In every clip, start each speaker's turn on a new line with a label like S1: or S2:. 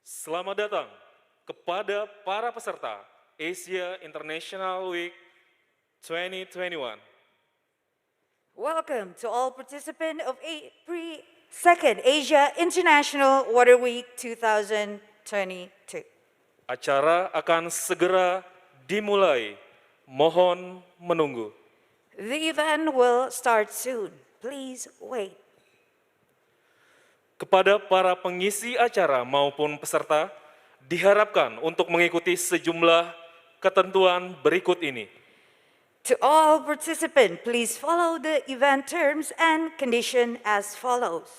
S1: Selamat datang kepada para peserta Asia International Week 2021.
S2: Welcome to all participants of Pre-2nd Asia International Water Week 2022.
S1: Acara akan segera dimulai. Mohon menunggu.
S2: The event will start soon. Please wait.
S1: Kepada para pengisi acara maupun peserta, diharapkan untuk mengikuti sejumlah ketentuan berikut ini.
S2: To all participants, please follow the event terms and conditions as follows.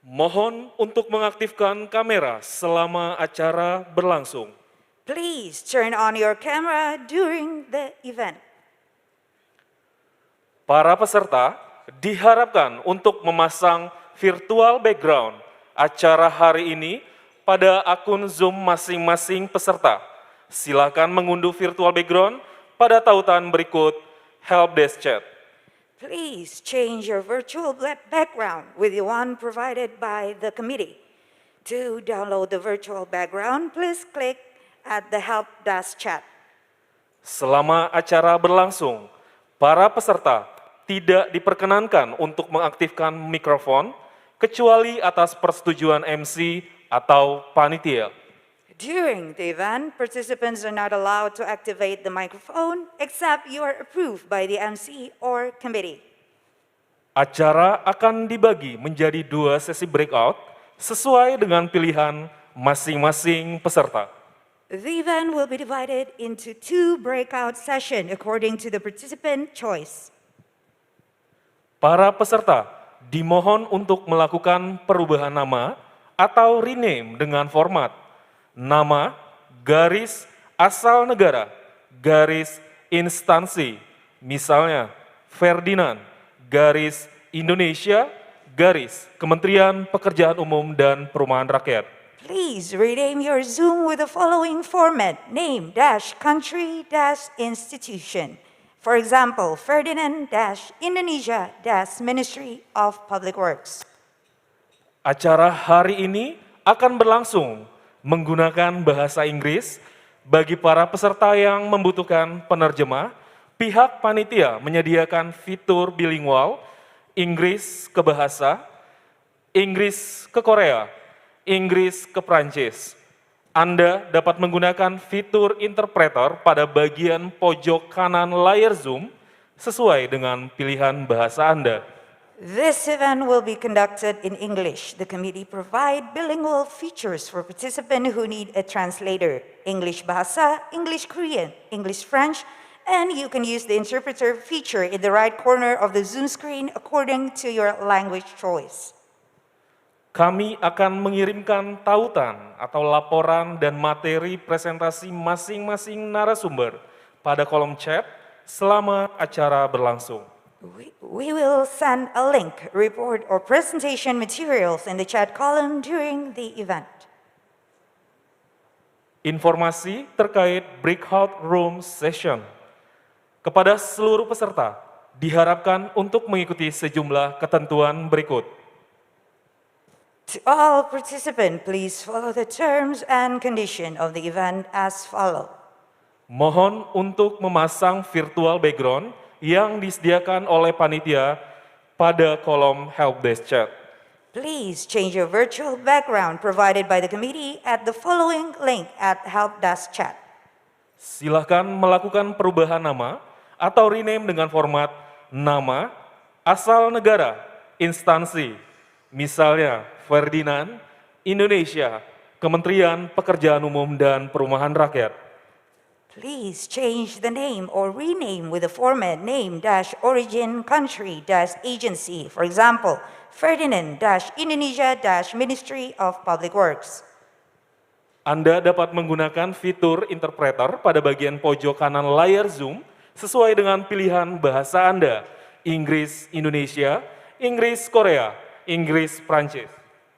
S1: Mohon untuk mengaktifkan kamera selama acara berlangsung.
S2: Please turn on your camera during the event.
S1: Para peserta diharapkan untuk memasang virtual background acara hari ini pada akun Zoom masing-masing peserta. Silakan mengunduh virtual background pada tautan berikut helpdesk chat.
S2: Please change your virtual background with the one provided by the committee. To download the virtual background, please click at the help desk chat.
S1: Selama acara berlangsung, para peserta tidak diperkenankan untuk mengaktifkan mikrofon kecuali atas persetujuan MC atau panitia.
S2: During the event, participants are not allowed to activate the microphone except you are approved by the MC or committee.
S1: Acara akan dibagi menjadi 2 sesi breakout sesuai dengan pilihan masing-masing peserta.
S2: The event will be divided into 2 breakout sessions according to the participant choice.
S1: Para peserta dimohon untuk melakukan perubahan nama atau rename dengan format nama, garis, asal negara, garis, instansi, misalnya Ferdinand, garis, Indonesia, garis, Kementerian Pekerjaan Umum dan Perumahan Rakyat.
S2: Please rename your Zoom with the following format, name dash country dash institution. For example, Ferdinand dash Indonesia dash Ministry of Public Works.
S1: Acara hari ini akan berlangsung menggunakan bahasa Inggris. Bagi para peserta yang membutuhkan penerjemah, pihak panitia menyediakan fitur bilingual Inggris ke bahasa, Inggris ke Korea, Inggris ke Prancis. Anda dapat menggunakan fitur interpreter pada bagian pojok kanan layar Zoom sesuai dengan pilihan bahasa Anda.
S2: This event will be conducted in English. The committee provide bilingual features for participants who need a translator, English Bahasa, English Korean, English French, and you can use the interpreter feature in the right corner of the Zoom screen according to your language choice.
S1: Kami akan mengirimkan tautan atau laporan dan materi presentasi masing-masing narasumber pada kolom chat selama acara berlangsung.
S2: We will send a link, report, or presentation materials in the chat column during the event.
S1: Informasi terkait breakout room session. Kepada seluruh peserta, diharapkan untuk mengikuti sejumlah ketentuan berikut.
S2: To all participants, please follow the terms and conditions of the event as follows.
S1: Mohon untuk memasang virtual background yang disediakan oleh panitia pada kolom helpdesk chat.
S2: Please change your virtual background provided by the committee at the following link at helpdesk chat.
S1: Silahkan melakukan perubahan nama atau rename dengan format nama, asal negara, instansi, misalnya Ferdinand, Indonesia, Kementerian Pekerjaan Umum dan Perumahan Rakyat.
S2: Please change the name or rename with the format name dash origin country dash agency. For example, Ferdinand dash Indonesia dash Ministry of Public Works.
S1: Anda dapat menggunakan fitur interpreter pada bagian pojok kanan layar Zoom sesuai dengan pilihan bahasa Anda, Inggris Indonesia, Inggris Korea, Inggris Prancis.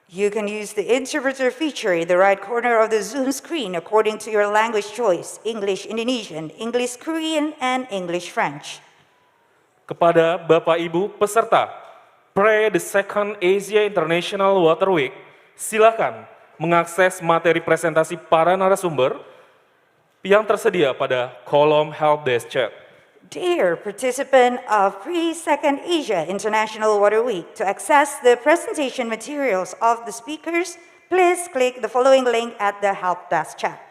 S2: You can use the interpreter feature in the right corner of the Zoom screen according to your language choice, English Indonesian, English Korean, and English French.
S1: Kepada Bapak Ibu peserta Pre-2nd Asia International Water Week, silakan mengakses materi presentasi para narasumber yang tersedia pada kolom help desk chat.
S2: Dear participant of Pre-2nd Asia International Water Week, to access the presentation materials of the speakers, please click the following link at the help desk chat.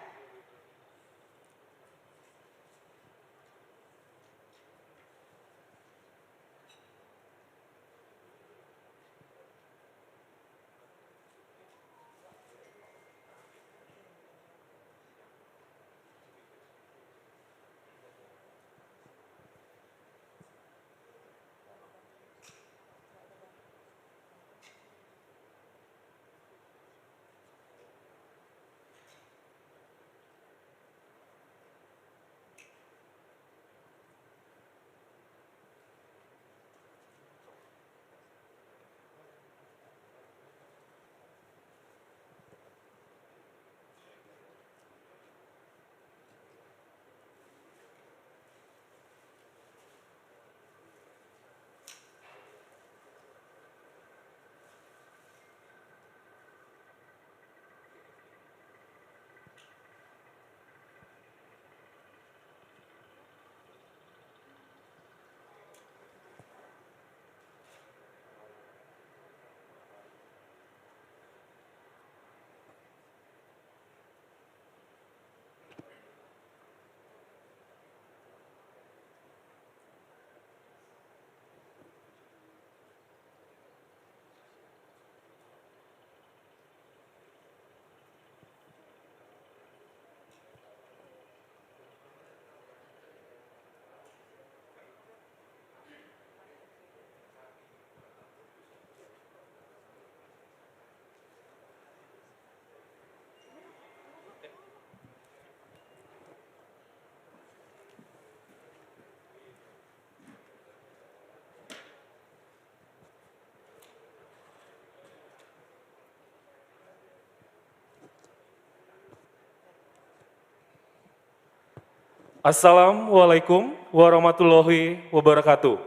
S1: Assalamualaikum warahmatullahi wabarakatuh.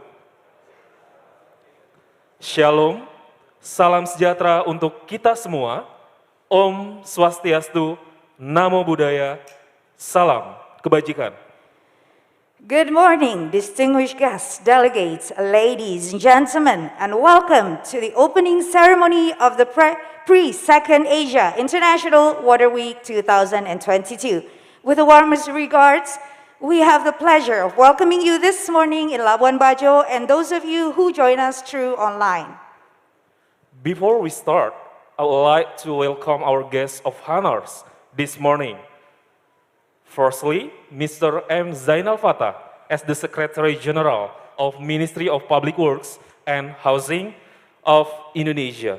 S1: Shalom, salam sejahtera untuk kita semua. Om Swastiastu, Namo Buddhaya, salam kebajikan.
S2: Good morning, distinguished guests, delegates, ladies and gentlemen, and welcome to the opening ceremony of the Pre-2nd Asia International Water Week 2022. With the warmest regards, we have the pleasure of welcoming you this morning in Labuan Bajo and those of you who join us through online.
S1: Before we start, I would like to welcome our guests of honors this morning. Firstly, Mr. M. Zainal Fatah as the Secretary General of Ministry of Public Works and Housing of Indonesia.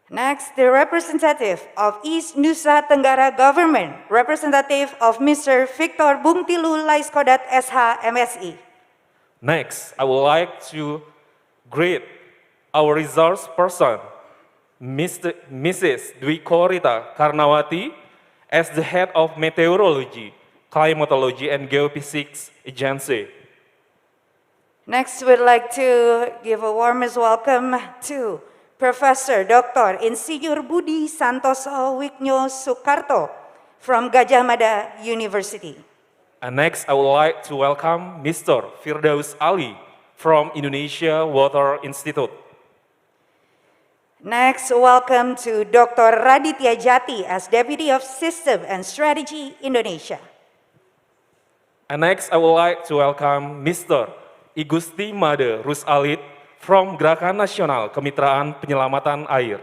S2: Next, the representative of East Nusa Tenggara Government, representative of Mr. Victor Bungtilu Laiskodat SH MSI.
S1: Next, I would like to greet our resource person, Mrs. Dwi Korita Karnawati, as the head of Meteorology, Climatology and Geophysics Agency.
S2: Next, we'd like to give a warmest welcome to Professor Dr. Insinyur Budi Santoso Wiknyo Soekarto from Gajah Mada University.
S1: And next, I would like to welcome Mr. Firdaus Ali from Indonesia Water Institute.
S2: Next, welcome to Dr. Raditya Jati as Deputy of System and Strategy Indonesia.
S1: And next, I would like to welcome Mr. Igusti Made Rusalit from Gerakan Nasional Kemitraan Penyelamatan Air.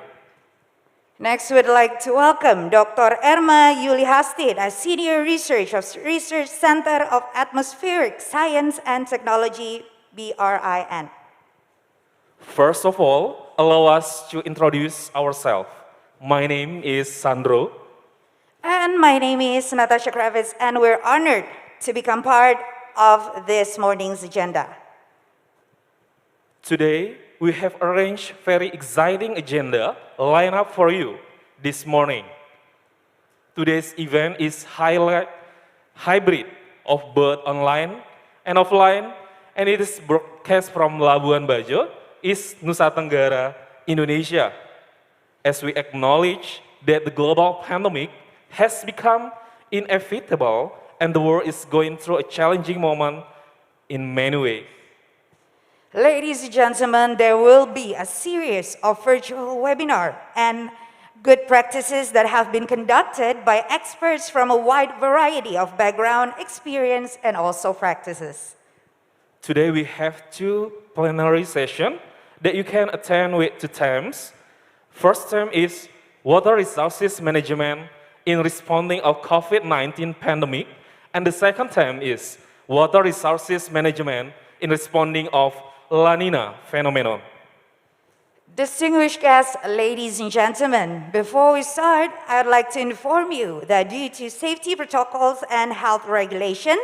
S2: Next, we'd like to welcome Dr. Erma Yuli Hastin as Senior Research of Research Center of Atmospheric Science and Technology, BRIN.
S1: First of all, allow us to introduce ourselves. My name is Sandro.
S2: And my name is Natasha Kravitz, and we're honored to become part of this morning's agenda.
S1: Today, we have arranged very exciting agenda lineup for you this morning. Today's event is hybrid of both online and offline, and it is broadcast from Labuan Bajo, East Nusa Tenggara, Indonesia. as we acknowledge that the global pandemic has become inevitable and the world is going through a challenging moment in many ways.
S2: Ladies and gentlemen, there will be a series of virtual webinar and good practices that have been conducted by experts from a wide variety of background, experience, and also practices.
S1: Today we have two plenary sessions that you can attend with two themes. First term is Water Resources Management in Responding of COVID-19 Pandemic, and the second term is Water Resources Management in Responding of La Nina Phenomenon.
S2: Distinguished guests, ladies and gentlemen, before we start, I'd like to inform you that due to safety protocols and health regulation,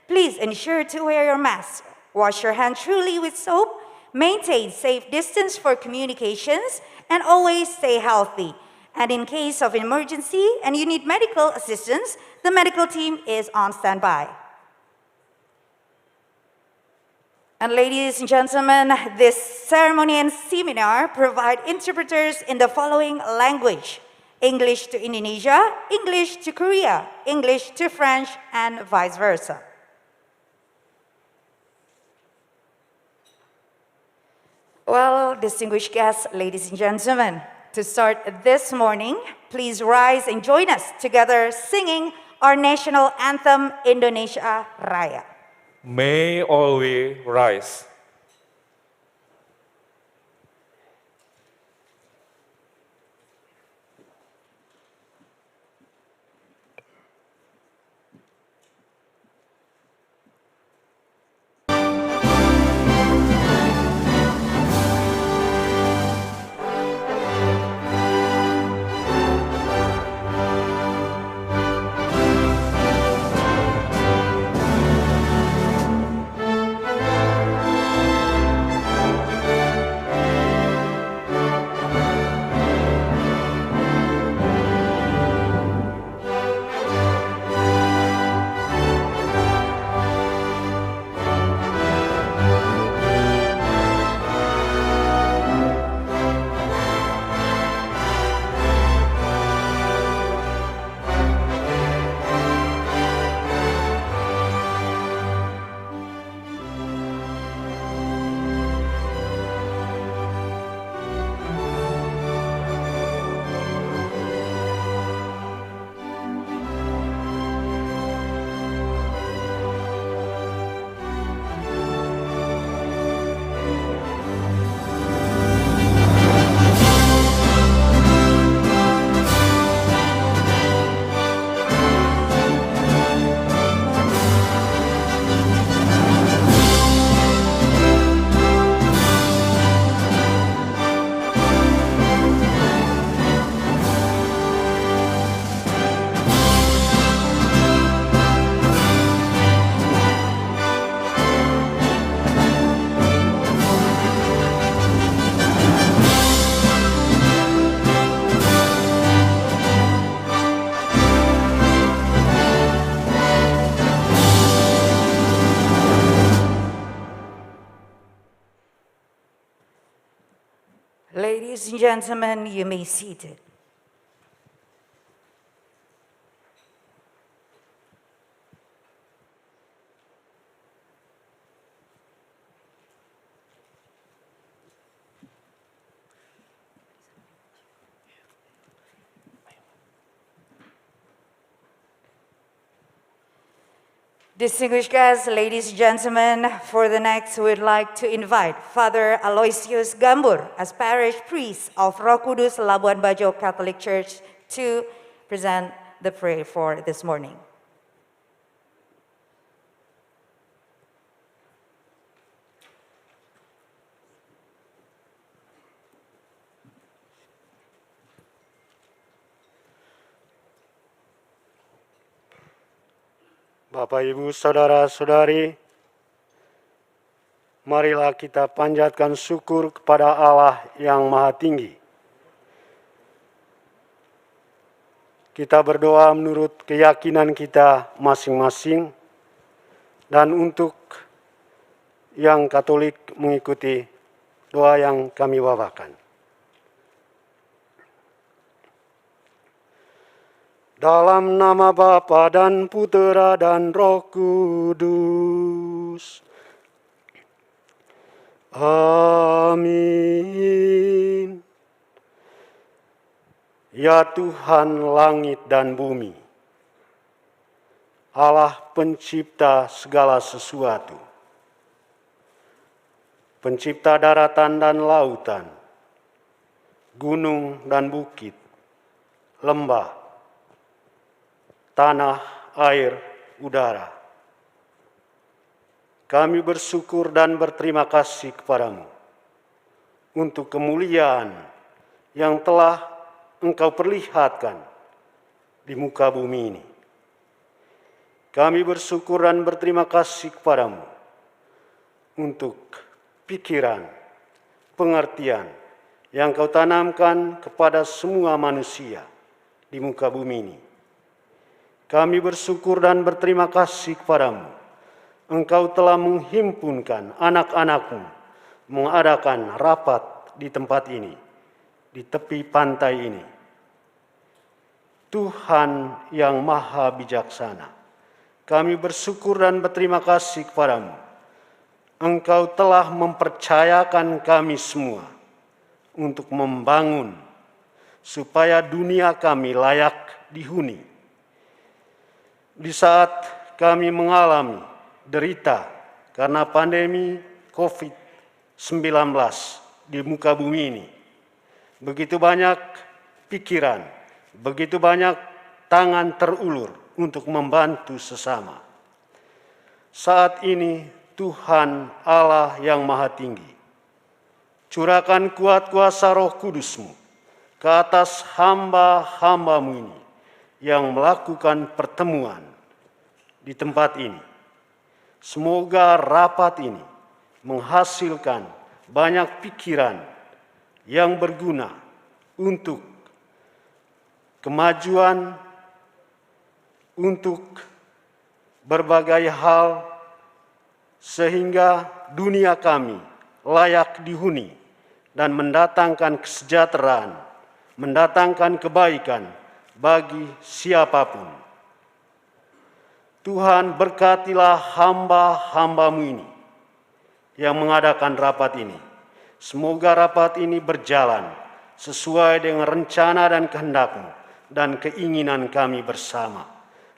S2: please ensure to wear your mask, wash your hands truly with soap, maintain safe distance for communications, and always stay healthy. And in case of emergency and you need medical assistance, the medical team is on standby. And ladies and gentlemen, this ceremony and seminar provide interpreters in the following language: English to Indonesia, English to Korea, English to French, and vice versa. Well, distinguished guests, ladies and gentlemen, to start this morning, please rise and join us together singing our national anthem, Indonesia Raya.
S1: May all we rise.
S2: Ladies and gentlemen, you may be seated. Distinguished guests, ladies and gentlemen, for the next, we'd like to invite Father Aloysius Gambur as parish priest of Roh Kudus Labuan Bajo Catholic Church to present the prayer for this morning.
S3: Bapak, Ibu, Saudara-saudari, marilah kita panjatkan syukur kepada Allah yang Maha Tinggi. Kita berdoa menurut keyakinan kita masing-masing, dan untuk yang Katolik mengikuti doa yang kami bawakan. Dalam nama Bapa dan Putera dan Roh Kudus. Amin. Ya Tuhan langit dan bumi, Allah pencipta segala sesuatu, pencipta daratan dan lautan, gunung dan bukit, lembah, tanah, air, udara. Kami bersyukur dan berterima kasih kepadamu untuk kemuliaan yang telah Engkau perlihatkan di muka bumi ini. Kami bersyukur dan berterima kasih kepadamu untuk pikiran, pengertian yang Kau tanamkan kepada semua manusia di muka bumi ini. Kami bersyukur dan berterima kasih kepadamu. Engkau telah menghimpunkan anak-anak-Mu mengadakan rapat di tempat ini, di tepi pantai ini. Tuhan yang maha bijaksana, kami bersyukur dan berterima kasih kepadamu. Engkau telah mempercayakan kami semua untuk membangun supaya dunia kami layak dihuni. Di saat kami mengalami derita karena pandemi COVID-19 di muka bumi ini, begitu banyak pikiran, begitu banyak tangan terulur untuk membantu sesama. Saat ini Tuhan Allah yang Maha Tinggi, curahkan kuat kuasa Roh Kudus-Mu ke atas hamba-hamba-Mu ini yang melakukan pertemuan di tempat ini. Semoga rapat ini menghasilkan banyak pikiran yang berguna untuk kemajuan, untuk berbagai hal, sehingga dunia kami layak dihuni dan mendatangkan kesejahteraan, mendatangkan kebaikan bagi siapapun. Tuhan, berkatilah hamba-hamba-Mu ini yang mengadakan rapat ini. Semoga rapat ini berjalan sesuai dengan rencana dan kehendak-Mu dan keinginan kami bersama.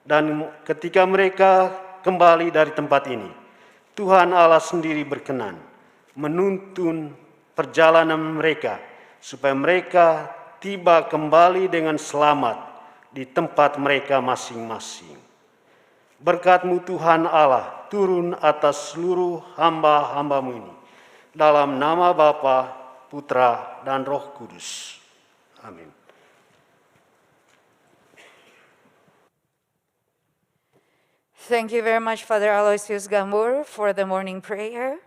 S3: Dan ketika mereka kembali dari tempat ini, Tuhan Allah sendiri berkenan menuntun perjalanan mereka supaya mereka tiba kembali dengan selamat di tempat mereka masing-masing. Berkat-Mu Tuhan Allah turun atas seluruh hamba-hamba-Mu ini. Dalam nama Bapa, Putra, dan Roh Kudus. Amin.
S2: Thank you very much, Father Aloysius Gambur, for the morning prayer.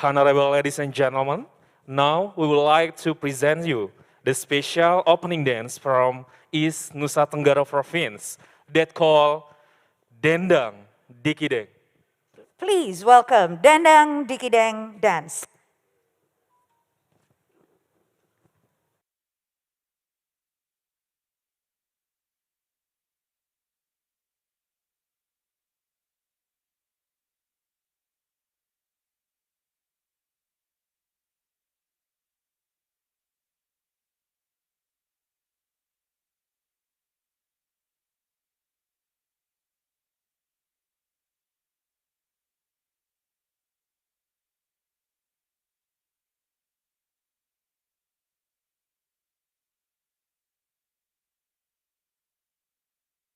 S1: Honorable ladies and gentlemen, now we would like to present you the special opening dance from East Nusa Tenggara Province that called Dendang Dikideng.
S2: Please welcome Dendang Dikideng Dance.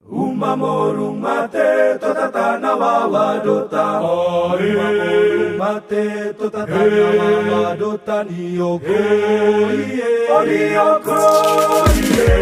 S4: Umamorung mate totata nawawadota. Umamorung mate totata nawawadota niyoko iye. Niyoko iye.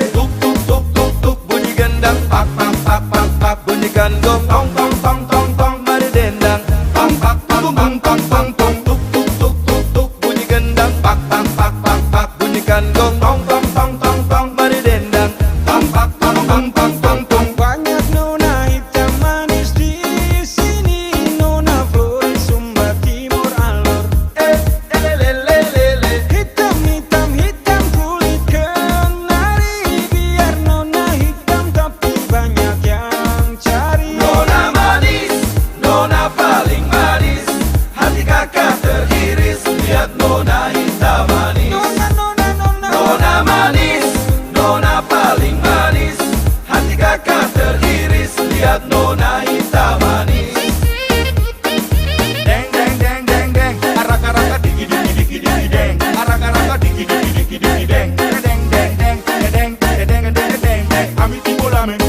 S4: Tuk tuk tuk tuk tuk bunyi gendang. Pak pak pak pak pak bunyi gandong. Tong tong tong tong tong mari dendang. Pak pak pak pak pak pak tong. Tuk tuk tuk tuk tuk bunyi gendang. Pak pak pak pak pak bunyi gandong. Tong tong tong tong tong mari dendang. Pak pak pak pak pak pak tong. Banyak nona hitam manis di sini, nona Flores Sumba Timur Alor. Lele hitam hitam hitam kulit kenapa? hitam manis. Deng deng deng deng deng, araka-raka diki diki diki diki deng, araka-raka diki diki diki diki deng, deng deng deng deng deng deng deng deng. Amiti bolamen,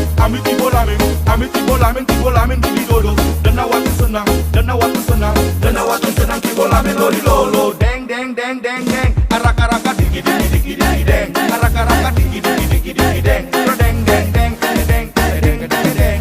S4: tibolamen diki dodo. Dana watu senang, dana watu senang, dana watu senang tibolamen lori lolo. Deng deng deng deng deng, araka-raka diki diki diki diki deng, araka-raka diki diki diki diki deng, deng deng deng deng deng deng deng deng.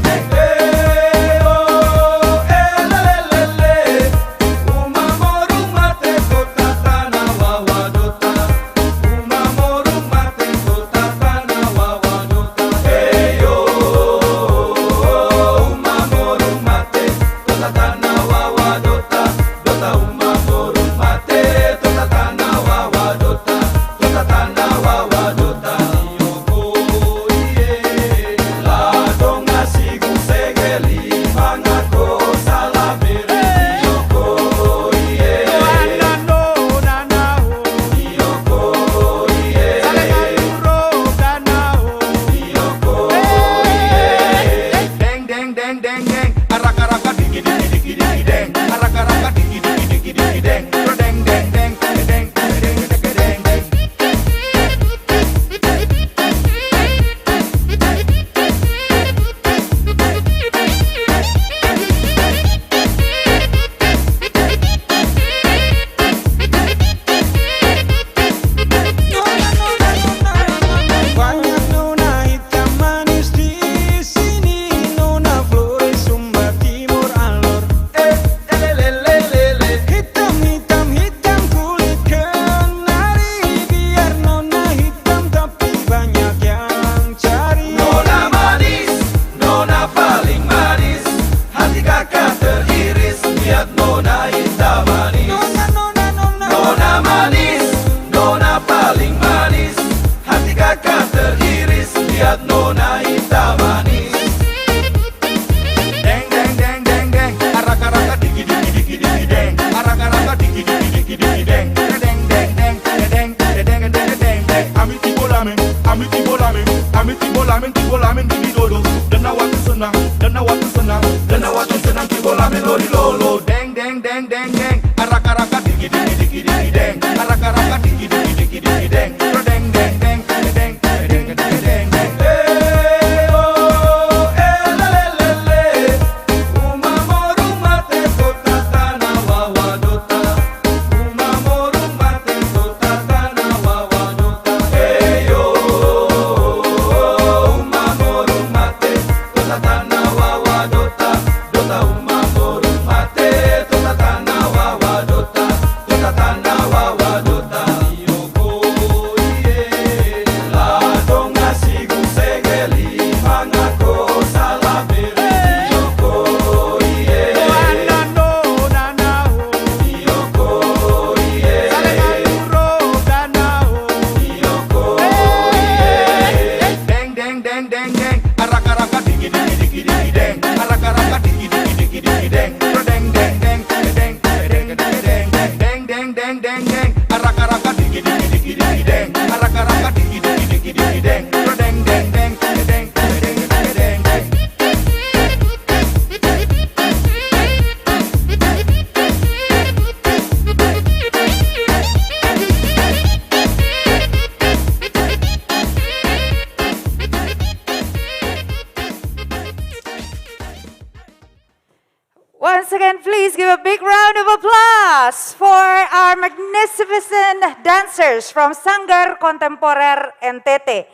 S2: Once again, please give a big round of applause for our magnificent dancers from Sanggar Kontemporer NTT.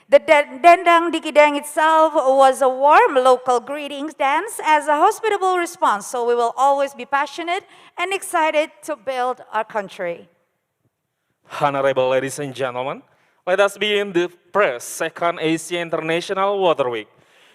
S2: The Dendang Dikidang itself was a warm local greetings dance as a hospitable response, so we will always be passionate and excited to build our country.
S1: Honorable ladies and gentlemen, let us begin the Pre-2nd Asia International Water Week.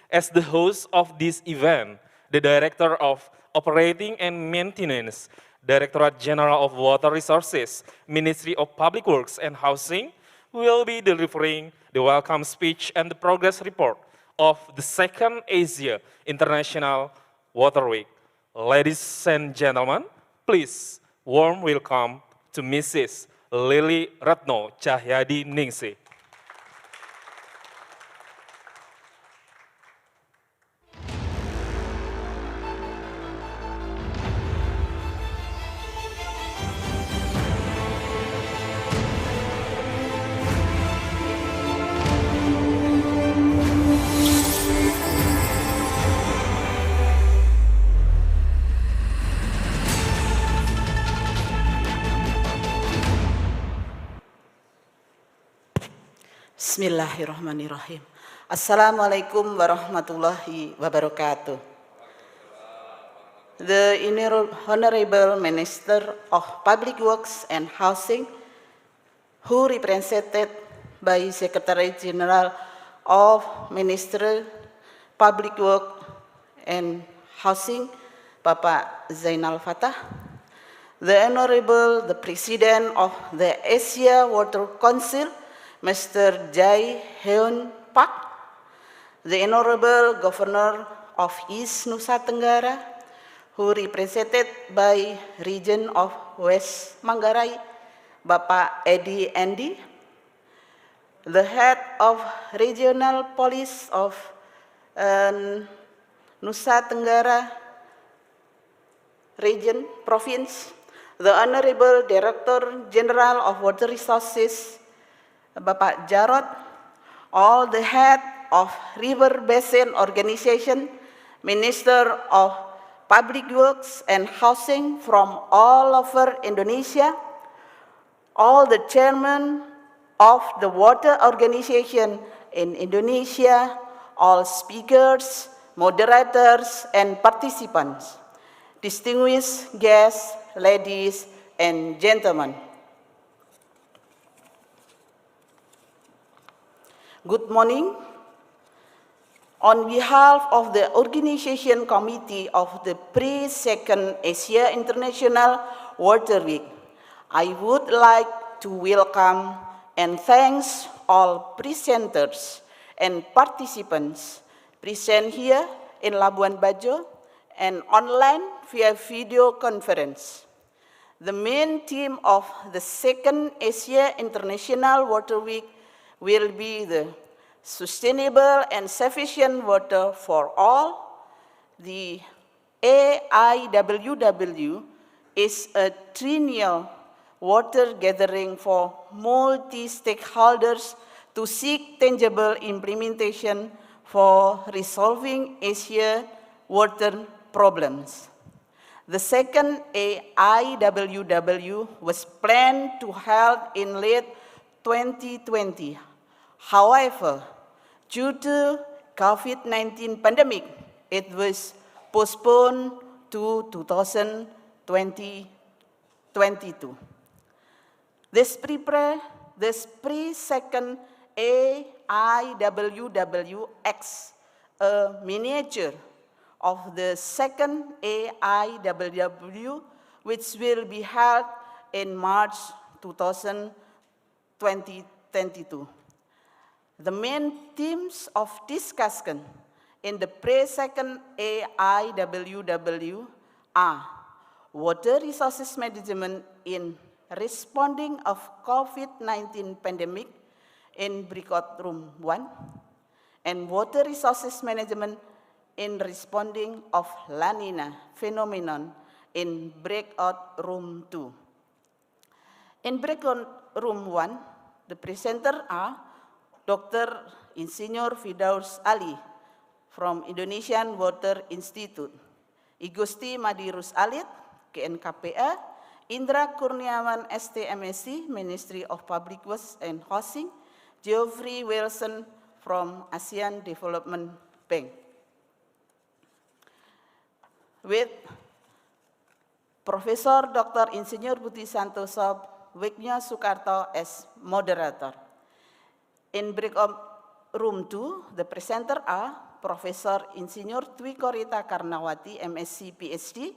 S1: As the host of this event, the Director of Operating and Maintenance, Directorate General of Water Resources, Ministry of Public Works and Housing, will be delivering the welcome speech and the progress report of the 2nd Asia International Water Week. Ladies and gentlemen, please warm welcome to Mrs. Lily Ratno Cahyadi Ningsih.
S5: Bismillahirrahmanirrahim. Assalamualaikum warahmatullahi wabarakatuh. The Honorable Minister of Public Works and Housing, who represented by Secretary General of Ministry Public Work and Housing, Bapak Zainal Fatah, the Honorable President of the Asia Water Council, Mr. Jai Heon Pak, the Honorable Governor of East Nusa Tenggara, who represented by Region of West Manggarai, Bapak Edi Endi, the Head of Regional Police of Nusa Tenggara Region, Province, the Honorable Director General of Water Resources, Bapak Jarod, all the head of River Basin Organization, Minister of Public Works and Housing from all over Indonesia, all the chairmen of the water organization in Indonesia, all speakers, moderators, and participants, distinguished guests, ladies and gentlemen. Good morning. On behalf of the Organization Committee of the Pre-2nd Asia International Water Week, I would like to welcome and thanks all presenters and participants present here in Labuan Bajo and online via video conference. The main theme of the 2nd Asia International Water Week will be the sustainable and sufficient water for all. The AIWW is a triennial water gathering for multi-stakeholders to seek tangible implementation for resolving Asia's water problems. The 2nd AIWW was planned to held in late 2020. However, due to COVID-19 pandemic, it was postponed to 2022. This pre-2nd AIWW acts a miniature of the 2nd AIWW, which will be held in March 2022. The main themes of discussion in the pre-2nd AIWW are water resources management in responding of COVID-19 pandemic in breakout room 1, and water resources management in responding of La Nina phenomenon in breakout room 2. In breakout room 1, the presenters are Dr. Insinyur Firdaus Ali from Indonesian Water Institute, Igusti Madirus Alit, KNKPA, Indra Kurniawan STMSC, Ministry of Public Works and Housing, Geoffrey Wilson from ASEAN Development Bank. With Professor Dr. Insinyur Budi Santoso Wignya Soekarto as moderator. In breakout room 2, the presenters are Professor Insinyur Dwi Korita Karnawati, MSc PhD,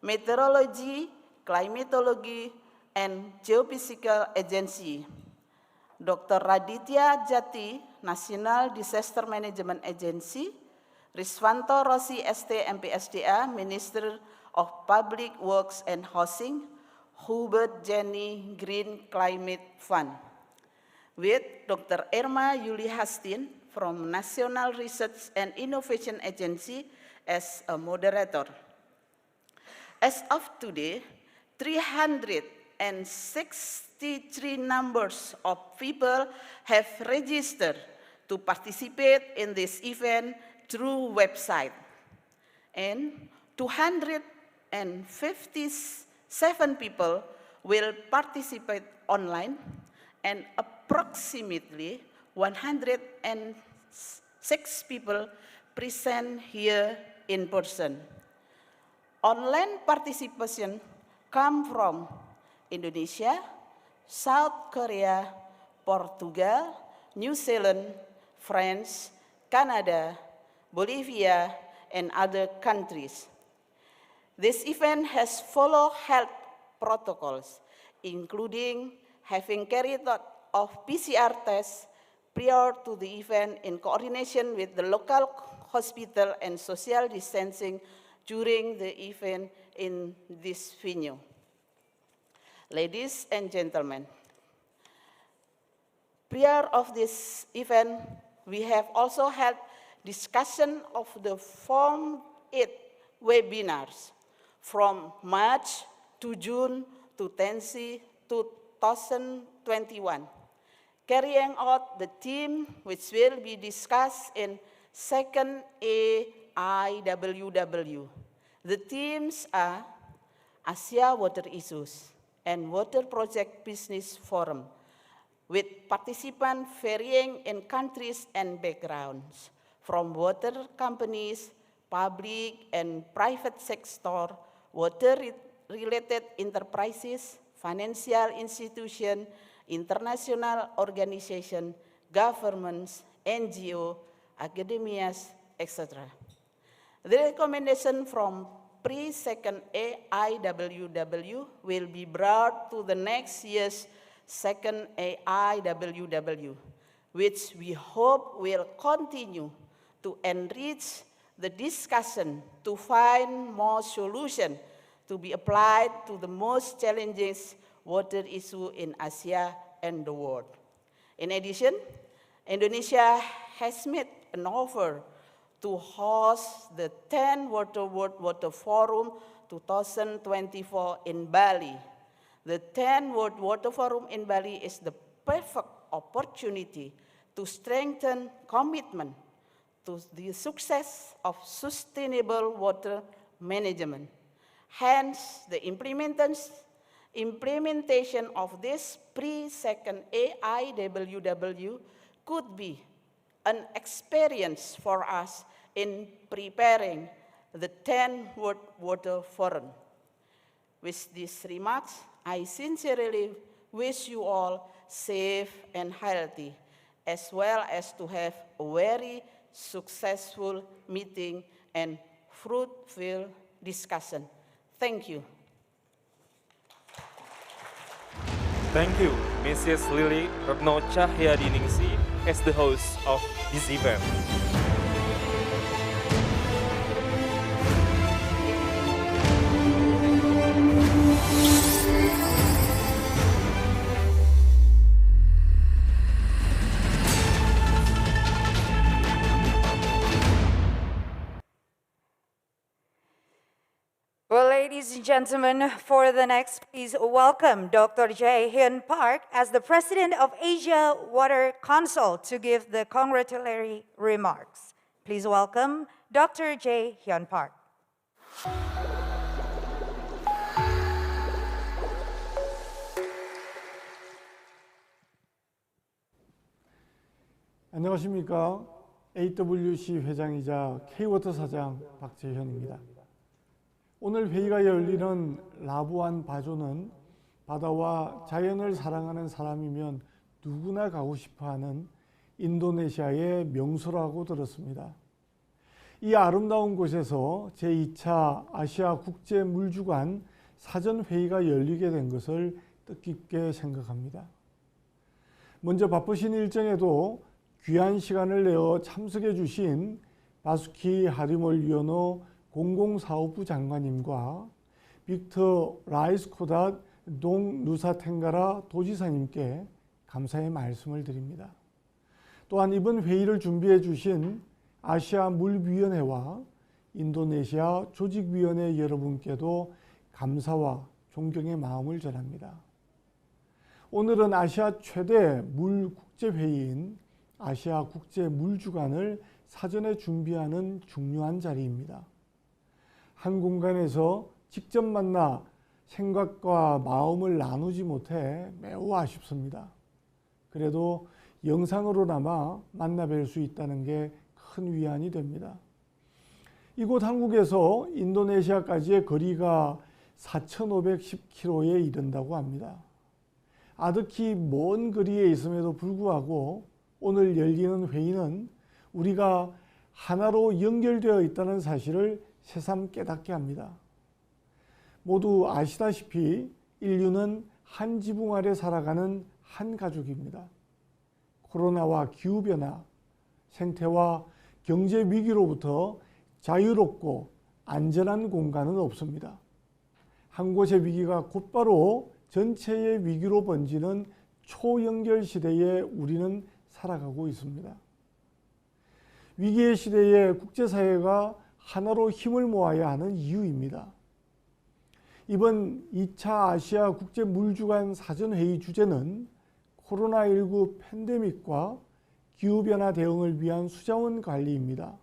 S5: Meteorology, Climatology, and Geophysical Agency, Dr. Raditya Jati, National Disaster Management Agency, Riswanto Rossi ST MPSDA, Minister of Public Works and Housing, Hubert Jenny Green Climate Fund. With Dr. Irma Yuli Hastin from National Research and Innovation Agency as a moderator. As of today, 363 numbers of people have registered to participate in this event through website, and 257 people will participate online, and approximately 106 people present here in person. Online participation come from Indonesia, South Korea, Portugal, New Zealand, France, Canada, Bolivia, and other countries. This event has followed health protocols, including having carried out of PCR tests prior to the event in coordination with the local hospital and social distancing during the event in this venue. Ladies and gentlemen, prior of this event, we have also had discussion of the Form 8 webinars from March to June 2021, carrying out the theme which will be discussed in 2nd AIWW. The themes are Asia Water Issues and Water Project Business Forum, with participants varying in countries and backgrounds, from water companies, public and private sector, water-related enterprises, financial institutions, international organizations, governments, NGO, academias, etc. The recommendation from Pre-2nd AIWW will be brought to the next year's 2nd AIWW, which we hope will continue to enrich the discussion to find more solutions to be applied to the most challenging water issue in Asia and the world. In addition, Indonesia has made an offer to host the 10th World Water Forum 2024 in Bali. The 10th World Water Forum in Bali is the perfect opportunity to strengthen commitment to the success of sustainable water management. Hence, the implementation of this Pre-2nd AIWW could be an experience for us in preparing the 10th World Water Forum. With these remarks, I sincerely wish you all safe and healthy, as well as to have a very successful meeting and fruitful discussion. Thank you.
S1: Thank you, Mrs. Lily Retno Cahyadiningsi, as the host of this event.
S2: Well, ladies and gentlemen, for the next, please welcome Dr. Jae Hyun Park as the President of Asia Water Council to give the congratulatory remarks. Please welcome Dr. Jae Hyun Park.
S6: 안녕하십니까. AWC 회장이자 K워터 사장 박재현입니다. 오늘 회의가 열리는 라부안 바조는 바다와 자연을 사랑하는 사람이면 누구나 가고 싶어하는 인도네시아의 명소라고 들었습니다. 이 아름다운 곳에서 제2차 아시아 국제물주관 사전회의가 열리게 된 것을 뜻깊게 생각합니다. 먼저 바쁘신 일정에도 귀한 시간을 내어 참석해 주신 바수키 하리몰 유연호 공공사업부 장관님과 빅터 라이스코닷 동 누사텐가라 도지사님께 감사의 말씀을 드립니다. 또한 이번 회의를 준비해 주신 아시아 물위원회와 인도네시아 조직위원회 여러분께도 감사와 존경의 마음을 전합니다. 오늘은 아시아 최대 물 국제회의인 아시아 국제물주관을 사전에 준비하는 중요한 자리입니다. 한 공간에서 직접 만나 생각과 마음을 나누지 못해 매우 아쉽습니다. 그래도 영상으로나마 만나뵐 수 있다는 게 큰 위안이 됩니다. 이곳 한국에서 인도네시아까지의 거리가 4,510km에 이른다고 합니다. 아득히 먼 거리에 있음에도 불구하고 오늘 열리는 회의는 우리가 하나로 연결되어 있다는 사실을 새삼 깨닫게 합니다. 모두 아시다시피 인류는 한 지붕 아래 살아가는 한 가족입니다. 코로나와 기후변화, 생태와 경제 위기로부터 자유롭고 안전한 공간은 없습니다. 한 곳의 위기가 곧바로 전체의 위기로 번지는 초연결 시대에 우리는 살아가고 있습니다. 위기의 시대에 국제사회가 하나로 힘을 모아야 하는 이유입니다. 이번 2차 아시아 국제물주간 사전회의 주제는 코로나19 팬데믹과 기후변화 대응을 위한 수자원 관리입니다.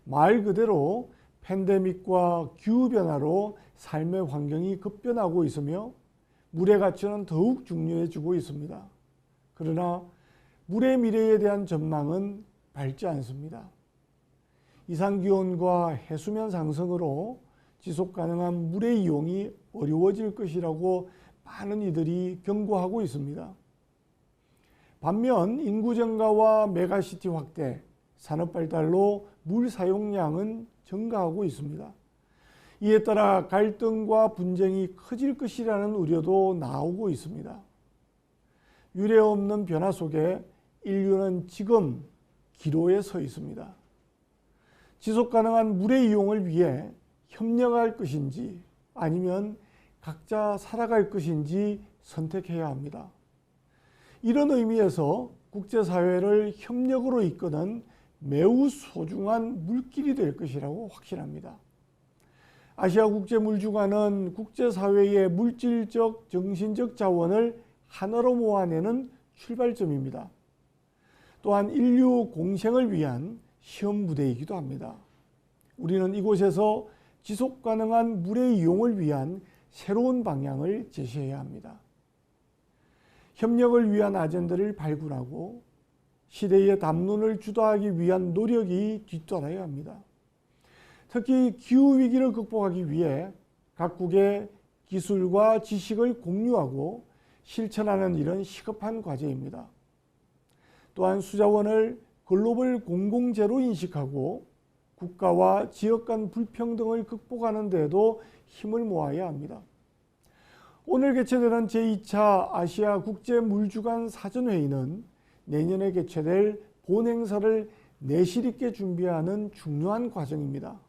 S6: 말 그대로 팬데믹과 기후변화로 삶의 환경이 급변하고 있으며 물의 가치는 더욱 중요해지고 있습니다. 그러나 물의 미래에 대한 전망은 밝지 않습니다. 이상기온과 해수면 상승으로 지속가능한 물의 이용이 어려워질 것이라고 많은 이들이 경고하고 있습니다. 반면 인구 증가와 메가시티 확대, 산업 발달로 물 사용량은 증가하고 있습니다. 이에 따라 갈등과 분쟁이 커질 것이라는 우려도 나오고 있습니다. 유례없는 변화 속에 인류는 지금 기로에 서 있습니다. 지속가능한 물의 이용을 위해 협력할 것인지 아니면 각자 살아갈 것인지 선택해야 합니다. 이런 의미에서 국제사회를 협력으로 이끄는 매우 소중한 물길이 될 것이라고 확신합니다. 아시아 국제물주간은 국제사회의 물질적, 정신적 자원을 하나로 모아내는 출발점입니다. 또한 인류 공생을 위한 시험 무대이기도 합니다. 우리는 이곳에서 지속가능한 물의 이용을 위한 새로운 방향을 제시해야 합니다. 협력을 위한 아젠다를 발굴하고 시대의 담론을 주도하기 위한 노력이 뒤따라야 합니다. 특히 기후위기를 극복하기 위해 각국의 기술과 지식을 공유하고 실천하는 일은 시급한 과제입니다. 또한 수자원을 글로벌 공공재로 인식하고 국가와 지역 간 불평등을 극복하는 데에도 힘을 모아야 합니다. 오늘 개최되는 제2차 아시아 국제물주간 사전회의는 내년에 개최될 본행사를 내실 있게 준비하는 중요한 과정입니다.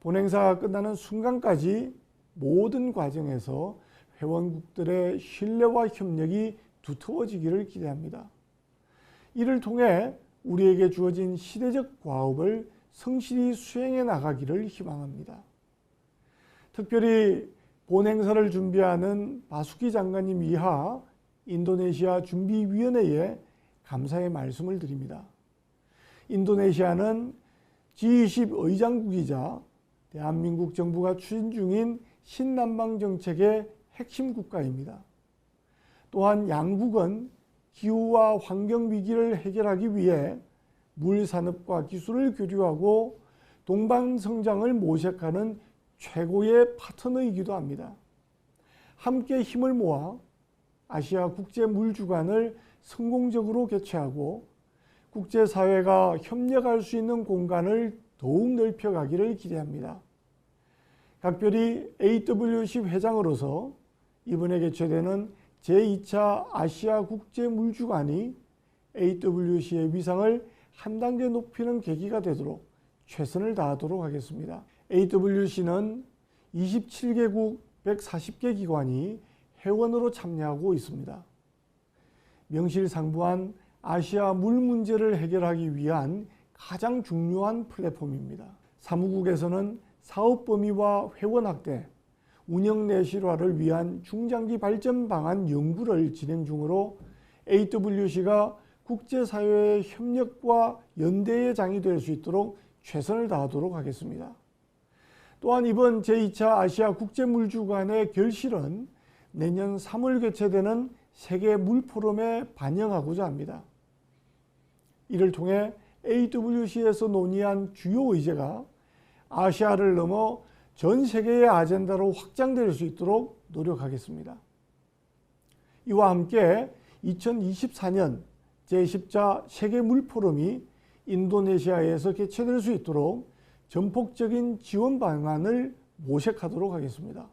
S6: 본행사가 끝나는 순간까지 모든 과정에서 회원국들의 신뢰와 협력이 두터워지기를 기대합니다. 이를 통해 우리에게 주어진 시대적 과업을 성실히 수행해 나가기를 희망합니다. 특별히 본행사를 준비하는 바수키 장관님 이하 인도네시아 준비위원회에 감사의 말씀을 드립니다. 인도네시아는 G20 의장국이자 대한민국 정부가 추진 중인 신남방 정책의 핵심 국가입니다. 또한 양국은 기후와 환경 위기를 해결하기 위해 물 산업과 기술을 교류하고 동방 성장을 모색하는 최고의 파트너이기도 합니다. 함께 힘을 모아 아시아 국제물주간을 성공적으로 개최하고 국제사회가 협력할 수 있는 공간을 더욱 넓혀가기를 기대합니다. 각별히 AWC 회장으로서 이번에 개최되는 제2차 아시아 국제물주간이 AWC의 위상을 한 단계 높이는 계기가 되도록 최선을 다하도록 하겠습니다. AWC는 27개국 140개 기관이 회원으로 참여하고 있습니다. 명실상부한 아시아 물 문제를 해결하기 위한 가장 중요한 플랫폼입니다. 사무국에서는 사업 범위와 회원 확대, 운영 내실화를 위한 중장기 발전 방안 연구를 진행 중으로 AWC가 국제사회의 협력과 연대의 장이 될 수 있도록 최선을 다하도록 하겠습니다. 또한 이번 제2차 아시아 국제물주간의 결실은 내년 3월 개최되는 세계 물 포럼에 반영하고자 합니다. 이를 통해 AWC에서 논의한 주요 의제가 아시아를 넘어 전 세계의 아젠다로 확장될 수 있도록 노력하겠습니다. 이와 함께 2024년 제10차 세계 물 포럼이 인도네시아에서 개최될 수 있도록 전폭적인 지원 방안을 모색하도록 하겠습니다.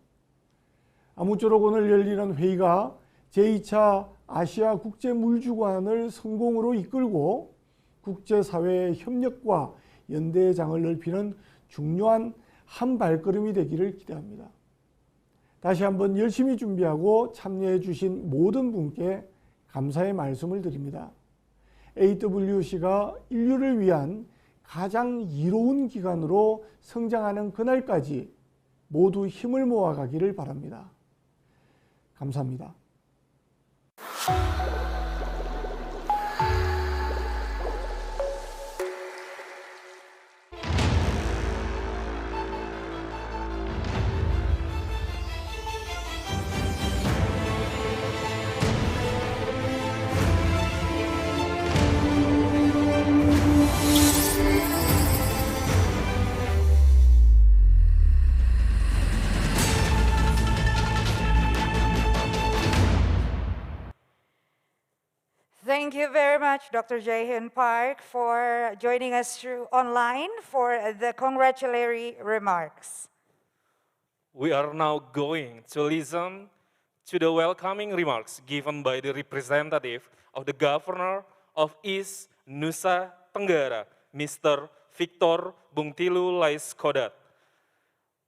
S6: 아무쪼록 오늘 열리는 회의가 제2차 아시아 국제물주관을 성공으로 이끌고 국제사회의 협력과 연대장을 넓히는 중요한 한 발걸음이 되기를 기대합니다. 다시 한번 열심히 준비하고 참여해 주신 모든 분께 감사의 말씀을 드립니다. AWC가 인류를 위한 가장 이로운 기관으로 성장하는 그날까지 모두 힘을 모아가기를 바랍니다. 감사합니다.
S2: Thank you very much, Dr. Jaehyun Park, for joining us through online for the congratulatory remarks.
S1: We are now going to listen to the welcoming remarks given by the representative of the Governor of East Nusa Tenggara, Mr. Victor Bungtilu Laiskodat.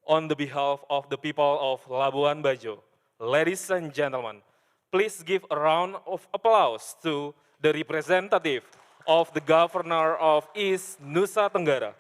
S1: On the behalf of the people of Labuan Bajo, ladies and gentlemen, please give a round of applause to the representative of the Governor of East Nusa Tenggara.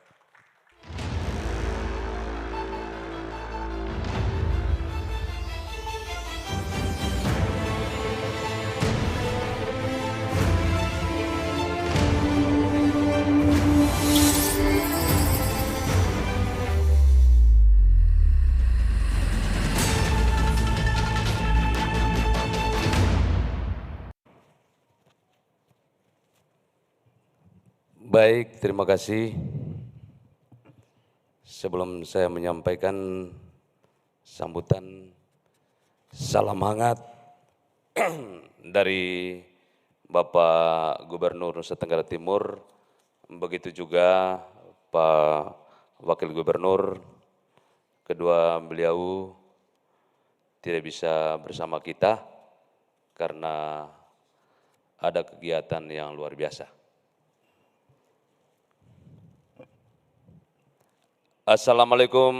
S7: Baik, terima kasih. Sebelum saya menyampaikan sambutan salam hangat dari Bapak Gubernur Nusa Tenggara Timur, begitu juga Pak Wakil Gubernur, kedua beliau tidak bisa bersama kita karena ada kegiatan yang luar biasa. Assalamualaikum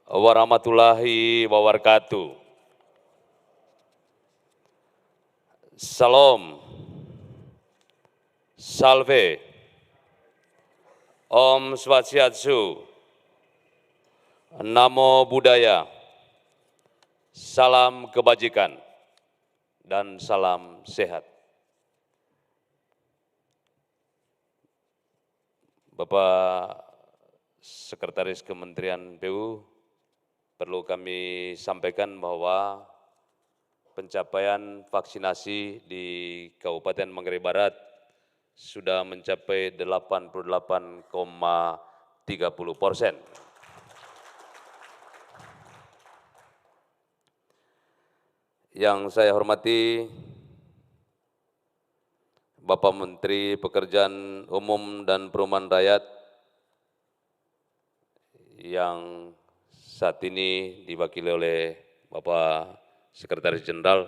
S7: warahmatullahi wabarakatuh. Salam, salve, Om Swastiastu, Namo Buddhaya, salam kebajikan, dan salam sehat. Bapak Sekretaris Kementerian PU, perlu kami sampaikan bahwa pencapaian vaksinasi di Kabupaten Manggarai Barat sudah mencapai 88,30%. Yang saya hormati Bapak Menteri Pekerjaan Umum dan Perumahan Rakyat yang saat ini diwakili oleh Bapak Sekretaris Jenderal.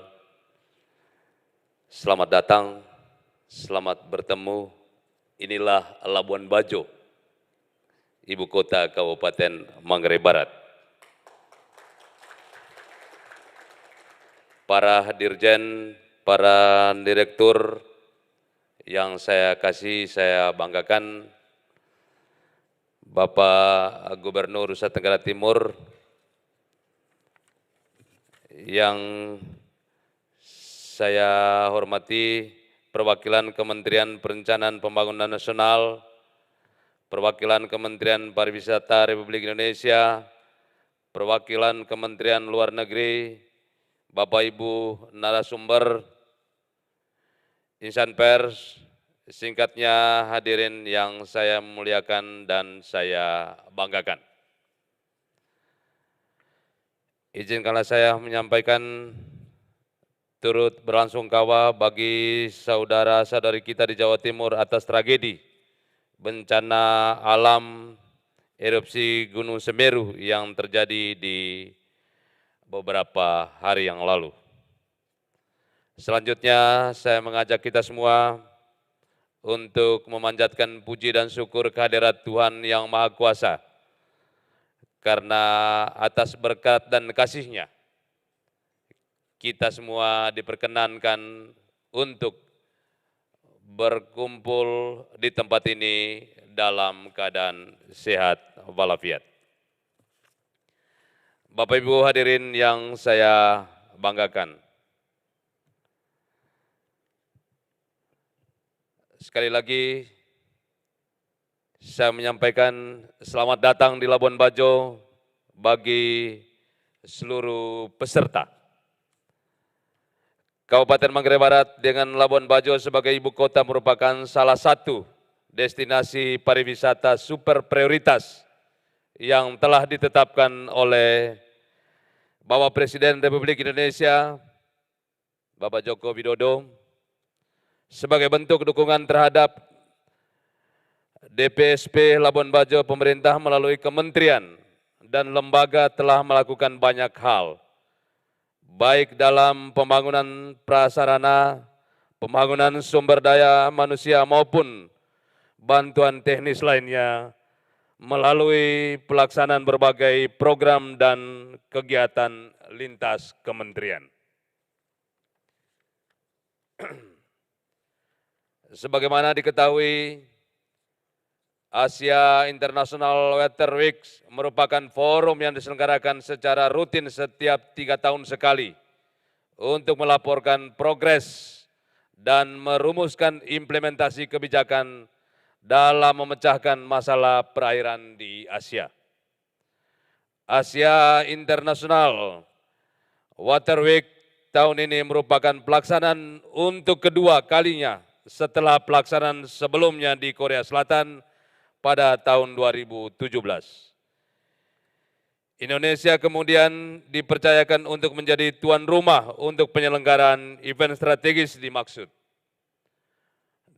S7: Selamat datang, selamat bertemu. Inilah Labuan Bajo, ibu kota Kabupaten Manggarai Barat. Para dirjen, para direktur yang saya kasih, saya banggakan, Bapak Gubernur Nusa Tenggara Timur yang saya hormati, perwakilan Kementerian Perencanaan Pembangunan Nasional, perwakilan Kementerian Pariwisata Republik Indonesia, perwakilan Kementerian Luar Negeri, Bapak Ibu narasumber, insan pers, singkatnya hadirin yang saya muliakan dan saya banggakan. Izinkanlah saya menyampaikan turut berlangsungkawa bagi saudara-saudari kita di Jawa Timur atas tragedi bencana alam erupsi Gunung Semeru yang terjadi di beberapa hari yang lalu. Selanjutnya saya mengajak kita semua untuk memanjatkan puji dan syukur kehadirat Tuhan Yang Maha Kuasa, karena atas berkat dan kasih-Nya, kita semua diperkenankan untuk berkumpul di tempat ini dalam keadaan sehat walafiat. Bapak Ibu hadirin yang saya banggakan, sekali lagi saya menyampaikan selamat datang di Labuan Bajo bagi seluruh peserta. Kabupaten Manggarai Barat dengan Labuan Bajo sebagai ibu kota merupakan salah satu destinasi pariwisata super prioritas yang telah ditetapkan oleh Bapak Presiden Republik Indonesia, Bapak Joko Widodo, sebagai bentuk dukungan terhadap DPSP Labuan Bajo. Pemerintah melalui kementerian dan lembaga telah melakukan banyak hal, baik dalam pembangunan prasarana, pembangunan sumber daya manusia maupun bantuan teknis lainnya melalui pelaksanaan berbagai program dan kegiatan lintas kementerian. Sebagaimana diketahui, Asia International Water Week merupakan forum yang diselenggarakan secara rutin setiap 3 tahun sekali untuk melaporkan progres dan merumuskan implementasi kebijakan dalam memecahkan masalah perairan di Asia. Asia International Water Week tahun ini merupakan pelaksanaan untuk kedua kalinya setelah pelaksanaan sebelumnya di Korea Selatan pada tahun 2017. Indonesia kemudian dipercayakan untuk menjadi tuan rumah untuk penyelenggaraan event strategis dimaksud.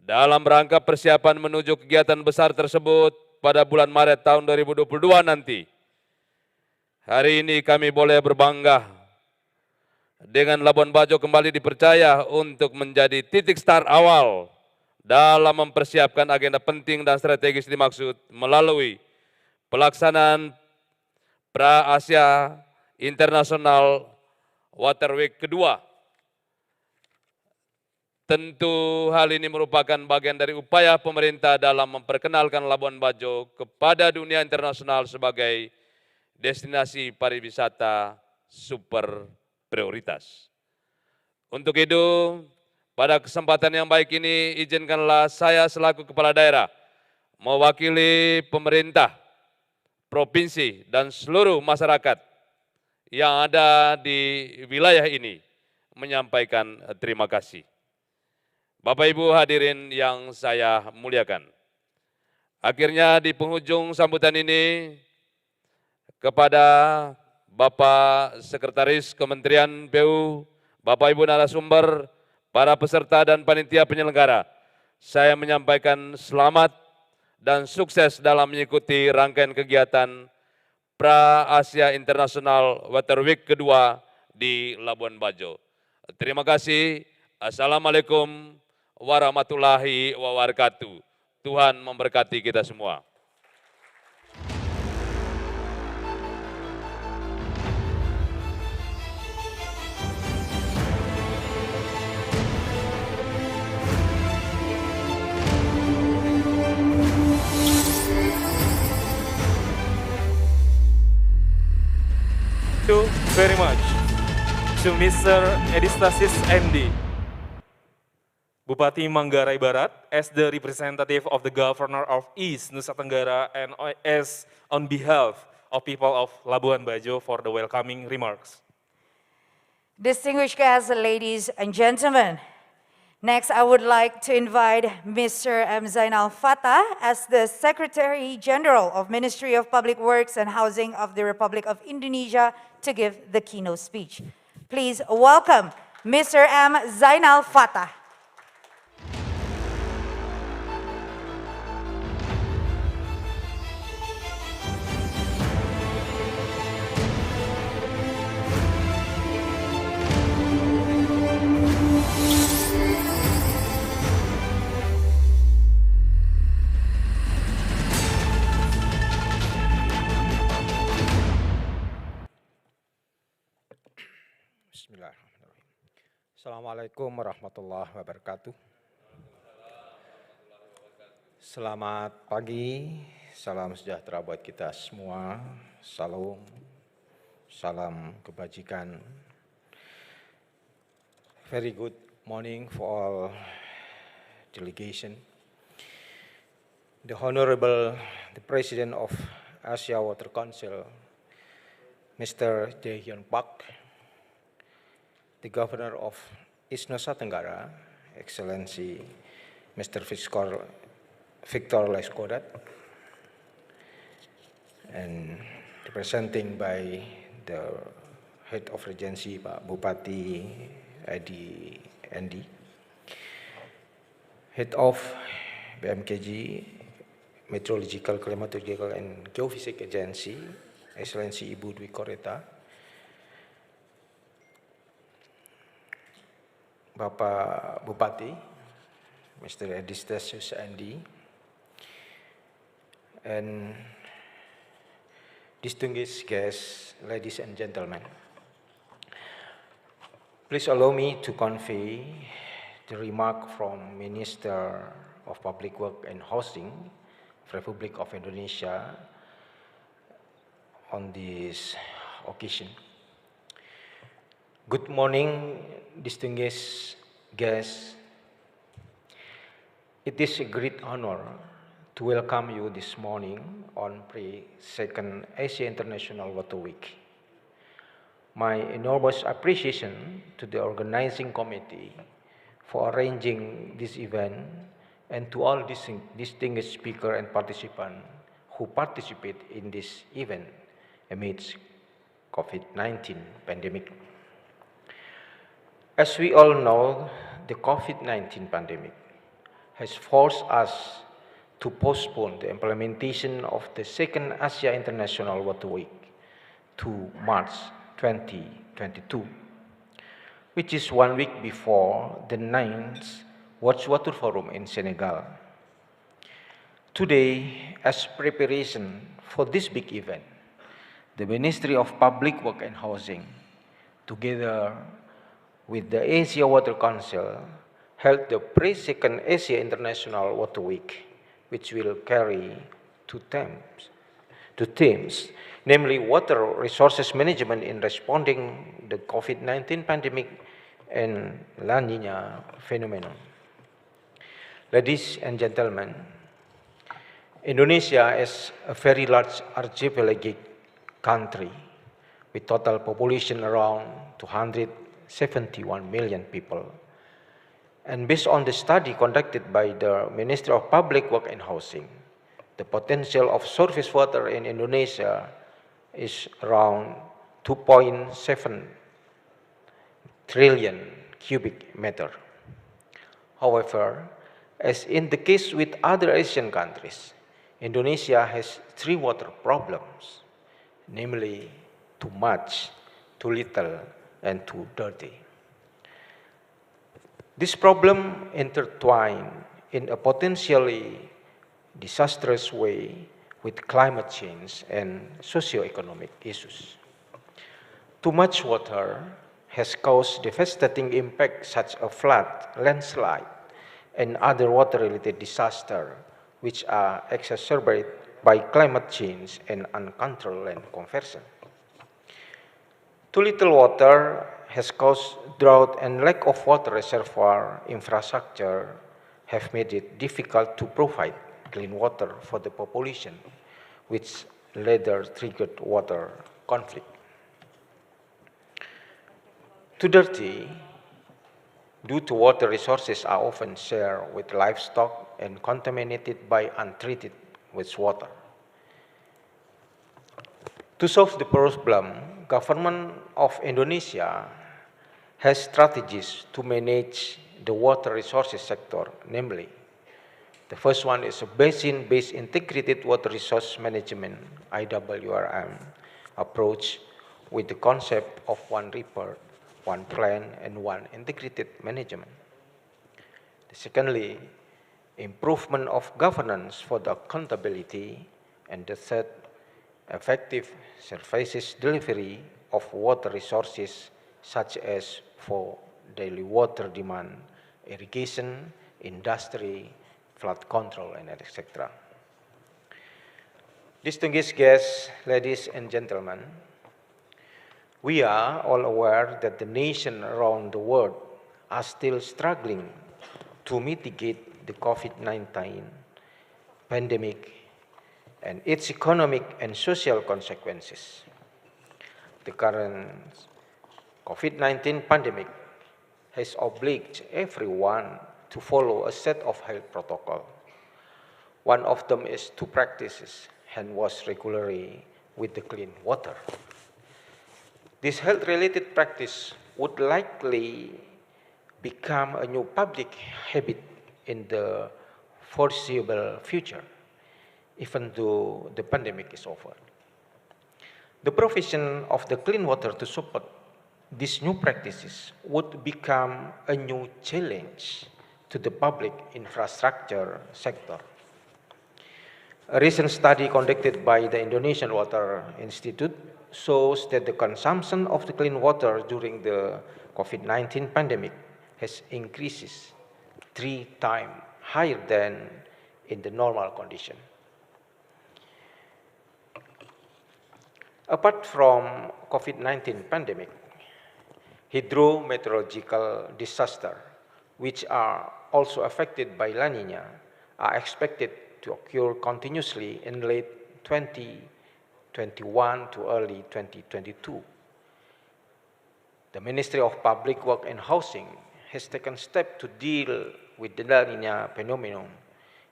S7: Dalam rangka persiapan menuju kegiatan besar tersebut pada bulan Maret tahun 2022 nanti, hari ini kami boleh berbangga dengan Labuan Bajo kembali dipercaya untuk menjadi titik start awal dalam mempersiapkan agenda penting dan strategis dimaksud melalui pelaksanaan Pra-Asia International Water Week kedua. Tentu hal ini merupakan bagian dari upaya pemerintah dalam memperkenalkan Labuan Bajo kepada dunia internasional sebagai destinasi pariwisata super prioritas. Untuk itu, pada kesempatan yang baik ini, izinkanlah saya selaku Kepala Daerah mewakili pemerintah, provinsi, dan seluruh masyarakat yang ada di wilayah ini menyampaikan terima kasih. Bapak Ibu hadirin yang saya muliakan, akhirnya di penghujung sambutan ini kepada Bapak Sekretaris Kementerian PU, Bapak Ibu narasumber, para peserta dan panitia penyelenggara, saya menyampaikan selamat dan sukses dalam mengikuti rangkaian kegiatan Pra-Asia International Water Week kedua di Labuan Bajo. Terima kasih. Assalamualaikum warahmatullahi wabarakatuh. Tuhan memberkati kita semua.
S1: Thank you very much to Mr. Edistasis MD, Bupati Manggarai Barat, as the representative of the Governor of East Nusa Tenggara and as on behalf of people of Labuan Bajo for the welcoming remarks.
S2: Distinguished guests, ladies and gentlemen, next I would like to invite Mr. M. Zainal Fatah as the Secretary General of Ministry of Public Works and Housing of the Republic of Indonesia to give the keynote speech. Please welcome Mr. M. Zainal Fatah.
S8: Bismillahirrahmanirrahim. Assalamualaikum warahmatullahi wabarakatuh. Selamat pagi, salam sejahtera buat kita semua. Salam kebajikan. Very good morning for all delegation. The Honorable the President of Asia Water Council, Mr. Jae Hyun Park, the Governor of East Nusa Tenggara, Excellency Mr. Victor Laiskodat, and representing by the Head of Regency, Pak Bupati Edi Endi, Head of BMKG, Meteorological, Climatological and Geophysics Agency, Excellency Ibu Dwi Koreta, Bapak Bupati, Mr. Edistasius Andi, and distinguished guests, ladies and gentlemen. Please allow me to convey the remark from Minister of Public Work and Housing of Republic of Indonesia on this occasion. Good morning, distinguished guests. It is a great honor to welcome you this morning on Pre-2nd Asia International Water Week. My enormous appreciation to the organizing committee for arranging this event and to all distinguished speakers and participants who participate in this event amidst COVID-19 pandemic. As we all know, the COVID-19 pandemic has forced us to postpone the implementation of the 2nd Asia International Water Week to March 2022, which is 1 week before the 9th World Water Forum in Senegal. Today, as preparation for this big event, the Ministry of Public Work and Housing, together with the Asia Water Council, held the Pre-2nd Asia International Water Week, which will carry two themes, namely water resources management in responding the COVID-19 pandemic and La Nina phenomenon. Ladies and gentlemen, Indonesia is a very large archipelagic country with total population around 271 million people. And based on the study conducted by the Ministry of Public Work and Housing, the potential of surface water in Indonesia is around 2.7 trillion cubic meter. However, as in the case with other Asian countries, Indonesia has three water problems, namely too much, too little, and too dirty. This problem intertwined in a potentially disastrous way with climate change and socio-economic issues. Too much water has caused devastating impacts such as flood, landslide, and other water-related disasters, which are exacerbated by climate change and uncontrolled land conversion. Too little water has caused drought, and lack of water reservoir infrastructure have made it difficult to provide clean water for the population, which later triggered water conflict. Too dirty due to water resources are often shared with livestock and contaminated by untreated wastewater. To solve the problem, government of Indonesia has strategies to manage the water resources sector, namely, the first one is a basin-based integrated water resource management, IWRM, approach with the concept of one river, one plan, and one integrated management. Secondly, improvement of governance for the accountability, and the third, effective services delivery of water resources such as for daily water demand, irrigation, industry, flood control, and etc. Distinguished guests, ladies and gentlemen, we are all aware that the nations around the world are still struggling to mitigate the COVID-19 pandemic and its economic and social consequences. The current COVID-19 pandemic has obliged everyone to follow a set of health protocols. One of them is to practice hand wash regularly with the clean water. This health-related practice would likely become a new public habit in the foreseeable future, even though the pandemic is over. The provision of the clean water to support these new practices would become a new challenge to the public infrastructure sector. A recent study conducted by the Indonesian Water Institute shows that the consumption of the clean water during the COVID-19 pandemic has increased 3 times higher than in the normal condition. Apart from COVID-19 pandemic, hydrometeorological disaster, which are also affected by La Nina, are expected to occur continuously in late 2021 to early 2022. The Ministry of Public Work and Housing has taken steps to deal with the La Nina phenomenon,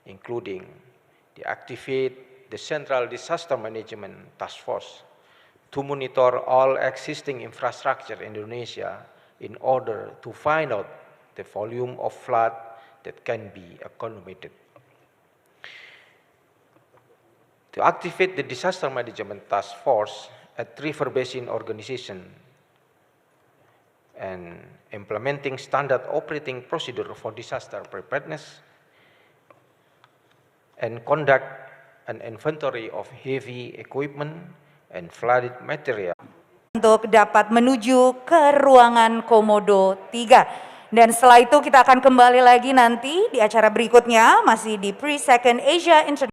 S8: including to activate the Central Disaster Management Task Force to monitor all existing infrastructure in Indonesia in order to find out the volume of flood that can be accommodated. To activate the Disaster Management Task Force at River Basin Organization and implementing standard operating procedure for disaster preparedness and conduct an inventory of heavy equipment and flooded material.
S2: Untuk dapat menuju ke ruangan Komodo 3. Dan setelah itu kita akan kembali lagi nanti di acara berikutnya, masih di Pre-2nd Asia International.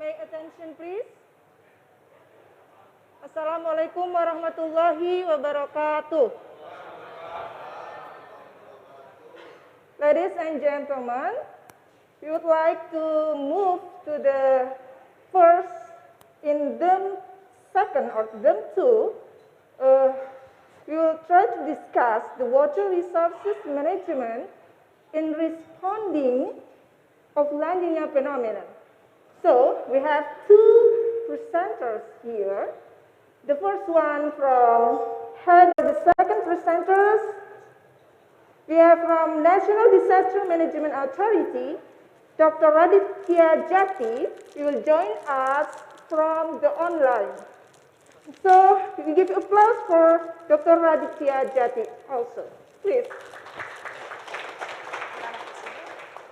S9: May attention please. Assalamualaikum warahmatullahi wabarakatuh. Ladies and gentlemen, we would like to move to the first in term second or term 2. We will try to discuss the water resources management in responding of La Nina phenomenon. So we have two presenters here. The first one from head of the second presenters. We have from National Disaster Management Authority, Dr. Raditya Jati. He will join us from the online. So we give applause for Dr. Raditya Jati also. Please.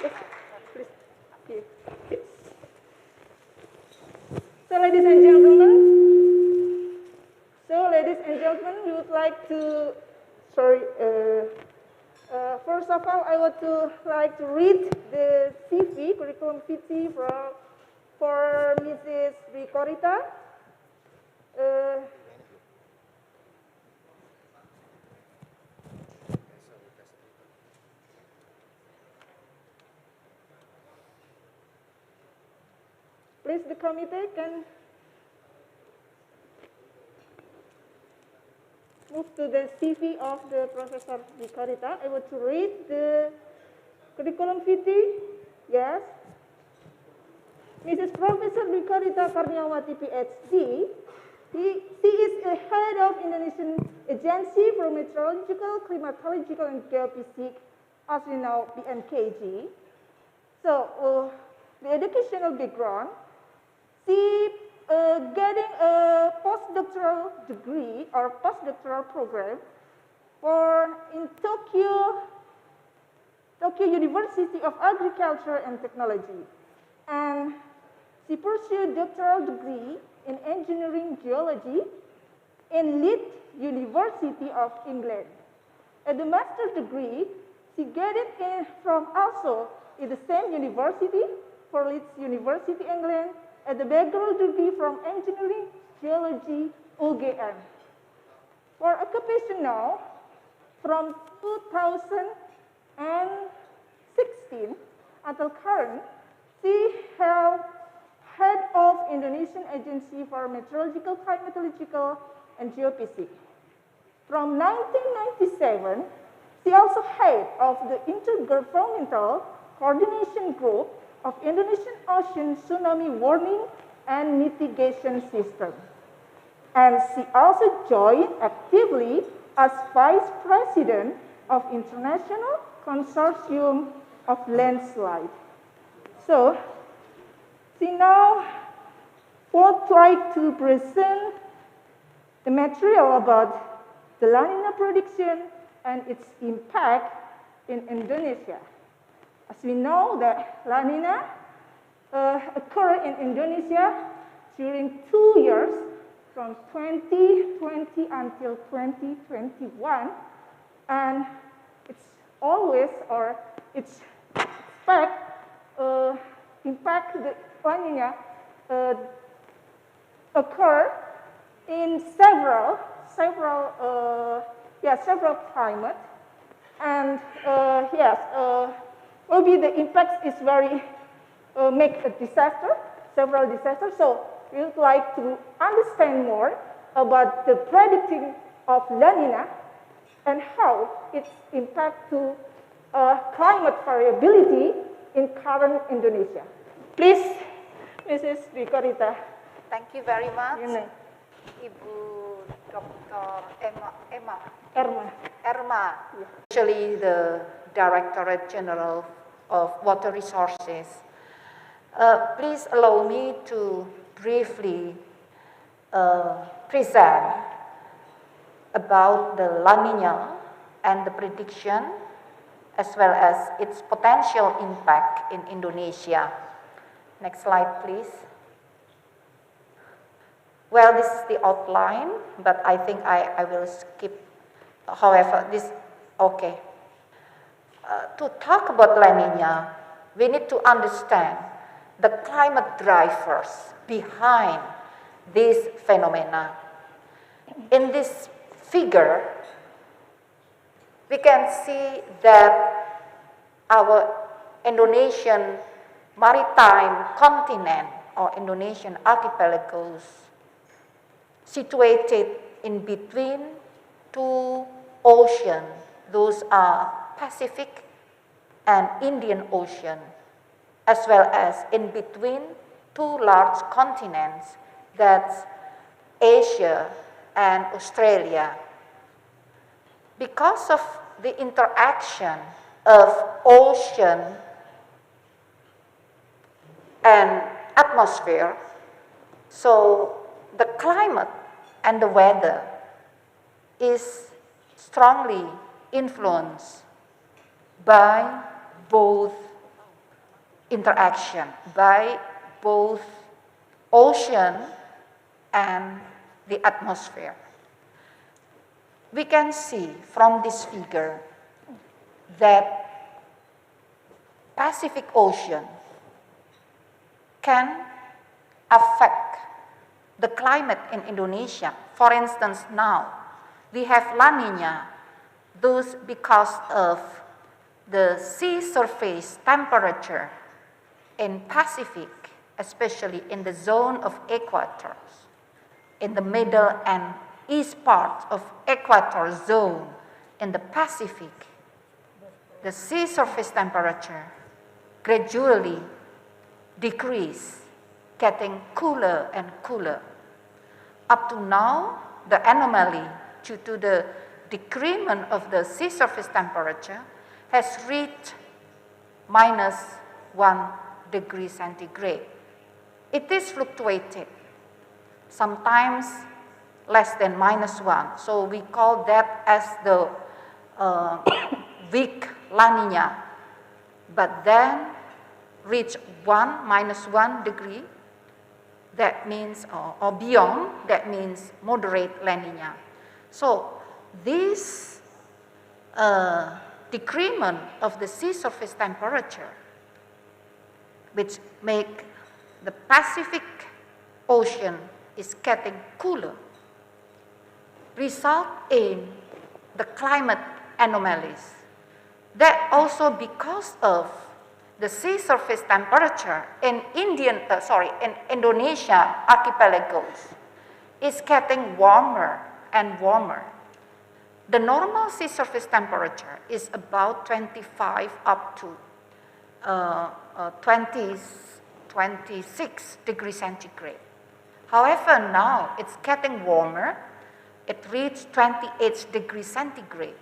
S9: Yes, please. Yes. So ladies and gentlemen, we would like to, first of all, I would like to read the CV, curriculum vitae for Mrs. Rikorita. Please, the committee can move to the CV of the Professor Rikorita. I want to read the curriculum vitae. Yes. Mrs. Professor Rikorita Karniawati, PhD. She is a head of Indonesian Agency for Meteorological, Climatological, and Geophysics, as we know, BMKG. So, the educational background, she getting a postdoc postdoctoral degree or postdoctoral program in Tokyo University of Agriculture and Technology. And she pursued doctoral degree in engineering geology in Leeds University of England. At the master's degree, she got it from also in the same university, for Leeds University, England, at the bachelor's degree from engineering geology, UGM. For occupational, from 2016 until current, she held head of Indonesian Agency for Meteorological, Climatological, and Geophysics. From 1997, she also head of the Intergovernmental Coordination Group of Indonesian Ocean Tsunami Warning and Mitigation System. And she also joined actively as Vice President of International Consortium of Landslide. So, she now would like to present the material about the La Nina prediction and its impact in Indonesia. As we know that La Nina occurred in Indonesia during 2 years, from 2020 until 2021, and it's always, or it's impact the La Nina occur in several climates, and maybe the impact is very make a disaster, several disasters. So we would like to understand more about the predicting of La Nina and how its impact to climate variability in current Indonesia. Please, Mrs. Rikorita.
S2: Thank you very much,
S9: Your name.
S2: Ibu Dr. Erma.
S9: Yeah.
S2: Actually, the Directorate General of Water Resources. Please allow me to briefly present about the La Nina and the prediction, as well as its potential impact in Indonesia. Next slide, please. Well, this is the outline, but I think I will skip. However, okay. To talk about La Nina, we need to understand the climate drivers behind this phenomena. In this figure, we can see that our Indonesian maritime continent or Indonesian archipelagos situated in between two oceans. Those are Pacific and Indian Ocean, as well as in between two large continents, that's Asia and Australia. Because of the interaction of ocean and atmosphere, so the climate and the weather is strongly influenced by both interaction, by both ocean and the atmosphere. We can see from this figure that Pacific Ocean can affect the climate in Indonesia. For instance, now we have La Nina, those because of the sea surface temperature in Pacific, especially in the zone of equators, in the middle and east part of equator zone in the Pacific, the sea surface temperature gradually decrease, getting cooler and cooler. Up to now, the anomaly due to the decrement of the sea surface temperature has reached -1 degree centigrade. It is fluctuated. Sometimes less than -1. So we call that as the weak La Nina. But then reach -1 degree, that means, or beyond, that means moderate La Nina. So this decrement of the sea surface temperature, which make the Pacific Ocean is getting cooler, result in the climate anomalies. That also because of the sea surface temperature in Indonesia archipelagos is getting warmer and warmer. The normal sea surface temperature is about 25 up to 26 degrees centigrade. However, now it's getting warmer. It reached 28 degrees centigrade,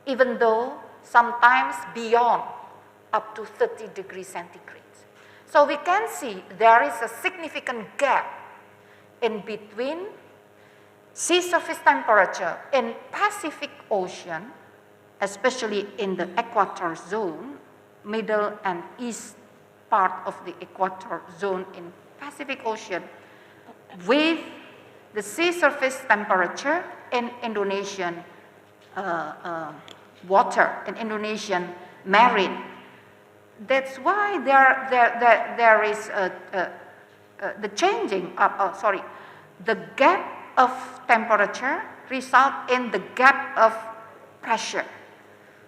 S2: even though sometimes beyond up to 30 degrees centigrade. So we can see there is a significant gap in between sea surface temperature in Pacific Ocean, especially in the equator zone, middle and east part of the equator zone in Pacific Ocean, with the sea surface temperature in Indonesian water, in Indonesian marine. That's why there is the changing of, the gap of temperature result in the gap of pressure.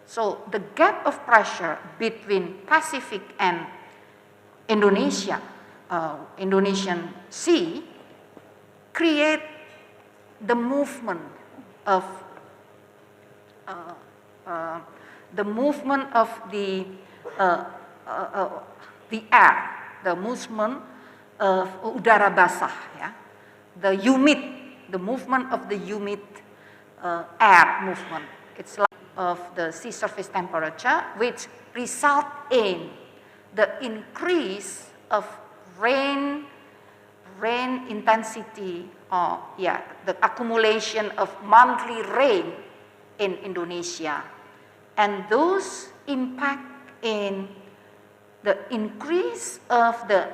S2: So the gap of pressure between Pacific and Indonesia, Indonesian Sea, create the movement of the air, the movement of udara basah, ya, the movement of the humid air movement. It's like of the sea surface temperature, which result in the increase of rain intensity, or the accumulation of monthly rain in Indonesia. And those impact in the increase of the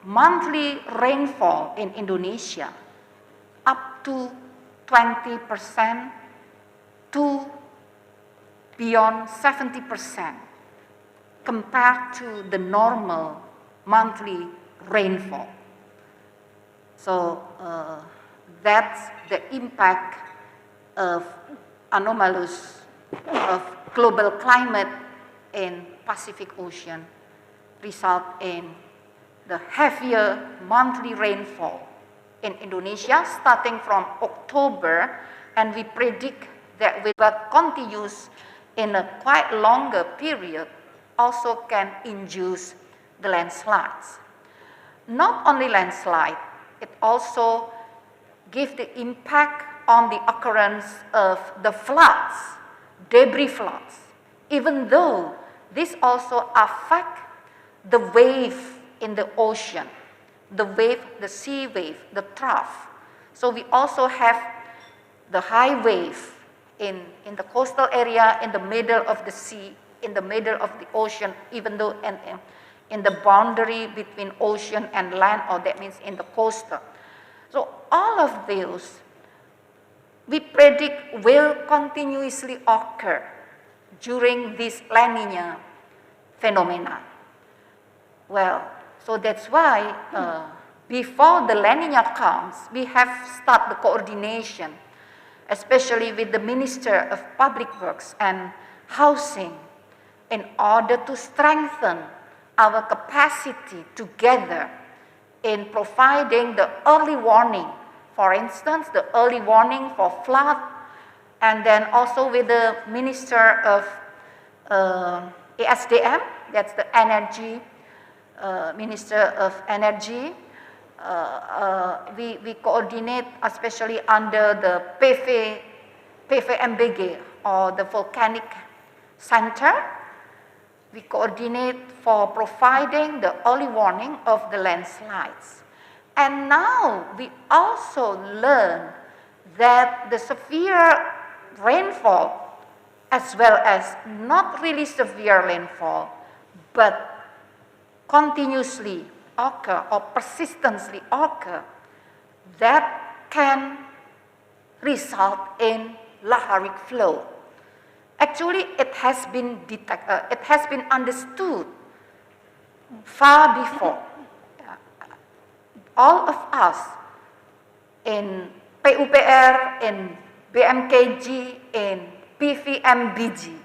S2: monthly rainfall in Indonesia up to 20% to beyond 70% compared to the normal monthly rainfall. So that's the impact of anomalous of global climate in Pacific Ocean, result in the heavier monthly rainfall in Indonesia starting from October, and we predict that will continues in a quite longer period, also can induce the landslides. Not only landslide, it also gives the impact on the occurrence of the floods, debris floods, even though this also affect the wave in the ocean, the sea wave, the trough. So we also have the high wave in the coastal area, in the middle of the sea, in the middle of the ocean, even though in the boundary between ocean and land, or that means in the coastal. So all of those we predict will continuously occur during this La Nina phenomena. Well, so that's why before the La Nina comes, we have started the coordination, especially with the Minister of Public Works and Housing, in order to strengthen our capacity together in providing the early warning. For instance, the early warning for flood, and then also with the Minister of ESDM, that's the Energy, Minister of Energy. We coordinate especially under the PVMBG, or the Volcanic Center. We coordinate for providing the early warning of the landslides. And now we also learn that the severe rainfall as well as not really severe rainfall but continuously occur or persistently occur, that can result in laharic flow. Actually, it has been understood far before. All of us in PUPR, in BMKG, in PVMBG,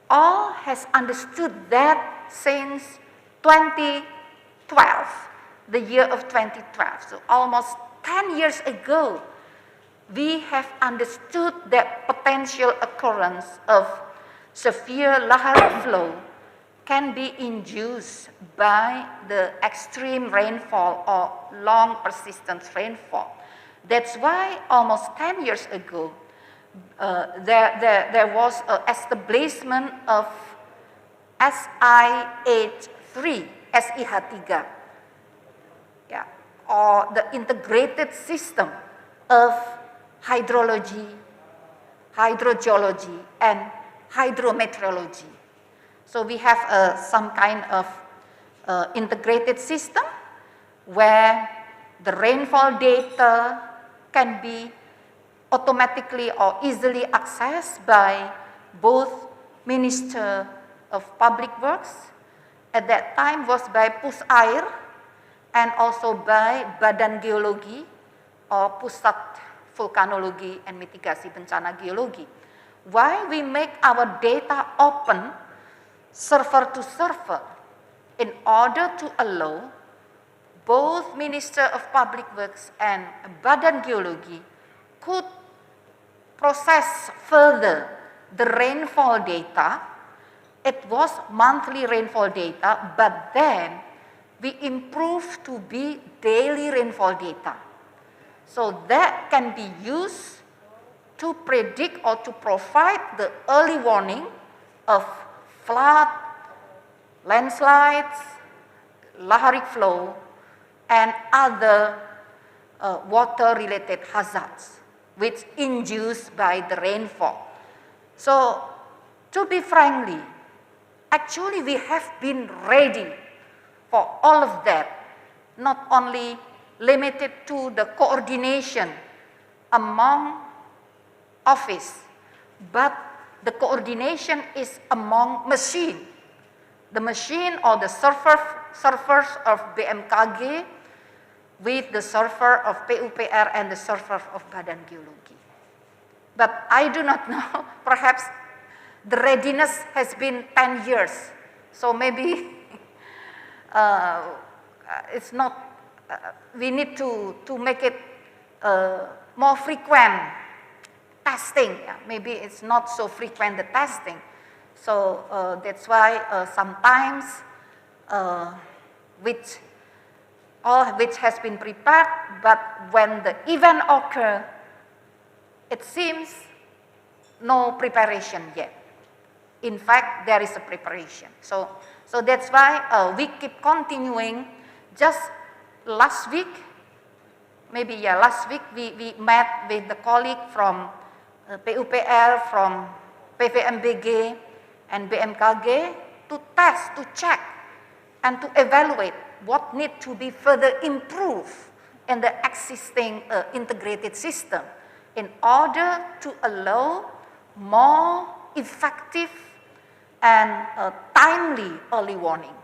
S2: all has understood that since 2012, the year of 2012. So almost 10 years ago, we have understood that potential occurrence of severe lahar flow can be induced by the extreme rainfall or long persistent rainfall. That's why almost 10 years ago, there was an establishment of SI-3, SIH3, yeah, or the integrated system of hydrology, hydrogeology, and hydrometeorology. So we have some kind of integrated system where the rainfall data can be automatically or easily accessed by both Minister of Public Works, at that time was by Pusair, and also by Badan Geologi or Pusat Vulkanologi and Mitigasi Bencana Geologi. Why we make our data open server to server? In order to allow both Minister of Public Works and Badan Geologi could process further the rainfall data. It was monthly rainfall data, but then we improved to be daily rainfall data. So that can be used to predict or to provide the early warning of flood, landslides, laharic flow, and other water-related hazards which induced by the rainfall. So, to be frankly, actually we have been ready for all of that, not only limited to the coordination among office, but the coordination is among machine. The machine or the servers of BMKG with the server of PUPR and the server of Badan Geologi. But I do not know, perhaps the readiness has been 10 years, so maybe it's not, we need to make it more frequent testing. Yeah, maybe it's not so frequent the testing. So that's why sometimes all which has been prepared, but when the event occurs, it seems no preparation yet. In fact, there is a preparation. So that's why we keep continuing. Just last week, last week we met with the colleague from PUPR, from PVMBG, and BMKG to test, to check, and to evaluate what needs to be further improved in the existing integrated system in order to allow more effective and timely early warning.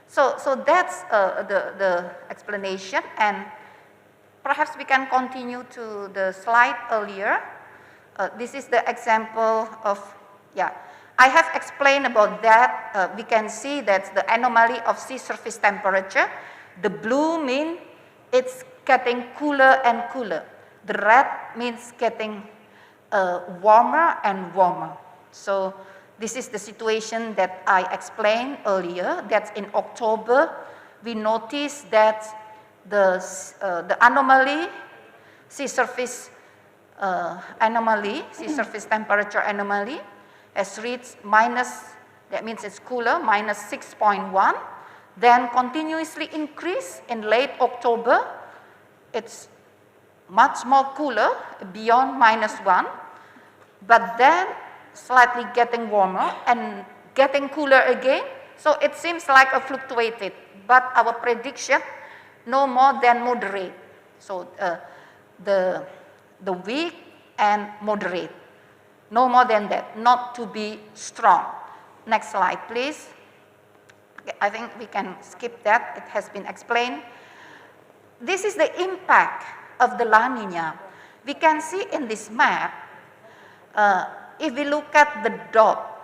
S2: So that's the explanation, and perhaps we can continue to the slide earlier. This is the example of, I have explained about that. We can see that the anomaly of sea surface temperature, the blue means it's getting cooler and cooler. The red means getting warmer and warmer. So this is the situation that I explained earlier, that in October we noticed that the anomaly, sea surface sea surface temperature anomaly has reached that means it's cooler, minus 6.1, then continuously increase in late October. It's much more cooler beyond -1, but then slightly getting warmer and getting cooler again. So it seems like a fluctuated, but our prediction no more than moderate. So the weak and moderate, no more than that, not to be strong. Next slide, please. I think we can skip that, it has been explained. This is the impact of the La Nina. We can see in this map, if we look at the dot,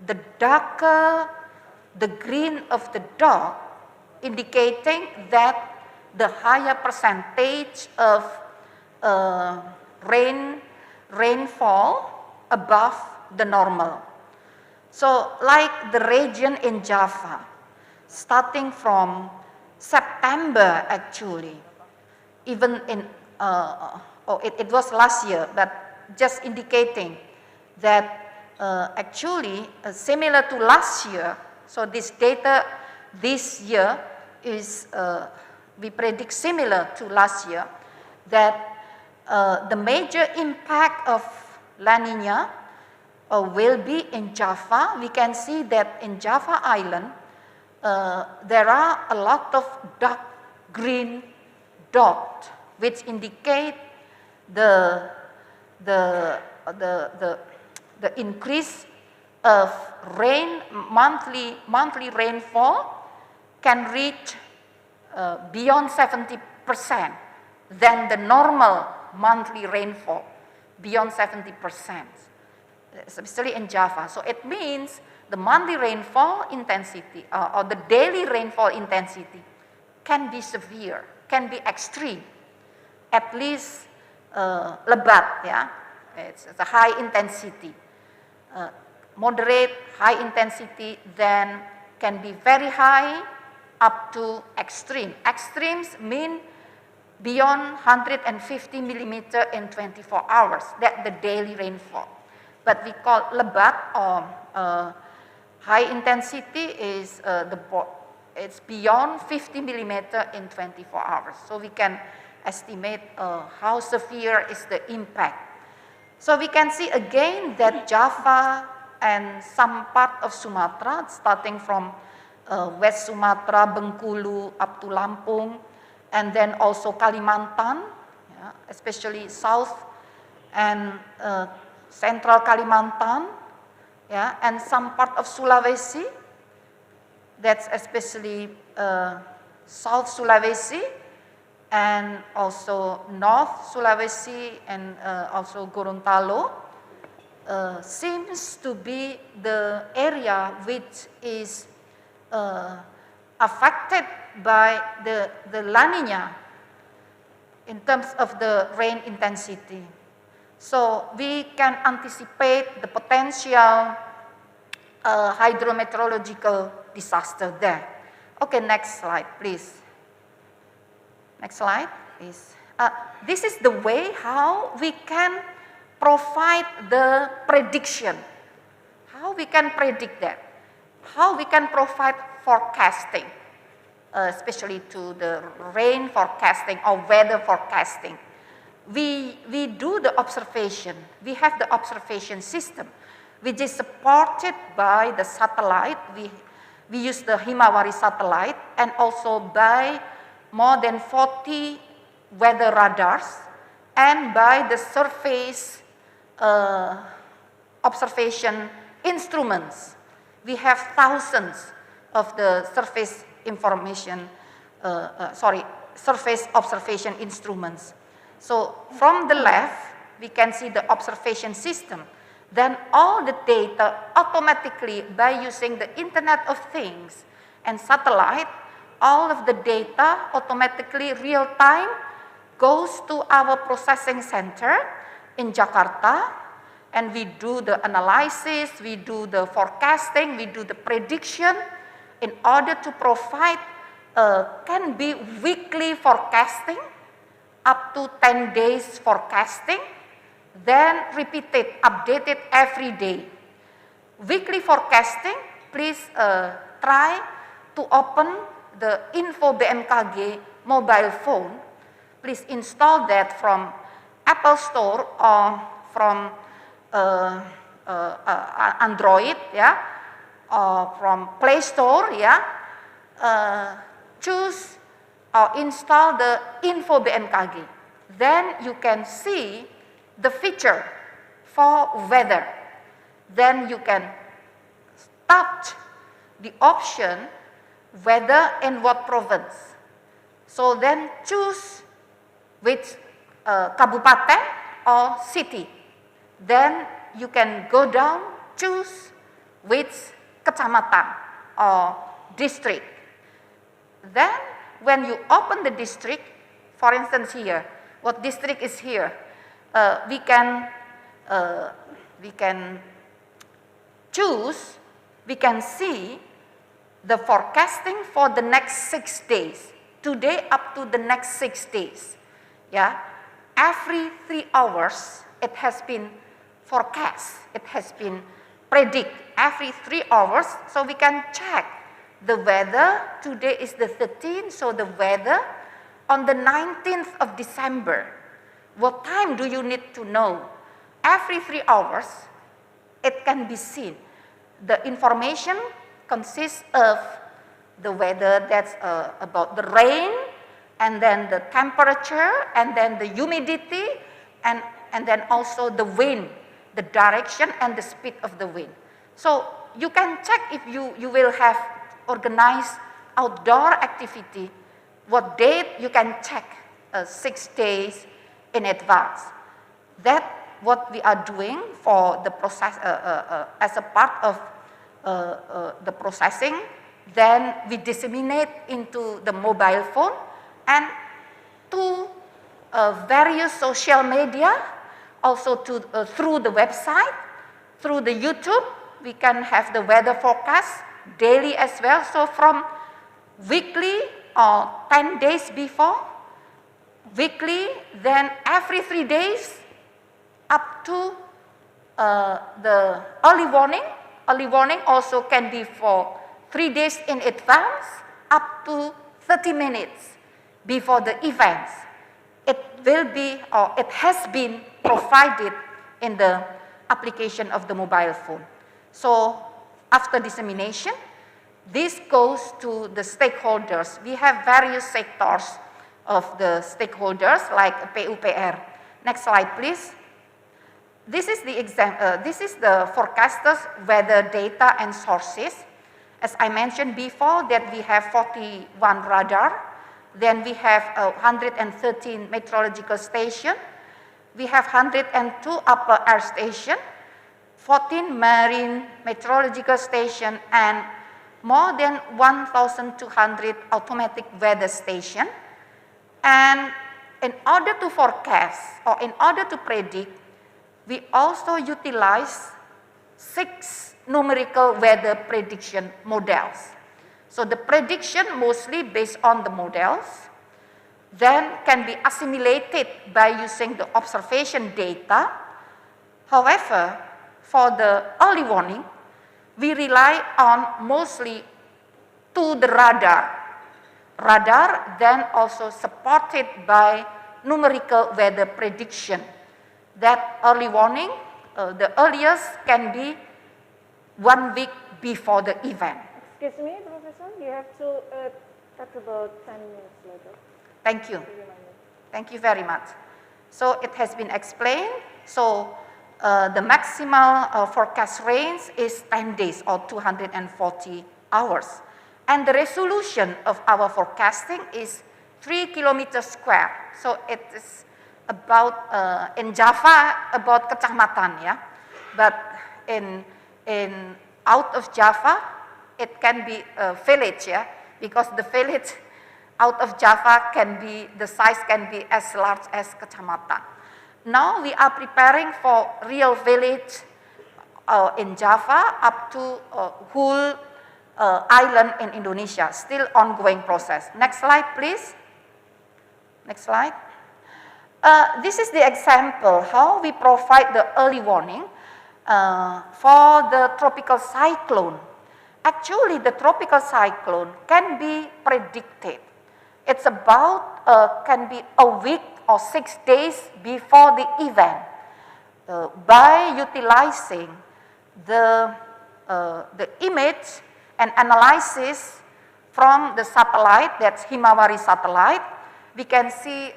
S2: the darker the green of the dot, indicating that the higher percentage of rainfall above the normal. So like the region in Java, starting from September actually, even in, it was last year, but just indicating that actually similar to last year. So this data this year is, we predict similar to last year, that the major impact of La Nina will be in Java. We can see that in Java Island, there are a lot of dark green dots, which indicate the increase of monthly rainfall can reach beyond 70% than the normal monthly rainfall, beyond 70%, especially in Java. So it means the monthly rainfall intensity or the daily rainfall intensity can be severe, can be extreme, at least lebat, yeah, it's a high intensity. Moderate, high intensity, then can be very high up to extreme. Extremes mean beyond 150 millimeter in 24 hours, that's the daily rainfall. But we call lebat or high intensity is it's beyond 50 millimeter in 24 hours. So we can estimate how severe is the impact. So we can see again that Java and some part of Sumatra, starting from West Sumatra, Bengkulu up to Lampung, and then also Kalimantan, yeah, especially South and Central Kalimantan, yeah, and some part of Sulawesi, that's especially South Sulawesi, and also North Sulawesi, and also Gorontalo, seems to be the area which is affected by the La Nina in terms of the rain intensity. So we can anticipate the potential hydrometeorological disaster there. Okay, next slide, please. Next slide, please. This is the way how we can provide the prediction. How we can predict that? How we can provide forecasting, especially to the rain forecasting or weather forecasting. We do the observation. We have the observation system, which is supported by the satellite. We use the Himawari satellite and also by more than 40 weather radars and by the surface observation instruments. We have thousands of the surface information, surface observation instruments. So from the left, we can see the observation system. Then all the data automatically, by using the Internet of Things and satellite, all of the data automatically real time goes to our processing center in Jakarta, and we do the analysis, we do the forecasting, we do the prediction in order to provide, can be weekly forecasting, up to 10 days forecasting, then repeated, updated every day. Weekly forecasting, please try to open the Info BMKG mobile phone. please install that from Apple Store or from Android, yeah, or from Play Store, yeah. Choose or install the Info BMKG. Then you can see the feature for weather. Then you can touch the option weather in what province. So then choose which kabupaten or city. Then you can go down, choose which kecamatan or district. Then when you open the district, for instance here, what district is here? We can choose, we can see the forecasting for the next 6 days, today up to the next 6 days. Yeah, every 3 hours it has been forecast, it has been predict every 3 hours, so we can check the weather. Today is the 13th, so the weather on the 19th of December. What time do you need to know? Every 3 hours, it can be seen. The information consists of the weather, that's about the rain, and then the temperature, and then the humidity, and then also the wind, the direction and the speed of the wind. So you can check if you will have organized outdoor activity, what date you can check 6 days in advance. That what we are doing for the process as a part of the processing. Then we disseminate into the mobile phone and to various social media, also through the website, through the YouTube. We can have the weather forecast daily as well. So from weekly or 10 days before, weekly, then every 3 days, up to the early warning. Early warning also can be for 3 days in advance, up to 30 minutes before the events. It will be, or it has been provided in the application of the mobile phone. So after dissemination, this goes to the stakeholders. We have various sectors of the stakeholders like PUPR. Next slide, please. This is the forecasters weather data and sources. As I mentioned before, that we have 41 radar, then we have 113 meteorological station, we have 102 upper air station, 14 marine meteorological station, and more than 1,200 automatic weather station. And in order to forecast or in order to predict, we also utilize 6 numerical weather prediction models. So the prediction mostly based on the models, then can be assimilated by using the observation data. However, for the early warning, we rely on mostly to the radar. Radar then also supported by numerical weather prediction. That early warning, the earliest can be 1 week before the event.
S9: Excuse me, Professor, you have to talk about 10 minutes later.
S2: Thank you. Thank you very much. So it has been explained. So the maximal forecast range is 10 days or 240 hours. And the resolution of our forecasting is 3 kilometers square. So it is about, in Java, about kecamatan, yeah. But in out of Java, it can be a village, yeah, because the village out of Java can be, the size can be as large as kecamatan. Now we are preparing for real village in Java up to whole island in Indonesia, still ongoing process. Next slide, please. Next slide. This is the example how we provide the early warning for the tropical cyclone. Actually, the tropical cyclone can be predicted It's about, can be a week or 6 days before the event. By utilizing the image and analysis from the satellite, that's Himawari satellite, we can see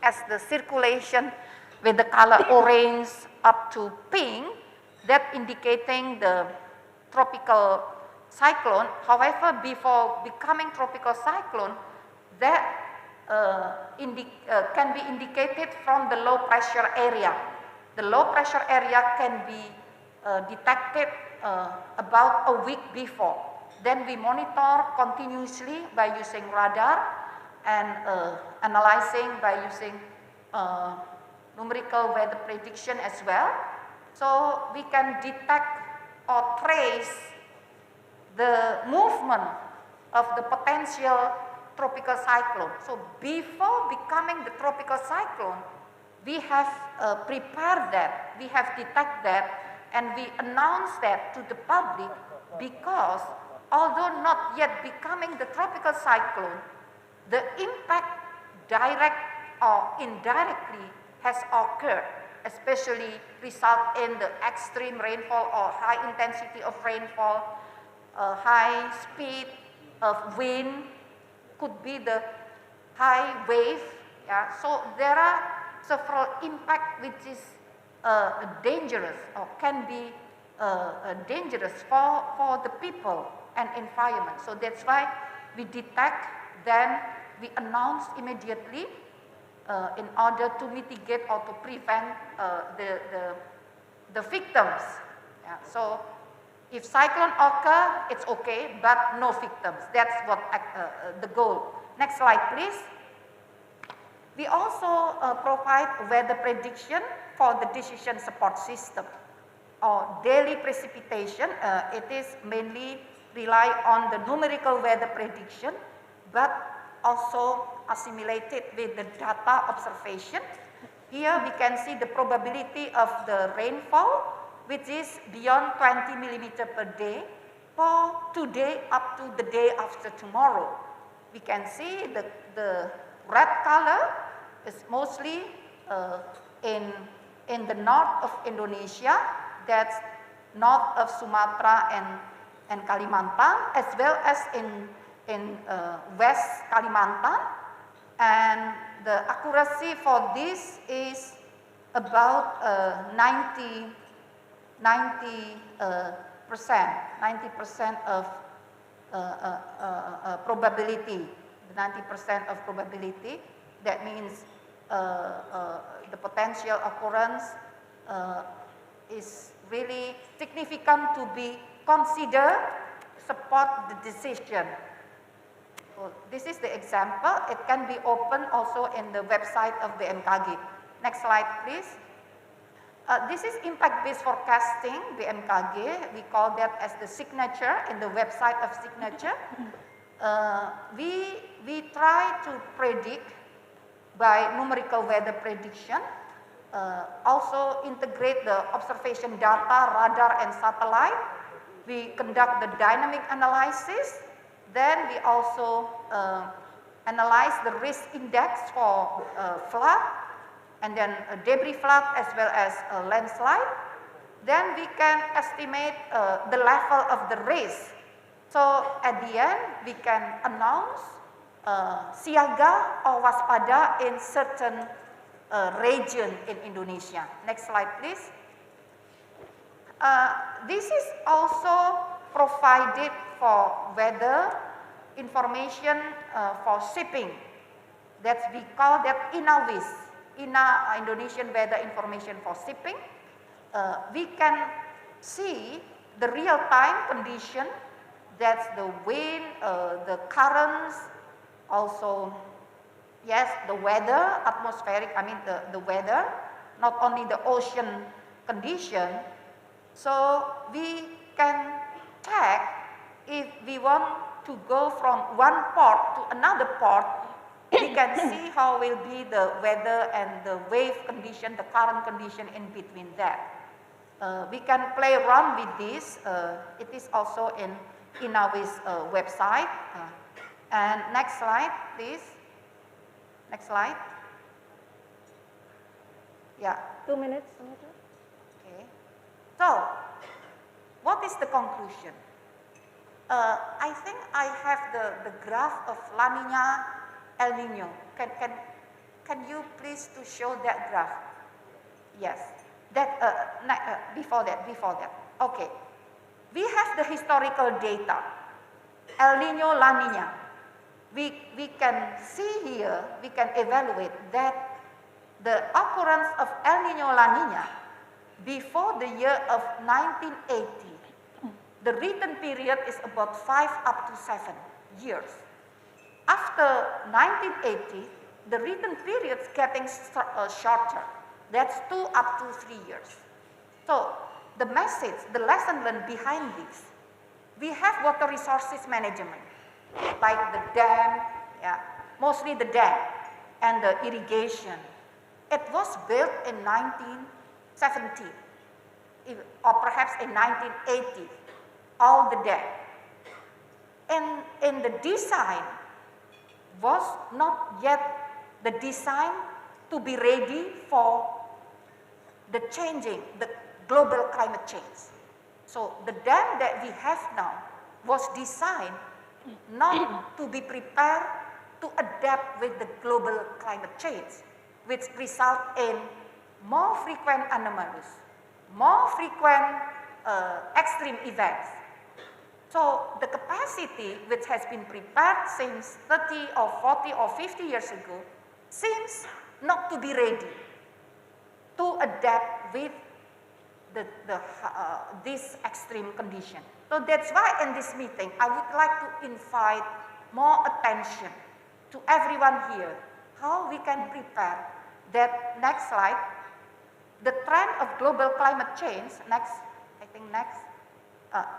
S2: as the circulation with the color orange up to pink, that indicating the tropical cyclone. However, before becoming tropical cyclone, that can be indicated from the low pressure area. The low pressure area can be detected about a week before. Then we monitor continuously by using radar and analyzing by using numerical weather prediction as well. So we can detect or trace the movement of the potential tropical cyclone. So before becoming the tropical cyclone, we have prepared that, we have detected that, and we announce that to the public, because although not yet becoming the tropical cyclone, the impact direct or indirectly has occurred, especially result in the extreme rainfall or high intensity of rainfall, high speed of wind, could be the high wave. Yeah? So there are several impacts which is dangerous or can be dangerous for the people and environment. So that's why we detect, then we announce immediately in order to mitigate or to prevent the victims. Yeah? So if cyclone occur, it's okay, but no victims. That's what the goal. Next slide, please. We also provide weather prediction for the decision support system or daily precipitation. It is mainly rely on the numerical weather prediction, but also assimilated with the data observation. Here we can see the probability of the rainfall, which is beyond 20 millimeter per day for today up to the day after tomorrow. We can see the red color is mostly in the north of Indonesia, that's north of Sumatra and Kalimantan, as well as in West Kalimantan, and the accuracy for this is about 90% of probability, 90% of probability. That means the potential occurrence is really significant to be considered, support the decision. So this is the example. It can be opened also in the website of BMKG. Next slide, please. This is impact-based forecasting, BMKG. We call that as the signature in the website of signature. We try to predict by numerical weather prediction, also integrate the observation data, radar and satellite. We conduct the dynamic analysis. Then we also analyze the risk index for flood, and then a debris flood as well as a landslide. Then we can estimate the level of the risk. So at the end, we can announce siaga or waspada in certain region in Indonesia. Next slide, please. This is also provided for weather information for shipping. That's we call that INAWIS, Indonesian Weather Information for Shipping. We can see the real-time condition. That's the wind, the currents, also, yes, the weather, atmospheric, I mean the weather, not only the ocean condition. So we can check if we want to go from one port to another port, we can see how will be the weather and the wave condition, the current condition in between that. We can play around with this. It is also in INAWIS website. And next slide, please. Next slide. Yeah.
S9: 2 minutes, Senator.
S2: Okay. So, what is the conclusion? I think I have the graph of La Nina, El Nino. Can you please to show that graph? Yes. That before that. Okay. We have the historical data. El Nino, La Nina. We can see here, we can evaluate that the occurrence of El Nino, La Nina before the year of 1980, the written period is about 5 up to 7 years. After 1980, the written period is getting shorter. That's 2 up to 3 years. So the message, the lesson learned behind this, we have water resources management, like the dam, yeah, mostly the dam and the irrigation. It was built in 1970 or perhaps in 1980, all the dam. And in the design was not yet the design to be ready for the changing, the global climate change. So the dam that we have now was designed not to be prepared to adapt with the global climate change, which result in more frequent anomalies, more frequent extreme events. So the capacity which has been prepared since 30 or 40 or 50 years ago seems not to be ready to adapt with this extreme condition. So that's why in this meeting I would like to invite more attention to everyone here, how we can prepare that. Next slide. The trend of global climate change, next, I think next.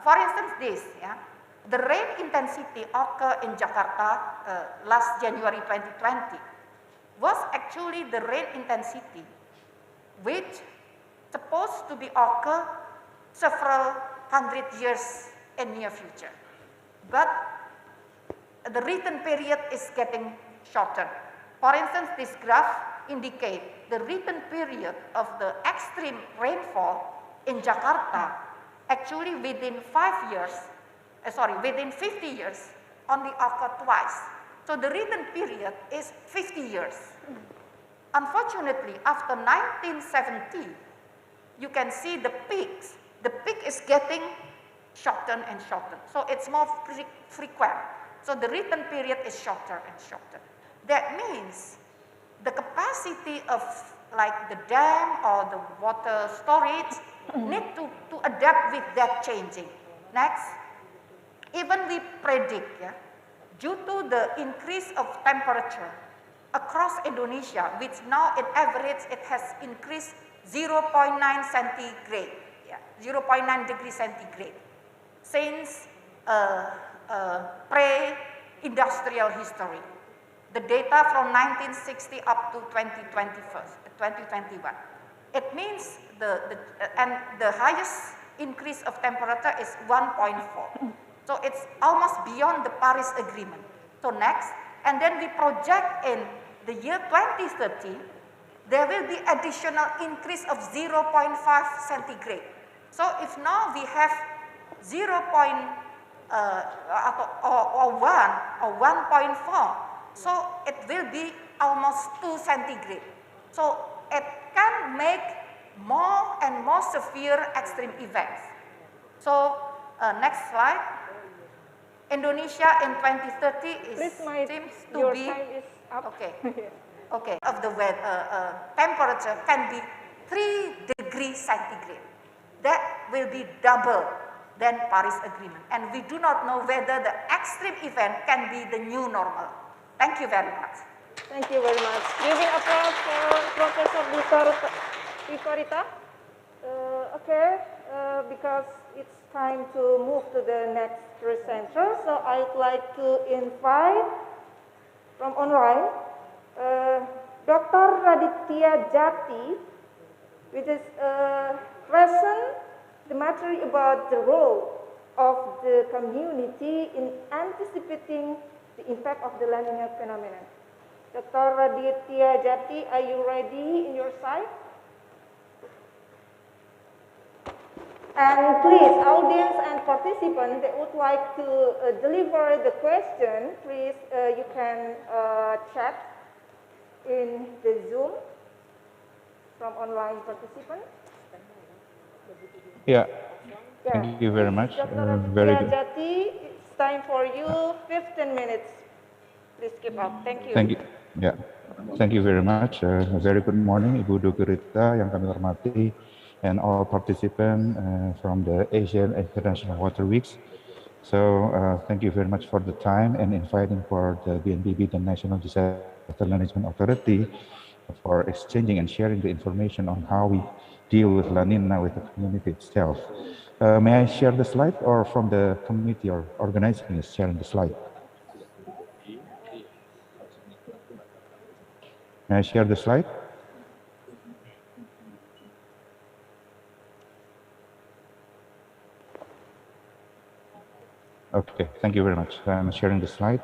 S2: For instance this, yeah, the rain intensity occurred in Jakarta last January 2020 was actually the rain intensity which supposed to be occur several hundred years in near future. But the written period is getting shorter. For instance, this graph indicates the written period of the extreme rainfall in Jakarta actually within 5 years, within 50 years only occur twice. So the written period is 50 years. Unfortunately, after 1970, you can see the peaks. The peak is getting shorter and shorter. So it's more frequent. So the written period is shorter and shorter. That means the capacity of like the dam or the water storage need to adapt with that changing. Next, even we predict, yeah, due to the increase of temperature across Indonesia, which now in average it has increased 0.9 centigrade, yeah, 0.9 degrees centigrade since pre-industrial history. The data from 1960 up to 2021. It means the highest increase of temperature is 1.4. So it's almost beyond the Paris Agreement. So next, and then we project in the year 2030, there will be additional increase of 0.5 centigrade. So if now we have 0.1 or 1.4, so it will be almost 2 centigrade. So it can make more and more severe extreme events. So next slide. Indonesia in 2030 seems to be okay. Okay, of the weather, temperature can be 3 degrees centigrade. That will be double than Paris Agreement. And we do not know whether the extreme event can be the new normal. Thank you very much.
S9: Thank you very much. Giving applause for Professor Vikorita. Okay, because it's time to move to the next presenter. So I'd like to invite from online Dr. Raditya Jati, which is present the material about the role of the community in anticipating the impact of the La Nina phenomenon. Dr. Raditya Jati, are you ready in your side? And please, audience and participants that would like to deliver the question, please, you can chat in the Zoom from online participants.
S10: Yeah, thank you very much.
S9: Dr.
S10: Very good.
S9: Jati, it's time for you, 15 minutes. Please keep up. Thank you.
S10: Thank you. Yeah, thank you very much. A very good morning, Ibu Dukurita yang kami hormati, and all participants from the Asian International Water Weeks. So thank you very much for the time and inviting for the BNPB, the National Disaster Management Authority, for exchanging and sharing the information on how we deal with La Nina with the community itself. May I share the slide, or from the committee or organizing is sharing the slide? May I share the slide? Okay, thank you very much. I'm sharing the slide.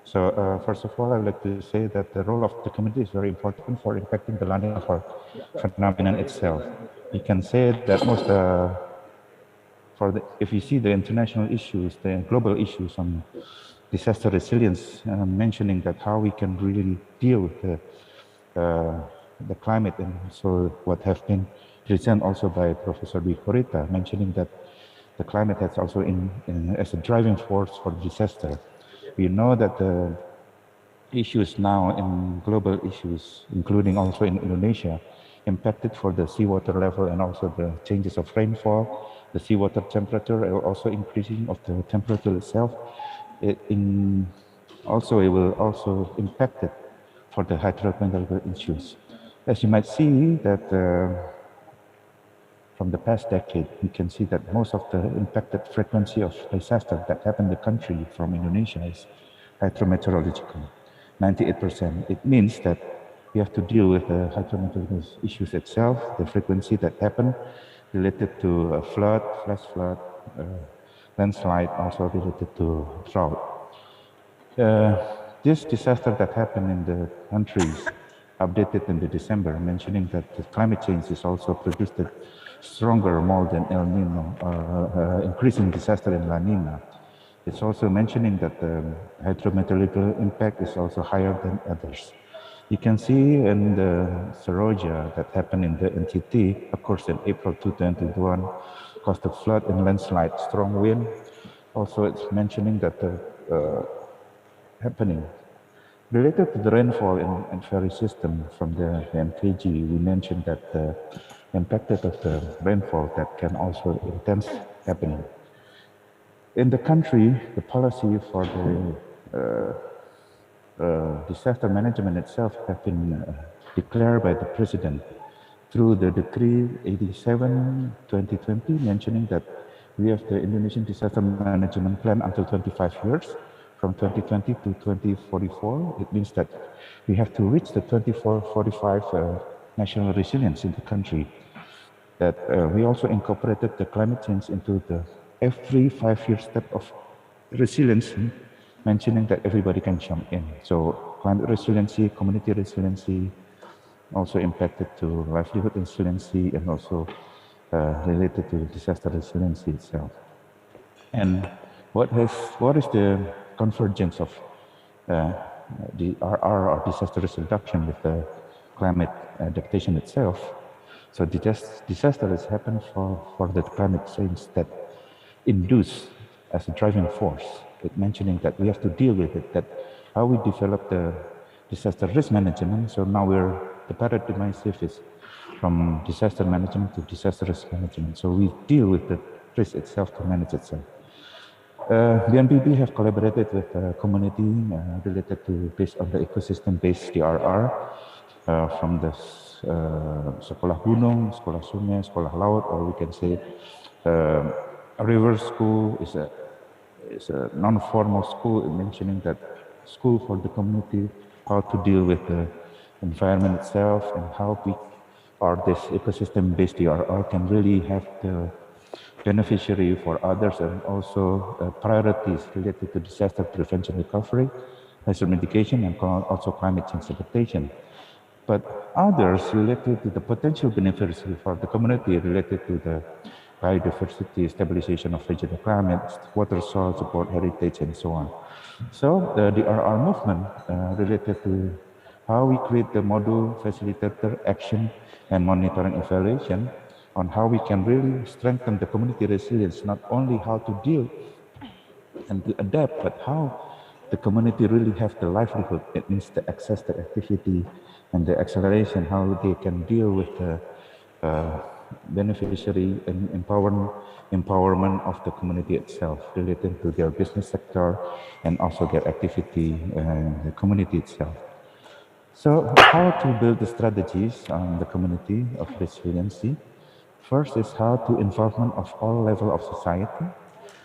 S10: So first of all, I would like to say that the role of the community is very important for impacting the La Nina phenomenon itself. You can say that most, if you see the international issues, the global issues on disaster resilience, mentioning that how we can really deal with the climate, and so what have been presented also by Professor Bikorita, mentioning that the climate has also as a driving force for disaster. We know that the issues now in global issues, including also in Indonesia, impacted for the seawater level and also the changes of rainfall, the seawater temperature, also increasing of the temperature itself. It will also impact it for the hydrometeorological issues. As you might see that from the past decade, we can see that most of the impacted frequency of disaster that happen in the country from Indonesia is hydrometeorological, 98%. It means that we have to deal with the hydrometeorological issues itself, the frequency that happen related to flood, flash flood, landslide, also related to drought. This disaster that happened in the countries updated in the December, mentioning that the climate change is also produced stronger more than El Nino, increasing disaster in La Nina. It's also mentioning that the hydrometeorological impact is also higher than others. You can see in the Seroja that happened in the NTT, of course, in April 2021, caused a flood and landslide, strong wind. Also, it's mentioning that the happening related to the rainfall and ferry system from the MKG. We mentioned that the impacted of the rainfall that can also intense happening. In the country, the policy for the disaster management itself have been declared by the president through the decree 87/2020, mentioning that we have the Indonesian disaster management plan until 25 years, from 2020 to 2044. It means that we have to reach the 2445 national resilience in the country. That we also incorporated the climate change into the every 5-year step of resiliency, mentioning that everybody can jump in. So climate resiliency, community resiliency, also impacted to livelihood resiliency, and also related to disaster resiliency itself. And what is the convergence of the RR, or disaster risk reduction, with the climate adaptation itself? So disaster has happened for the climate change that induce as a driving force. It mentioning that we have to deal with it, that how we develop the disaster risk management. So now the paradigm shift is from disaster management to disaster risk management. So we deal with the risk itself to manage itself. BNPB have collaborated with the community related to based on the ecosystem-based DRR from the sekolah gunung, sekolah sungai, sekolah laut, or we can say a river school is a non-formal school, mentioning that school for the community, how to deal with the environment itself, and how we, or this ecosystem-based DRR can really have the beneficiary for others, and also priorities related to disaster prevention recovery, hazard mitigation, and also climate change adaptation. But others related to the potential beneficiary for the community related to the biodiversity, stabilization of regional climates, water source support, heritage, and so on. So the DRR movement related to how we create the module facilitator action and monitoring evaluation on how we can really strengthen the community resilience, not only how to deal and to adapt, but how the community really have the livelihood. It means the access to activity and the acceleration, how they can deal with the beneficiary and empowerment of the community itself related to their business sector and also their activity and the community itself. So how to build the strategies on the community of resiliency? First is how to involvement of all level of society.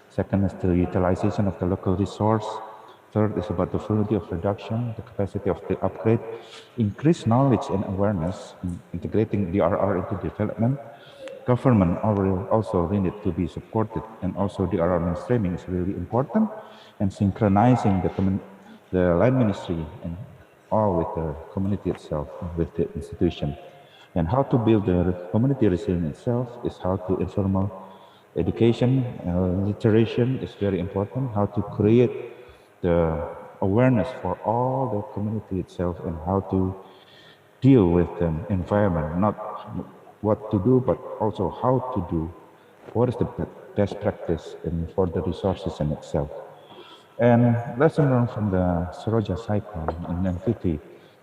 S10: Second is the utilization of the local resource. Third is about the validity of reduction, the capacity of the upgrade, increase knowledge and awareness, integrating DRR into development. Government also need to be supported, and also DRR mainstreaming is really important, and synchronizing the line ministry and all with the community itself, with the institution. And how to build the community resilience itself is how to informal education, literation is very important, how to create the awareness for all the community itself and how to deal with the environment, not what to do, but also how to do, what is the best practice and for the resources in itself. And lesson learned from the Saroja cyclone in Nantiti,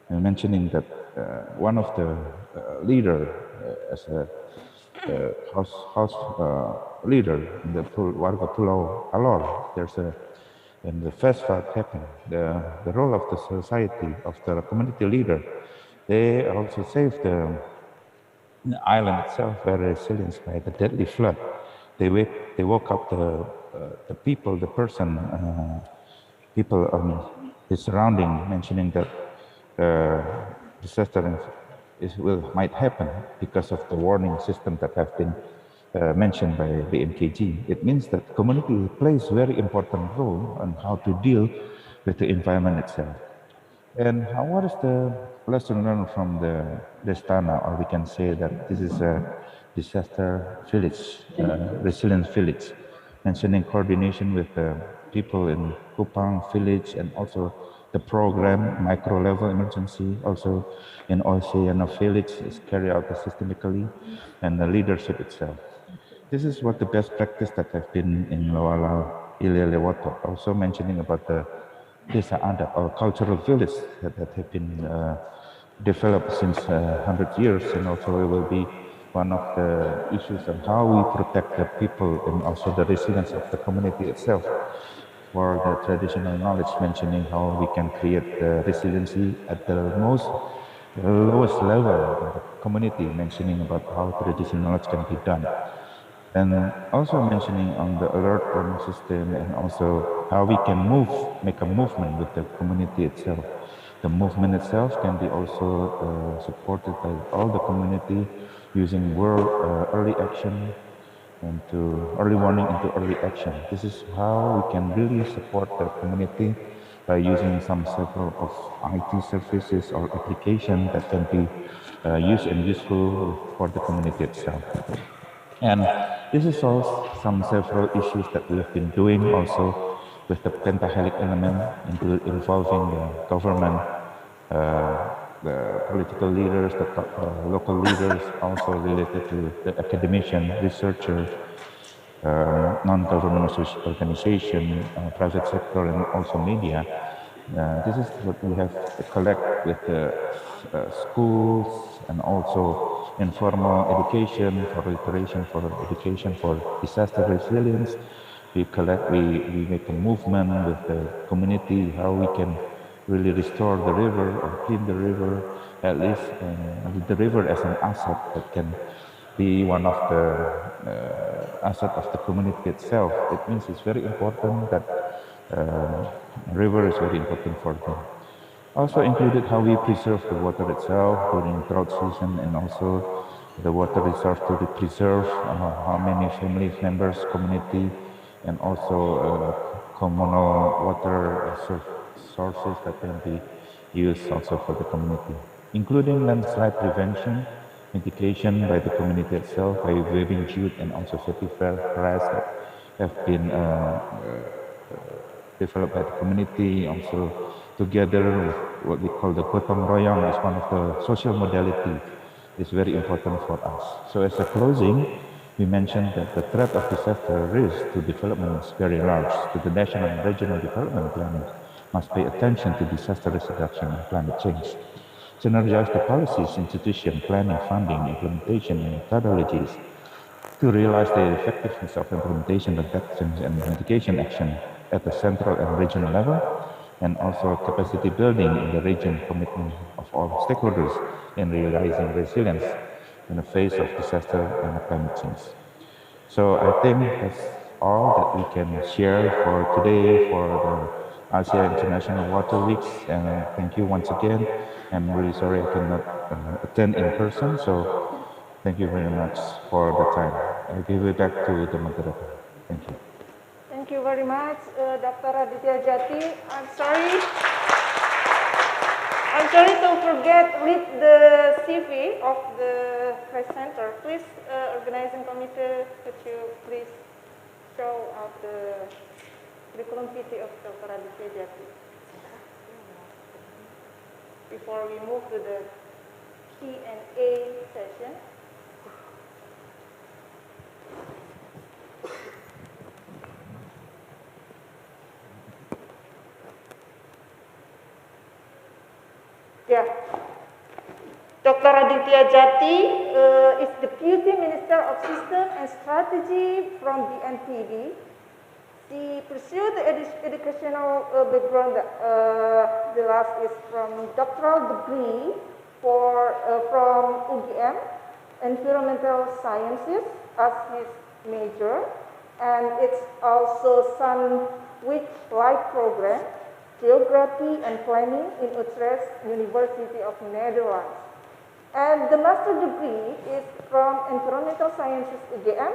S10: mentioning that one of the leader as a house leader in the Warga Pulau Alor, there's a in the first fight happened, the role of the society, of the community leader, they also saved the island itself very resilient by the deadly flood. They woke up the people, the person, people his surrounding, mentioning that disaster might happen because of the warning system that have been mentioned by the MKG. It means that community plays very important role on how to deal with the environment itself. And what is the lesson learned from the Destana, or we can say that this is a disaster village, resilient village, mentioning coordination with the people in Kupang village and also the program, micro-level emergency, also in Oceana village is carried out systemically, and the leadership itself. This is what the best practice that have been in Loala Ilelewoto, also mentioning about the Desa Adat or cultural village that have been developed since 100 years, and also it will be one of the issues on how we protect the people and also the resilience of the community itself. For the traditional knowledge, mentioning how we can create the resiliency at the lowest level of the community, mentioning about how traditional knowledge can be done. And also mentioning on the alert warning system and also how we can make a movement with the community itself. The movement itself can be also supported by all the community using early action and to early warning into early action. This is how we can really support the community by using several of IT services or application that can be used and useful for the community itself. And this is all several issues that we have been doing also with the pentahelic element, involving the government, the political leaders, the local leaders, also related to the academician, researcher, non-government organization, private sector, and also media. This is what we have to collect with the schools and also informal education for restoration, for education, for disaster resilience. We make a movement with the community, how we can really restore the river or clean the river, at least the river as an asset that can be one of the asset of the community itself. It means it's very important that river is very important for them. Also included how we preserve the water itself during drought season, and also the water resource to be preserved, how many family members, community, and also communal water sources that can be used also for the community, including landslide prevention, mitigation by the community itself, by waiving jute and also fair price that have been developed by the community, also together with what we call the gotong royong as one of the social modality is very important for us. So as a closing, we mentioned that the threat of disaster risk to development is very large. So the national and regional development planning must pay attention to disaster risk reduction and climate change. Synergize the policies, institution, planning, funding, implementation, and methodologies to realize the effectiveness of implementation, reduction, and mitigation action at the central and regional level, and also capacity building in the region, commitment of all stakeholders in realizing resilience in the face of disaster and climate change. So I think that's all that we can share for today for the Asia International Water Weeks. And thank you once again. I'm really sorry I cannot attend in person, so thank you very much for the time. I give it back to the moderator. Thank you.
S9: Thank you very much, Dr. Aditya Jati. I'm sorry to forget read the CV of the presenter. Please, organizing committee, could you please show out the curriculum vitae of Dr. Aditya Jati before we move to the Q&A session. Yeah. Dr. Aditya Jati is Deputy Minister of System and Strategy from BNPB. She pursued the educational background. The last is from doctoral degree from UGM, Environmental Sciences as his major, and it's also Sandwich Light Program, Geography and Planning in Utrecht University of Netherlands. And the master degree is from Environmental Sciences UGM.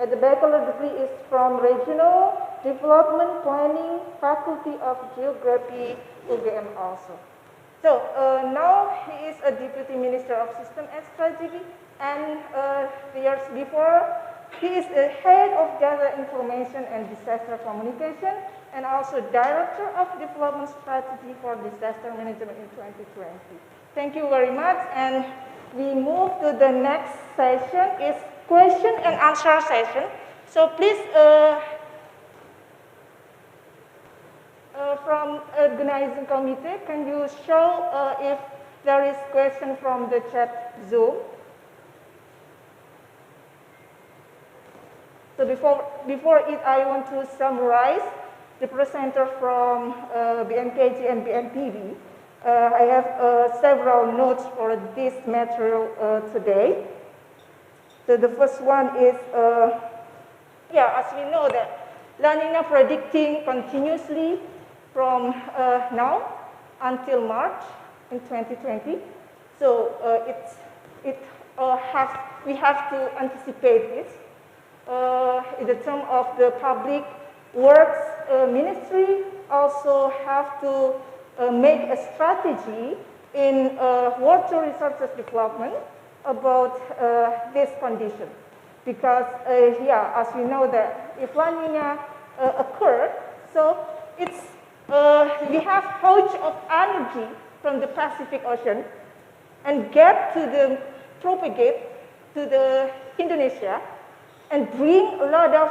S9: The bachelor degree is from Regional Development Planning Faculty of Geography UGM also. So now he is a Deputy Minister of System and Strategy, and years before he is the Head of Data Information and Disaster Communication, and also Director of Development Strategy for Disaster Management in 2020. Thank you very much, and we move to the next session, is question and answer session. So please, from organizing committee, can you show if there is question from the chat Zoom? So before it, I want to summarize the presenter from BNKG and BNPB. I have several notes for this material today. So the first one is, as we know that La Nina predicting continuously from now until March in 2020. So we have to anticipate this. In the term of the public works ministry also have to make a strategy in water resources development about this condition. Because, as we know that if La Nina occurred, so it's, we have pouch of energy from the Pacific Ocean and propagate to the Indonesia and bring a lot of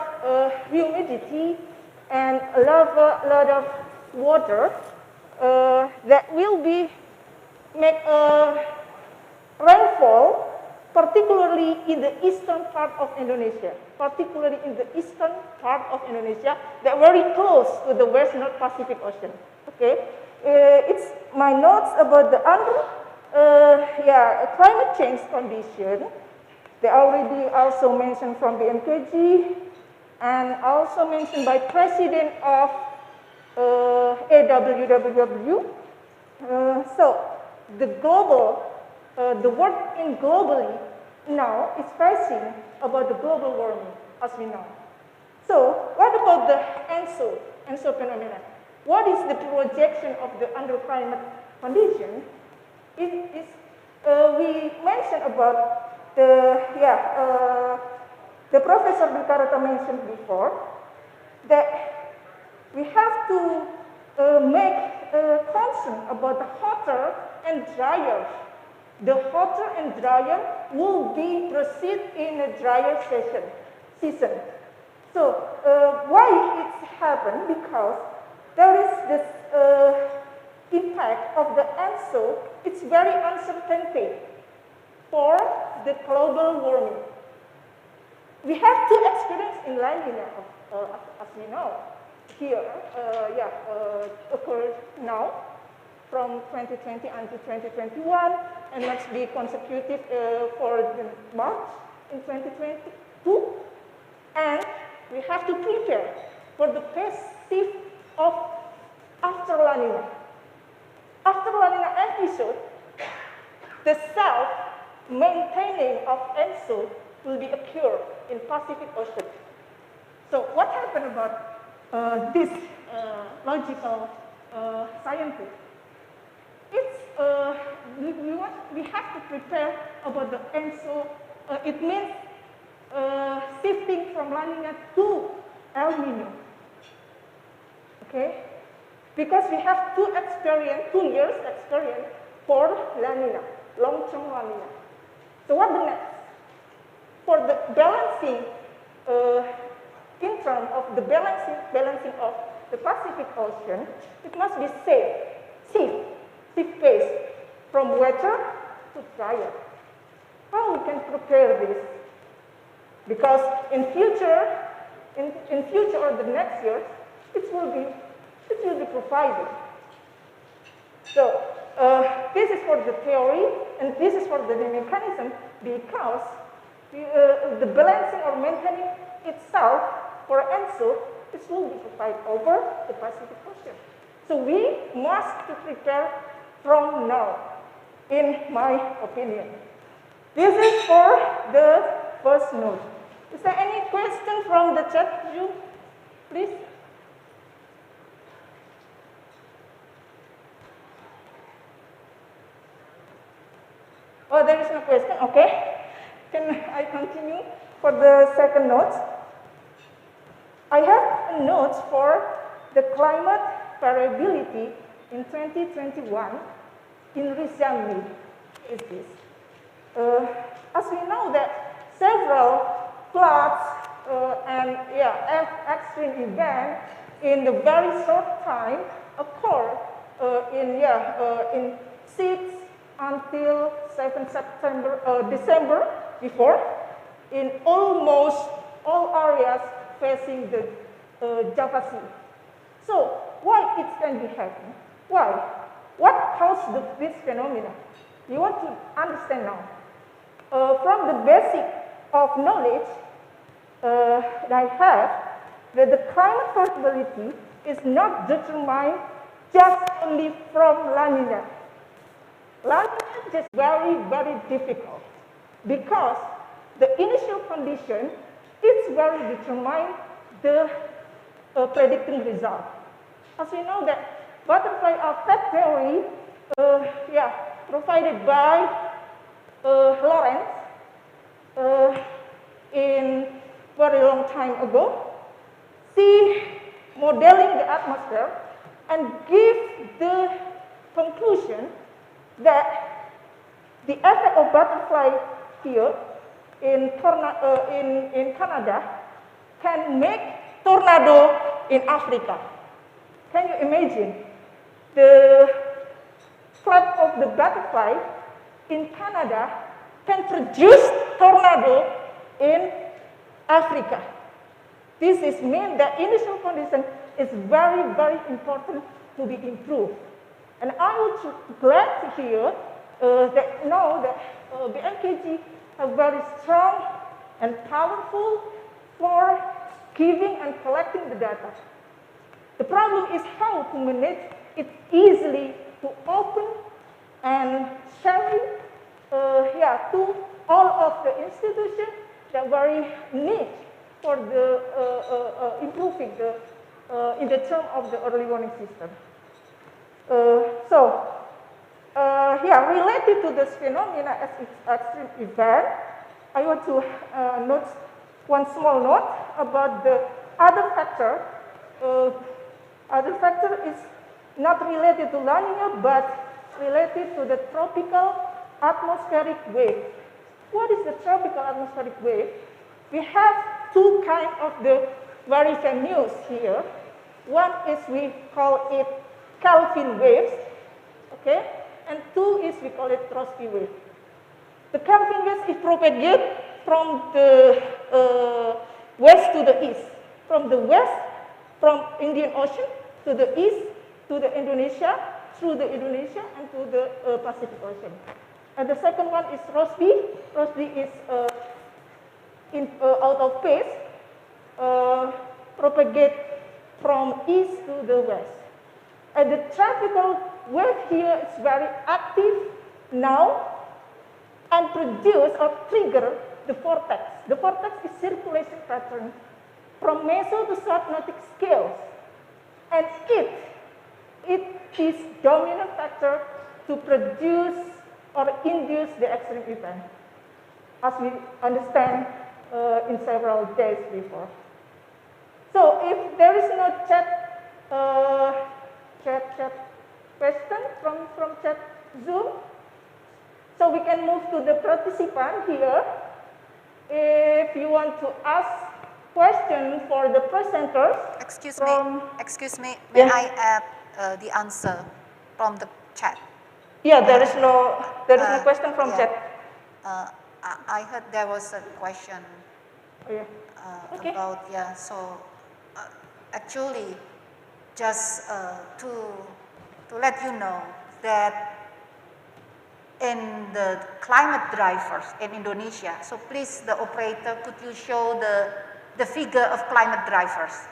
S9: humidity and a lot of water that will make rainfall, particularly in the eastern part of Indonesia, that very close to the West North Pacific Ocean. Okay, it's my notes about the climate change condition. They already also mentioned from the MKG and also mentioned by President of AWWW. So the world in globally now is facing about the global warming, as we know. So what about the ENSO phenomenon? What is the projection of the under climate condition? We mentioned about the Professor Bikarata mentioned before that we have to make a concern about the hotter and drier. The hotter and drier will be proceed in a drier season. So why it's happened? Because there is this impact of the ENSO. It's very uncertainty for the global warming. We have two experience in La Nina, as we know, here, occurs now from 2020 until 2021, and must be consecutive for the March in 2022. And we have to prepare for the phase shift of after La Nina. After La Nina episode, the self-maintaining of ENSO will be occur in Pacific Ocean. So what happened about this logical scientist? It's we have to prepare about the ENSO. It means shifting from La Nina to El Nino. Okay, because we have 2 years experience for La Nina, long-term La Nina. So what the next? For the balancing, in terms of the balancing of the Pacific Ocean, it must be shift phase from wetter to drier. How we can prepare this? Because in future or the next year, it will be provided. So this is for the theory, and this is for the mechanism, because the balancing or maintaining itself for ENSO, it will be provided over the Pacific Ocean. So we must prepare from now, in my opinion. This is for the first note. Is there any question from the chat room, please? Oh, there is no question. Okay. Can I continue for the second note? I have a note for the climate variability in 2021 in recent is this. As we know that several floods and extreme events in the very short time occur in 6 until 7 December before in almost all areas facing the Java Sea. So why it can be happening? Why? What caused this phenomenon? You want to understand now. From the basic of knowledge that I have, that the climate variability is not determined just only from La Nina. La Nina is just very, very difficult because the initial condition is very determined the predicting result. As we know that butterfly effect theory, provided by Lawrence in very long time ago, see modeling the atmosphere and give the conclusion that the effect of butterfly here in Canada can make tornado in Africa. Can you imagine? The flap of the butterfly in Canada can produce tornado in Africa. This is mean that initial condition is very, very important to be improved. And I would glad to hear that know that BMKG are very strong and powerful for giving and collecting the data. The problem is how to manage it easily to open and sharing to all of the institutions that very need for the improving the in the term of the early warning system. Here, related to this phenomena as its extreme event, I want to note one small note about the other factor. Other factor is not related to La Nina, but related to the tropical atmospheric wave. What is the tropical atmospheric wave? We have two kinds of the very famous here. One is we call it Kelvin waves, okay? And two is we call it Rossby wave. The Kelvin waves is propagate from the west to the east. From the west, from Indian Ocean to the east, to the Indonesia, through the Indonesia and to the Pacific Ocean. And the second one is Rossby. Rossby is out of phase, propagate from east to the west. And the tropical wave here is very active now and produce or trigger the vortex. The vortex is circulation pattern from meso to subnautic scales. And it is dominant factor to produce or induce the extreme event, as we understand in several days before. So if there is no chat question from chat Zoom, so we can move to the participant here. If you want to ask question for the presenters.
S2: Excuse me, may I add the answer from the chat?
S9: Yeah, there is no question from chat.
S2: I heard there was a question about, so actually just to let you know that in the climate drivers in Indonesia, so please the operator, could you show the figure of climate drivers?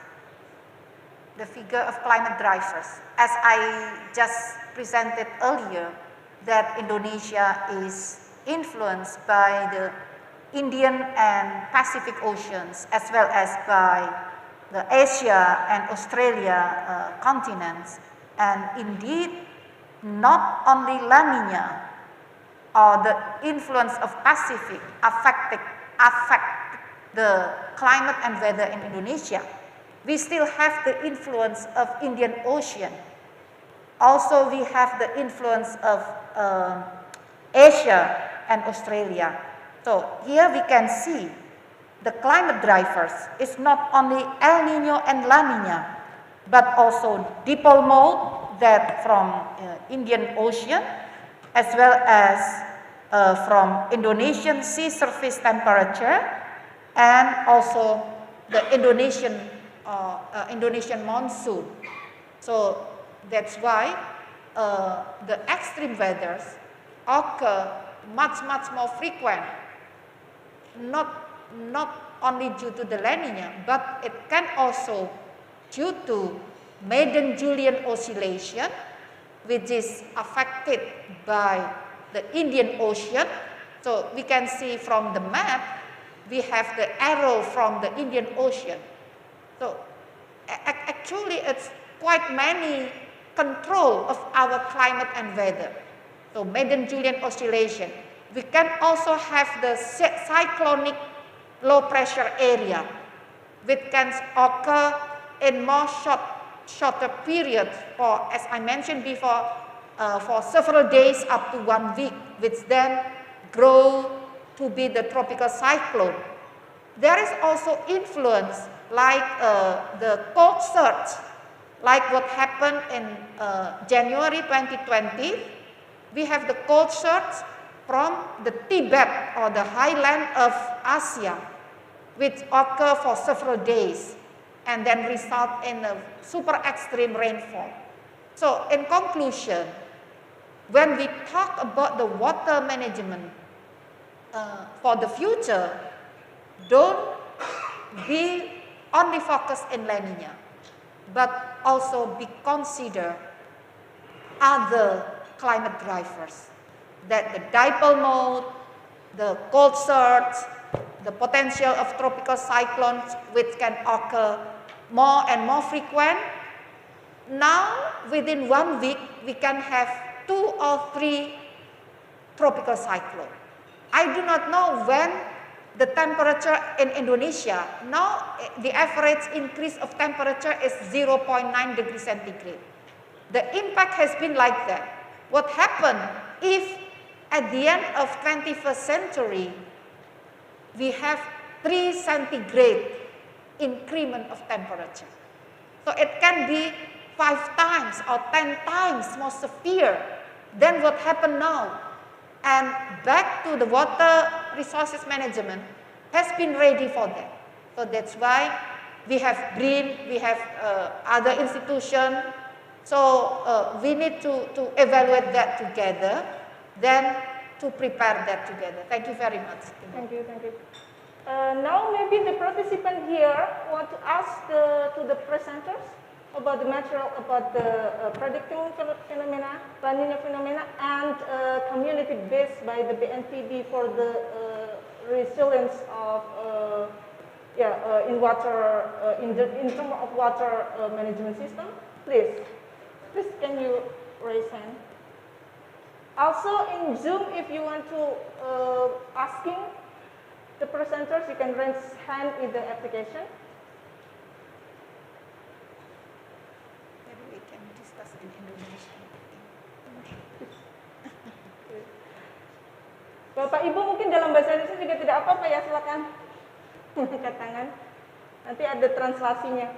S2: The figure of climate drivers. As I just presented earlier, that Indonesia is influenced by the Indian and Pacific Oceans, as well as by the Asia and Australia continents. And indeed, not only La Nina or the influence of Pacific affect the climate and weather in Indonesia. We still have the influence of Indian Ocean. Also, we have the influence of Asia and Australia. So here we can see the climate drivers is not only El Nino and La Nina, but also dipole mode that from Indian Ocean, as well as from Indonesian sea surface temperature, and also the Indonesian monsoon. So that's why the extreme weathers occur much more frequent, not only due to the La Nina, but it can also due to maiden Julian oscillation, which is affected by the Indian Ocean. So we can see from the map, we have the arrow from the Indian Ocean. So actually it's quite many control of our climate and weather. So maiden Julian oscillation. We can also have the cyclonic low pressure area, which can occur in more shorter periods for, as I mentioned before, for several days up to 1 week, which then grow to be the tropical cyclone. There is also influence like the cold surge, like what happened in January 2020. We have the cold surge from the Tibet or the highland of Asia, which occur for several days and then result in a super extreme rainfall. So in conclusion, when we talk about the water management for the future, don't be only focused in La Nina, but also be consider other climate drivers, that the dipole mode,
S11: the cold surge, the potential of tropical cyclones which can occur more and more frequent. Now, within 1 week, we can have 2 or 3 tropical cyclones. I do not know when the temperature in Indonesia, now the average increase of temperature is 0.9 degrees centigrade. The impact has been like that. What happened if at the end of 21st century, we have 3 centigrade increment of temperature. So it can be 5 times or 10 times more severe than what happened now. And back to the water resources management has been ready for that. So that's why we have BRIN, we have other institutions. So we need to evaluate that together, then to prepare that together. Thank you very much.
S9: Thank you, thank you. Now maybe the participant here want to ask to the presenters about the material, about the predicting phenomena, La Nina phenomena, and community based by the BNPB for the resilience of in water in terms of water management system. Please can you raise hand? Also in Zoom, if you want to asking the presenters, you can raise hand in the application.
S11: Maybe we can discuss in Indonesia.
S9: Bapak Ibu mungkin dalam bahasa Indonesia juga tidak apa-apa ya, silakan angkat tangan. Nanti ada translasinya.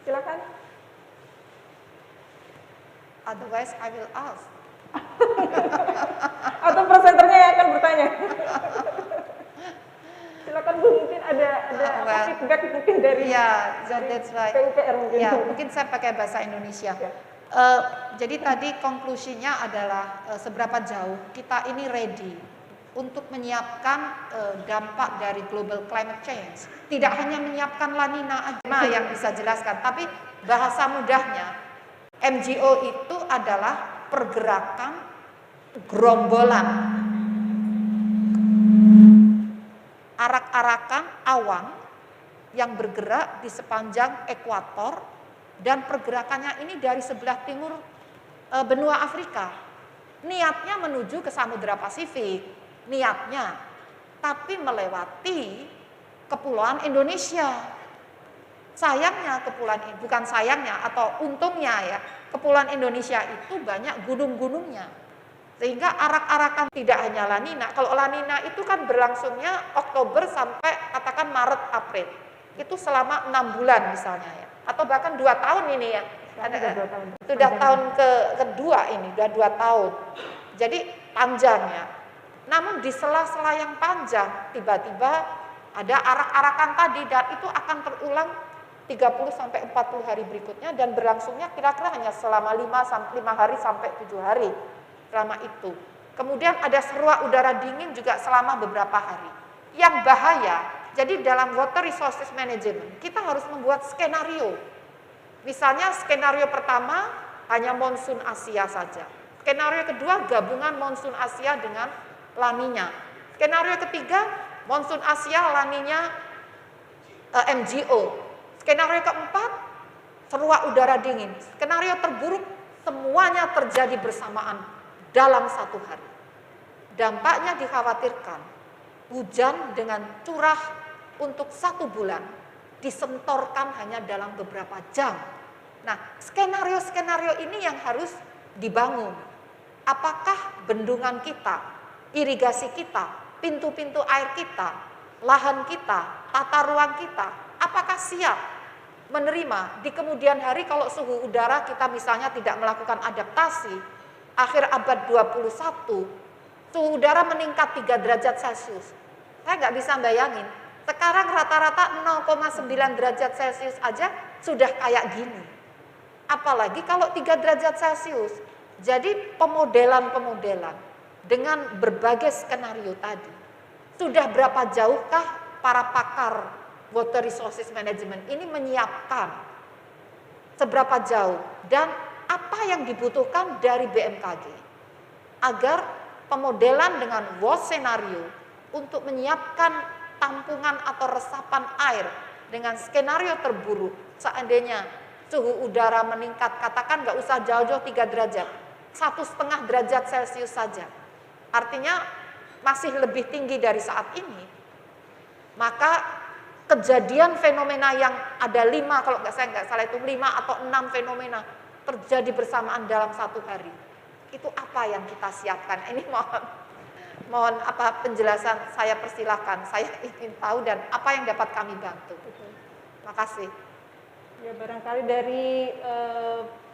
S9: Silakan.
S11: Otherwise, I will ask.
S9: Atau presenternya yang akan bertanya. Silakan Bu, mungkin ada feedback mungkin dari
S11: that's right.
S9: PUPR mungkin.
S11: Ya, mungkin saya pakai bahasa Indonesia.
S9: Ya.
S11: Jadi tadi konklusinya adalah seberapa jauh kita ini ready untuk menyiapkan dampak dari global climate change. Tidak hanya menyiapkan La Nina aja yang bisa jelaskan, tapi bahasa mudahnya MGO itu adalah pergerakan gerombolan, arak-arakan awan yang bergerak di sepanjang ekuator, dan pergerakannya ini dari sebelah timur benua Afrika. Niatnya menuju ke Samudra Pasifik, niatnya, tapi melewati kepulauan Indonesia. Sayangnya bukan sayangnya atau untungnya ya, kepulauan Indonesia itu banyak gunung-gunungnya. Sehingga arak-arakan tidak hanya La Nina. Kalau La Nina itu kan berlangsungnya Oktober sampai katakan Maret, April. Itu selama 6 bulan misalnya ya. Atau bahkan 2 tahun ini ya. Sudah tahun kedua ini, sudah 2 tahun. Jadi panjangnya. Namun di sela-sela yang panjang, tiba-tiba ada arak-arakan tadi, dan itu akan terulang 30 sampai 40 hari berikutnya, dan berlangsungnya kira-kira hanya selama 5 hari sampai 7 hari selama itu. Kemudian ada seruak udara dingin juga selama beberapa hari. Yang bahaya, jadi dalam water resources management kita harus membuat skenario. Misalnya skenario pertama hanya monsun Asia saja. Skenario kedua gabungan monsun Asia dengan La Nina. Skenario ketiga monsun Asia, La Nina, MGO. Skenario keempat, seruak udara dingin. Skenario terburuk, semuanya terjadi bersamaan dalam 1 hari. Dampaknya dikhawatirkan, hujan dengan curah untuk 1 bulan disentorkan hanya dalam beberapa jam. Nah, skenario-skenario ini yang harus dibangun. Apakah bendungan kita, irigasi kita, pintu-pintu air kita, lahan kita, tata ruang kita, apakah siap menerima di kemudian hari kalau suhu udara kita misalnya tidak melakukan adaptasi, akhir abad 21, suhu udara meningkat 3 derajat Celcius. Saya nggak bisa bayangin, sekarang rata-rata 0,9 derajat Celcius aja sudah kayak gini. Apalagi kalau 3 derajat Celcius. Jadi pemodelan-pemodelan dengan berbagai skenario tadi. Sudah berapa jauhkah para pakar water resources management ini menyiapkan, seberapa jauh dan apa yang dibutuhkan dari BMKG. agar pemodelan dengan worst scenario untuk menyiapkan tampungan atau resapan air dengan skenario terburuk seandainya suhu udara meningkat, katakan nggak usah jauh-jauh 3 derajat, 1,5 derajat Celcius saja, artinya masih lebih tinggi dari saat ini, maka kejadian fenomena yang ada 5, kalau saya nggak salah itu 5 atau 6 fenomena terjadi bersamaan dalam 1 hari. Itu apa yang kita siapkan? Ini mohon apa penjelasan, saya persilahkan. Saya ingin tahu dan apa yang dapat kami bantu. Terima kasih.
S9: Ya, barangkali dari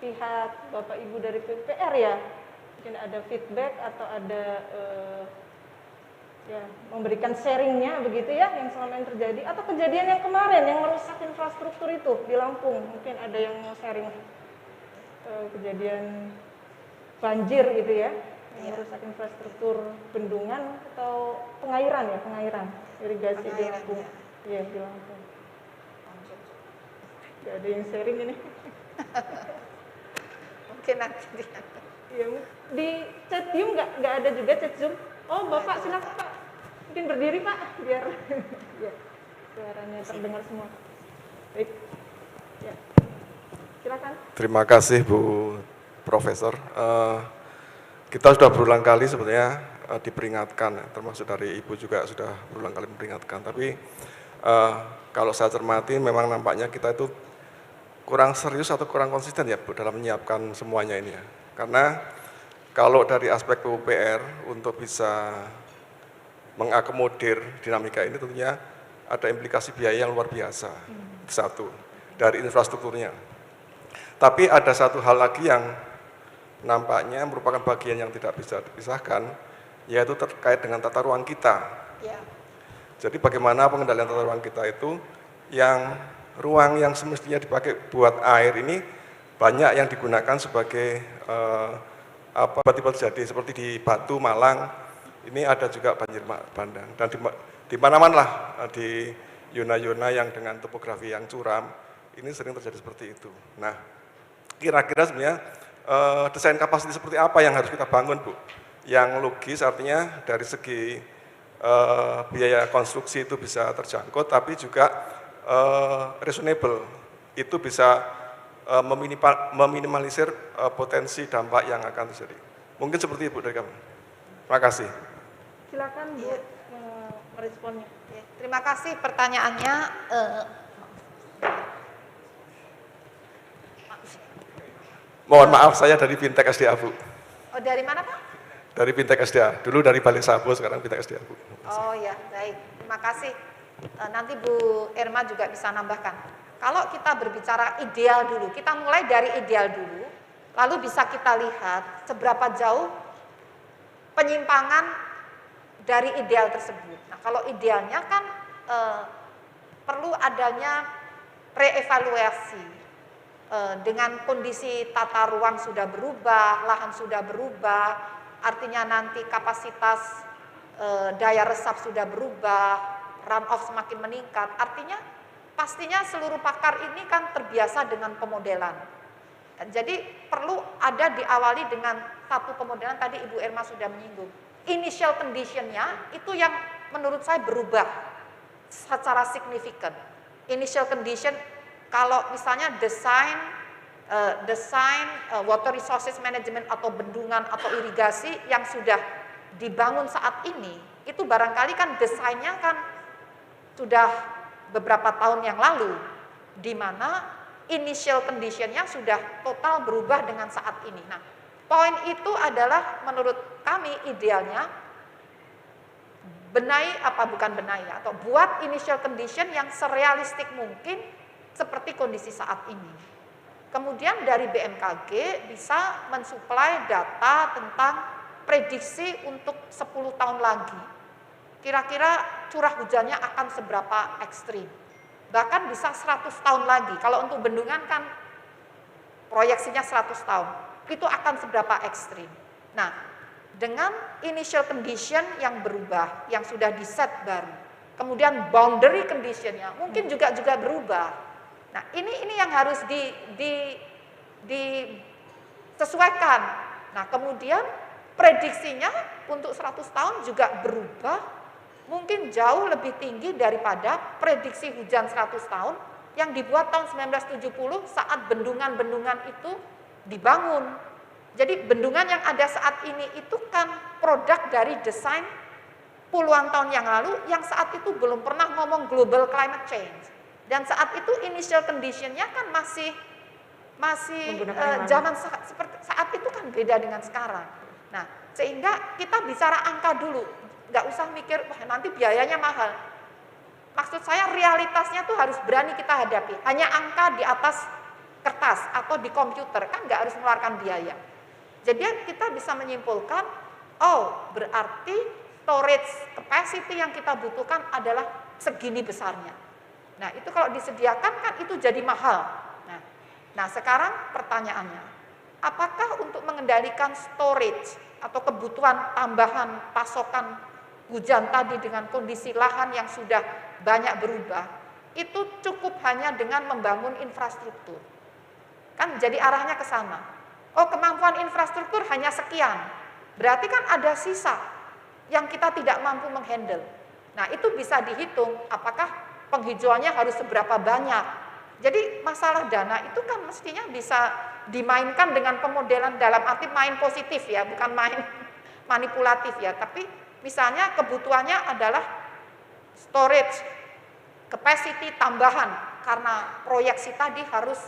S9: pihak Bapak Ibu dari PPR ya, mungkin ada feedback atau ada ya memberikan sharingnya begitu ya, yang selama ini terjadi, atau kejadian yang kemarin yang merusak infrastruktur itu di Lampung, mungkin ada yang mau sharing kejadian banjir gitu ya, yang merusak infrastruktur bendungan atau pengairan ya, pengairan irigasi di Lampung. Iya, di Lampung. Gak ada yang sharing ini.
S11: Mungkin nanti
S9: ya, di chat Zoom nggak ada juga chat Zoom. Oh, Bapak silakan Pak. Mungkin berdiri Pak, biar ya, suaranya terdengar semua. Baik. Ya. Silakan.
S12: Terima kasih Bu Profesor. Kita sudah berulang kali sebenarnya diperingatkan, termasuk dari Ibu juga sudah berulang kali memperingatkan. Tapi kalau saya cermati memang nampaknya kita itu kurang serius atau kurang konsisten ya Bu dalam menyiapkan semuanya ini ya. Karena kalau dari aspek PUPR untuk bisa mengakomodir dinamika ini tentunya ada implikasi biaya yang luar biasa. Satu, dari infrastrukturnya. Tapi ada satu hal lagi yang nampaknya merupakan bagian yang tidak bisa dipisahkan, yaitu terkait dengan tata ruang kita.
S11: Ya.
S12: Jadi bagaimana pengendalian tata ruang kita itu, yang ruang yang semestinya dipakai buat air ini banyak yang digunakan sebagai tiba-tiba terjadi seperti di Batu, Malang, ini ada juga banjir bandang, dan di mana-mana lah di yona-yona yang dengan topografi yang curam, ini sering terjadi seperti itu. Nah, kira-kira sebenarnya desain kapasitas seperti apa yang harus kita bangun Bu? Yang logis artinya dari segi biaya konstruksi itu bisa terjangkau, tapi juga reasonable, itu bisa meminimalisir potensi dampak yang akan terjadi. Mungkin seperti itu dari kami. Terima kasih.
S9: Silakan Bu meresponnya.
S11: Terima kasih pertanyaannya.
S12: Mohon maaf, saya dari Fintech SDA Bu.
S11: Oh, dari mana Pak?
S12: Dari Fintech SDA, dulu dari Balik Sabo, sekarang Fintech SDA Bu.
S11: Oh ya, baik. Terima kasih. Nanti Bu Irma juga bisa nambahkan. Kalau kita berbicara ideal dulu, kita mulai dari ideal dulu, lalu bisa kita lihat seberapa jauh penyimpangan dari ideal tersebut. Nah, kalau idealnya kan perlu adanya reevaluasi dengan kondisi tata ruang sudah berubah, lahan sudah berubah, artinya nanti kapasitas daya resap sudah berubah, runoff semakin meningkat, artinya pastinya seluruh pakar ini kan terbiasa dengan pemodelan. Jadi perlu ada diawali dengan satu pemodelan, tadi Ibu Irma sudah menyinggung. Initial condition-nya itu yang menurut saya berubah secara signifikan. Initial condition, kalau misalnya desain water resources management atau bendungan atau irigasi yang sudah dibangun saat ini, itu barangkali kan desainnya kan sudah beberapa tahun yang lalu, di mana initial condition-nya sudah total berubah dengan saat ini. Nah, poin itu adalah menurut kami idealnya atau buat initial condition yang serealistik mungkin seperti kondisi saat ini. Kemudian dari BMKG bisa mensuplai data tentang prediksi untuk 10 tahun lagi. Kira-kira curah hujannya akan seberapa ekstrim. Bahkan bisa 100 tahun lagi. Kalau untuk bendungan kan proyeksinya 100 tahun. Itu akan seberapa ekstrim. Nah, dengan initial condition yang berubah, yang sudah di-set baru. Kemudian boundary condition-nya mungkin juga berubah. Nah, ini yang harus disesuaikan. Nah, kemudian prediksinya untuk 100 tahun juga berubah, mungkin jauh lebih tinggi daripada prediksi hujan 100 tahun yang dibuat tahun 1970 saat bendungan-bendungan itu dibangun. Jadi bendungan yang ada saat ini itu kan produk dari desain puluhan tahun yang lalu yang saat itu belum pernah ngomong global climate change. Dan saat itu initial condition-nya kan masih zaman seperti saat itu kan beda dengan sekarang. Nah, sehingga kita bicara angka dulu, nggak usah mikir wah nanti biayanya mahal. Maksud saya realitasnya tuh harus berani kita hadapi. Hanya angka di atas kertas atau di komputer kan nggak harus mengeluarkan biaya. Jadi kita bisa menyimpulkan, oh berarti storage capacity yang kita butuhkan adalah segini besarnya. Nah itu kalau disediakan kan itu jadi mahal. Nah sekarang pertanyaannya, apakah untuk mengendalikan storage atau kebutuhan tambahan pasokan hujan tadi dengan kondisi lahan yang sudah banyak berubah, itu cukup hanya dengan membangun infrastruktur. Kan jadi arahnya ke sana. Oh kemampuan infrastruktur hanya sekian, berarti kan ada sisa yang kita tidak mampu menghandle. Nah itu bisa dihitung apakah penghijauannya harus seberapa banyak. Jadi masalah dana itu kan mestinya bisa dimainkan dengan pemodelan dalam arti main positif ya, bukan main manipulatif ya. Tapi misalnya kebutuhannya adalah storage capacity tambahan karena proyeksi tadi harus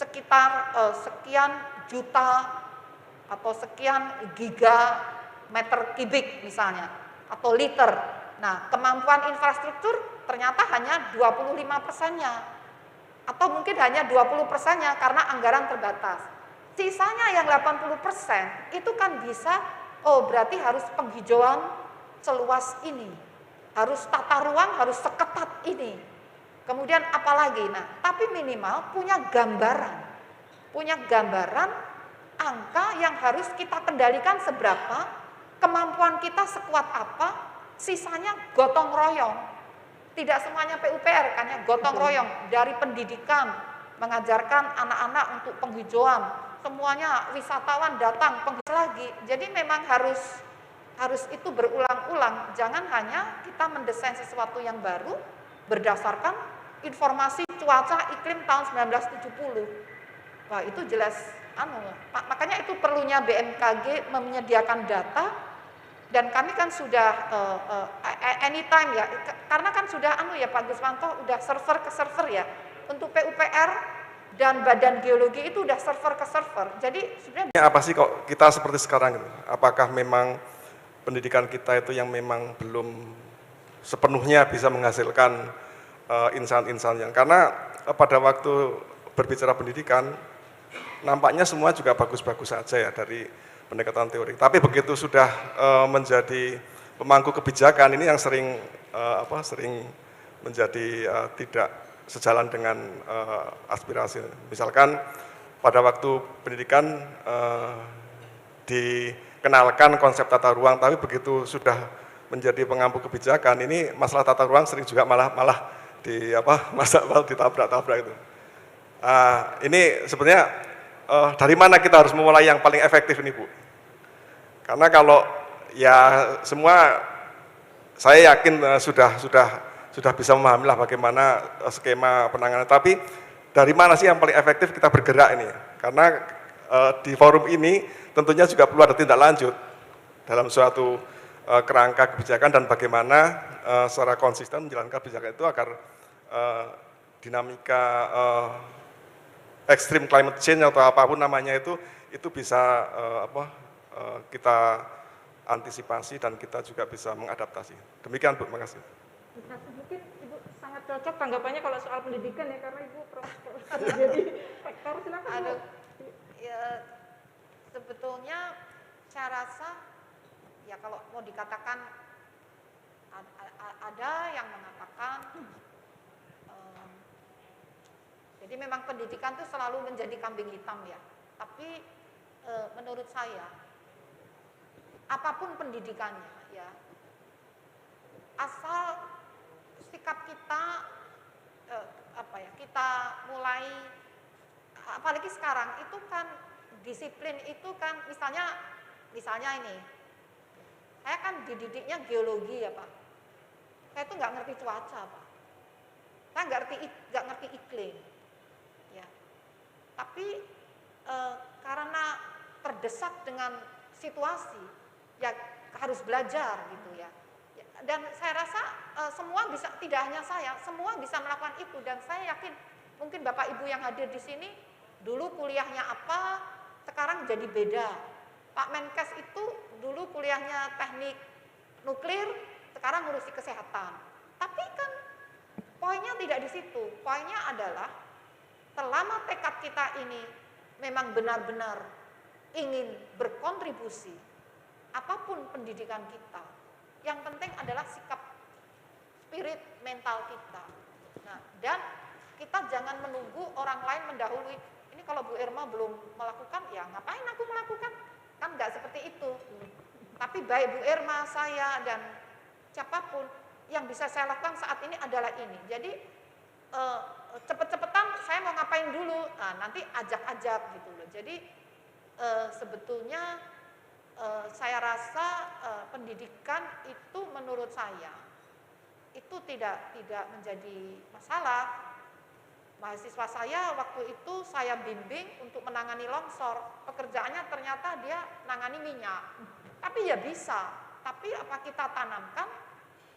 S11: sekitar sekian juta atau sekian giga meter kubik misalnya atau liter. Nah, kemampuan infrastruktur ternyata hanya 25%-nya atau mungkin hanya 20%-nya karena anggaran terbatas. Sisanya yang 80% itu kan bisa, oh berarti harus penghijauan seluas ini. Harus tata ruang harus seketat ini. Kemudian apalagi? Nah, tapi minimal punya gambaran. Punya gambaran angka yang harus kita kendalikan seberapa, kemampuan kita sekuat apa, sisanya gotong royong. Tidak semuanya PUPR kan ya, gotong royong dari pendidikan, mengajarkan anak-anak untuk penghijauan, semuanya wisatawan datang penghijau lagi. Jadi memang harus itu berulang-ulang, jangan hanya kita mendesain sesuatu yang baru berdasarkan informasi cuaca iklim tahun 1970. Wah, itu jelas makanya itu perlunya BMKG menyediakan data. Dan kami kan sudah anytime ya, karena kan sudah ya Pak Guswanto udah server ke server ya. Untuk PUPR dan Badan Geologi itu udah server ke server. Jadi sebenarnya
S12: apa sih kok kita seperti sekarang gitu? Apakah memang pendidikan kita itu yang memang belum sepenuhnya bisa menghasilkan insan-insan yang, karena pada waktu berbicara pendidikan nampaknya semua juga bagus-bagus saja ya dari pendekatan teori. Tapi begitu sudah menjadi pemangku kebijakan ini yang sering menjadi tidak sejalan dengan aspirasi. Misalkan pada waktu pendidikan dikenalkan konsep tata ruang, tapi begitu sudah menjadi pengampu kebijakan ini masalah tata ruang sering juga malah ditabrak-tabrak itu. Ini sebenarnya dari mana kita harus memulai yang paling efektif ini Bu? Karena kalau ya semua saya yakin sudah bisa memahami lah bagaimana skema penanganan. Tapi dari mana sih yang paling efektif kita bergerak ini? Karena di forum ini tentunya juga perlu ada tindak lanjut dalam suatu kerangka kebijakan dan bagaimana secara konsisten menjalankan kebijakan itu agar dinamika ekstrim climate change atau apapun namanya itu bisa kita antisipasi dan kita juga bisa mengadaptasi. Demikian Bu, terima kasih.
S9: Mungkin Ibu sangat cocok tanggapannya kalau soal pendidikan ya, karena Ibu profesor jadi rektor. Silakan Bu.
S11: Ya, sebetulnya saya rasa ya kalau mau dikatakan ada yang mengatakan jadi memang pendidikan itu selalu menjadi kambing hitam ya. Tapi menurut saya apapun pendidikannya ya, asal sikap kita kita mulai, apalagi sekarang itu kan disiplin itu kan misalnya misalnya ini, saya kan dididiknya geologi ya Pak. Saya tuh nggak ngerti cuaca Pak. Saya nggak ngerti iklim. Ya. Tapi karena terdesak dengan situasi, ya harus belajar gitu ya. Dan saya rasa semua bisa, tidak hanya saya, semua bisa melakukan itu. Dan saya yakin mungkin Bapak Ibu yang hadir di sini dulu kuliahnya apa, sekarang jadi beda. Pak Menkes itu dulu kuliahnya teknik nuklir, sekarang ngurusi kesehatan. Tapi kan poinnya tidak di situ. Poinnya adalah selama tekad kita ini memang benar-benar ingin berkontribusi, apapun pendidikan kita, yang penting adalah sikap spirit mental kita. Nah, dan kita jangan menunggu orang lain mendahului. Ini kalau Bu Irma belum melakukan, ya ngapain aku melakukan? Kan nggak seperti itu. Tapi baik Bu Irma, saya, dan siapapun yang bisa saya lakukan saat ini adalah ini. Jadi cepet-cepetan saya mau ngapain dulu, nah, nanti ajak-ajak gitu loh. Jadi sebetulnya saya rasa pendidikan itu menurut saya itu tidak menjadi masalah. Mahasiswa saya waktu itu saya bimbing untuk menangani longsor, pekerjaannya ternyata dia nangani minyak, tapi ya bisa, tapi apa kita tanamkan,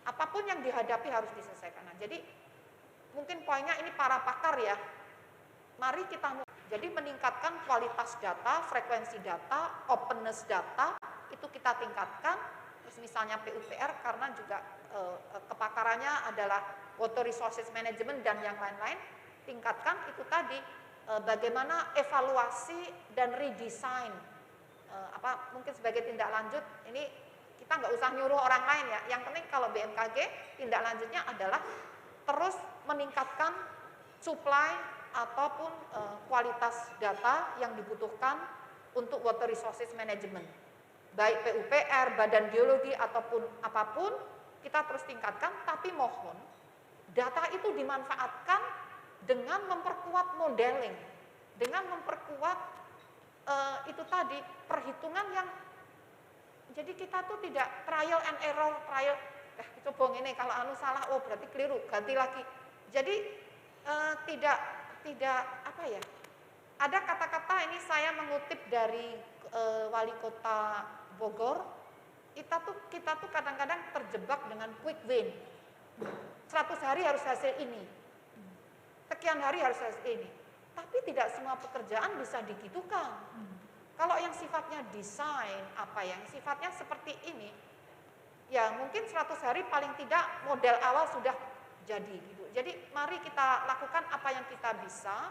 S11: apapun yang dihadapi harus diselesaikan. Nah, jadi mungkin poinnya ini para pakar ya, mari kita jadi meningkatkan kualitas data, frekuensi data, openness data, itu kita tingkatkan. Terus misalnya PUPR karena juga kepakarannya adalah water resources management dan yang lain-lain, tingkatkan itu tadi bagaimana evaluasi dan redesign, mungkin sebagai tindak lanjut. Ini kita nggak usah nyuruh orang lain ya, yang penting kalau BMKG tindak lanjutnya adalah terus meningkatkan supply ataupun kualitas data yang dibutuhkan untuk water resources management, baik PUPR, badan geologi ataupun apapun, kita terus tingkatkan. Tapi mohon data itu dimanfaatkan dengan memperkuat modeling, dengan memperkuat itu tadi perhitungan yang, jadi kita tuh tidak trial and error, coba ini kalau anu salah, oh berarti keliru, ganti lagi. Jadi tidak apa ya, ada kata-kata ini saya mengutip dari wali kota Bogor, kita tuh kadang-kadang terjebak dengan quick win, 100 hari harus hasil ini, sekian hari harus hasil ini, tapi tidak semua pekerjaan bisa digitukan. Kalau yang sifatnya desain, yang sifatnya seperti ini, ya mungkin 100 hari paling tidak model awal sudah jadi gitu. Jadi mari kita lakukan apa yang kita bisa,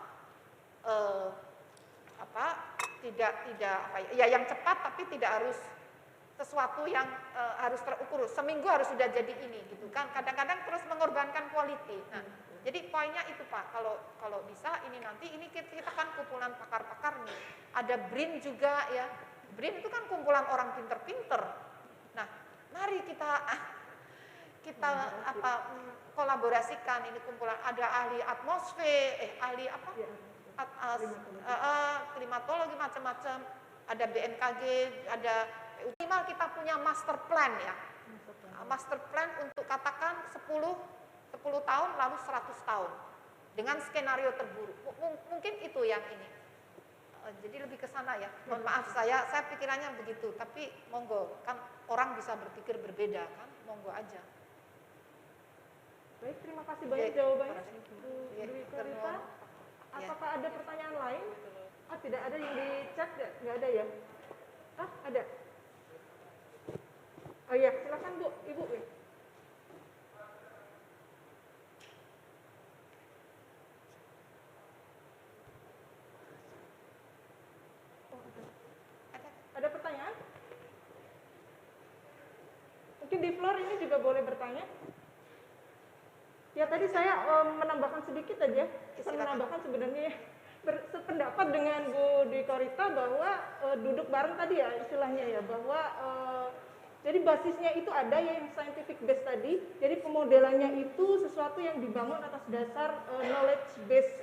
S11: yang cepat, tapi tidak harus sesuatu yang harus terukur. Seminggu harus sudah jadi ini gitu kan. Kadang-kadang terus mengorbankan quality. Nah, jadi poinnya itu Pak, kalau bisa ini nanti ini kita kan kumpulan pakar-pakar nih. Ada BRIN juga ya. BRIN itu kan kumpulan orang pinter-pinter. Nah, mari kita kolaborasikan ini kumpulan, ada ahli atmosfer, ahli klimatologi macam-macam, ada BMKG, ada minimal kita punya master plan ya. Master plan untuk katakan 10 tahun lalu 100 tahun dengan skenario terburuk. Mungkin itu yang ini. Jadi lebih ke sana ya. Mohon maaf saya pikirannya begitu, tapi monggo, kan orang bisa berpikir berbeda kan, monggo aja.
S9: Baik, terima kasih banyak jawabannya Bu Dwi Korita. Apakah ada pertanyaan lain? Tidak ada yang di chat, nggak ada ya? Ada. Oh iya, silakan Bu, Ibu. Ada pertanyaan? Mungkin di floor ini juga boleh bertanya. Ya tadi saya menambahkan sedikit aja, menambahkan sebenarnya sependapat dengan Bu Dwi Korita bahwa duduk bareng tadi ya istilahnya ya, bahwa jadi basisnya itu ada yang scientific base tadi, jadi pemodelannya itu sesuatu yang dibangun atas dasar knowledge base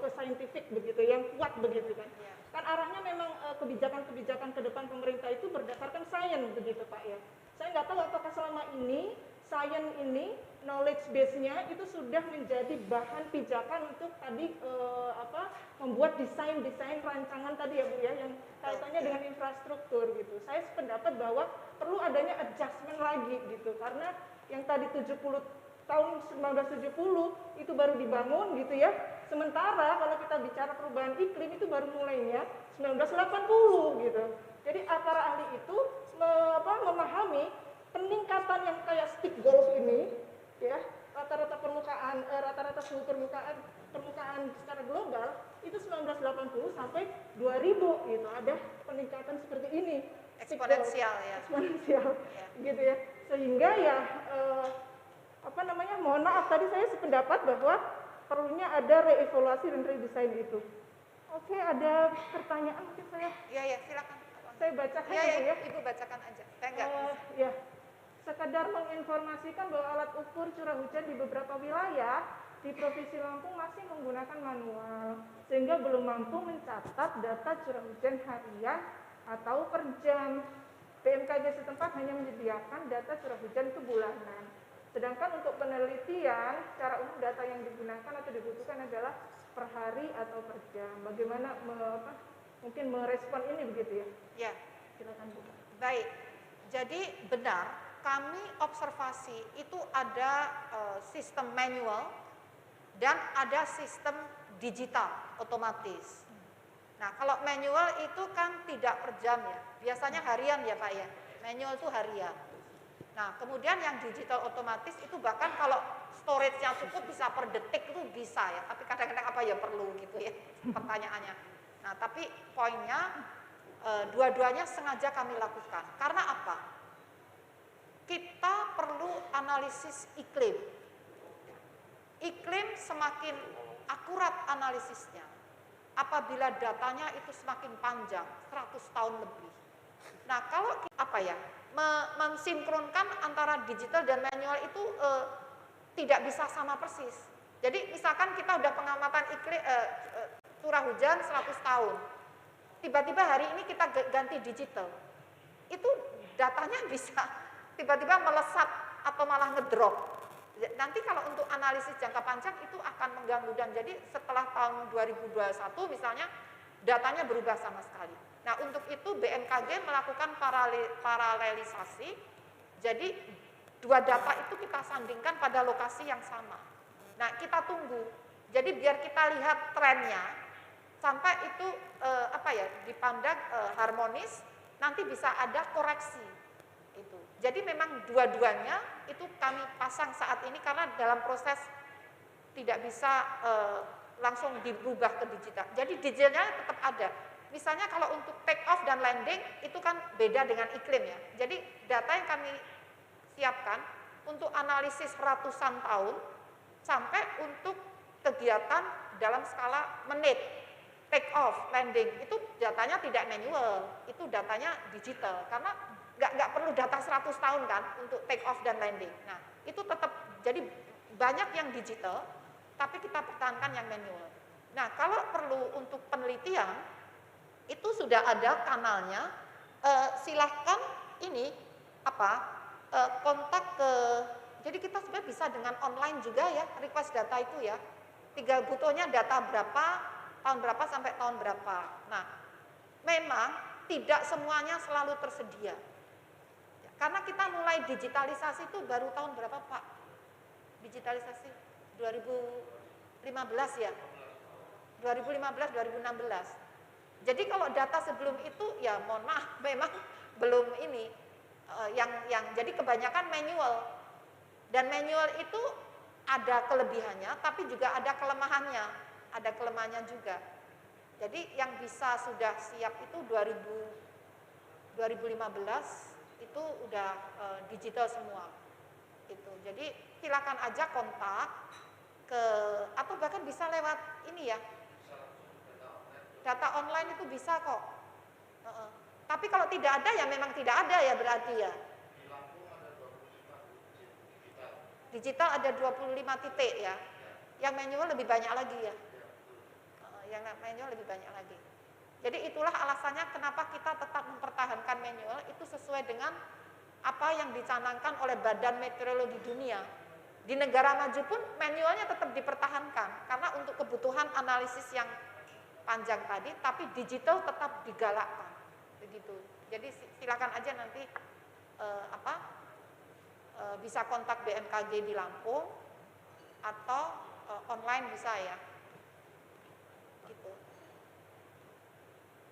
S9: ke scientific begitu, yang kuat begitu kan. Kan arahnya memang kebijakan-kebijakan ke depan pemerintah itu berdasarkan sains begitu Pak ya. Saya nggak tahu apakah selama ini sains ini knowledge base-nya itu sudah menjadi bahan pijakan untuk tadi membuat desain rancangan tadi ya Bu ya, yang kaitannya dengan infrastruktur gitu. Saya sependapat bahwa perlu adanya adjustment lagi gitu, karena yang tadi 70 tahun 1970 itu baru dibangun gitu ya. Sementara kalau kita bicara perubahan iklim itu baru mulainya 1980 gitu. Jadi para ahli itu memahami peningkatan yang kayak stick golf ini ya, rata-rata suhu permukaan secara global itu 1980 sampai 2000 gitu. Ada peningkatan seperti ini.
S11: Eksponensial ya.
S9: Eksponensial gitu ya. Sehingga ya mohon maaf tadi saya sependapat bahwa perlunya ada reevaluasi dan redesign itu. Oke, ada pertanyaan mungkin saya.
S11: Iya, silakan.
S9: Saya bacakan
S11: ya. Ibu bacakan aja. Saya enggak.
S9: Ya. Sekadar menginformasikan bahwa alat ukur curah hujan di beberapa wilayah di Provinsi Lampung masih menggunakan manual, sehingga belum mampu mencatat data curah hujan harian atau per jam. BMKG setempat hanya menyediakan data curah hujan itu bulanan. Sedangkan untuk penelitian, secara umum data yang digunakan atau dibutuhkan adalah per hari atau per jam. Bagaimana mungkin merespon ini begitu ya?
S11: Ya.
S9: Silakan Bu.
S11: Baik. Jadi benar, kami observasi itu ada sistem manual dan ada sistem digital otomatis. Nah, kalau manual itu kan tidak per jam ya. Biasanya harian ya Pak ya. Manual itu harian. Nah, kemudian yang digital otomatis itu bahkan kalau storage-nya cukup bisa per detik itu bisa ya. Tapi kadang-kadang apa ya perlu gitu ya pertanyaannya. Nah, tapi poinnya dua-duanya sengaja kami lakukan. Karena apa? Kita perlu analisis iklim. Iklim semakin akurat analisisnya apabila datanya itu semakin panjang, 100 tahun lebih. Nah, kalau mensinkronkan antara digital dan manual itu tidak bisa sama persis. Jadi misalkan kita udah pengamatan iklim curah hujan 100 tahun. Tiba-tiba hari ini kita ganti digital. Itu datanya bisa tiba-tiba melesat atau malah ngedrop. Nanti kalau untuk analisis jangka panjang itu akan mengganggu, dan jadi setelah tahun 2021 misalnya datanya berubah sama sekali. Nah, untuk itu BMKG melakukan paralelisasi. Jadi dua data itu kita sandingkan pada lokasi yang sama. Nah, kita tunggu. Jadi biar kita lihat trennya sampai itu dipandang harmonis, nanti bisa ada koreksi. Itu. Jadi memang dua-duanya itu kami pasang saat ini karena dalam proses tidak bisa langsung dirubah ke digital. Jadi digitalnya tetap ada. Misalnya kalau untuk take off dan landing itu kan beda dengan iklim ya. Jadi data yang kami siapkan untuk analisis ratusan tahun sampai untuk kegiatan dalam skala menit. Take off, landing itu datanya tidak manual, itu datanya digital karena nggak perlu data 100 tahun kan untuk take off dan landing. Nah, itu tetap jadi banyak yang digital, tapi kita pertahankan yang manual. Nah, kalau perlu untuk penelitian, itu sudah ada kanalnya. Silahkan ini kontak ke. Jadi kita sebenarnya bisa dengan online juga ya, request data itu ya. Tinggal butuhnya data berapa, tahun berapa sampai tahun berapa. Nah, memang tidak semuanya selalu tersedia. Karena kita mulai digitalisasi itu baru tahun berapa Pak? Digitalisasi 2015 ya? 2015, 2016. Jadi kalau data sebelum itu ya mohon maaf memang belum ini. Jadi kebanyakan manual. Dan manual itu ada kelebihannya tapi juga ada kelemahannya. Ada kelemahannya juga. Jadi yang bisa sudah siap itu 2015 itu udah digital semua itu. Jadi silakan aja kontak ke atau bahkan bisa lewat ini ya, data online itu bisa kok. Tapi kalau tidak ada ya memang tidak ada ya berarti ya. Digital ada 25 titik ya, yang manual lebih banyak lagi ya. Yang manual lebih banyak lagi. Jadi itulah alasannya kenapa kita tetap mempertahankan manual, itu sesuai dengan apa yang dicanangkan oleh Badan Meteorologi Dunia. Di negara maju pun manualnya tetap dipertahankan, karena untuk kebutuhan analisis yang panjang tadi, tapi digital tetap digalakkan, begitu. Jadi silakan aja nanti bisa kontak BMKG di Lampung atau online bisa ya. Gitu.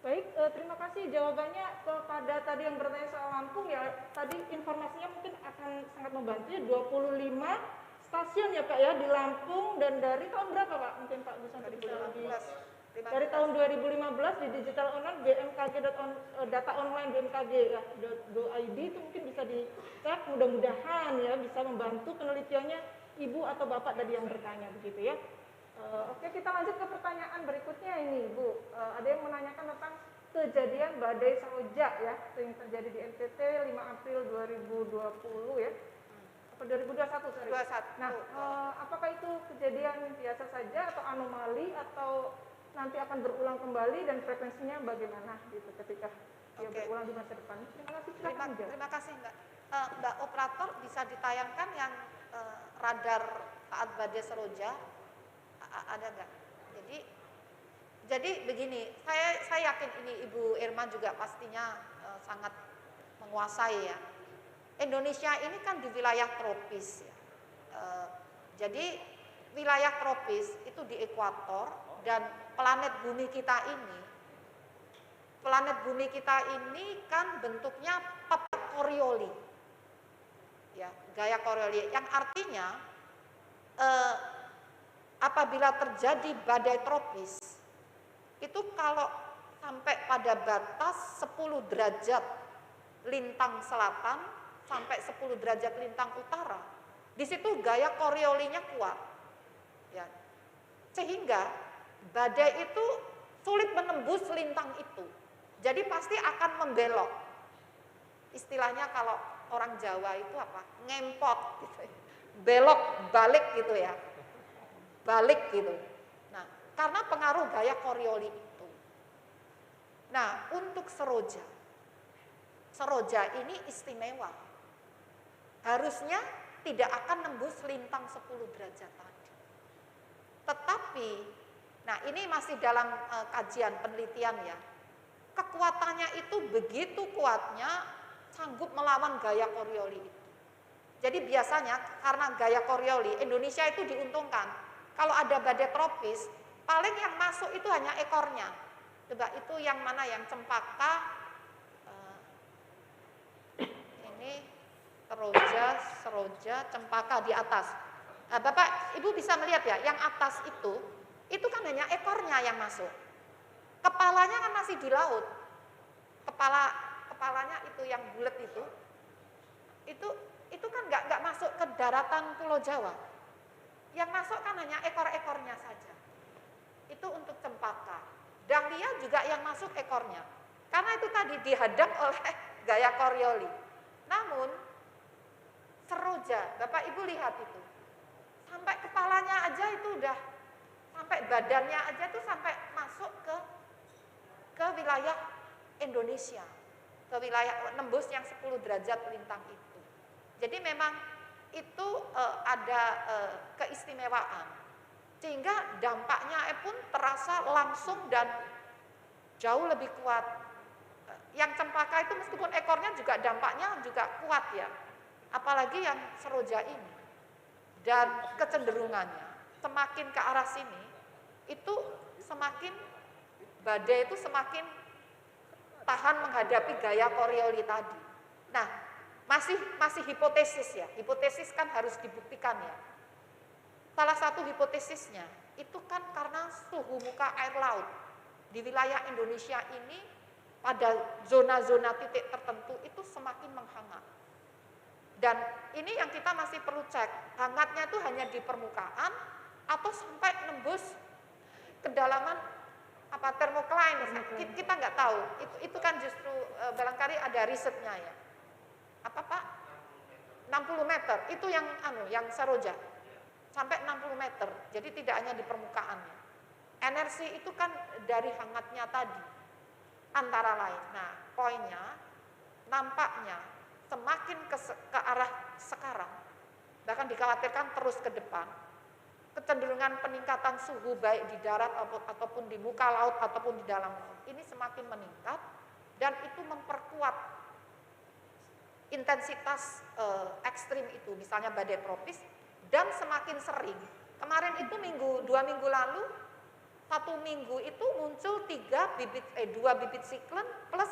S9: Baik, terima kasih jawabannya kepada tadi yang bertanya soal Lampung ya. Tadi informasinya mungkin akan sangat membantu ya, 25 stasiun ya Pak ya di Lampung, dan dari tahun berapa Pak? Mungkin Pak bisa lebih. Dari tahun 2015 di digital online data online bmkg.id itu mungkin bisa dicek, mudah-mudahan ya bisa membantu penelitiannya Ibu atau Bapak tadi yang bertanya begitu ya. Oke, kita lanjut ke pertanyaan berikutnya ini Bu. Ada yang menanyakan tentang kejadian badai Saroja ya yang terjadi di NTT 5 April 2020 ya. Apa 2021 sorry.
S11: 21.
S9: Nah, apakah itu kejadian biasa saja atau anomali atau nanti akan berulang kembali dan frekuensinya bagaimana gitu ketika dia berulang di masa depan? Terima kasih.
S11: Terima kasih Mbak Operator, bisa ditayangkan yang radar saat badai Saroja ada nggak? Jadi begini, saya yakin ini Ibu Irma juga pastinya sangat menguasai ya. Indonesia ini kan di wilayah tropis ya. Jadi wilayah tropis itu di ekuator, dan planet bumi kita ini kan bentuknya papan Coriolis. Ya, gaya Coriolis yang artinya apabila terjadi badai tropis itu kalau sampai pada batas 10 derajat lintang selatan sampai 10 derajat lintang utara, di situ gaya Coriolisnya kuat. Ya. Sehingga badai itu sulit menembus lintang itu. Jadi pasti akan membelok. Istilahnya kalau orang Jawa itu apa? Ngempot gitu. Belok balik gitu ya. Balik gitu. Nah, karena pengaruh gaya Coriolis itu. Nah, untuk Saroja ini istimewa. Harusnya tidak akan nembus lintang 10 derajat tadi. Tetapi, nah ini masih dalam kajian penelitian ya. Kekuatannya itu begitu kuatnya sanggup melawan gaya Coriolis itu. Jadi biasanya karena gaya Coriolis Indonesia itu diuntungkan. Kalau ada badai tropis, paling yang masuk itu hanya ekornya. Coba itu yang mana, yang cempaka, ini Saroja, cempaka di atas. Nah, Bapak, Ibu bisa melihat ya, yang atas itu kan hanya ekornya yang masuk. Kepalanya kan masih di laut. Kepalanya itu yang bulat itu kan nggak masuk ke daratan Pulau Jawa. Yang masuk kan hanya ekor-ekornya saja. Itu untuk cempaka. Dahlia juga yang masuk ekornya. Karena itu tadi dihadang oleh gaya Coriolis. Namun Saroja, Bapak Ibu lihat itu. Sampai kepalanya aja itu udah, sampai badannya aja tuh sampai masuk ke wilayah Indonesia. Ke wilayah nembus yang 10 derajat lintang itu. Jadi memang itu ada keistimewaan. Sehingga dampaknya pun terasa langsung dan jauh lebih kuat. Yang cempaka itu meskipun ekornya juga dampaknya juga kuat ya. Apalagi yang Saroja ini. Dan kecenderungannya semakin ke arah sini, itu semakin badai itu semakin tahan menghadapi gaya Coriolis tadi. Nah, masih hipotesis ya. Hipotesis kan harus dibuktikan ya. Salah satu hipotesisnya itu kan karena suhu muka air laut di wilayah Indonesia ini pada zona-zona titik tertentu itu semakin menghangat. Dan ini yang kita masih perlu cek, hangatnya itu hanya di permukaan atau sampai nembus kedalaman thermocline. Kita nggak tahu. Itu kan justru barangkali ada risetnya ya. Apa Pak? 60 meter. Itu yang Saroja. Sampai 60 meter. Jadi tidak hanya di permukaannya. Energi itu kan dari hangatnya tadi. antara lain. Nah, poinnya nampaknya semakin ke arah sekarang, bahkan dikhawatirkan terus ke depan, kecenderungan peningkatan suhu baik di darat ataupun di muka laut ataupun di dalam laut ini semakin meningkat, dan itu memperkuat intensitas ekstrim itu, misalnya badai tropis, dan semakin sering. Kemarin itu 2 minggu lalu, 1 minggu itu muncul 2 bibit siklon plus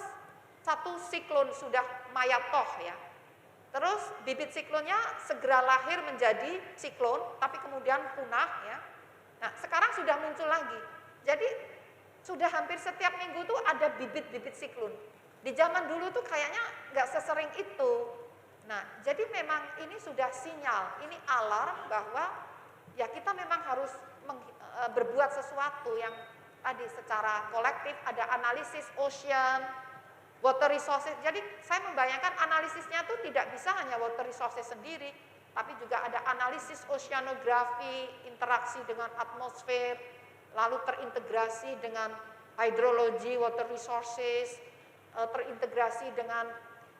S11: 1 siklon sudah mayatoh ya. Terus bibit siklonnya segera lahir menjadi siklon, tapi kemudian punah ya. Nah, sekarang sudah muncul lagi. Jadi sudah hampir setiap minggu tuh ada bibit-bibit siklon. Di zaman dulu tuh kayaknya nggak sesering itu. Nah, jadi memang ini sudah sinyal, ini alarm bahwa ya kita memang harus berbuat sesuatu yang tadi secara kolektif, ada analisis ocean, water resources. Jadi saya membayangkan analisisnya tuh tidak bisa hanya water resources sendiri, tapi juga ada analisis oceanografi, interaksi dengan atmosfer, lalu terintegrasi dengan hydrology, water resources, terintegrasi dengan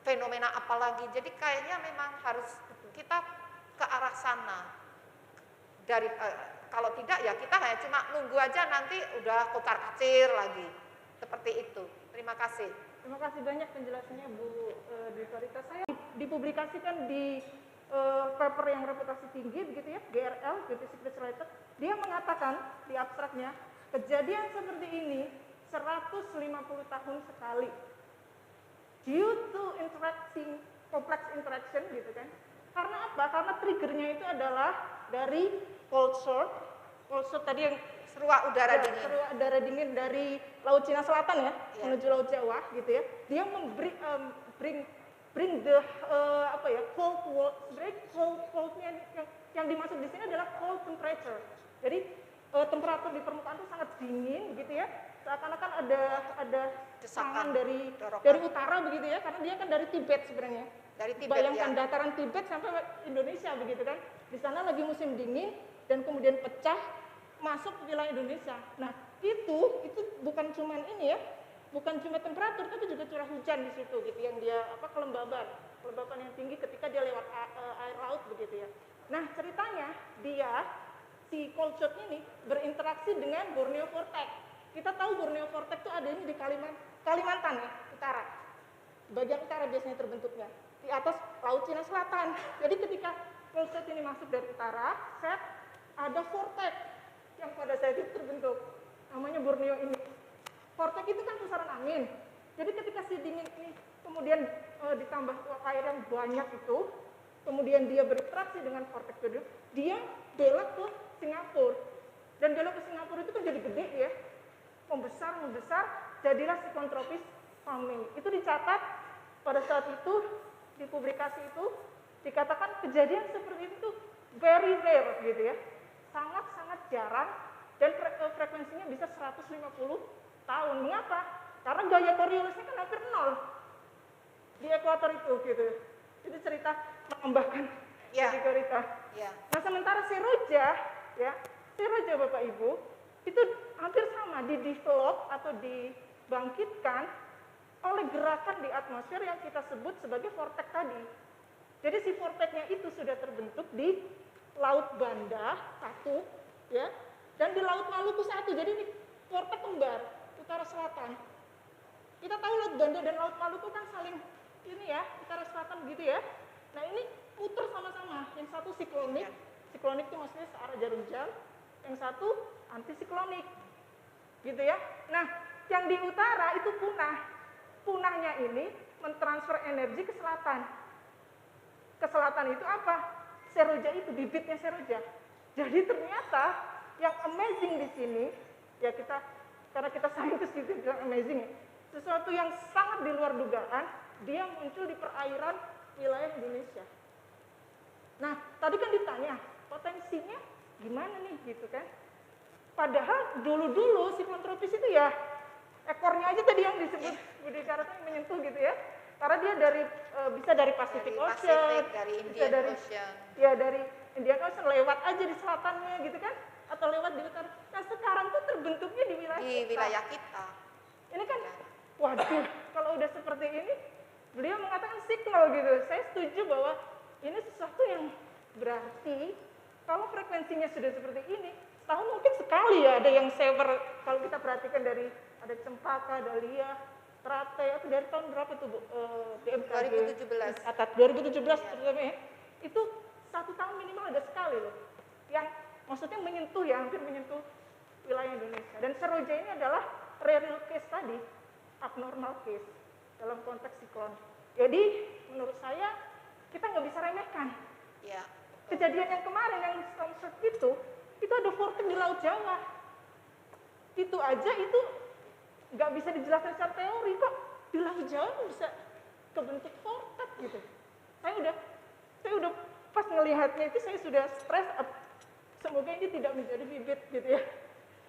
S11: fenomena apa lagi. Jadi kayaknya memang harus kita ke arah sana. Dari kalau tidak ya kita hanya cuma nunggu aja nanti udah kocar-kacir lagi. Seperti itu. Terima kasih.
S9: Terima kasih banyak penjelasannya Bu Dwi. Saya dipublikasikan di paper yang reputasi tinggi begitu ya, GRL, British Secrets Related. Dia mengatakan di abstraknya, kejadian seperti ini 150 tahun sekali. Due to complex interaction gitu kan. Karena apa? Karena triggernya itu adalah dari cold shore tadi yang
S11: seruak udara dingin.
S9: Seruak udara dingin dari Laut Cina Selatan ya, menuju Laut Jawa gitu ya. Dia bring the coldnya yang dimaksud di sini adalah cold temperature. Jadi temperatur di permukaan itu sangat dingin gitu ya. Seakan-akan ada desakan dari utara begitu ya, karena dia kan dari Tibet sebenarnya.
S11: Dari Tibet,
S9: bayangkan ya. Dataran Tibet sampai Indonesia begitu kan. Di sana lagi musim dingin dan kemudian pecah masuk ke wilayah Indonesia. Nah, itu bukan cuma ini ya, bukan cuma temperatur tapi juga curah hujan di situ gitu yang dia kelembaban yang tinggi ketika dia lewat air laut begitu ya. Nah, ceritanya si cold shock ini berinteraksi dengan Borneo Vortex. Kita tahu Borneo Vortex itu adanya di Kalimantan ya, utara. Bagian utara biasanya terbentuknya di atas Laut Cina Selatan. Jadi ketika cold shock ini masuk dari utara, ada vortex yang pada saat itu terbentuk, namanya Borneo ini. Vortex itu kan pusaran angin. Jadi ketika si dingin ini kemudian ditambah air yang banyak itu, kemudian dia berinteraksi dengan vortex itu, dia belok ke Singapura. Dan belok ke Singapura itu kan jadi gede ya, membesar, jadilah siklon tropis Fami. Itu dicatat pada saat itu, di publikasi itu, dikatakan kejadian seperti itu very rare gitu ya. Sangat-sangat jarang dan frekuensinya bisa 150 tahun. Mengapa? Karena gaya Coriolisnya kan hampir 0 di ekuator itu gitu. Itu cerita menambahkan cerita.
S11: Ya.
S9: Nah, sementara Seroja Bapak Ibu itu hampir sama di-develop atau dibangkitkan oleh gerakan di atmosfer yang kita sebut sebagai vortex tadi. Jadi si vortexnya itu sudah terbentuk di Laut Banda 1 ya, dan di Laut Maluku 1. Jadi ini vortex kembar utara selatan. Kita tahu Laut Banda dan Laut Maluku kan saling ini ya, utara selatan gitu ya. Nah, ini putar sama-sama. Yang satu siklonik. Siklonik itu maksudnya searah jarum jam. Yang satu antisiklonik. Gitu ya. Nah, yang di utara itu punah. Punahnya ini mentransfer energi ke selatan. Ke selatan itu apa? Seroja itu, bibitnya Seroja. Jadi ternyata yang amazing di sini, ya karena kita saintis gitu bilang amazing ya, sesuatu yang sangat di luar dugaan, dia muncul di perairan wilayah Indonesia. Nah, tadi kan ditanya, potensinya gimana nih gitu kan? Padahal dulu-dulu siklon tropis itu ya, ekornya aja tadi yang disebut Budi Karata menyentuh gitu ya. Karena dia bisa dari Pacific Ocean,
S11: dari
S9: bisa
S11: Indian Ocean.
S9: Ya dari Indian Ocean lewat aja di selatannya gitu kan, atau lewat di utara. Nah, sekarang tuh terbentuknya di wilayah
S11: kita.
S9: Ini kan waduh, kalau udah seperti ini, beliau mengatakan signal gitu. Saya setuju bahwa ini sesuatu yang berarti kalau frekuensinya sudah seperti ini, setahun mungkin sekali ya ada yang sever. Kalau kita perhatikan dari ada cempaka, dahlia, teratai, itu dari tahun berapa tuh Bu? BMKG
S11: 2017.
S9: Atat 2017 terutama ya. Itu 1 tahun minimal ada sekali loh. Yang maksudnya menyentuh ya, hampir menyentuh wilayah Indonesia. Dan Seroja ini adalah real case tadi, abnormal case dalam konteks siklon. Jadi menurut saya kita nggak bisa remehkan.
S11: Ya.
S9: Kejadian yang kemarin yang storm surge itu ada vortex di Laut Jawa. Itu aja itu nggak bisa dijelaskan secara teori kok di Laut Jawa bisa kebentuk vortex gitu. Saya udah pas ngelihatnya itu saya sudah stres. Semoga ini tidak menjadi bibit gitu ya.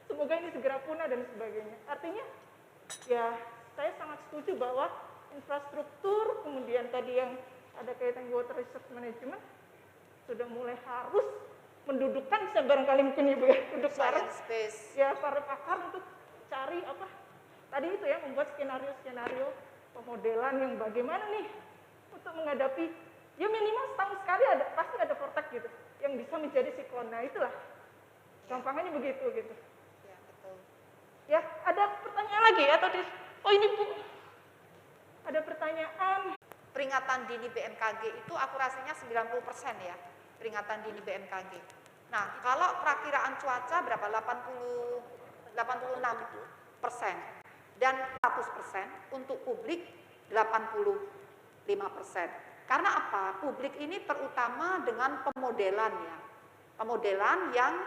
S9: Semoga ini segera punah dan sebagainya. Artinya ya saya sangat setuju bahwa infrastruktur kemudian tadi yang ada kaitan water resource management sudah mulai harus mendudukkan barangkali mungkin Ibu ya, duduk bareng ya para pakar untuk cari apa tadi itu ya, membuat skenario-skenario pemodelan yang bagaimana nih untuk menghadapi ya minimal setahun sekali pasti ada vortex gitu yang bisa menjadi siklon. Nah itulah gampangnya begitu gitu.
S11: Ya, betul.
S9: Ya, ada pertanyaan lagi atau oh ini Bu, ada pertanyaan.
S11: Peringatan dini BMKG itu akurasinya 90% ya, peringatan dini BMKG. Nah, kalau perakiraan cuaca berapa? 86% dan 100% untuk publik 85%. Karena apa? Publik ini terutama dengan pemodelan ya. Pemodelan yang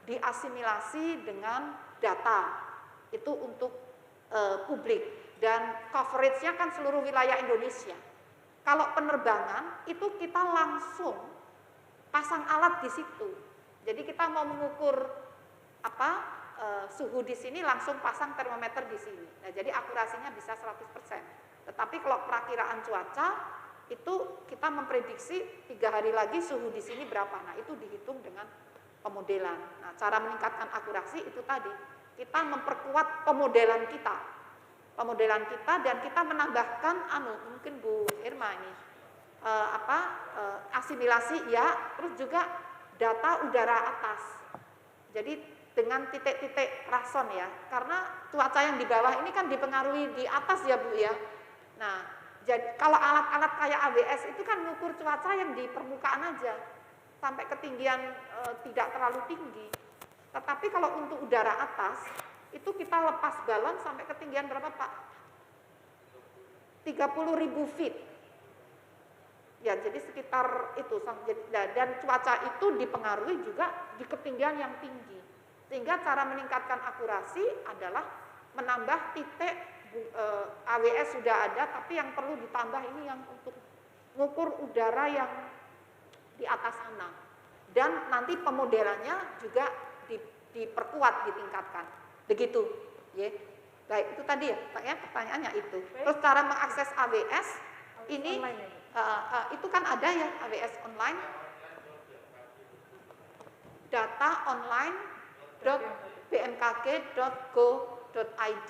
S11: diasimilasi dengan data. Itu untuk publik dan coveragenya kan seluruh wilayah Indonesia. Kalau penerbangan itu kita langsung pasang alat di situ. Jadi kita mau mengukur suhu di sini langsung pasang termometer di sini. Nah, jadi akurasinya bisa 100%. Tetapi kalau perakiraan cuaca itu kita memprediksi 3 hari lagi suhu di sini berapa. Nah, itu dihitung dengan pemodelan. Nah, cara meningkatkan akurasi itu tadi. Kita memperkuat pemodelan kita. Dan kita menambahkan mungkin Bu Irma ini asimilasi ya, terus juga data udara atas. Jadi dengan titik-titik rason ya, karena cuaca yang di bawah ini kan dipengaruhi di atas ya Bu ya. Nah, jadi kalau alat-alat kayak AWS itu kan mengukur cuaca yang di permukaan aja, sampai ketinggian tidak terlalu tinggi. Tetapi kalau untuk udara atas itu kita lepas balon sampai ketinggian berapa Pak? 30.000 feet. Ya, jadi sekitar itu. Dan cuaca itu dipengaruhi juga di ketinggian yang tinggi. Sehingga cara meningkatkan akurasi adalah menambah titik AWS sudah ada, tapi yang perlu ditambah ini yang untuk mengukur udara yang di atas sana. Dan nanti pemodelannya juga diperkuat, ditingkatkan. Begitu, ya. Baik, itu tadi ya, Pak ya, pertanyaannya itu. Terus cara mengakses AWS ini itu kan ada ya AWS online. Data online.bmkg.go.id.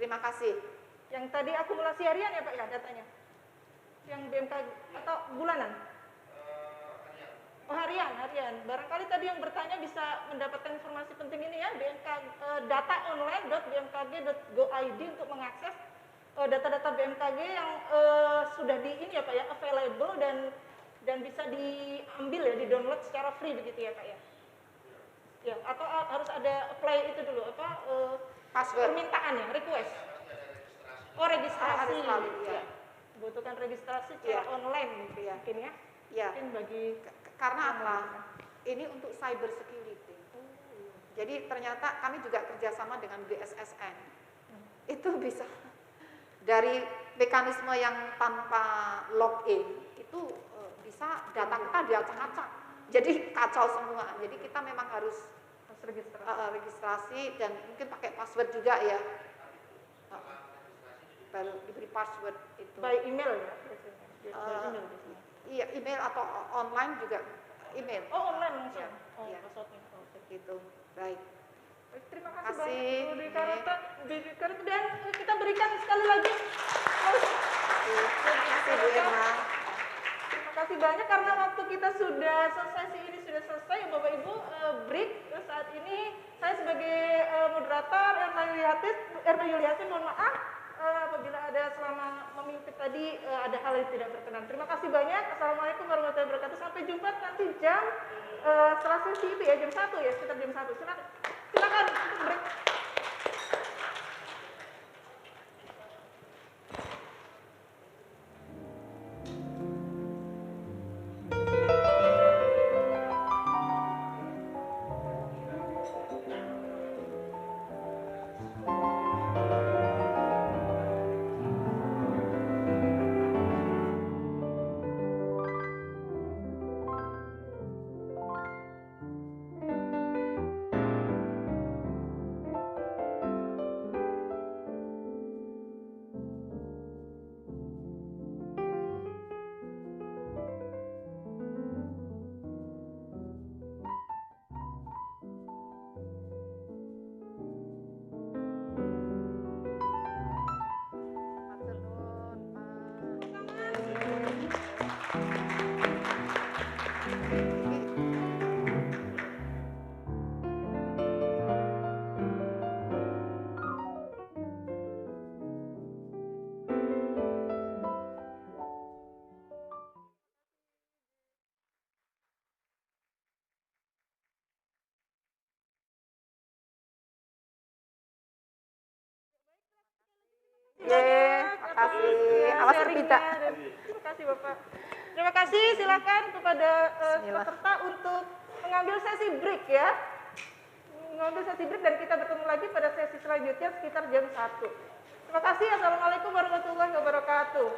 S11: Terima kasih.
S9: Yang tadi akumulasi harian ya Pak ya datanya? Yang BMKG atau bulanan? Oh harian. Barangkali tadi yang bertanya bisa mendapatkan informasi penting ini ya, data online.bmkg.go.id untuk mengakses data-data BMKG yang sudah ya Pak ya, available dan bisa diambil ya, di-download secara free begitu ya Pak ya. Ya, atau harus ada apply itu dulu password permintaan ya, request. Oh, registrasi.
S11: Ya.
S9: Butuhkan registrasi secara online gitu ya. Mungkin ya.
S11: Ya.
S9: Mungkin bagi
S11: karena apa? Ini untuk cyber security. Jadi ternyata kami juga kerjasama dengan BSSN. Itu bisa dari mekanisme yang tanpa login itu bisa data kita diacak-acak. Jadi kacau semua. Jadi kita memang harus registrasi dan mungkin pakai password juga ya. Baru diberi password itu.
S9: By email ya biasanya.
S11: Iya, email atau online juga email.
S9: Oh, online langsung.
S11: Ya,
S9: passwordnya.
S11: gitu. Baik.
S9: Terima kasih banyak Bu Dwi Karata, dan kita berikan sekali lagi.
S11: Terima kasih Bu Irma.
S9: Terima kasih banyak karena waktu kita sudah selesai, ini sudah selesai Bapak Ibu, break. Saat ini saya sebagai moderator Erna Yuliatin mohon maaf apabila ada selama memimpin tadi ada hal yang tidak berkenan. Terima kasih banyak. Assalamualaikum warahmatullahi wabarakatuh. Sampai jumpa nanti jam setelah sesi itu ya, jam 1 ya, sekitar jam 1. Silakan untuk break.
S11: Makasih. Awas kita.
S9: Terima kasih Bapak. Terima kasih, silakan kepada peserta untuk mengambil sesi break ya. Mengambil sesi break dan kita bertemu lagi pada sesi selanjutnya sekitar jam 1. Terima kasih. Assalamualaikum warahmatullahi wabarakatuh.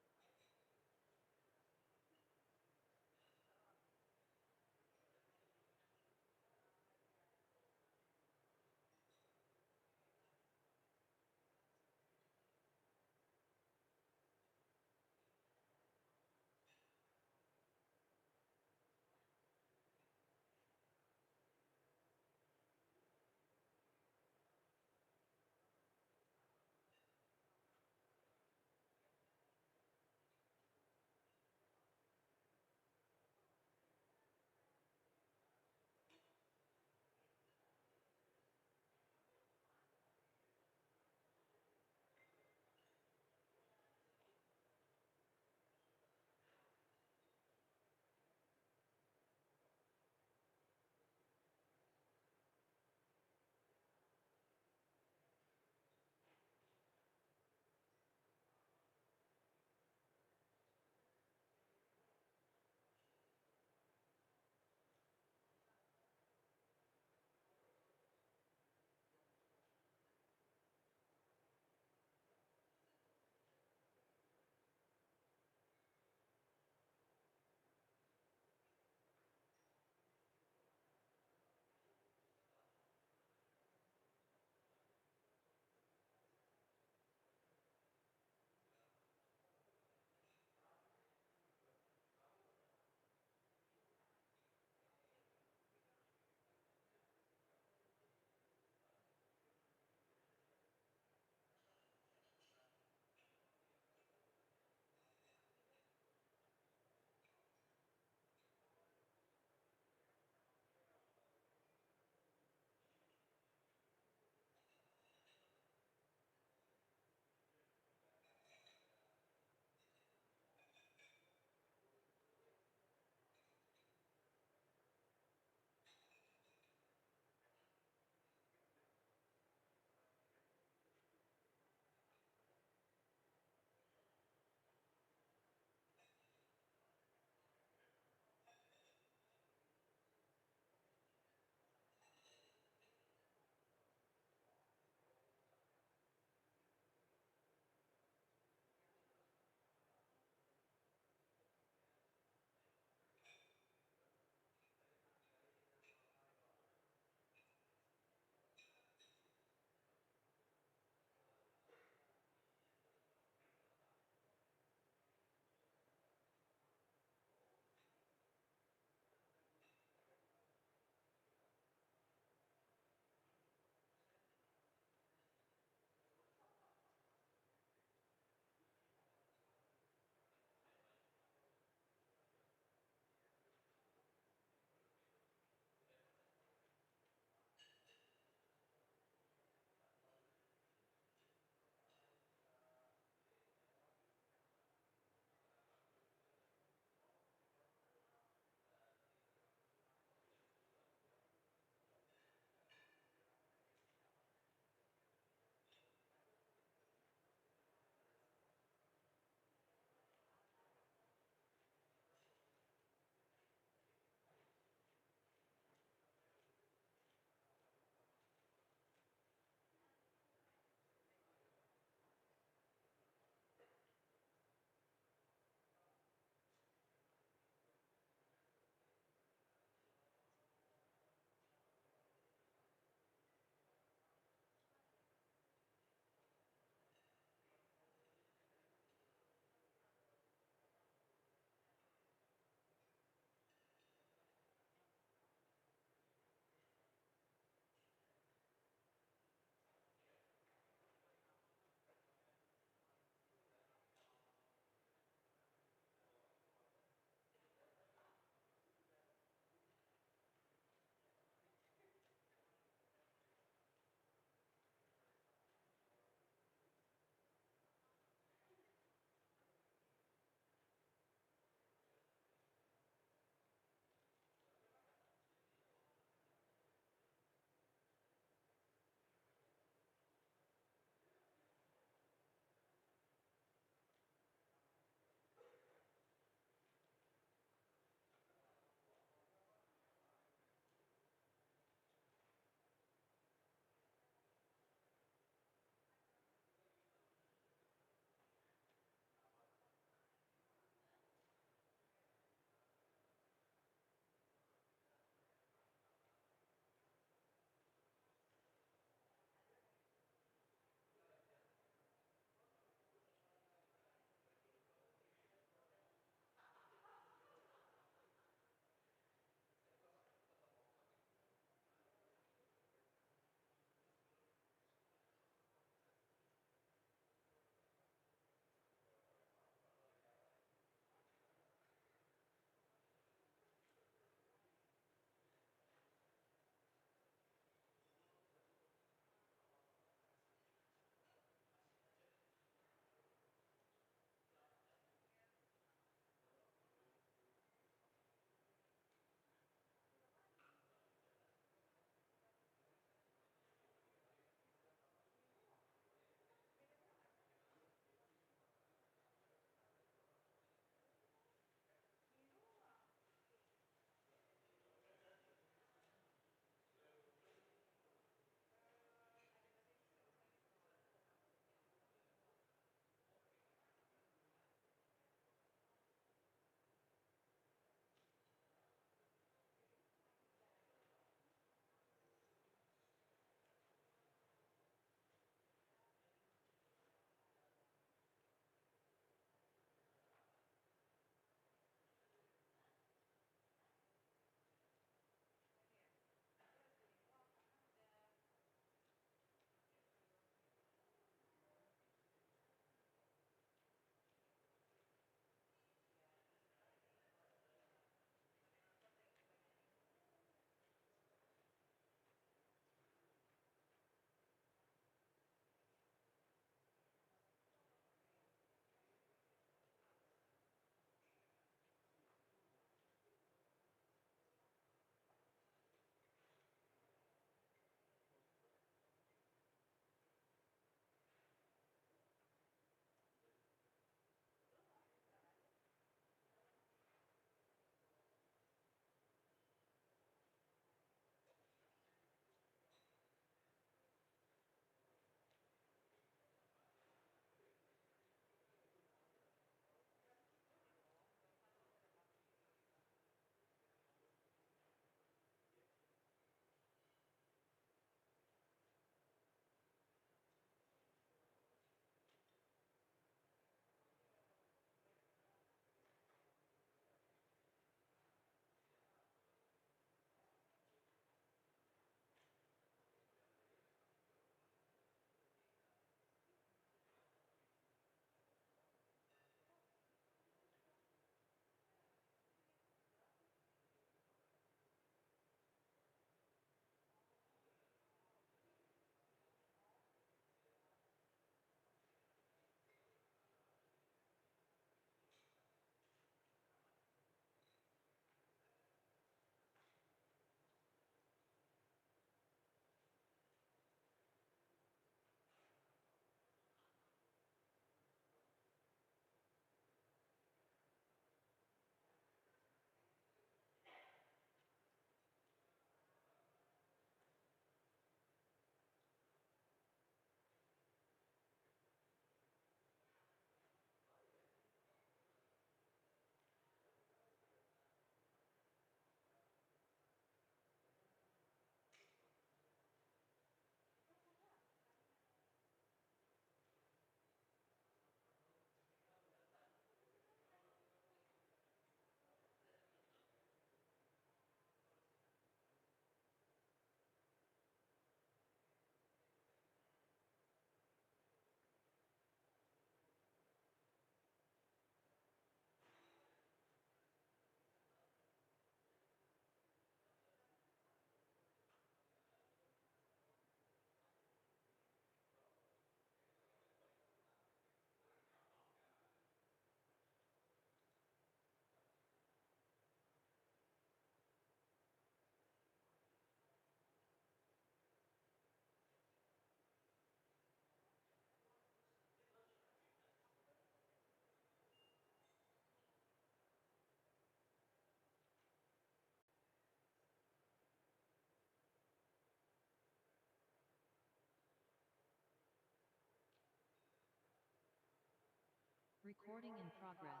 S13: Recording in progress.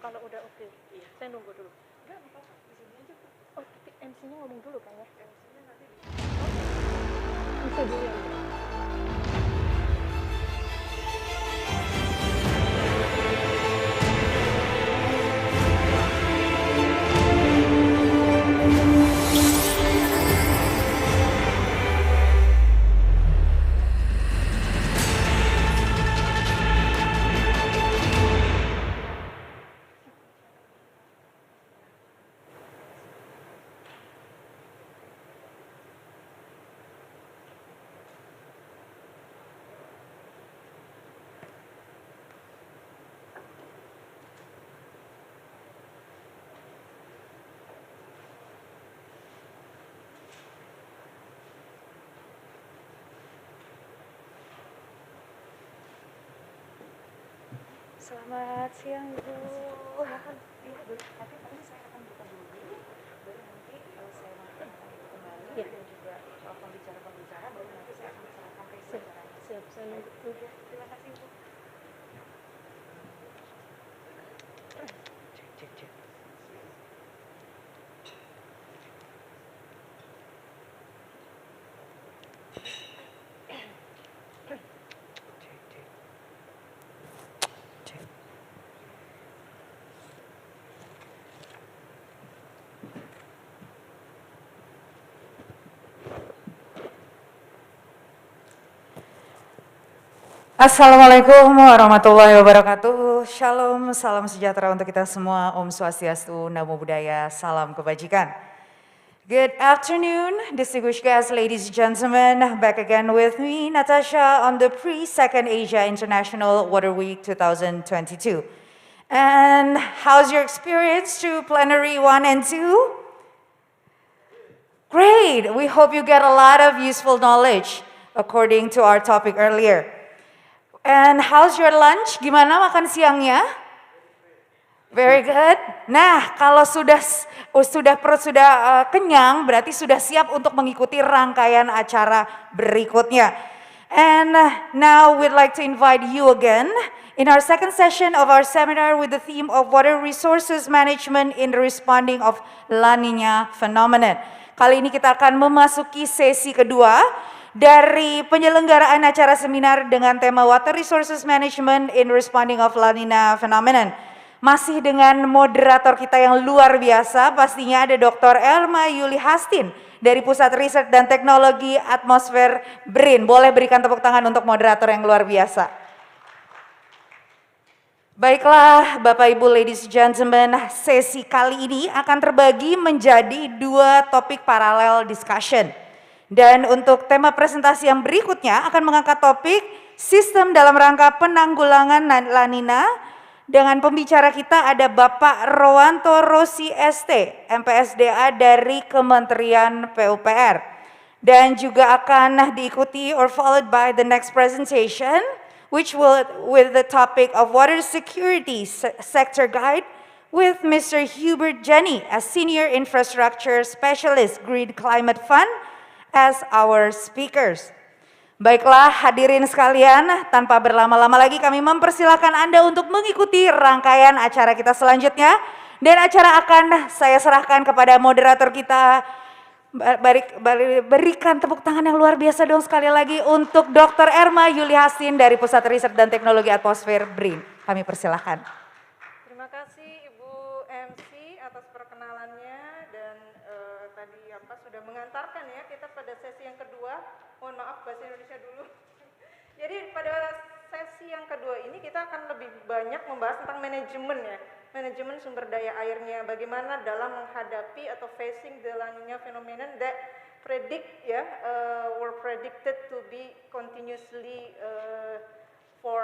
S9: kalau udah oke. Saya nunggu dulu. Enggak apa-apa, di sini aja. Oh, MC-nya ngomong dulu kan ya? MC-nya nanti bisa dulu ya. Selamat siang, Ibu. Iya, tapi paling saya akan buka dulu, baru nanti kalau saya akan kembali dan juga pembicara-pembicara, baru nanti saya akan serahkan ke bicaranya. Siap, saya nunggu. Terima kasih, Bu.
S8: Cek.
S2: Assalamualaikum warahmatullahi wabarakatuh. Shalom, salam sejahtera untuk kita semua. Om Swastiastu, Namo Buddhaya, salam kebajikan. Good afternoon, distinguished guests, ladies and gentlemen. Back again with me, Natasha, on the Pre-2nd Asia International Water Week 2022. And how's your experience to plenary 1 and 2? Great, we hope you get a lot of useful knowledge according to our topic earlier. And how's your lunch? Gimana makan siangnya? Very good. Nah, kalau perut sudah kenyang, berarti sudah siap untuk mengikuti rangkaian acara berikutnya. And now we'd like to invite you again in our second session of our seminar with the theme of water resources management in the responding of La Nina phenomenon. Kali ini kita akan memasuki sesi kedua dari penyelenggaraan acara seminar dengan tema Water Resources Management in Responding of La Nina Phenomenon. Masih dengan moderator kita yang luar biasa, pastinya ada Dr. Elma Yuli Hastin dari Pusat Riset dan Teknologi Atmosfer BRIN. Boleh berikan tepuk tangan untuk moderator yang luar biasa. Baiklah Bapak Ibu, ladies and gentlemen, sesi kali ini akan terbagi menjadi 2 topik paralel discussion. Dan untuk tema presentasi yang berikutnya akan mengangkat topik sistem dalam rangka penanggulangan La Nina. Dengan pembicara kita ada Bapak Rowanto Rossi ST, MPSDA dari Kementerian PUPR. Dan juga akan diikuti or followed by the next presentation, which will with the topic of water security sector guide with Mr. Hubert Jenny, a senior infrastructure specialist, Grid Climate Fund, as our speakers. Baiklah hadirin sekalian, tanpa berlama-lama lagi kami mempersilakan Anda untuk mengikuti rangkaian acara kita selanjutnya. Dan acara akan saya serahkan kepada moderator kita. Berikan tepuk tangan yang luar biasa dong sekali lagi untuk Dr. Elma Yuli Hastin dari Pusat Riset dan Teknologi Atmosfer BRIN. Kami persilahkan.
S9: Terima kasih Ibu MC atas perkenalannya dan tadi sudah mengantarkan ya kita pada sesi yang kedua. Mohon maaf bahasa Indonesia dulu. Jadi pada sesi yang kedua ini kita akan lebih banyak membahas tentang manajemen ya. Manajemen sumber daya airnya, bagaimana dalam menghadapi atau facing the La Nina phenomenon that were predicted to be continuously for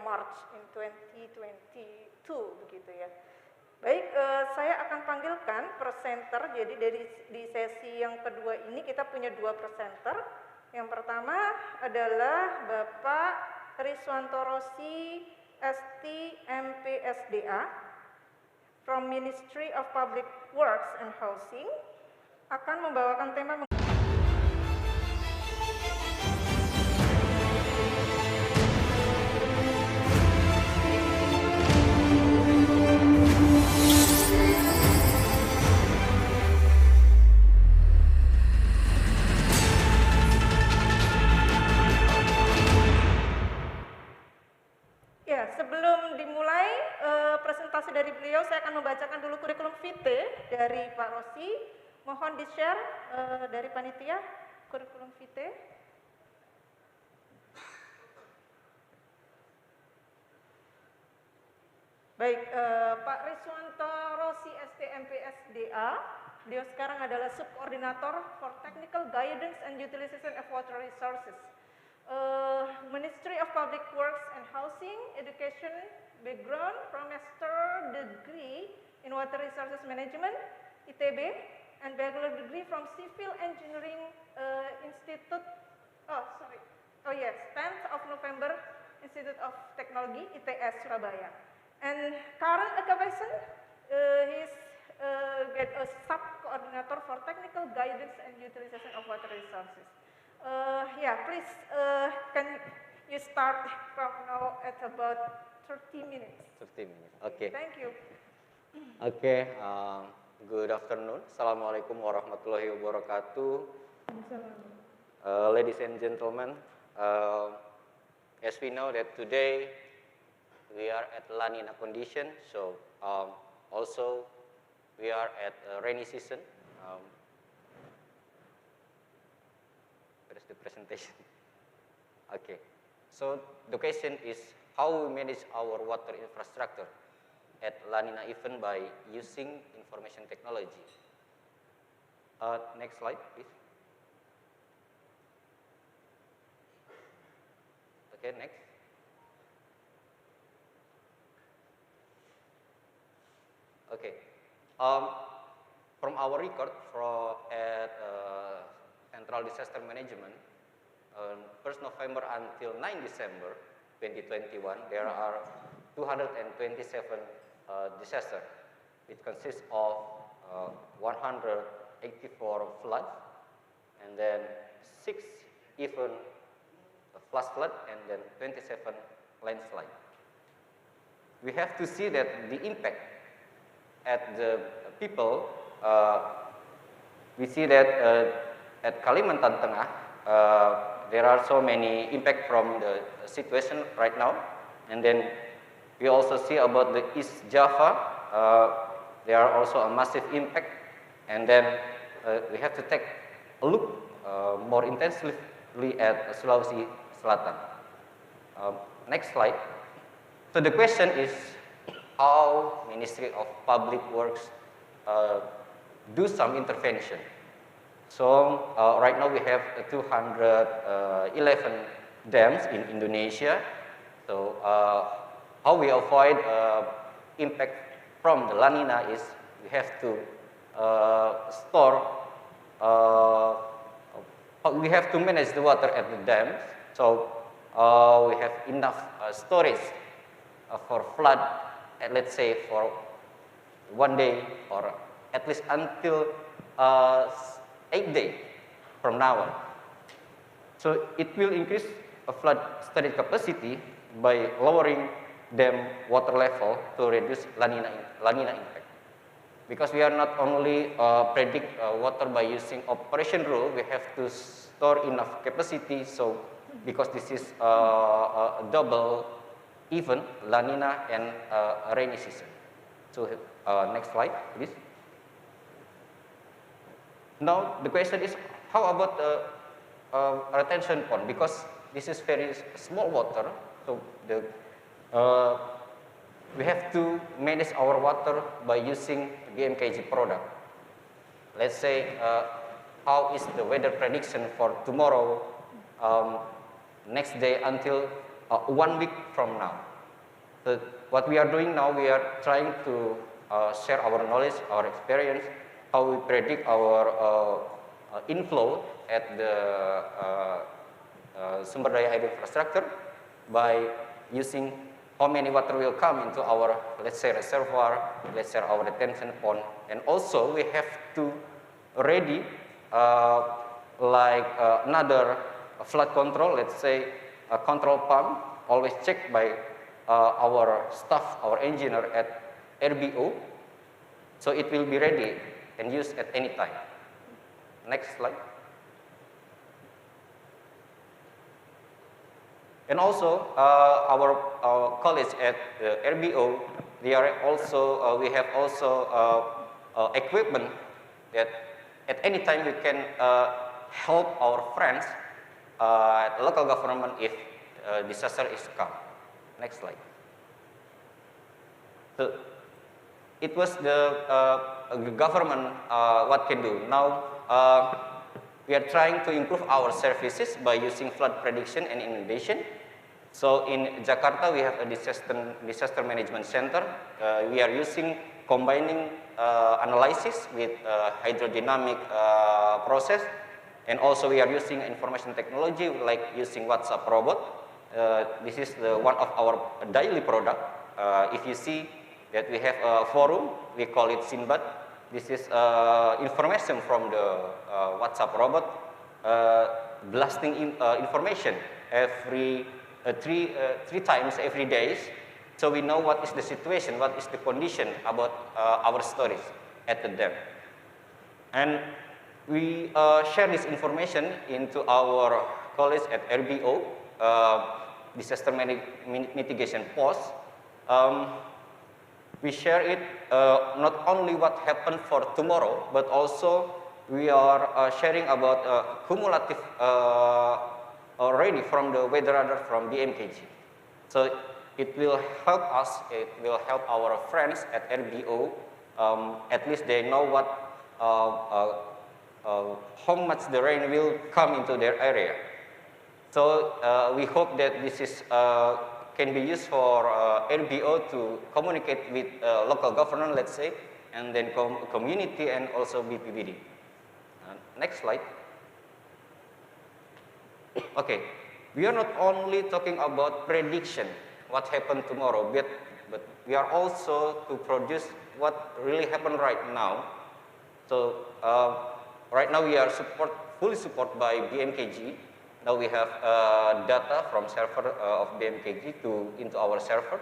S9: March in 2022 begitu ya. Baik, saya akan panggilkan presenter. Jadi di sesi yang kedua ini kita punya 2 presenter. Yang pertama adalah Bapak Riswanto Rossi ST MPSDA from Ministry of Public Works and Housing akan membawakan tema dari beliau, saya akan membacakan dulu kurikulum vitae dari Pak Rossi. Mohon di-share dari panitia kurikulum vitae. Baik, Pak Riswanto Rossi STMPSDA, beliau sekarang adalah Subkoordinator for Technical Guidance and Utilization of Water Resources. Ministry of Public Works and Housing, Education, background from master degree in Water Resources Management, ITB, and bachelor degree from Civil Engineering Institute, 10th of November, Institute of Technology, ITS, Surabaya. And current occupation, he's a sub-coordinator for technical guidance and utilization of water resources. Please, can you start from now at about 30 minutes?
S13: 30 minutes, okay.
S9: Thank you.
S13: Okay, good afternoon. Assalamualaikum warahmatullahi wabarakatuh. Ladies and gentlemen, as we know that today we are at La Nina condition, so also we are at rainy season. Where is the presentation? Okay, so the question is how we manage our water infrastructure at La Nina event by using information technology. Next slide, please. Okay, next. Okay, from our record at Central Disaster Management, 1st November until 9 December 2021, there are 227 disasters. It consists of 184 floods, and then 6 even flash flood, and then 27 landslide. We have to see that the impact at the people, we see that at Kalimantan Tengah, there are so many impact from the situation right now, and then we also see about the East Java, there are also a massive impact, and then we have to take a look more intensively at Sulawesi Selatan. Next slide. So the question is, how Ministry of Public Works do some intervention. So right now we have 211 dams in Indonesia. So how we avoid impact from the La Nina is we have to we have to manage the water at the dams. So we have enough storage for flood, let's say for 1 day or at least until 8 days from now on. So it will increase a flood storage capacity by lowering dam water level to reduce La Nina impact. Because we are not only predict water by using operation rule, we have to store enough capacity. So because this is a double even La Nina and rainy season. So next slide, please. Now the question is, how about retention pond? Because this is very small water, so we have to manage our water by using BMKG product. Let's say, how is the weather prediction for tomorrow, next day until 1 week from now. So what we are doing now, we are trying to share our knowledge, our experience, how we predict our inflow at the sumber daya air infrastructure by using how many water will come into our, let's say, reservoir, let's say our retention pond. And also we have to ready like another flood control, let's say a control pump, always checked by our staff, our engineer at RBO. So it will be ready and used at any time. Next slide. And also our colleagues at RBO we have also equipment that at any time we can help our friends at local government if disaster is to come. Next slide. So it was the government what can do. Now we are trying to improve our services by using flood prediction and inundation. So in Jakarta we have a disaster management center. We are combining analysis with hydrodynamic process, and also we are using information technology like using WhatsApp robot. This is one of our daily product. If you see that we have a forum, we call it Sinbad. This is information from the WhatsApp robot blasting information every three times every day. So we know what is the situation, what is the condition about our stories at the dam. And we share this information into our colleagues at RBO, Disaster Mitigation Post. We share it not only what happened for tomorrow, but also we are sharing about cumulative already from the weather radar from BMKG. So it will help us, it will help our friends at RBO, at least they know what, how much the rain will come into their area. So we hope that this is, can be used for RBO to communicate with local government, let's say, and then community and also BPBD. Next slide. Okay, we are not only talking about prediction, what happened tomorrow, but we are also to produce what really happened right now. So right now we are fully supported by BMKG. Now we have data from server of BMKG into our server.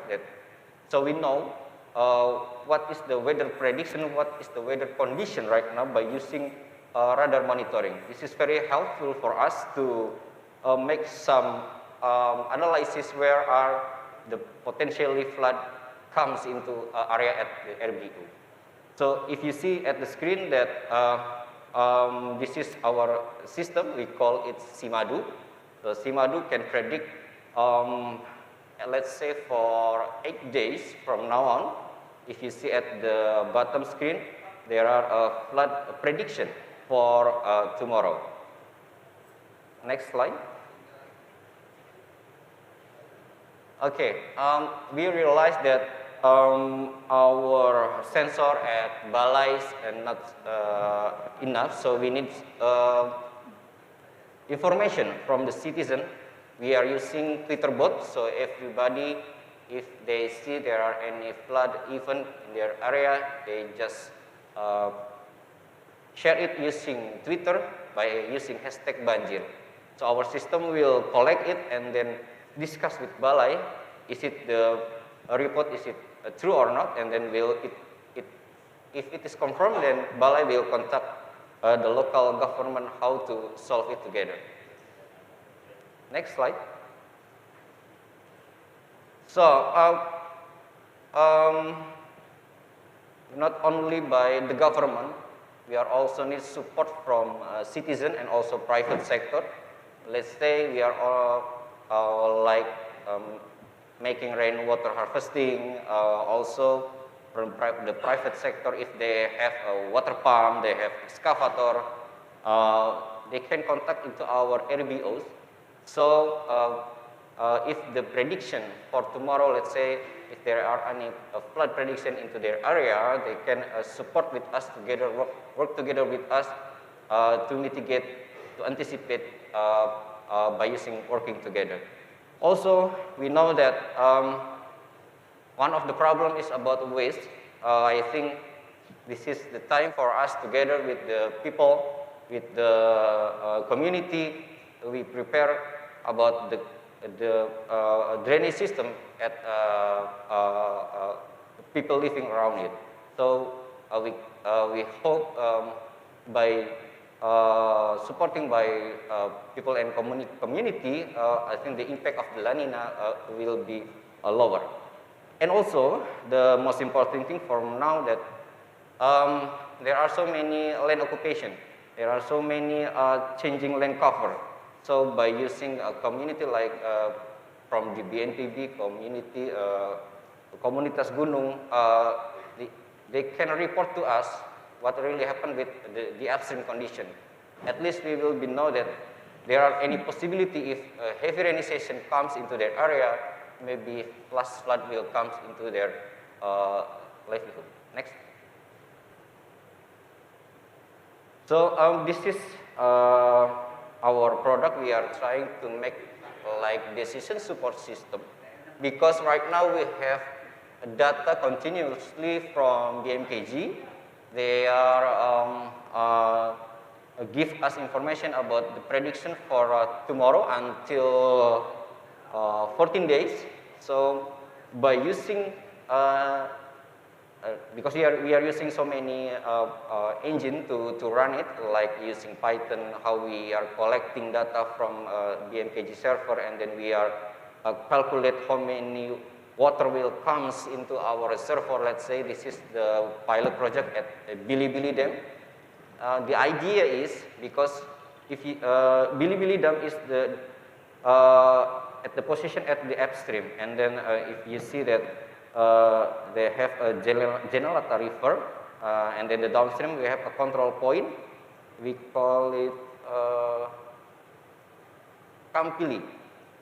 S13: So we know what is the weather prediction, what is the weather condition right now by using radar monitoring. This is very helpful for us to make some analysis where are the potentially flood comes into area at the RBO. So if you see at the screen that this is our system, we call it Simadu. So Simadu can predict, let's say for 8 days from now on. If you see at the bottom screen, there are a flood prediction for tomorrow. Next slide. Okay, we realized that our sensor at Balai is not enough, so we need information from the citizen. We are using Twitter bot, so everybody, if they see there are any flood event in their area, they just share it using Twitter by using hashtag Banjir. So our system will collect it and then discuss with Balai, is it the report, is it true or not, and then if it is confirmed, then Balai will contact the local government how to solve it together. Next slide. So not only by the government, we are also need support from citizen and also private sector. Let's say we are all like making rainwater harvesting, also from the private sector, if they have a water pump, they have excavator, they can contact into our RBOs. So if the prediction for tomorrow, let's say, if there are any flood prediction into their area, they can support with us together, work together with us to mitigate, to anticipate by working together. Also, we know that one of the problems is about waste. I think this is the time for us together with the people, with the community, we prepare about the drainage system at people living around it. So we hope by supporting by people and community, I think the impact of the La Nina will be lower. And also, the most important thing from now that there are so many land occupation, there are so many changing land cover. So by using a community like from the BNPB community, Komunitas Gunung, they can report to us what really happened with the upstream condition. At least we will know that there are any possibility if heavy rainy season comes into their area, maybe flash flood will come into their livelihood. Next. So this is our product. We are trying to make like decision support system, because right now we have data continuously from BMKG. They are give us information about the prediction for tomorrow until 14 days. So by using because we are using so many engine to run it, like using Python, how we are collecting data from BMKG server, and then we are calculate how many water will comes into our reservoir. Let's say this is the pilot project at Bili-Bili Dam. The idea is, because if you, Bili-Bili Dam is the at the position at the upstream, and then if you see that they have a Jenelata River, and then the downstream we have a control point. We call it Kampili.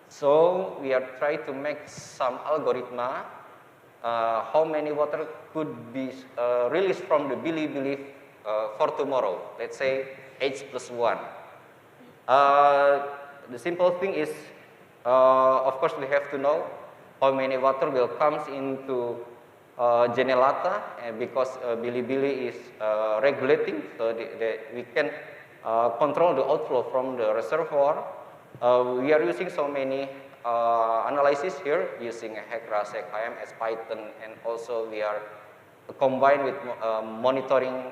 S13: So we are trying to make some algorithm how many water could be released from the Bili-Bili for tomorrow. Let's say H+1. The simple thing is, of course, we have to know how many water will comes into Jenelata, because Bili-Bili is regulating, so we can control the outflow from the reservoir. We are using so many analysis here, using HECRA, SECIM, Python, and also we are combined with monitoring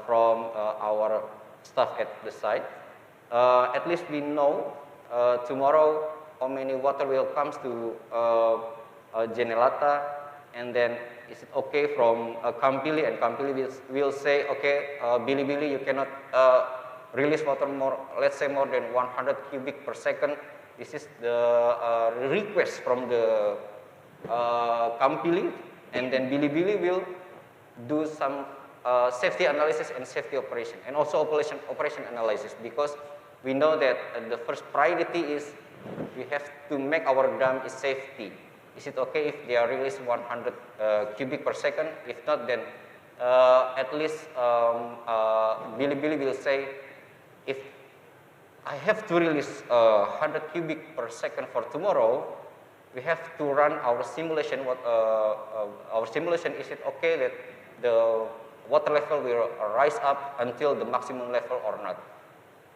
S13: from our staff at the site. At least we know tomorrow how many water will comes to Jenelata, and then is it okay from Kampili, and Kampili will say, okay, Bili-Bili, you cannot release water more, let's say more than 100 cubic per second. This is the request from the Kampili, and then Bili-Bili will do some safety analysis and safety operation, and also operation analysis, because we know that the first priority is we have to make our dam is safety. Is it okay if they are released 100 cubic per second? If not, then at least Bili-Bili will say, if I have to release 100 cubic per second for tomorrow, we have to run our simulation. Our simulation, is it okay that the water level will rise up until the maximum level or not?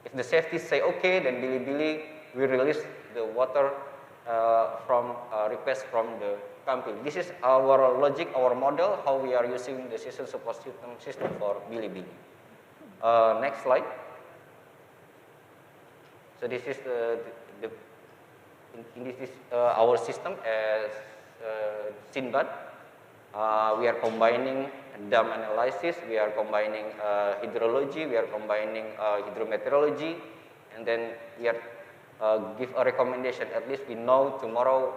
S13: If the safety say okay, then Bili-Bili will release the water from request from the Kampil. This is our logic, our model, how we are using the decision support system for Bili-Bili. Next slide. So this is this is our system as Sinbad. We are combining dam analysis, we are combining hydrology, we are combining hydrometeorology, and then we are give a recommendation. At least we know tomorrow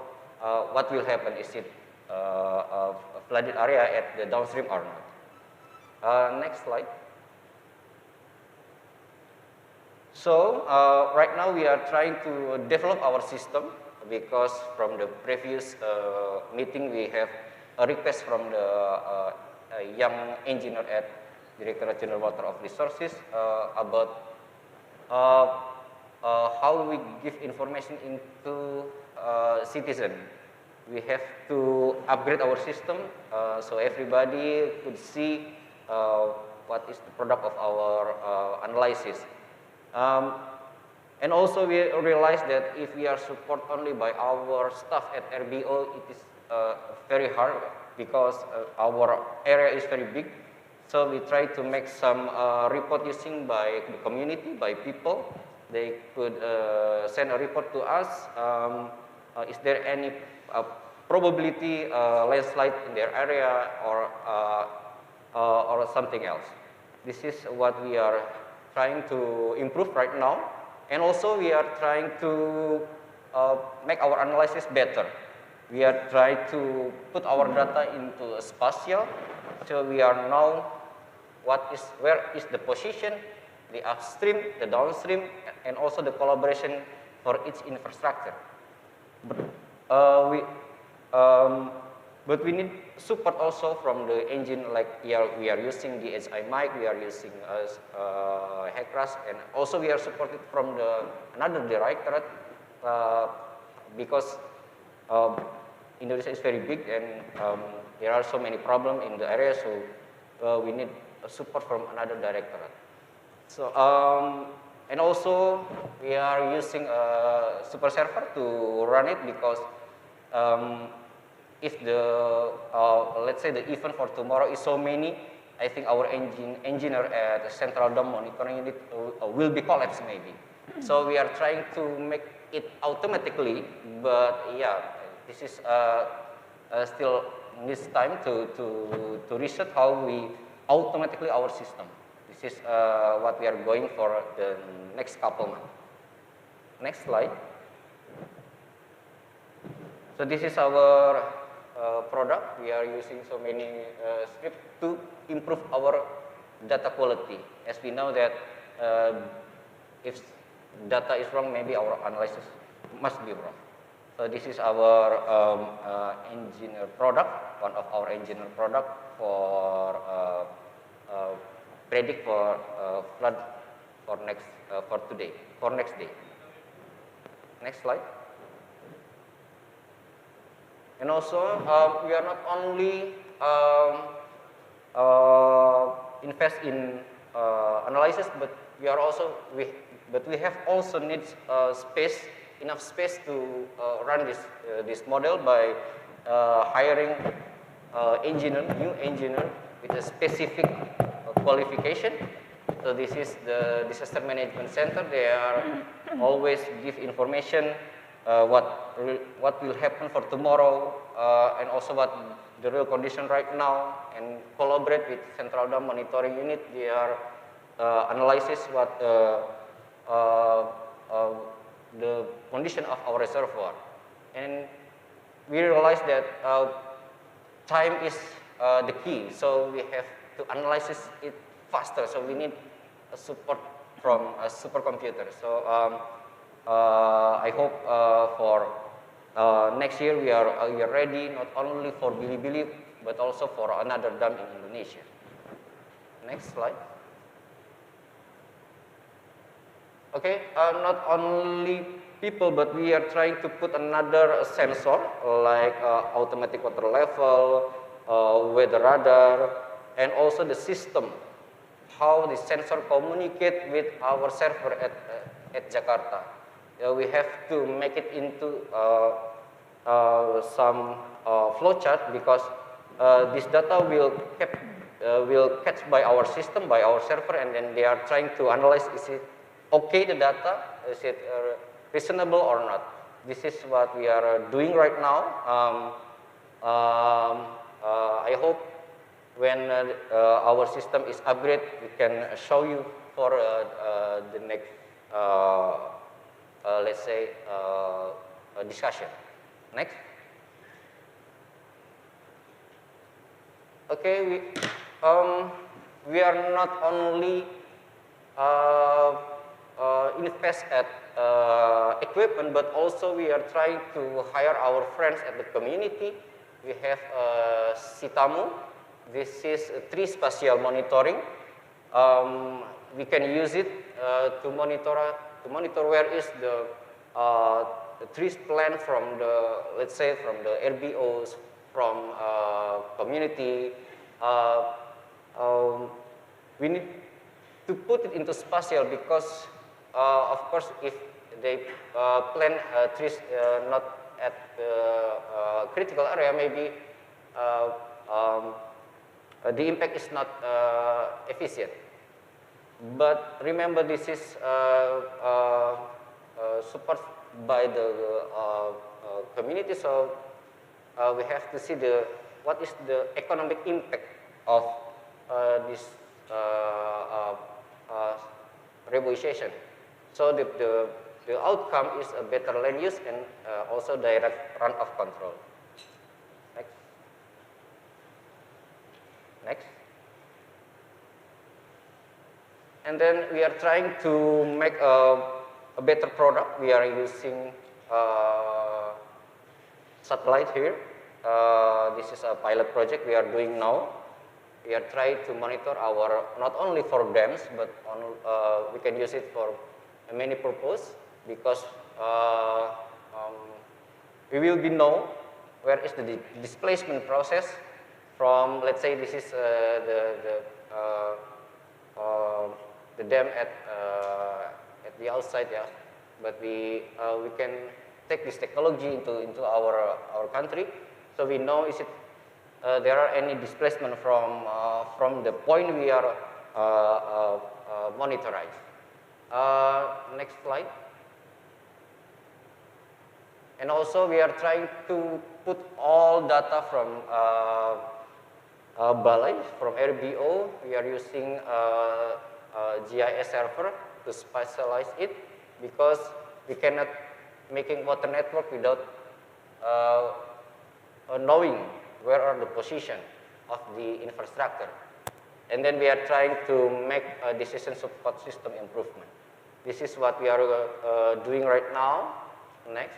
S13: what will happen. Is it a flooded area at the downstream or not? Next slide. So right now we are trying to develop our system, because from the previous meeting we have a request from the young engineer at Directorate General Water of Resources about how we give information into citizen. We have to upgrade our system so everybody could see what is the product of our analysis. And also we realize that if we are support only by our staff at RBO, it is very hard, because our area is very big. So we try to make some report using by the community, by people. They could send a report to us. Is there any probability landslide in their area or something else. This is what we are trying to improve right now, and also we are trying to make our analysis better. We are trying to put our data into a spatial, so we are now where is the position, the upstream, the downstream, and also the collaboration for each infrastructure. But we need support also from the engine, like we are using the HI mic, we are using HECRAS, and also we are supported from another directorate because Indonesia is very big and there are so many problems in the area, so we need support from another directorate. So and also we are using a super server to run it because if the let's say the event for tomorrow is so many, I think our engineer at the Central Dome Monitoring Unit will be collapsed maybe. So we are trying to make it automatically, but yeah, this is still needs time to research how we automatically our system. This is what we are going for the next couple months. Next slide. So this is our product. We are using so many scripts to improve our data quality. As we know that if data is wrong, maybe our analysis must be wrong. So this is our engineer product, one of our engineer product for predict for flood for next day. Next slide. And also we are not only invest in analysis, but we have also needs enough space to run this model by hiring new engineer with a specific qualification. So this is the disaster management center. They are always give information what will happen for tomorrow and also what the real condition right now, and collaborate with Central Dome Monitoring Unit. They are analysis what the condition of our reservoir, and we realize that time is the key. So we have to analyze it faster. So we need a support from a supercomputer. So I hope for next year we are ready not only for Bilibili but also for another dam in Indonesia. Next slide. Okay, not only people, but we are trying to put another sensor like automatic water level, weather radar, and also the system, how the sensor communicate with our server at Jakarta. We have to make it into some flowchart because this data will catch by our system, by our server, and then they are trying to analyze, is it okay, the data, is it reasonable or not. This is what we are doing right now. I hope when our system is upgraded, we can show you for the next, let's say, discussion. Next. Okay, we are not only invest at equipment, but also we are trying to hire our friends at the community. We have Sitamu. This is tree spatial monitoring. We can use it to monitor where is the trees plant from the, let's say, from the RBOs, from community. We need to put it into spatial because, of course, if they plant trees not at the critical area, maybe the impact is not efficient. But remember, this is supported by the community, so we have to see what is the economic impact of this reboisation. So the outcome is a better land use and also direct runoff control. Next. Next. And then we are trying to make a better product. We are using satellite here. This is a pilot project we are doing now. We are trying to monitor our, not only for dams, but we can use it for many purpose, because we will be know where is the displacement process from, let's say this is the dam at the outside, yeah. But we can take this technology into our country, so we know is it there are any displacement from the point we are monitoring. Next slide. And also we are trying to put all data from Balai, from RBO. We are using GIS server to specialize it, because we cannot making water network without knowing where are the position of the infrastructure. And then we are trying to make a decision support system improvement. This is what we are doing right now. Next.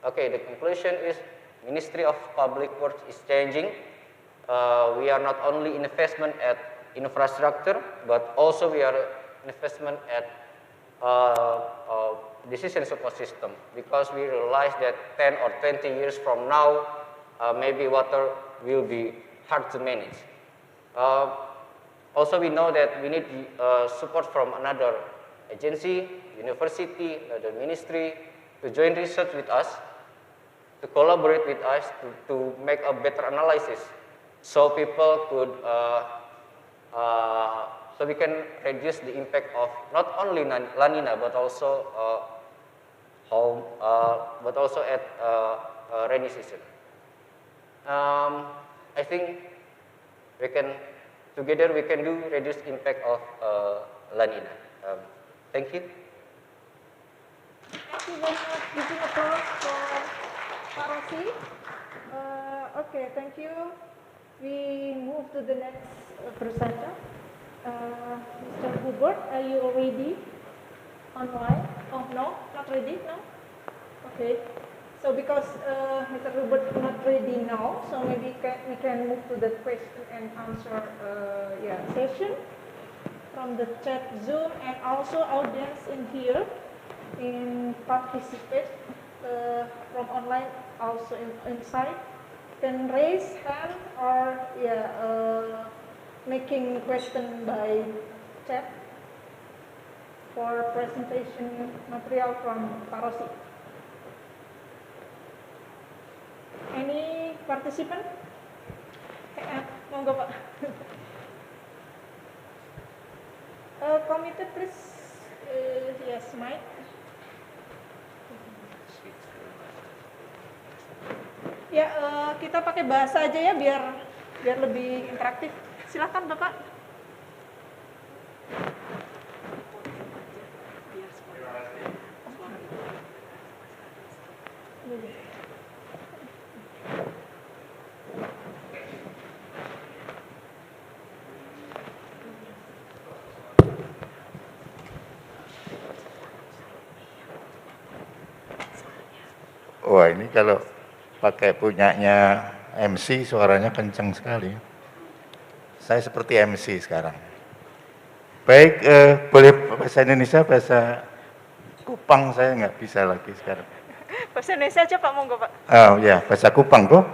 S13: Okay, the conclusion is Ministry of Public Works is changing. We are not only investment at infrastructure, but also we are investment at decision support system, because we realize that 10 or 20 years from now, maybe water will be hard to manage. Also, we know that we need support from another agency, university, another ministry to join research with us, to collaborate with us to make a better analysis, so people could, so we can reduce the impact of not only La Nina, but also at rainy season. I think we can together we can do reduce impact of La Nina. Thank you.
S9: Thank you very much. Giving applause for Pak Rosi. Okay, thank you. We move to the next presenter. Mr. Hubert, are you already online? Oh no, not ready now. Okay. So because Mr. Hubert not ready now, so maybe we can move to the question and answer session from the chat Zoom, and also audience in here in participate from online also inside can raise hand or making question by chat for presentation material from Pak Rosi. Any participant? Monggo Pak. Committee please, yes, Mike. Ya, kita pakai bahasa aja ya biar lebih interaktif. Silakan Bapak.
S14: Wah, ini kalau pakai punyanya MC suaranya kencang sekali. Saya seperti MC sekarang. Baik, boleh bahasa Indonesia, bahasa Kupang saya nggak bisa lagi sekarang.
S9: Bahasa Indonesia aja Pak, monggo Pak.
S14: Oh ya, bahasa Kupang kok.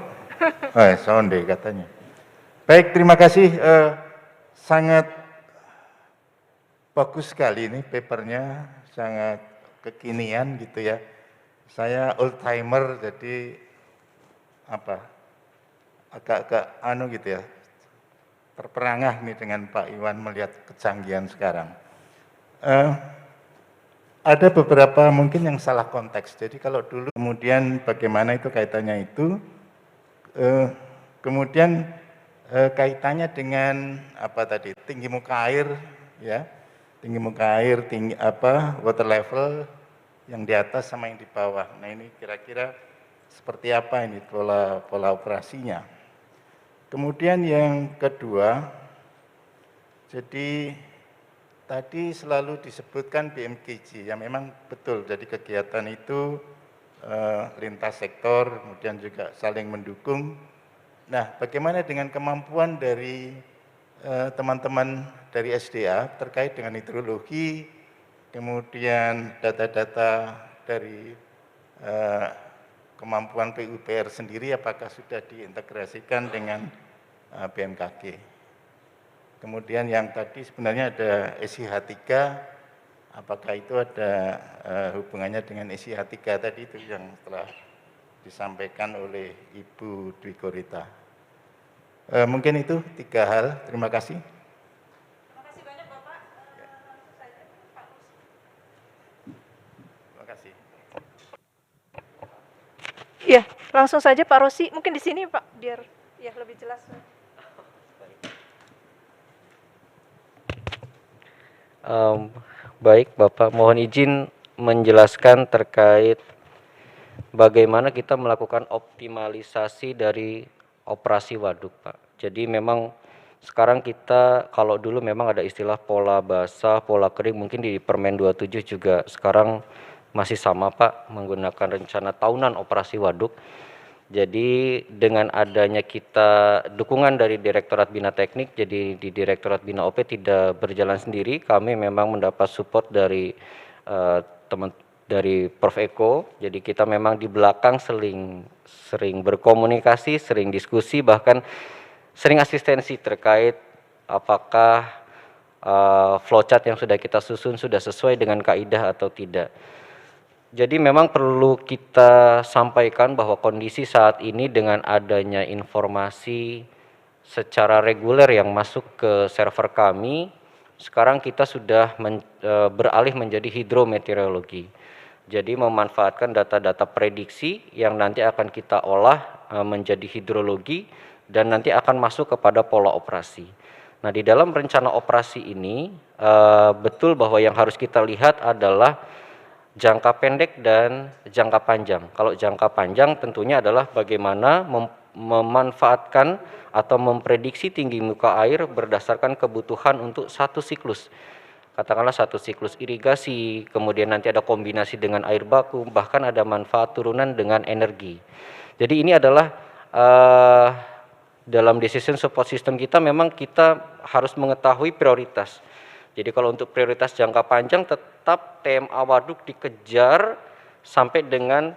S14: Sonde katanya. Baik, terima kasih. Sangat bagus sekali ini papernya, sangat kekinian gitu ya. Saya old timer, jadi agak-agak gitu ya, terperangah nih dengan Pak Iwan melihat kecanggihan sekarang. ada beberapa mungkin yang salah konteks. Jadi kalau dulu kemudian bagaimana itu kaitannya itu, kemudian kaitannya dengan apa tadi, tinggi muka air, ya, tinggi muka air, tinggi apa, water level yang di atas sama yang di bawah. Nah ini kira-kira seperti apa ini pola operasinya. Kemudian yang kedua, jadi tadi selalu disebutkan BMKG, yang memang betul, jadi kegiatan itu lintas sektor, kemudian juga saling mendukung. Nah, bagaimana dengan kemampuan dari teman-teman dari SDA terkait dengan hidrologi, kemudian data-data dari kemampuan PUPR sendiri, apakah sudah diintegrasikan dengan BMKG? Kemudian yang tadi sebenarnya ada SIH3, apakah itu ada hubungannya dengan SIH3 tadi itu yang telah disampaikan oleh Ibu Dwi Korita. Mungkin itu 3 hal, terima kasih.
S11: Terima kasih banyak Bapak. Langsung saja Pak Rusi.
S14: Terima kasih.
S9: Iya, langsung saja Pak Rosi. Mungkin di sini Pak, biar ya lebih jelas.
S13: Baik, Bapak, mohon izin menjelaskan terkait bagaimana kita melakukan optimalisasi dari operasi waduk, Pak. Jadi memang sekarang kita, kalau dulu memang ada istilah pola basah, pola kering, mungkin di Permen 27 juga sekarang masih sama, Pak, menggunakan rencana tahunan operasi waduk. Jadi dengan adanya kita dukungan dari Direktorat Bina Teknik, jadi di Direktorat Bina OP tidak berjalan sendiri, kami memang mendapat support dari teman dari Prof Eko. Jadi kita memang di belakang sering berkomunikasi, sering diskusi, bahkan sering asistensi terkait apakah flowchart yang sudah kita susun sudah sesuai dengan kaidah atau tidak. Jadi memang perlu kita sampaikan bahwa kondisi saat ini dengan adanya informasi secara reguler yang masuk ke server kami, sekarang kita sudah beralih menjadi hidrometeorologi. Jadi memanfaatkan data-data prediksi yang nanti akan kita olah menjadi hidrologi dan nanti akan masuk kepada pola operasi. Nah, di dalam rencana operasi ini betul bahwa yang harus kita lihat adalah jangka pendek dan jangka panjang. Kalau jangka panjang tentunya adalah bagaimana memanfaatkan atau memprediksi tinggi muka air berdasarkan kebutuhan untuk satu siklus. Katakanlah satu siklus irigasi, kemudian nanti ada kombinasi dengan air baku, bahkan ada manfaat turunan dengan energi. Jadi ini adalah dalam decision support system kita memang kita harus mengetahui prioritas. Jadi kalau untuk prioritas jangka panjang tetap TMA waduk dikejar sampai dengan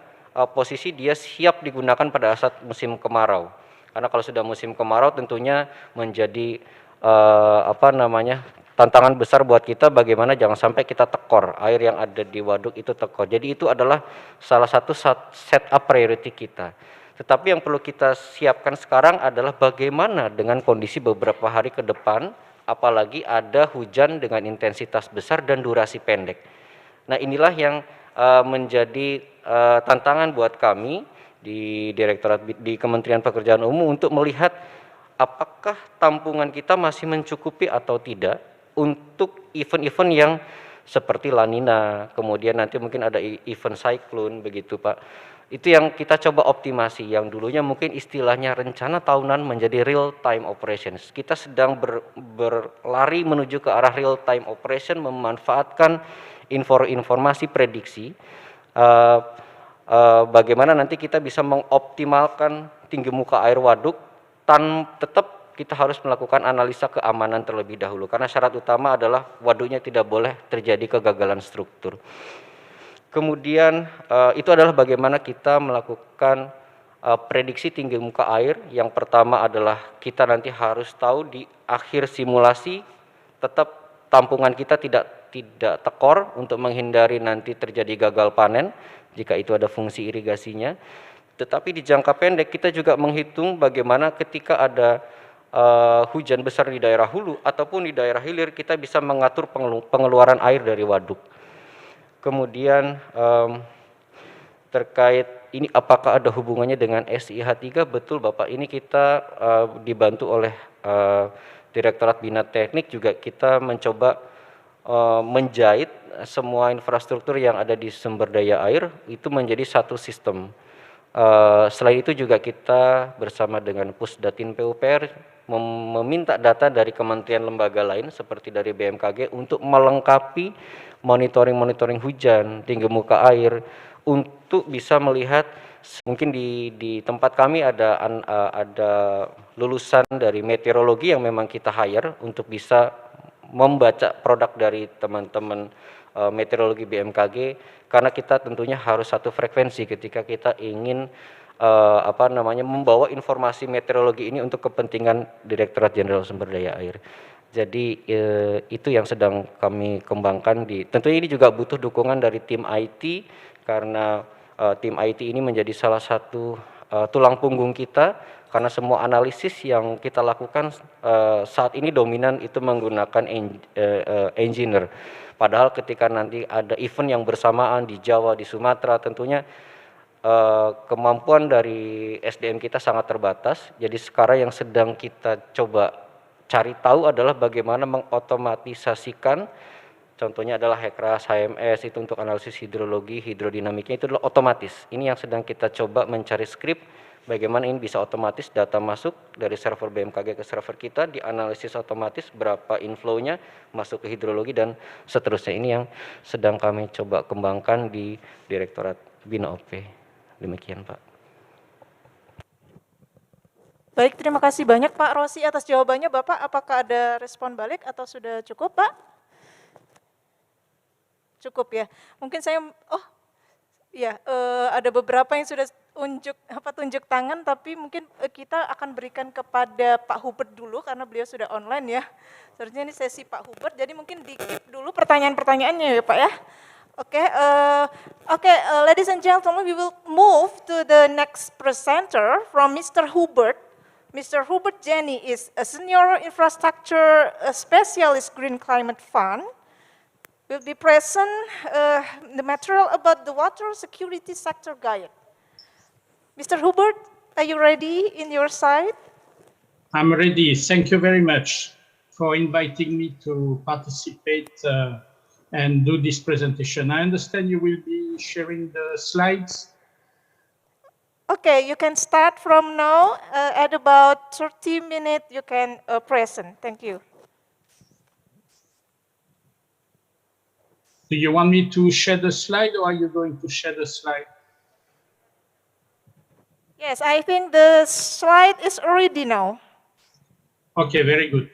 S13: posisi dia siap digunakan pada saat musim kemarau. Karena kalau sudah musim kemarau tentunya menjadi tantangan besar buat kita bagaimana jangan sampai kita tekor, air yang ada di waduk itu tekor. Jadi itu adalah salah satu setup priority kita. Tetapi yang perlu kita siapkan sekarang adalah bagaimana dengan kondisi beberapa hari ke depan, apalagi ada hujan dengan intensitas besar dan durasi pendek. Nah inilah yang menjadi tantangan buat kami di Direktorat di Kementerian Pekerjaan Umum untuk melihat apakah tampungan kita masih mencukupi atau tidak untuk event-event yang seperti La Nina, kemudian nanti mungkin ada event cyclone begitu Pak. Itu yang kita coba optimasi, yang dulunya mungkin istilahnya rencana tahunan menjadi real time operations. Kita sedang berlari menuju ke arah real time operation, memanfaatkan informasi prediksi, bagaimana nanti kita bisa mengoptimalkan tinggi muka air waduk, tetap kita harus melakukan analisa keamanan terlebih dahulu, karena syarat utama adalah waduknya tidak boleh terjadi kegagalan struktur. Kemudian itu adalah bagaimana kita melakukan prediksi tinggi muka air. Yang pertama adalah kita nanti harus tahu di akhir simulasi tetap tampungan kita tidak tekor untuk menghindari nanti terjadi gagal panen jika itu ada fungsi irigasinya. Tetapi di jangka pendek kita juga menghitung bagaimana ketika ada hujan besar di daerah hulu ataupun di daerah hilir kita bisa mengatur pengeluaran air dari waduk. Kemudian terkait ini apakah ada hubungannya dengan SIH3? Betul Bapak, ini kita dibantu oleh Direktorat Bina Teknik, juga kita mencoba menjahit semua infrastruktur yang ada di sumber daya air itu menjadi satu sistem. Selain itu juga kita bersama dengan Pusdatin PUPR meminta data dari kementerian lembaga lain seperti dari BMKG untuk melengkapi monitoring hujan, tinggi muka air, untuk bisa melihat mungkin di tempat kami ada lulusan dari meteorologi yang memang kita hire untuk bisa membaca produk dari teman-teman meteorologi BMKG, karena kita tentunya harus satu frekuensi ketika kita ingin membawa informasi meteorologi ini untuk kepentingan Direktorat Jenderal Sumber Daya Air. Jadi itu yang sedang kami kembangkan. Tentunya ini juga butuh dukungan dari tim IT, karena tim IT ini menjadi salah satu tulang punggung kita, karena semua analisis yang kita lakukan saat ini dominan itu menggunakan engineer. Padahal ketika nanti ada event yang bersamaan di Jawa, di Sumatera, tentunya kemampuan dari SDM kita sangat terbatas. Jadi sekarang yang sedang kita coba cari tahu adalah bagaimana mengotomatisasikan, contohnya adalah HECRAS, HMS, itu untuk analisis hidrologi, hidrodinamiknya itu adalah otomatis. Ini yang sedang kita coba mencari skrip, bagaimana ini bisa otomatis data masuk dari server BMKG ke server kita, dianalisis otomatis berapa inflow-nya masuk ke hidrologi dan seterusnya. Ini yang sedang kami coba kembangkan di Direktorat Bina OP. Demikian Pak.
S15: Baik, terima kasih banyak Pak Rosi atas jawabannya. Bapak, apakah ada respon balik atau sudah cukup Pak? Cukup ya. Mungkin saya, ada beberapa yang sudah tunjuk tangan, tapi mungkin kita akan berikan kepada Pak Hubert dulu karena beliau sudah online ya. Seharusnya ini sesi Pak Hubert, jadi mungkin di-keep dulu pertanyaan-pertanyaannya ya Pak ya. Okay, ladies and gentlemen, we will move to the next presenter from Mr. Hubert. Mr. Hubert Jenny is a senior infrastructure specialist Green Climate Fund. Will be present the material about the water security sector guide. Mr. Hubert, are you ready in your side?
S16: I'm ready. Thank you very much for inviting me to participate and do this presentation. I understand you will be sharing the slides.
S15: Okay, you can start from now. At about 30 minutes, you can present. Thank you.
S16: Do you want me to share the slide, or are you going to share the slide?
S15: Yes, I think the slide is already now.
S16: Okay, very good.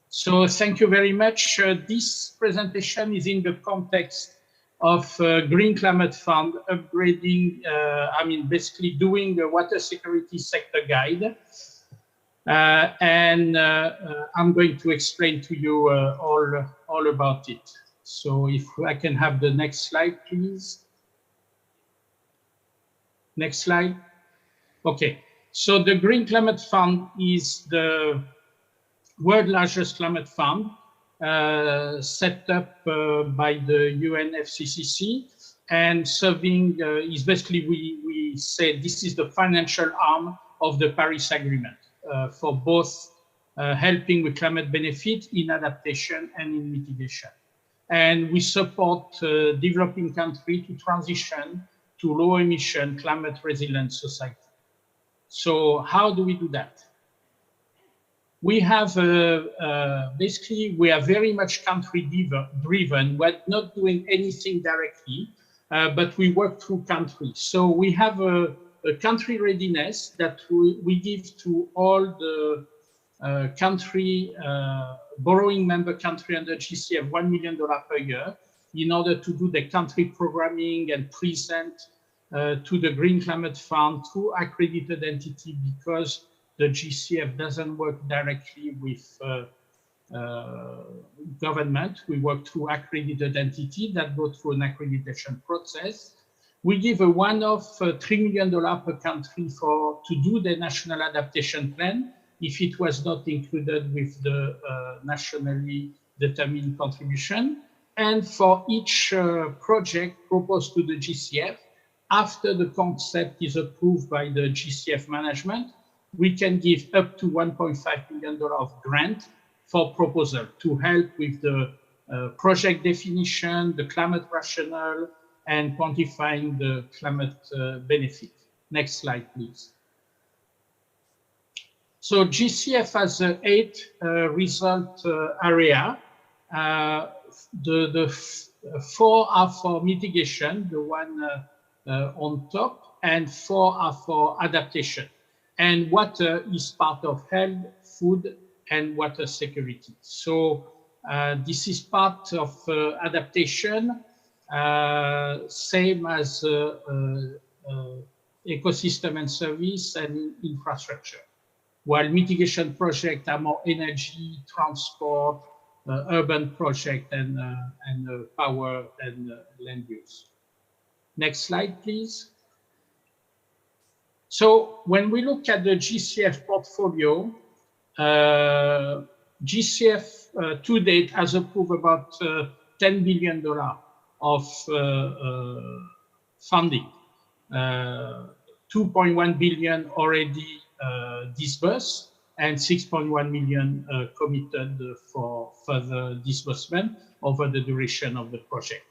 S16: So thank you very much. This presentation is in the context of Green Climate Fund upgrading, basically doing the water security sector guide. I'm going to explain to you all about it. So if I can have the next slide, please. Next slide. Okay, so the Green Climate Fund is the world's largest climate fund set up by the UNFCCC, and serving is basically, we say this is the financial arm of the Paris Agreement for both helping with climate benefit in adaptation and in mitigation. And we support developing countries to transition to low emission climate resilient society. So how do we do that? We have, basically, we are very much country driven. We're not doing anything directly, but we work through countries. So we have a country readiness that we give to all the country, borrowing member country under GCF $1 million per year in order to do the country programming and present to the Green Climate Fund through accredited entity, because the GCF doesn't work directly with government. We work through accredited entity that go through an accreditation process. We give a one-off $3 million per country to do the national adaptation plan if it was not included with the nationally determined contribution. And for each project proposed to the GCF, after the concept is approved by the GCF management, we can give up to $1.5 million of grant for proposal to help with the project definition, the climate rationale, and quantifying the climate benefit. Next slide, please. So GCF has 8 result area. The 4 are for mitigation, the one on top, and 4 are for adaptation. And water is part of health, food, and water security. So this is part of adaptation, same as ecosystem and service and infrastructure. While mitigation projects are more energy, transport, urban project, and power and land use. Next slide, please. So when we look at the GCF portfolio, GCF to date has approved about $10 billion of funding. 2.1 billion already disbursed and 6.1 million committed for further disbursement over the duration of the project.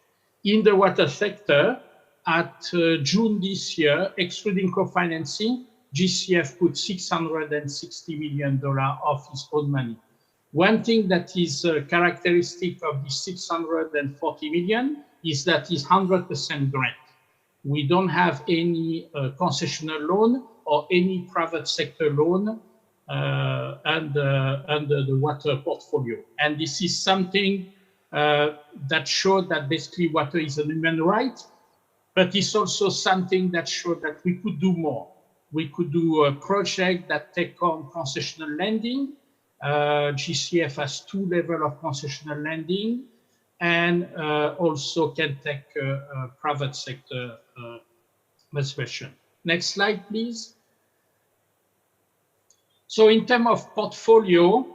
S16: In the water sector, at June this year, excluding co-financing, GCF put $660 million of its own money. One thing that is characteristic of the 640 million is that it's 100% grant. We don't have any concessional loan or any private sector loan under the water portfolio. And this is something that showed that basically water is a human right, but it's also something that showed that we could do more. We could do a project that take on concessional lending. GCF has 2 levels of concessional lending, and also can take private sector participation. Next slide, please. So in terms of portfolio,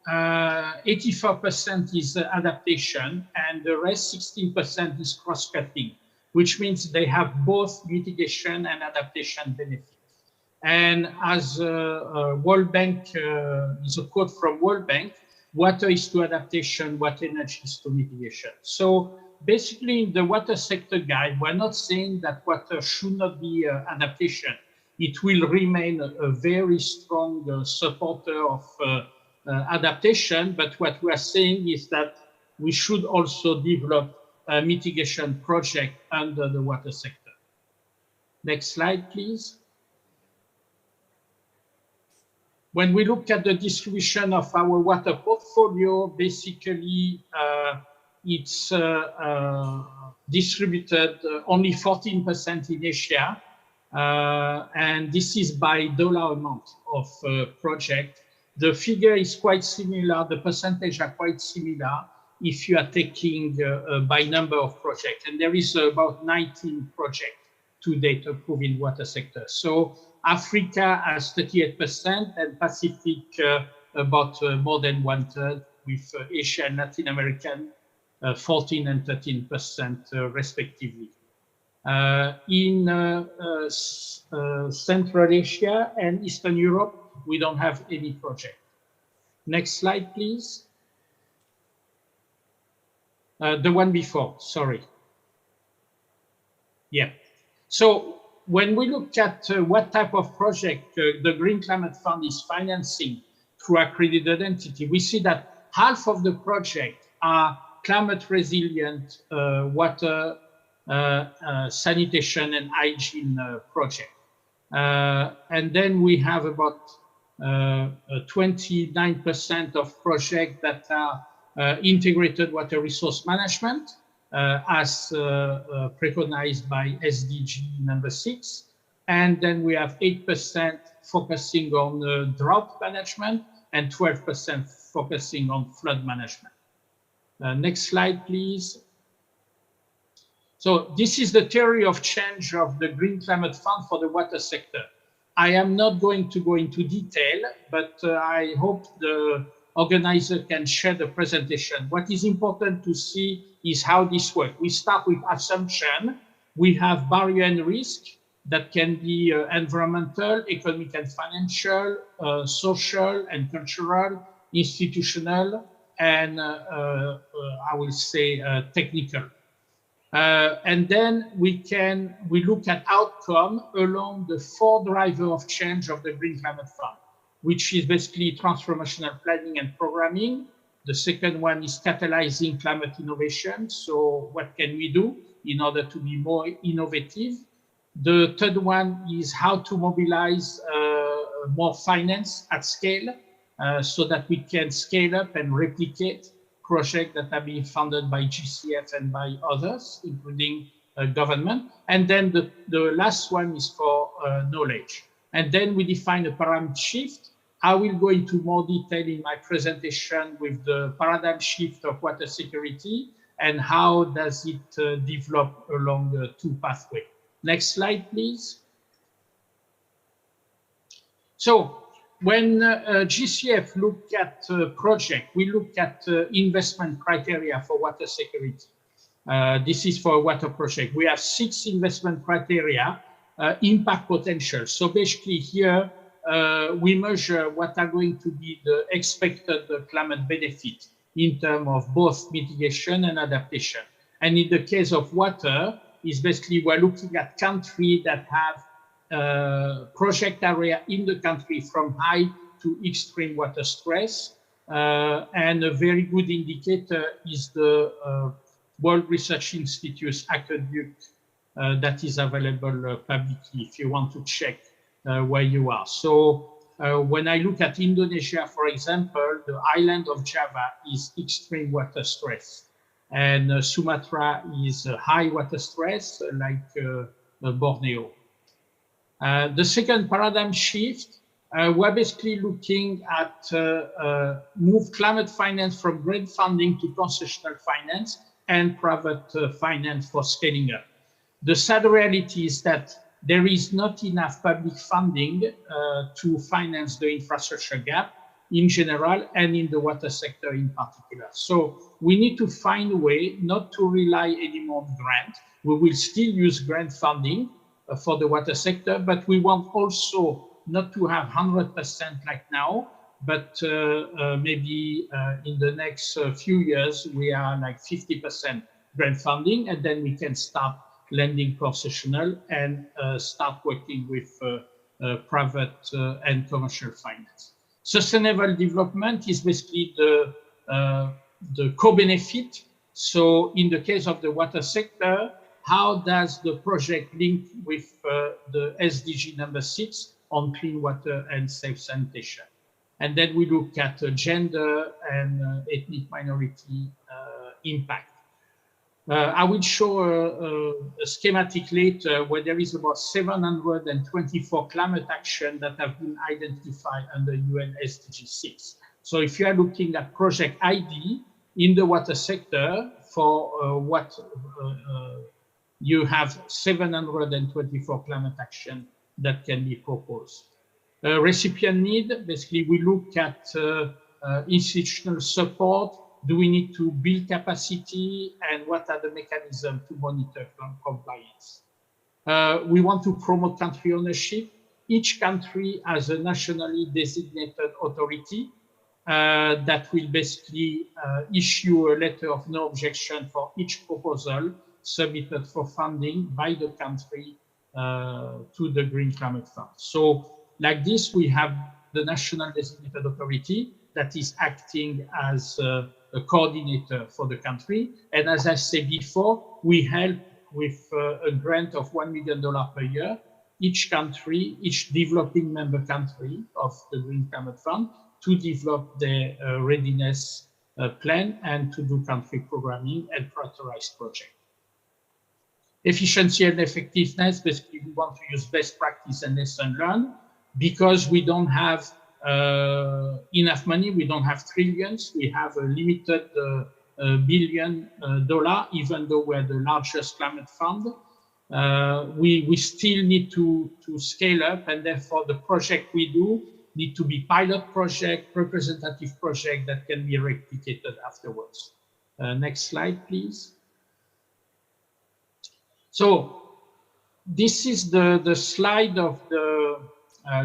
S16: 84% is adaptation, and the rest 16% is cross-cutting, which means they have both mitigation and adaptation benefits. And as World Bank, is a quote from World Bank, water is to adaptation, what energy is to mitigation. So basically in the water sector guide, we're not saying that water should not be adaptation. It will remain a very strong supporter of adaptation, but what we are saying is that we should also develop a mitigation project under the water sector. Next slide, please. When we look at the distribution of our water portfolio, basically it's distributed only 14% in Asia, and this is by dollar amount of project. The figure is quite similar, the percentage are quite similar if you are taking by number of projects, and there is about 19 projects to date approved in water sector. So Africa has 38% and Pacific about more than 1/3, with Asia and Latin American 14 and 13% respectively. In Central Asia and Eastern Europe, we don't have any project. Next slide, please. The one before, sorry. Yeah. So when we look at what type of project the Green Climate Fund is financing through accredited entity, we see that half of the project are climate resilient water, sanitation and hygiene project. And then we have about 29% of projects that are integrated water resource management, as preconized by SDG number 6. And then we have 8% focusing on drought management and 12% focusing on flood management. Next slide, please. So this is the theory of change of the Green Climate Fund for the water sector. I am not going to go into detail, but I hope the organizer can share the presentation. What is important to see is how this works. We start with assumption. We have barrier and risk that can be environmental, economic and financial, social and cultural, institutional, and I will say technical. And then we look at outcome along the 4 drivers of change of the Green Climate Fund, which is basically transformational planning and programming. The second one is catalyzing climate innovation. So what can we do in order to be more innovative? The third one is how to mobilize more finance at scale so that we can scale up and replicate projects that are being funded by GCF and by others, including government. And then the last one is for knowledge. And then we define a paradigm shift. I will go into more detail in my presentation with the paradigm shift of water security and how does it develop along the 2 pathways. Next slide, please. So when GCF look at project, we look at investment criteria for water security. This is for a water project. We have 6 investment criteria, impact potential. So basically here, we measure what are going to be the expected climate benefit in terms of both mitigation and adaptation. And in the case of water, is basically we're looking at countries that have project area in the country from high to extreme water stress. And a very good indicator is the World Research Institute's aqueduct that is available publicly if you want to check where you are. So when I look at Indonesia, for example, the island of Java is extreme water stress. And Sumatra is high water stress, like Borneo. The second paradigm shift, we're basically looking at move climate finance from grant funding to concessional finance and private finance for scaling up. The sad reality is that there is not enough public funding to finance the infrastructure gap in general and in the water sector in particular. So we need to find a way not to rely anymore on grant. We will still use grant funding for the water sector, but we want also not to have 100% like now, but maybe in the next few years, we are like 50% grant funding, and then we can start lending concessional and start working with private and commercial finance. Sustainable development is basically the co-benefit. So in the case of the water sector, how does the project link with the SDG number 6 on clean water and safe sanitation? And then we look at gender and ethnic minority impact. I will show a schematic later where there is about 724 climate action that have been identified under UN SDG 6. So if you are looking at project ID in the water sector for what you have 724 climate action that can be proposed. Recipient need, basically we look at institutional support. Do we need to build capacity and what are the mechanisms to monitor compliance? We want to promote country ownership. Each country has a nationally designated authority that will basically issue a letter of no objection for each proposal submitted for funding by the country to the Green Climate Fund. So like this, we have the national designated authority that is acting as a coordinator for the country. And as I said before, we help with a grant of $1 million per year, each country, each developing member country of the Green Climate Fund to develop their readiness plan and to do country programming and prioritize projects. Efficiency and effectiveness, basically we want to use best practice and lesson learned because we don't have enough money, we don't have trillions, we have a limited $1 billion, even though we're the largest climate fund. We still need to scale up, and therefore the project we do need to be pilot project, representative project that can be replicated afterwards. Next slide, please. So this is the slide of the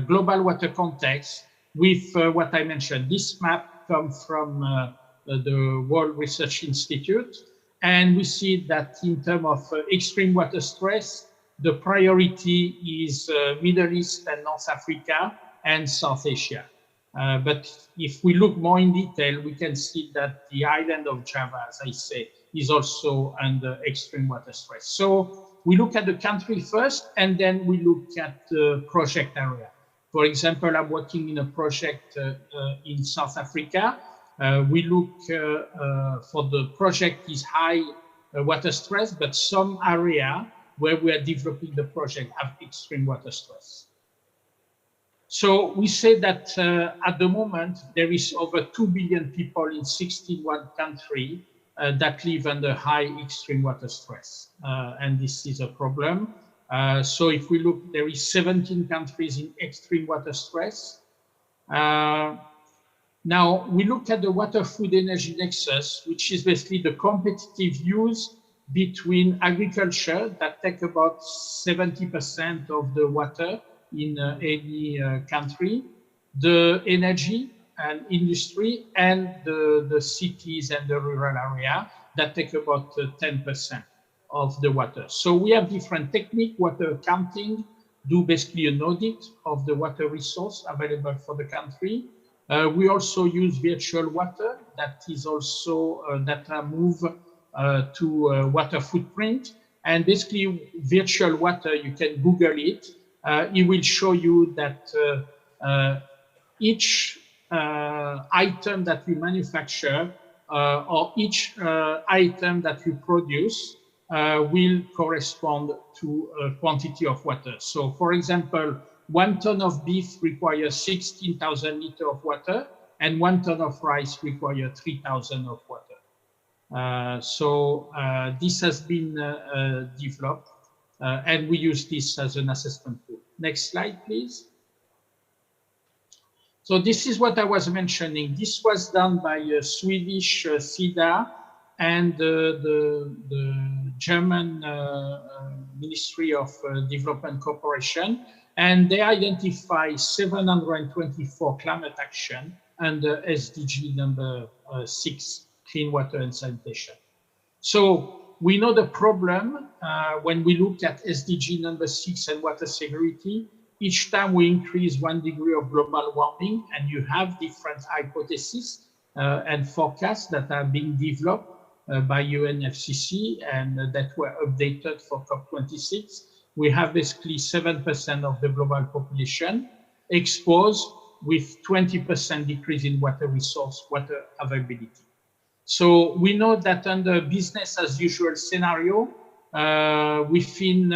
S16: global water context with what I mentioned. This map comes from the World Research Institute, and we see that in terms of extreme water stress, the priority is Middle East and North Africa and South Asia. But if we look more in detail, we can see that the island of Java, as I say, is also under extreme water stress. So we look at the country first, and then we look at the project area. For example, I'm working in a project in South Africa. We look for the project is high water stress, but some area where we are developing the project have extreme water stress. So we say that at the moment, there is over 2 billion people in 61 countries that live under high extreme water stress. And this is a problem. So if we look, there is 17 countries in extreme water stress. Now we look at the water food energy nexus, which is basically the competitive use between agriculture that take about 70% of the water in any country, the energy and industry, and the cities and the rural area that take about 10% of the water. So we have different techniques, water accounting, do basically an audit of the water resource available for the country. We also use virtual water that is also data move to water footprint. And basically virtual water, you can Google it. It will show you that each item that we manufacture or each item that we produce will correspond to a quantity of water. So for example, 1 ton of beef requires 16,000 liters of water, and 1 ton of rice requires 3,000 of water. So this has been developed, and we use this as an assessment tool. Next slide, please. So this is what I was mentioning. This was done by Swedish SIDA and the German Ministry of Development Cooperation, and they identify 724 climate action under SDG number 6, clean water and sanitation. So we know the problem when we look at SDG number 6 and water security. Each time we increase 1 degree of global warming, and you have different hypotheses and forecasts that are being developed by UNFCCC and that were updated for COP26. We have basically 7% of the global population exposed with 20% decrease in water resource, water availability. So we know that under business as usual scenario, within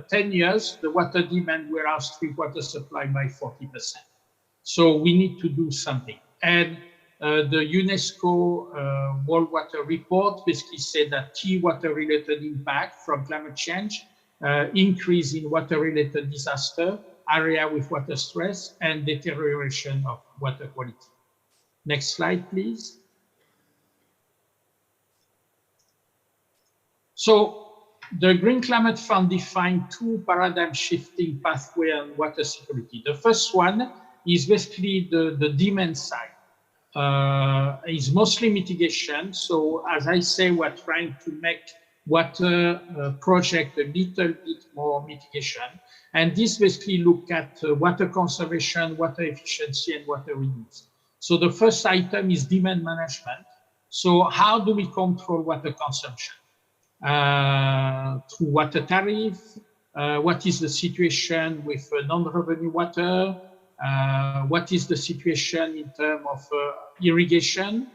S16: 10 years, the water demand will outstrip water supply by 40%. So we need to do something. And the UNESCO World Water Report basically said that key water-related impact from climate change, increase in water-related disaster, area with water stress, and deterioration of water quality. Next slide, please. So the Green Climate Fund defined 2 paradigm-shifting pathways on water security. The first one is basically the demand side. Is mostly mitigation. So as I say, we're trying to make water project a little bit more mitigation. And this basically look at water conservation, water efficiency, and water reuse. So the first item is demand management. So how do we control water consumption? Through water tariff, what is the situation with non-revenue water, what is the situation in terms of irrigation,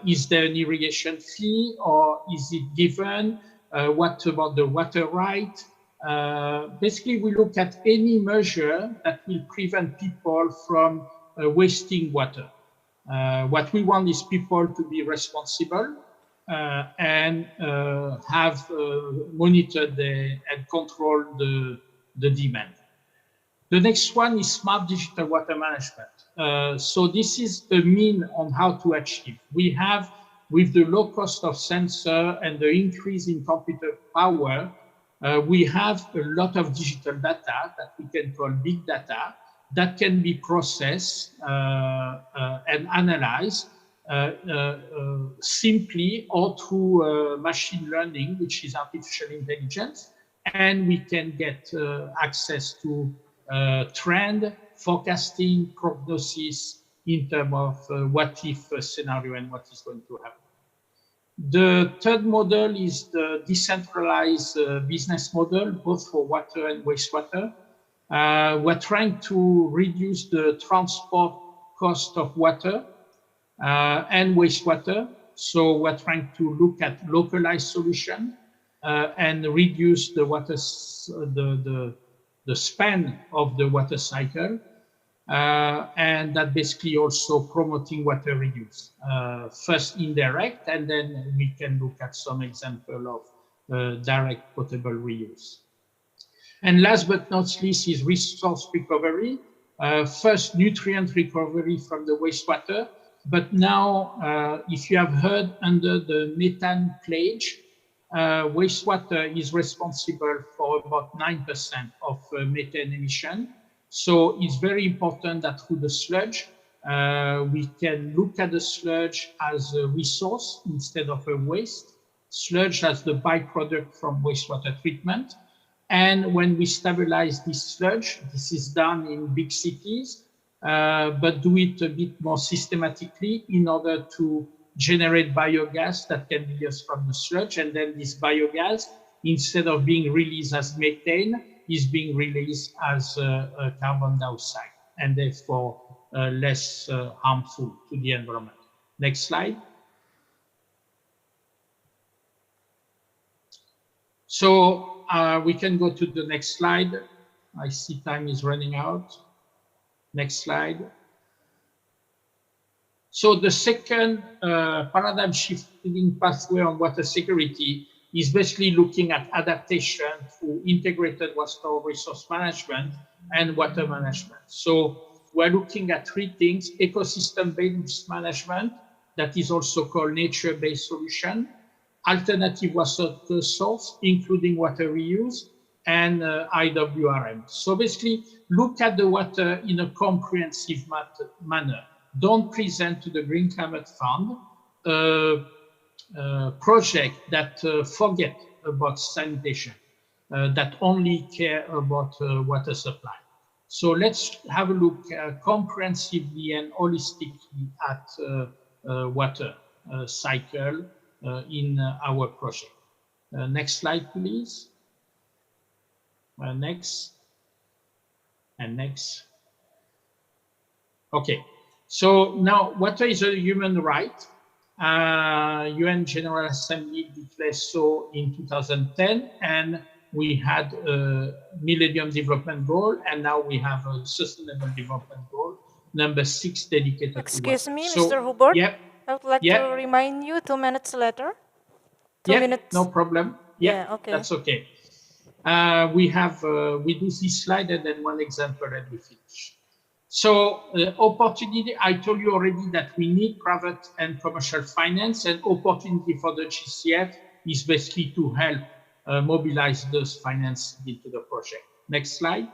S16: is there an irrigation fee or is it given, what about the water right? Basically we look at any measure that will prevent people from wasting water. What we want is people to be responsible and have monitored and controlled the demand. The next one is smart digital water management. So this is a mean on how to achieve. We have, with the low cost of sensor and the increase in computer power, we have a lot of digital data that we can call big data that can be processed and analyzed simply or through machine learning, which is artificial intelligence, and we can get access to trend forecasting, prognosis in terms of what if scenario and what is going to happen. The third model is the decentralized business model, both for water and wastewater. We're trying to reduce the transport cost of water and wastewater. So we're trying to look at localized solution and reduce the water, the span of the water cycle. And that basically also promoting water reuse. First indirect, and then we can look at some example of direct potable reuse. And last but not least is resource recovery. First, nutrient recovery from the wastewater. But now, if you have heard, under the methane pledge, wastewater is responsible for about 9% of methane emission. So it's very important that through the sludge, we can look at the sludge as a resource instead of a waste. Sludge as the byproduct from wastewater treatment. And when we stabilize this sludge, this is done in big cities, but do it a bit more systematically in order to generate biogas that can be used from the sludge. And then this biogas, instead of being released as methane, is being released as carbon dioxide, and therefore less harmful to the environment. Next slide. So we can go to the next slide. I see time is running out. Next slide. So the second paradigm shifting pathway on water security is basically looking at adaptation through integrated water resource management and water management. So we're looking at three things: ecosystem-based management, that is also called nature-based solution, alternative water source, including water reuse, and IWRM. So basically, look at the water in a comprehensive manner. Don't present to the Green Climate Fund project that forget about sanitation, that only care about water supply. So let's have a look comprehensively and holistically at water cycle in our project. Next slide, please. Next. And next. Okay. So now, water is a human right. UN General Assembly declared so in 2010, and we had a Millennium Development Goal, and now we have a Sustainable Development Goal, number 6, dedicated to water.
S15: Excuse me, Mr. Hubert.
S16: Yeah,
S15: I would like to remind you 2 minutes later. 2 minutes.
S16: No problem. Yeah, okay. That's okay. We do this slide and then one example and we finish. So opportunity, I told you already that we need private and commercial finance, and opportunity for the GCF is basically to help mobilize those finance into the project. Next slide.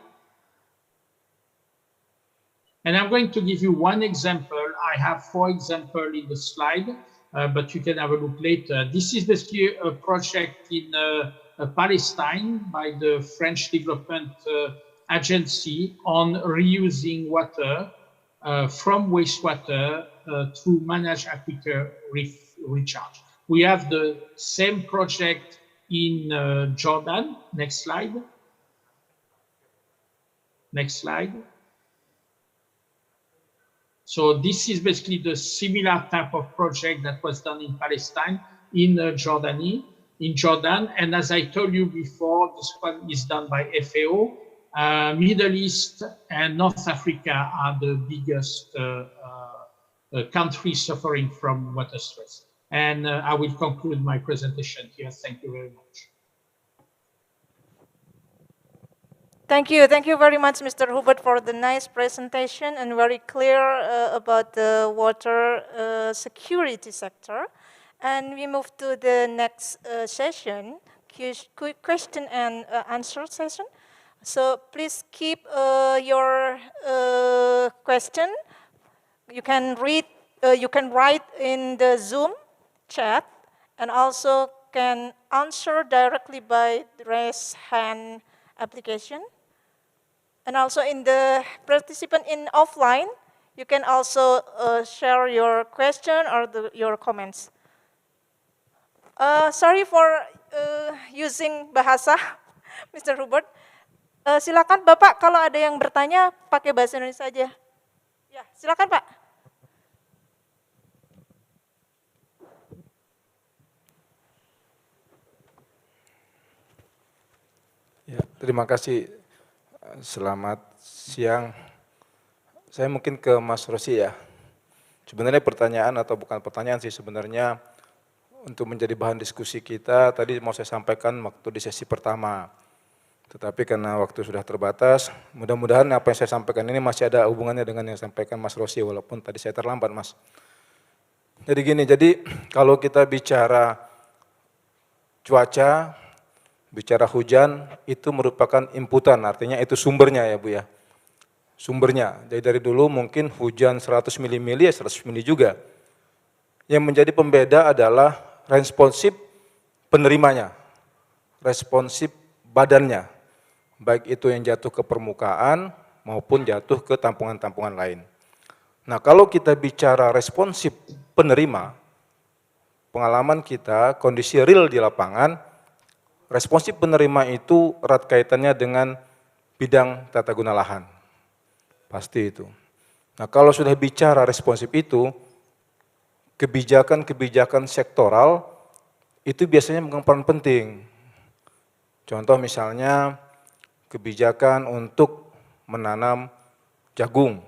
S16: And I'm going to give you one example. I have 4 examples in the slide, but you can have a look later. This is basically a project in Palestine by the French Development Agency on reusing water from wastewater to manage aquifer recharge. We have the same project in Jordan. Next slide. Next slide. So this is basically the similar type of project that was done in Palestine, in Jordan. And as I told you before, this one is done by FAO. Middle East and North Africa are the biggest countries suffering from water stress. And I will conclude my presentation here. Thank you very much.
S15: Thank you very much, Mr. Hubert, for the nice presentation and very clear about the water security sector. And we move to the next session, question and answer session. So please keep your question. You can write in the Zoom chat, and also can answer directly by the raise hand application. And also in the participant in offline, you can also share your question or your comments. Sorry for using bahasa, Mr. Hubert. Silakan Bapak kalau ada yang bertanya pakai bahasa Indonesia saja. Ya, silakan Pak.
S17: Ya, terima kasih. Selamat siang. Saya mungkin ke Mas Rosi ya. Sebenarnya pertanyaan atau bukan pertanyaan sih sebenarnya untuk menjadi bahan diskusi kita tadi mau saya sampaikan waktu di sesi pertama. Tetapi karena waktu sudah terbatas, mudah-mudahan apa yang saya sampaikan ini masih ada hubungannya dengan yang disampaikan Mas Rosi walaupun tadi saya terlambat Mas. Jadi gini, jadi kalau kita bicara cuaca, bicara hujan itu merupakan inputan, artinya itu sumbernya ya Bu ya. Sumbernya, jadi dari dulu mungkin hujan 100 mm ya 100 mm juga. Yang menjadi pembeda adalah responsif penerimanya, responsif badannya, baik itu yang jatuh ke permukaan maupun jatuh ke tampungan-tampungan lain. Nah kalau kita bicara responsif penerima, pengalaman kita, kondisi real di lapangan, responsif penerima itu erat kaitannya dengan bidang tata guna lahan. Pasti itu. Nah kalau sudah bicara responsif itu, kebijakan-kebijakan sektoral itu biasanya memegang peran penting. Contoh misalnya kebijakan untuk menanam jagung,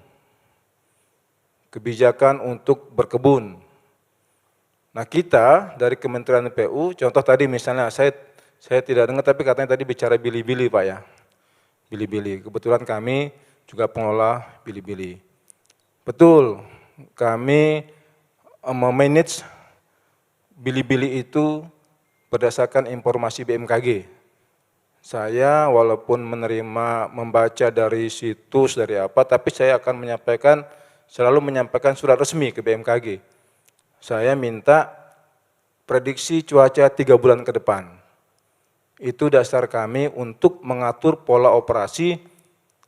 S17: kebijakan untuk berkebun. Nah kita dari Kementerian PU, contoh tadi misalnya saya tidak dengar tapi katanya tadi bicara bili-bili Pak ya, bili-bili. Kebetulan kami juga pengelola bili-bili. Betul, kami memanage bili-bili itu berdasarkan informasi BMKG. Saya walaupun membaca dari situs, dari apa, tapi saya akan selalu menyampaikan surat resmi ke BMKG. Saya minta prediksi cuaca 3 bulan ke depan. Itu dasar kami untuk mengatur pola operasi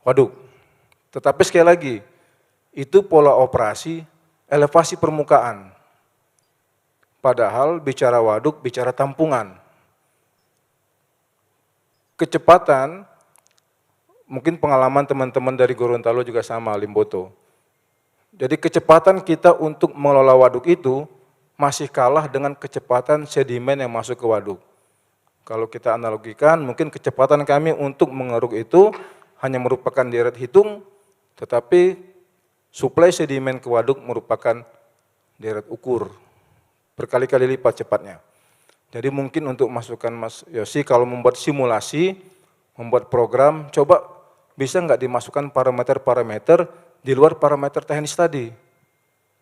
S17: waduk. Tetapi sekali lagi, itu pola operasi elevasi permukaan. Padahal bicara waduk, bicara tampungan. Kecepatan, mungkin pengalaman teman-teman dari Gorontalo juga sama, Limboto. Jadi kecepatan kita untuk mengelola waduk itu masih kalah dengan kecepatan sedimen yang masuk ke waduk. Kalau kita analogikan, mungkin kecepatan kami untuk mengeruk itu hanya merupakan deret hitung, tetapi suplai sedimen ke waduk merupakan deret ukur, berkali-kali lipat cepatnya. Jadi mungkin untuk masukan Mas Yosi, kalau membuat simulasi, membuat program, coba bisa nggak dimasukkan parameter-parameter di luar parameter teknis tadi.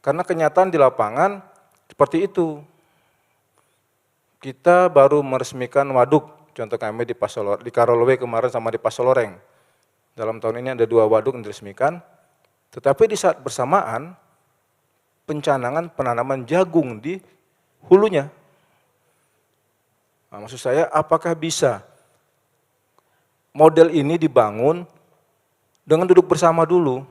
S17: Karena kenyataan di lapangan seperti itu. Kita baru meresmikan waduk, contoh kami di Karolwe kemarin sama di Pasoloreng. Dalam tahun ini ada 2 waduk yang diresmikan, tetapi di saat bersamaan pencanangan penanaman jagung di hulunya. Nah, maksud saya apakah bisa model ini dibangun dengan duduk bersama dulu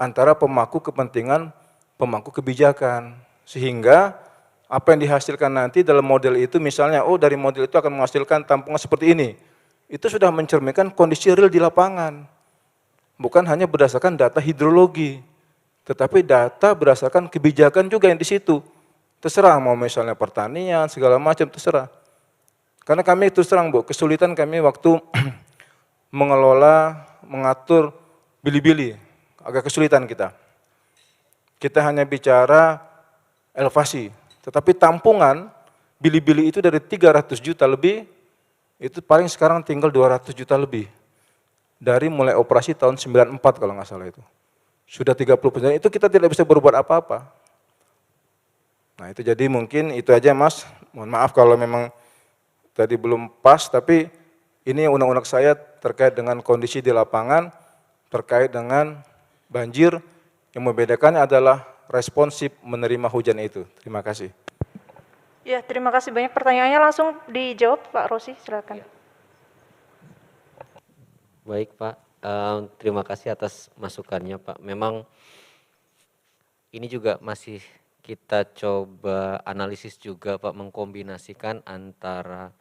S17: antara pemangku kepentingan, pemangku kebijakan, sehingga apa yang dihasilkan nanti dalam model itu misalnya, oh dari model itu akan menghasilkan tampungan seperti ini. Itu sudah mencerminkan kondisi real di lapangan. Bukan hanya berdasarkan data hidrologi, tetapi data berdasarkan kebijakan juga yang di situ. Terserah mau misalnya pertanian, segala macam terserah. Karena kami terus terang Bu, kesulitan kami waktu mengatur bili-bili, agak kesulitan kita. Kita hanya bicara elevasi, tetapi tampungan bili-bili itu dari 300 juta lebih, itu paling sekarang tinggal 200 juta lebih. dari mulai operasi tahun 94 kalau nggak salah itu. Sudah 30%, itu kita tidak bisa berbuat apa-apa. Nah itu jadi mungkin itu aja Mas, mohon maaf kalau memang tadi belum pas, tapi ini unek-unek saya terkait dengan kondisi di lapangan, terkait dengan banjir, yang membedakannya adalah responsif menerima hujan itu. Terima kasih.
S15: Ya, terima kasih banyak. Pertanyaannya langsung dijawab Pak Rosi, silakan.
S18: Baik Pak, terima kasih atas masukannya Pak. Memang ini juga masih kita coba analisis juga Pak, mengkombinasikan antara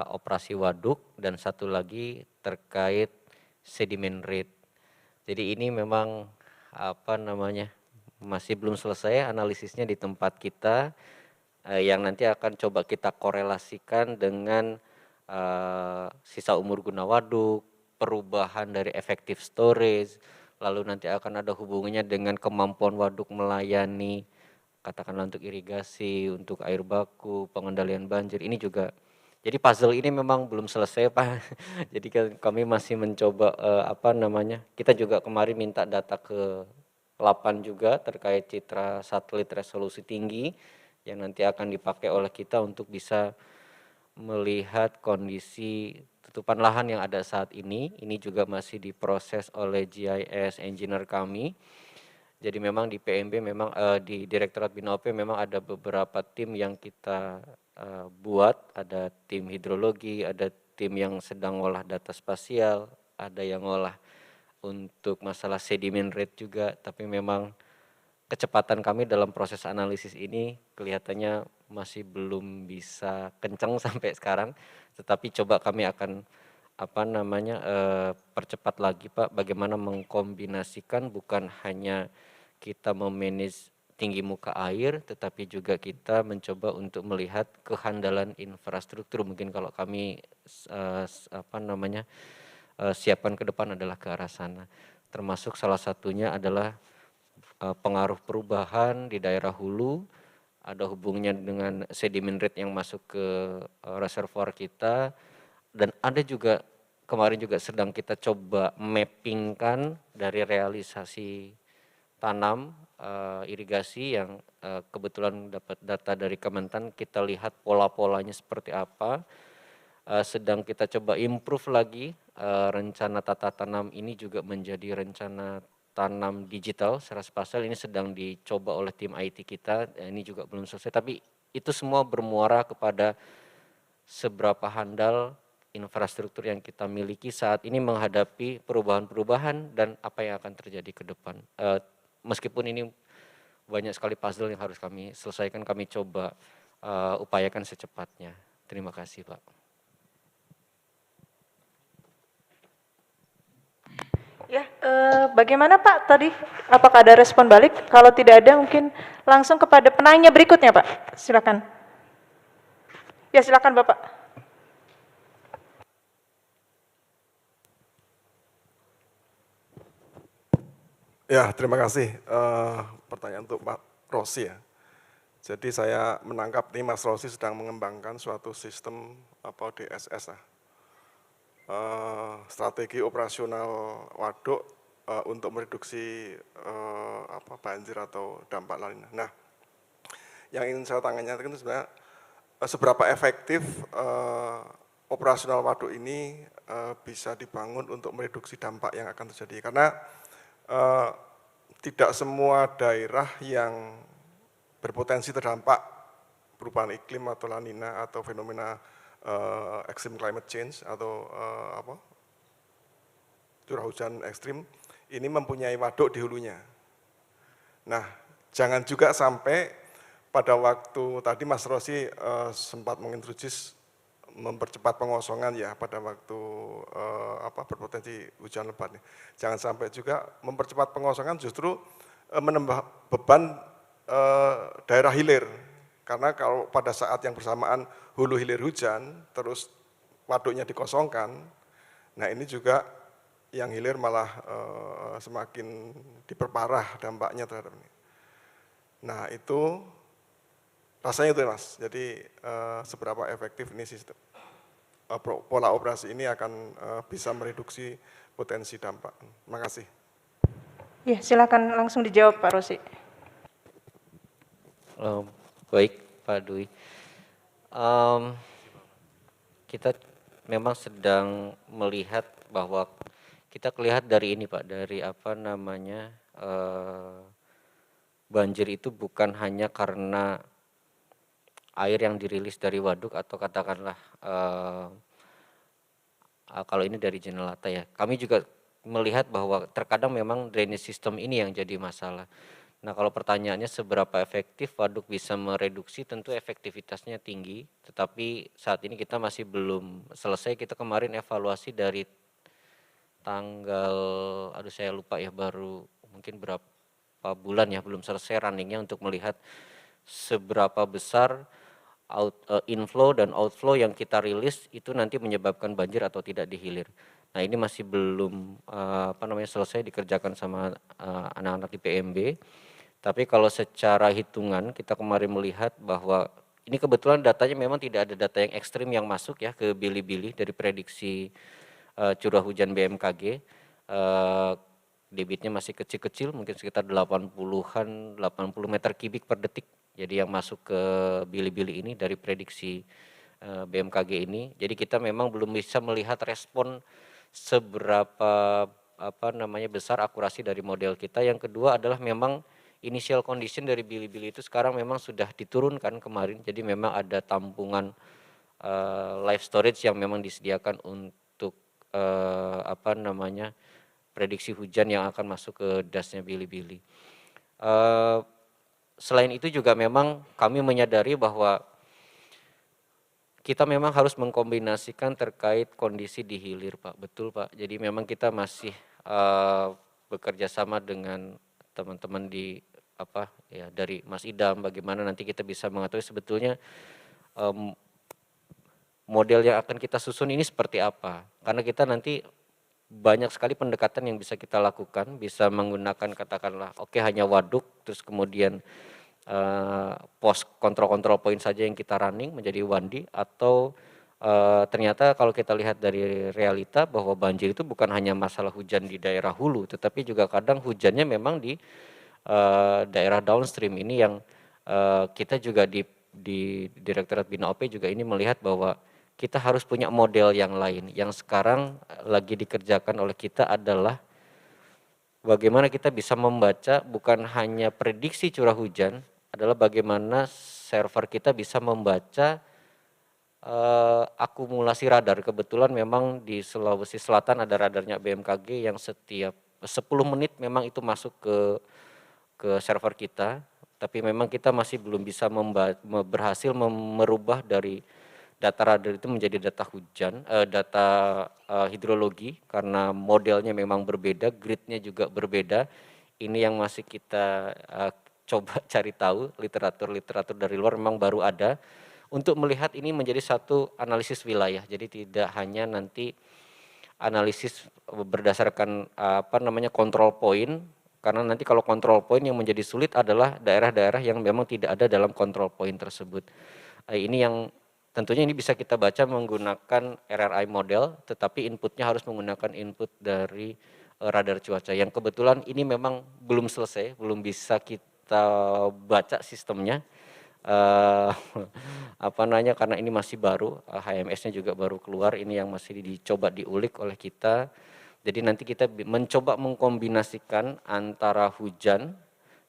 S18: operasi waduk dan satu lagi terkait sedimen rate. Jadi ini memang masih belum selesai analisisnya di tempat kita, yang nanti akan coba kita korelasikan dengan sisa umur guna waduk, perubahan dari effective storage, lalu nanti akan ada hubungannya dengan kemampuan waduk melayani katakanlah untuk irigasi, untuk air baku, pengendalian banjir. Ini juga, jadi puzzle ini memang belum selesai Pak. Jadi kami masih mencoba kita juga kemarin minta data ke lapan juga terkait citra satelit resolusi tinggi yang nanti akan dipakai oleh kita untuk bisa melihat kondisi tutupan lahan yang ada saat ini. Ini juga masih diproses oleh GIS engineer kami. Jadi memang di PMB memang di Direktorat Bina OP memang ada beberapa tim yang kita buat, ada tim hidrologi, ada tim yang sedang ngolah data spasial, ada yang ngolah untuk masalah sedimen rate juga, tapi memang kecepatan kami dalam proses analisis ini kelihatannya masih belum bisa kencang sampai sekarang, tetapi coba kami akan percepat lagi Pak, bagaimana mengkombinasikan bukan hanya kita memanage tinggi muka air, tetapi juga kita mencoba untuk melihat kehandalan infrastruktur. Mungkin kalau kami siapkan ke depan adalah ke arah sana. Termasuk salah satunya adalah pengaruh perubahan di daerah hulu, ada hubungannya dengan sedimen rate yang masuk ke reservoir kita, dan ada juga kemarin juga sedang kita coba mappingkan dari realisasi tanam irigasi yang kebetulan dapat data dari Kementan, kita lihat pola-polanya seperti apa, sedang kita coba improve lagi rencana tata tanam ini juga menjadi rencana tanam digital secara spasial. Ini sedang dicoba oleh tim IT kita, ini juga belum selesai, tapi itu semua bermuara kepada seberapa handal infrastruktur yang kita miliki saat ini menghadapi perubahan-perubahan dan apa yang akan terjadi ke depan. Meskipun ini banyak sekali puzzle yang harus kami selesaikan, kami coba upayakan secepatnya. Terima kasih Pak.
S15: Ya, bagaimana Pak tadi? Apakah ada respon balik? Kalau tidak ada, mungkin langsung kepada penanya berikutnya Pak. Silakan. Ya, silakan Bapak.
S12: Ya, terima kasih. Pertanyaan untuk Pak Rosi ya. Jadi saya menangkap nih Mas Rosi sedang mengembangkan suatu sistem DSS lah. Strategi operasional waduk untuk mereduksi banjir atau dampak lainnya. Nah, yang ingin saya tanyakan itu sebenarnya seberapa efektif operasional waduk ini bisa dibangun untuk mereduksi dampak yang akan terjadi. Karena tidak semua daerah yang berpotensi terdampak perubahan iklim atau La Nina atau fenomena extreme climate change atau curah hujan ekstrim ini mempunyai waduk di hulunya. Nah, jangan juga sampai pada waktu tadi Mas Rosi sempat mengintroduce mempercepat pengosongan ya pada waktu berpotensi hujan lebat. Jangan sampai juga mempercepat pengosongan justru menambah beban daerah hilir. Karena kalau pada saat yang bersamaan hulu hilir hujan, terus waduknya dikosongkan, nah ini juga yang hilir malah semakin diperparah dampaknya terhadap ini. Nah itu rasanya itu Mas, jadi seberapa efektif ini sistem pola operasi ini akan bisa mereduksi potensi dampak. Terima kasih.
S15: Ya, silakan langsung dijawab Pak Rosi.
S18: Baik Pak Dwi. Kita memang sedang melihat bahwa kita lihat dari ini Pak, dari apa namanya banjir itu bukan hanya karena air yang dirilis dari waduk atau katakanlah kalau ini dari Jenelata ya. Kami juga melihat bahwa terkadang memang drainage system ini yang jadi masalah. Nah kalau pertanyaannya seberapa efektif waduk bisa mereduksi, tentu efektivitasnya tinggi, tetapi saat ini kita masih belum selesai. Kita kemarin evaluasi dari tanggal, aduh saya lupa ya, baru mungkin berapa bulan ya, belum selesai runningnya untuk melihat seberapa besar inflow dan outflow yang kita rilis itu nanti menyebabkan banjir atau tidak di hilir. Nah ini masih belum selesai dikerjakan sama anak-anak di PMB. Tapi kalau secara hitungan kita kemarin melihat bahwa ini kebetulan datanya memang tidak ada data yang ekstrim yang masuk ya ke Bili-Bili dari prediksi curah hujan BMKG. Debitnya masih kecil-kecil, mungkin sekitar 80 meter kubik per detik. Jadi yang masuk ke Bili-Bili ini dari prediksi BMKG ini. Jadi kita memang belum bisa melihat respon seberapa besar akurasi dari model kita. Yang kedua adalah memang initial condition dari Bili-Bili itu sekarang memang sudah diturunkan kemarin. Jadi memang ada tampungan live storage yang memang disediakan untuk prediksi hujan yang akan masuk ke dasnya Bili-Bili. Selain itu juga memang kami menyadari bahwa kita memang harus mengkombinasikan terkait kondisi di hilir Pak, betul Pak. Jadi memang kita masih bekerja sama dengan teman-teman di dari Mas Idam, bagaimana nanti kita bisa mengetahui sebetulnya model yang akan kita susun ini seperti apa. Karena kita nanti banyak sekali pendekatan yang bisa kita lakukan, bisa menggunakan katakanlah hanya waduk, terus kemudian pos kontrol point saja yang kita running menjadi wandi, atau ternyata kalau kita lihat dari realita bahwa banjir itu bukan hanya masalah hujan di daerah hulu, tetapi juga kadang hujannya memang di daerah downstream ini yang kita juga di Direktorat Bina OP juga ini melihat bahwa kita harus punya model yang lain. Yang sekarang lagi dikerjakan oleh kita adalah bagaimana kita bisa membaca bukan hanya prediksi curah hujan, adalah bagaimana server kita bisa membaca akumulasi radar. Kebetulan memang di Sulawesi Selatan ada radarnya BMKG yang setiap 10 menit memang itu masuk ke server kita, tapi memang kita masih belum bisa berhasil merubah dari data radar itu menjadi data hujan, data hidrologi, karena modelnya memang berbeda, gridnya juga berbeda. Ini yang masih kita coba cari tahu, literatur dari luar memang baru ada, untuk melihat ini menjadi satu analisis wilayah. Jadi tidak hanya nanti analisis berdasarkan control point, karena nanti kalau control point yang menjadi sulit adalah daerah-daerah yang memang tidak ada dalam control point tersebut. Ini yang tentunya ini bisa kita baca menggunakan RRI model, tetapi inputnya harus menggunakan input dari radar cuaca. Yang kebetulan ini memang belum selesai, belum bisa kita baca sistemnya. Karena ini masih baru, HMS-nya juga baru keluar, ini yang masih dicoba diulik oleh kita. Jadi nanti kita mencoba mengkombinasikan antara hujan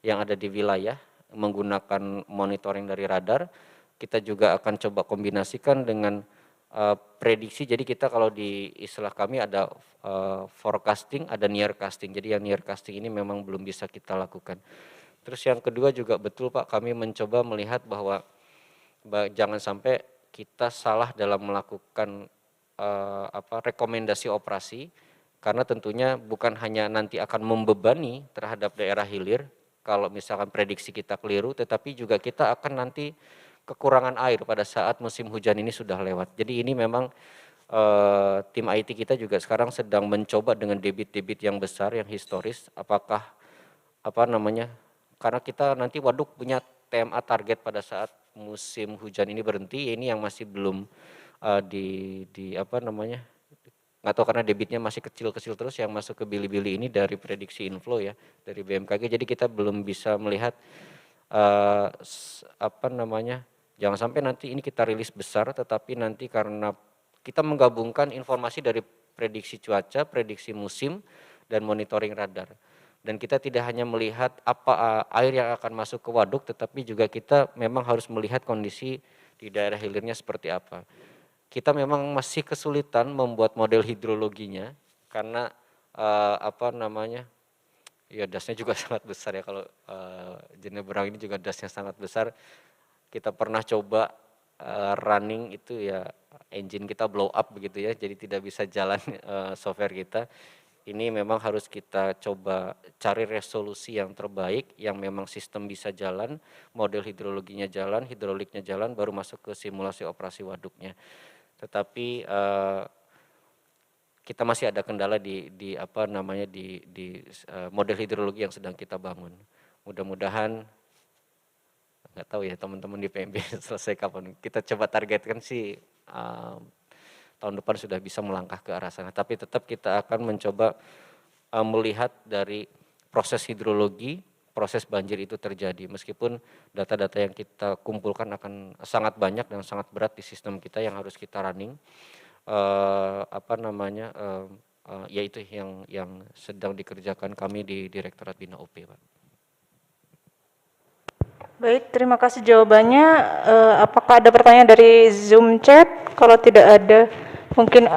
S18: yang ada di wilayah menggunakan monitoring dari radar. Kita juga akan coba kombinasikan dengan prediksi. Jadi kita kalau di istilah kami ada forecasting, ada near casting. Jadi yang near casting ini memang belum bisa kita lakukan. Terus yang kedua juga betul Pak, kami mencoba melihat bahwa jangan sampai kita salah dalam melakukan rekomendasi operasi, karena tentunya bukan hanya nanti akan membebani terhadap daerah hilir kalau misalkan prediksi kita keliru, tetapi juga kita akan nanti kekurangan air pada saat musim hujan ini sudah lewat. Jadi ini memang tim IT kita juga sekarang sedang mencoba dengan debit-debit yang besar, yang historis, apakah karena kita nanti waduk punya TMA target pada saat musim hujan ini berhenti, ini yang masih belum di apa namanya, nggak tahu karena debitnya masih kecil-kecil terus yang masuk ke bili-bili ini dari prediksi inflow ya dari BMKG, jadi kita belum bisa melihat apa namanya, jangan sampai nanti ini kita rilis besar tetapi nanti karena kita menggabungkan informasi dari prediksi cuaca, prediksi musim, dan monitoring radar. Dan kita tidak hanya melihat apa air yang akan masuk ke waduk, tetapi juga kita memang harus melihat kondisi di daerah hilirnya seperti apa. Kita memang masih kesulitan membuat model hidrologinya karena apa namanya, ya dasnya juga sangat besar ya, kalau Jenebrang ini juga dasnya sangat besar. Kita pernah coba running itu ya engine kita blow up begitu ya, jadi tidak bisa jalan software kita. Ini memang harus kita coba cari resolusi yang terbaik, yang memang sistem bisa jalan, model hidrologinya jalan, hidroliknya jalan, baru masuk ke simulasi operasi waduknya. Tetapi kita masih ada kendala di apa namanya di model hidrologi yang sedang kita bangun. Mudah-mudahan, nggak tahu ya teman-teman di PMB selesai kapan. Kita coba targetkan sih tahun depan sudah bisa melangkah ke arah sana. Tapi tetap kita akan mencoba melihat dari proses hidrologi, proses banjir itu terjadi. Meskipun data-data yang kita kumpulkan akan sangat banyak dan sangat berat di sistem kita yang harus kita running. Apa namanya, yaitu yang sedang dikerjakan kami di Direktorat Bina UP, Pak.
S15: Baik, terima kasih jawabannya. Apakah ada pertanyaan dari Zoom chat? Kalau tidak ada, mungkin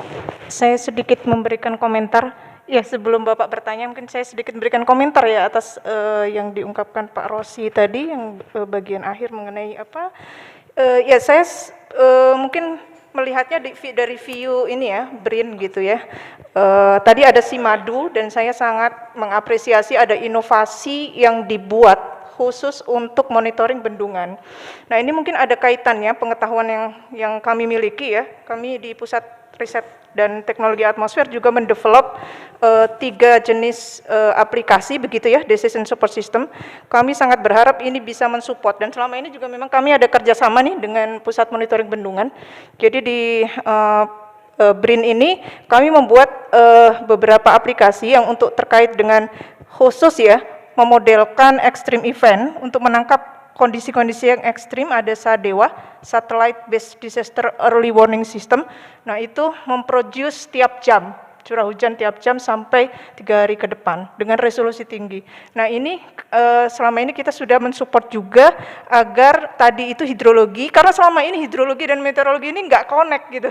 S15: saya sedikit memberikan komentar. Ya, sebelum Bapak bertanya, mungkin saya sedikit memberikan komentar ya atas yang diungkapkan Pak Rossi tadi, yang bagian akhir mengenai apa. Ya, saya mungkin melihatnya dari view ini ya, BRIN gitu ya. Tadi ada si madu dan saya sangat mengapresiasi ada inovasi yang dibuat khusus untuk monitoring bendungan. Nah, ini mungkin ada kaitannya pengetahuan yang kami miliki ya. Kami di Pusat Riset dan Teknologi Atmosfer juga mendevelop 3 jenis aplikasi begitu ya, decision support system. Kami sangat berharap ini bisa mensupport, dan selama ini juga memang kami ada kerjasama nih dengan Pusat Monitoring Bendungan. Jadi di BRIN ini kami membuat beberapa aplikasi yang untuk terkait dengan khusus ya, memodelkan extreme event untuk menangkap kondisi-kondisi yang ekstrim. Ada SADEWA, Satellite Based Disaster Early Warning System. Nah, itu memproduce tiap jam, curah hujan tiap jam sampai 3 hari ke depan dengan resolusi tinggi. Nah, ini selama ini kita sudah mensupport juga agar tadi itu hidrologi, karena selama ini hidrologi dan meteorologi ini nggak connect gitu.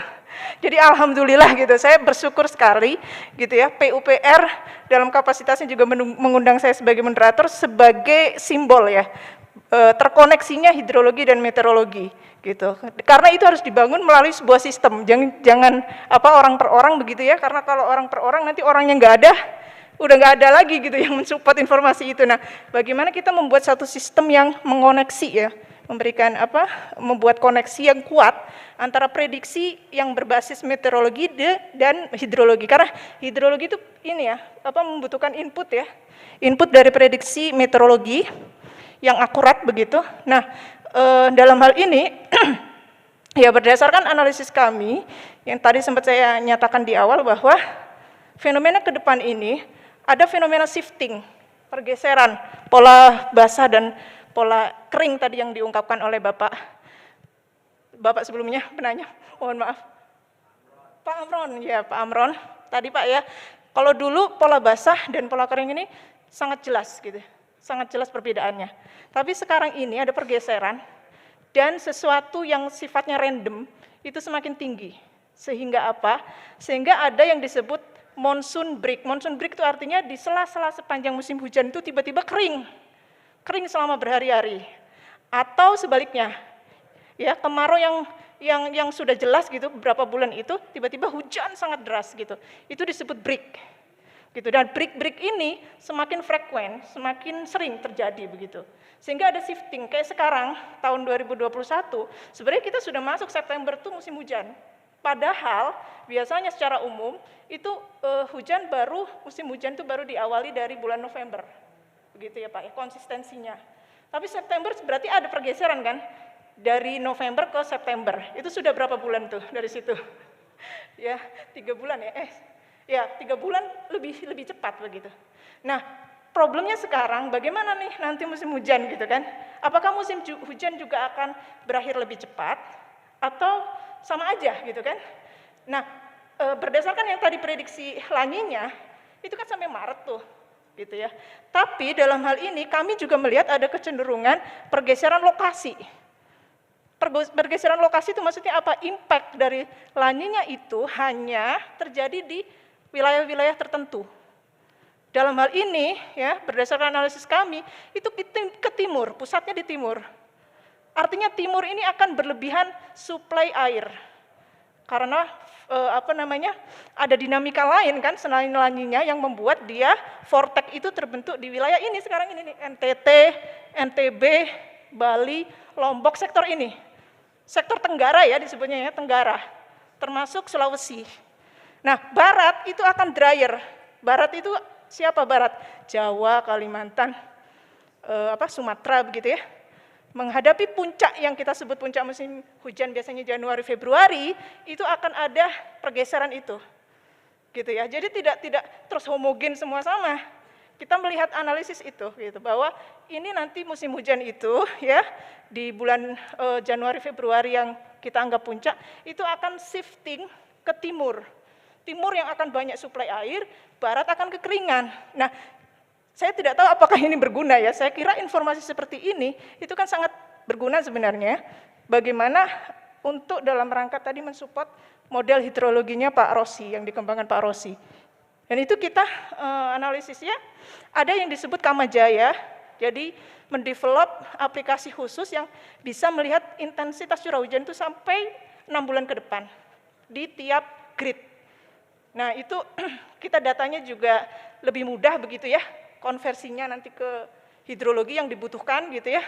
S15: Jadi alhamdulillah gitu, saya bersyukur sekali gitu ya, PUPR dalam kapasitasnya juga mengundang saya sebagai moderator sebagai simbol ya, terkoneksinya hidrologi dan meteorologi gitu. Karena itu harus dibangun melalui sebuah sistem, jangan apa orang per orang begitu ya, karena kalau orang per orang nanti orangnya nggak ada, udah nggak ada lagi gitu yang mensupport informasi itu. Nah, bagaimana kita membuat satu sistem yang mengoneksi ya, memberikan apa, membuat koneksi yang kuat antara prediksi yang berbasis meteorologi dan hidrologi. Karena hidrologi itu ini ya, apa, membutuhkan input ya, input dari prediksi meteorologi yang akurat begitu. Nah, dalam hal ini ya berdasarkan analisis kami yang tadi sempat saya nyatakan di awal bahwa fenomena ke depan ini ada fenomena shifting, pergeseran pola basah dan pola kering tadi yang diungkapkan oleh Bapak sebelumnya penanya, mohon maaf. Pak Amron, ya Pak Amron, tadi Pak ya, kalau dulu pola basah dan pola kering ini sangat jelas gitu, sangat jelas perbedaannya. Tapi sekarang ini ada pergeseran dan sesuatu yang sifatnya random itu semakin tinggi. Sehingga apa? Sehingga ada yang disebut monsoon break. Monsoon break itu artinya di sela-sela sepanjang musim hujan itu tiba-tiba kering selama berhari-hari. Atau sebaliknya, ya kemarau yang sudah jelas gitu beberapa bulan itu tiba-tiba hujan sangat deras gitu. Itu disebut break. Gitu. Dan break ini semakin frekuen, semakin sering terjadi begitu. Sehingga ada shifting. Kayak sekarang tahun 2021, sebenarnya kita sudah masuk September itu musim hujan. Padahal biasanya secara umum itu musim hujan itu baru diawali dari bulan November. Begitu ya Pak, ya, konsistensinya. Tapi September berarti ada pergeseran kan? dari November ke September. Itu sudah berapa bulan tuh dari situ? Ya, 3 bulan ya. Ya, 3 bulan lebih cepat begitu. Nah, problemnya sekarang bagaimana nih nanti musim hujan gitu kan? Apakah musim hujan juga akan berakhir lebih cepat atau sama aja gitu kan? Nah, berdasarkan yang tadi prediksi La Niña, itu kan sampai Maret tuh gitu ya. Tapi dalam hal ini kami juga melihat ada kecenderungan pergeseran lokasi. Pergeseran lokasi itu maksudnya apa? Impact dari La Niña itu hanya terjadi di wilayah-wilayah tertentu. Dalam hal ini, ya, berdasarkan analisis kami, itu ke timur, pusatnya di timur. Artinya timur ini akan berlebihan suplai air. Karena ada dinamika lain kan selain La Niña yang membuat dia vortex itu terbentuk di wilayah ini sekarang ini nih, NTT, NTB, Bali, Lombok, sektor ini. Sektor Tenggara ya disebutnya ya, Tenggara, termasuk Sulawesi. Nah, barat itu akan drier. Barat itu siapa barat? Jawa, Kalimantan, Sumatera begitu ya. Menghadapi puncak yang kita sebut puncak musim hujan biasanya Januari Februari, itu akan ada pergeseran itu. Gitu ya. Jadi tidak terus homogen semua sama. Kita melihat analisis itu gitu bahwa ini nanti musim hujan itu ya di bulan Januari Februari yang kita anggap puncak itu akan shifting ke timur. Timur yang akan banyak suplai air, barat akan kekeringan. Nah, saya tidak tahu apakah ini berguna ya. Saya kira informasi seperti ini itu kan sangat berguna sebenarnya. Bagaimana untuk dalam rangka tadi mensupport model hidrologinya Pak Rossi yang dikembangkan Pak Rossi. Dan itu kita analisisnya ada yang disebut Kamajaya, jadi mendevelop aplikasi khusus yang bisa melihat intensitas curah hujan itu sampai 6 bulan ke depan di tiap grid. Nah itu kita datanya juga lebih mudah begitu ya, konversinya nanti ke hidrologi yang dibutuhkan gitu ya,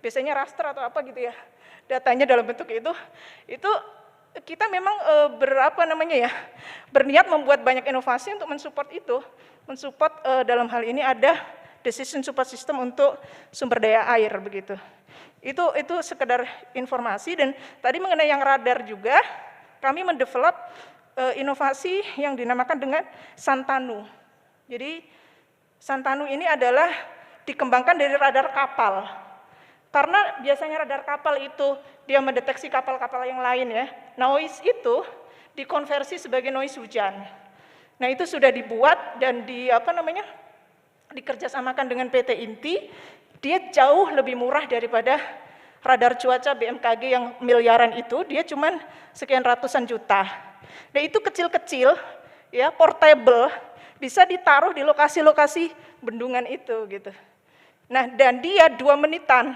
S15: biasanya raster atau apa gitu ya, datanya dalam bentuk itu kita memang berniat membuat banyak inovasi untuk mensupport itu, mensupport dalam hal ini ada decision support system untuk sumber daya air begitu. Itu sekedar informasi. Dan tadi mengenai yang radar juga kami mendevelop inovasi yang dinamakan dengan Santanu. Jadi Santanu ini adalah dikembangkan dari radar kapal. Karena biasanya radar kapal itu dia mendeteksi kapal-kapal yang lain ya. Noise itu dikonversi sebagai noise hujan. Nah itu sudah dibuat dan dikerjasamakan dengan PT Inti. Dia jauh lebih murah daripada radar cuaca BMKG yang miliaran itu. Dia cuman sekian ratusan juta. Nah itu kecil-kecil ya, portable, bisa ditaruh di lokasi-lokasi bendungan itu gitu. Nah dan dia 2 menitan.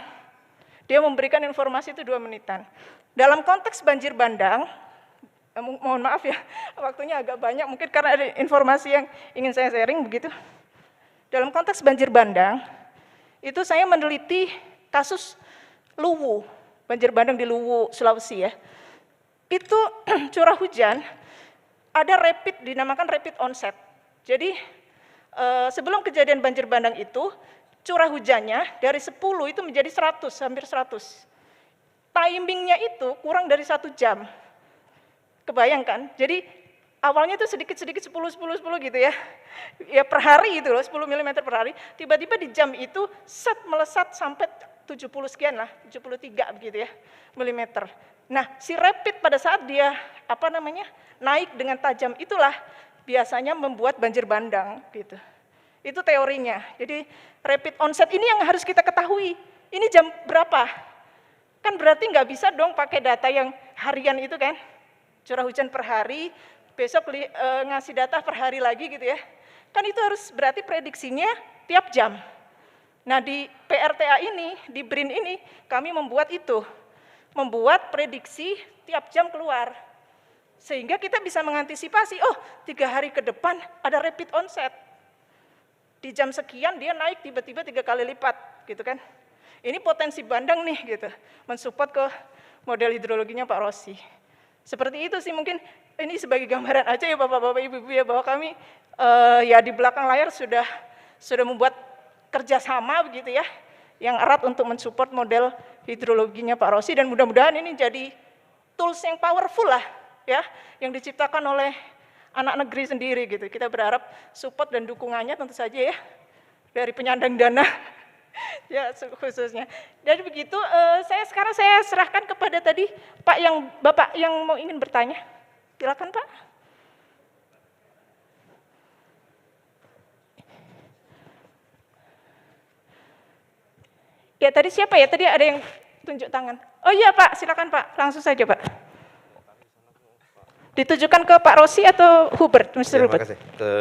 S15: Dia memberikan informasi itu 2 menitan. Dalam konteks banjir bandang, mohon maaf ya, waktunya agak banyak, mungkin karena ada informasi yang ingin saya sharing begitu. Dalam konteks banjir bandang, itu saya meneliti kasus Luwu, banjir bandang di Luwu, Sulawesi ya. Itu curah hujan, ada dinamakan rapid onset. Jadi sebelum kejadian banjir bandang itu, curah hujannya dari 10 itu menjadi 100, hampir 100. Timingnya itu kurang dari 1 jam. Kebayangkan? Jadi awalnya itu sedikit-sedikit 10 gitu ya. Ya per hari itu loh, 10 mm per hari. Tiba-tiba di jam itu melesat sampai 70 sekian lah, 73 begitu ya, milimeter. Nah, si rapid pada saat dia naik dengan tajam itulah biasanya membuat banjir bandang gitu. Itu teorinya. Jadi rapid onset ini yang harus kita ketahui. Ini jam berapa? Kan berarti nggak bisa dong pakai data yang harian itu kan. Curah hujan per hari, besok ngasih data per hari lagi gitu ya. Kan itu harus berarti prediksinya tiap jam. Nah di PRTA ini, di BRIN ini, kami membuat itu. Membuat prediksi tiap jam keluar. Sehingga kita bisa mengantisipasi, 3 hari ke depan ada rapid onset. Di jam sekian dia naik tiba-tiba 3 kali lipat gitu kan. Ini potensi bandang nih gitu, mensupport ke model hidrologinya Pak Rossi. Seperti itu sih mungkin ini sebagai gambaran aja ya Bapak-bapak Ibu-ibu ya, bahwa kami ya di belakang layar sudah membuat kerjasama begitu ya, yang erat untuk mensupport model hidrologinya Pak Rossi, dan mudah-mudahan ini jadi tools yang powerful lah ya, yang diciptakan oleh anak negeri sendiri gitu. Kita berharap support dan dukungannya tentu saja ya dari penyandang dana ya khususnya. Jadi begitu, sekarang saya serahkan kepada tadi Bapak yang mau ingin bertanya. Silakan Pak. Ya tadi siapa ya? Tadi ada yang tunjuk tangan. Oh iya Pak, silakan Pak. Langsung saja Pak. Ditujukan ke Pak Rossi atau Hubert? Mr. Hubert.
S19: Terima kasih. Ke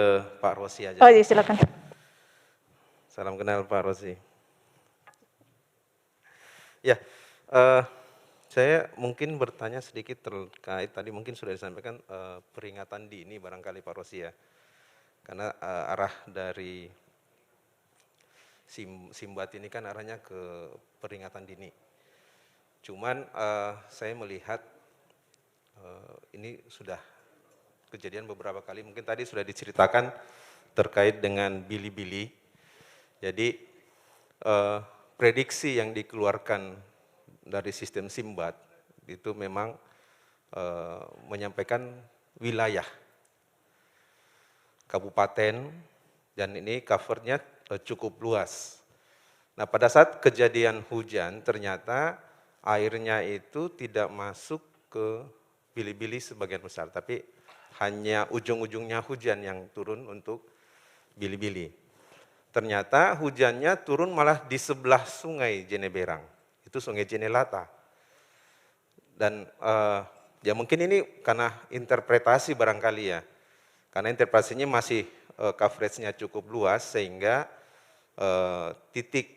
S19: Pak Rossi aja.
S15: Oh iya silakan.
S19: Salam kenal Pak Rossi. Ya, saya mungkin bertanya sedikit terkait tadi mungkin sudah disampaikan peringatan dini barangkali Pak Rossi ya. Karena arah dari Simbat ini kan arahnya ke peringatan dini. Cuman saya melihat ini sudah kejadian beberapa kali, mungkin tadi sudah diceritakan terkait dengan bili-bili. Jadi prediksi yang dikeluarkan dari sistem Simbat itu memang menyampaikan wilayah kabupaten, dan ini covernya cukup luas. Nah pada saat kejadian hujan ternyata airnya itu tidak masuk ke bili-bili sebagian besar, tapi hanya ujung-ujungnya hujan yang turun untuk bili-bili. Ternyata hujannya turun malah di sebelah sungai Jeneberang, itu sungai Jenelata. Dan ya mungkin ini karena interpretasi barangkali ya, karena interpretasinya masih coveragenya cukup luas sehingga titik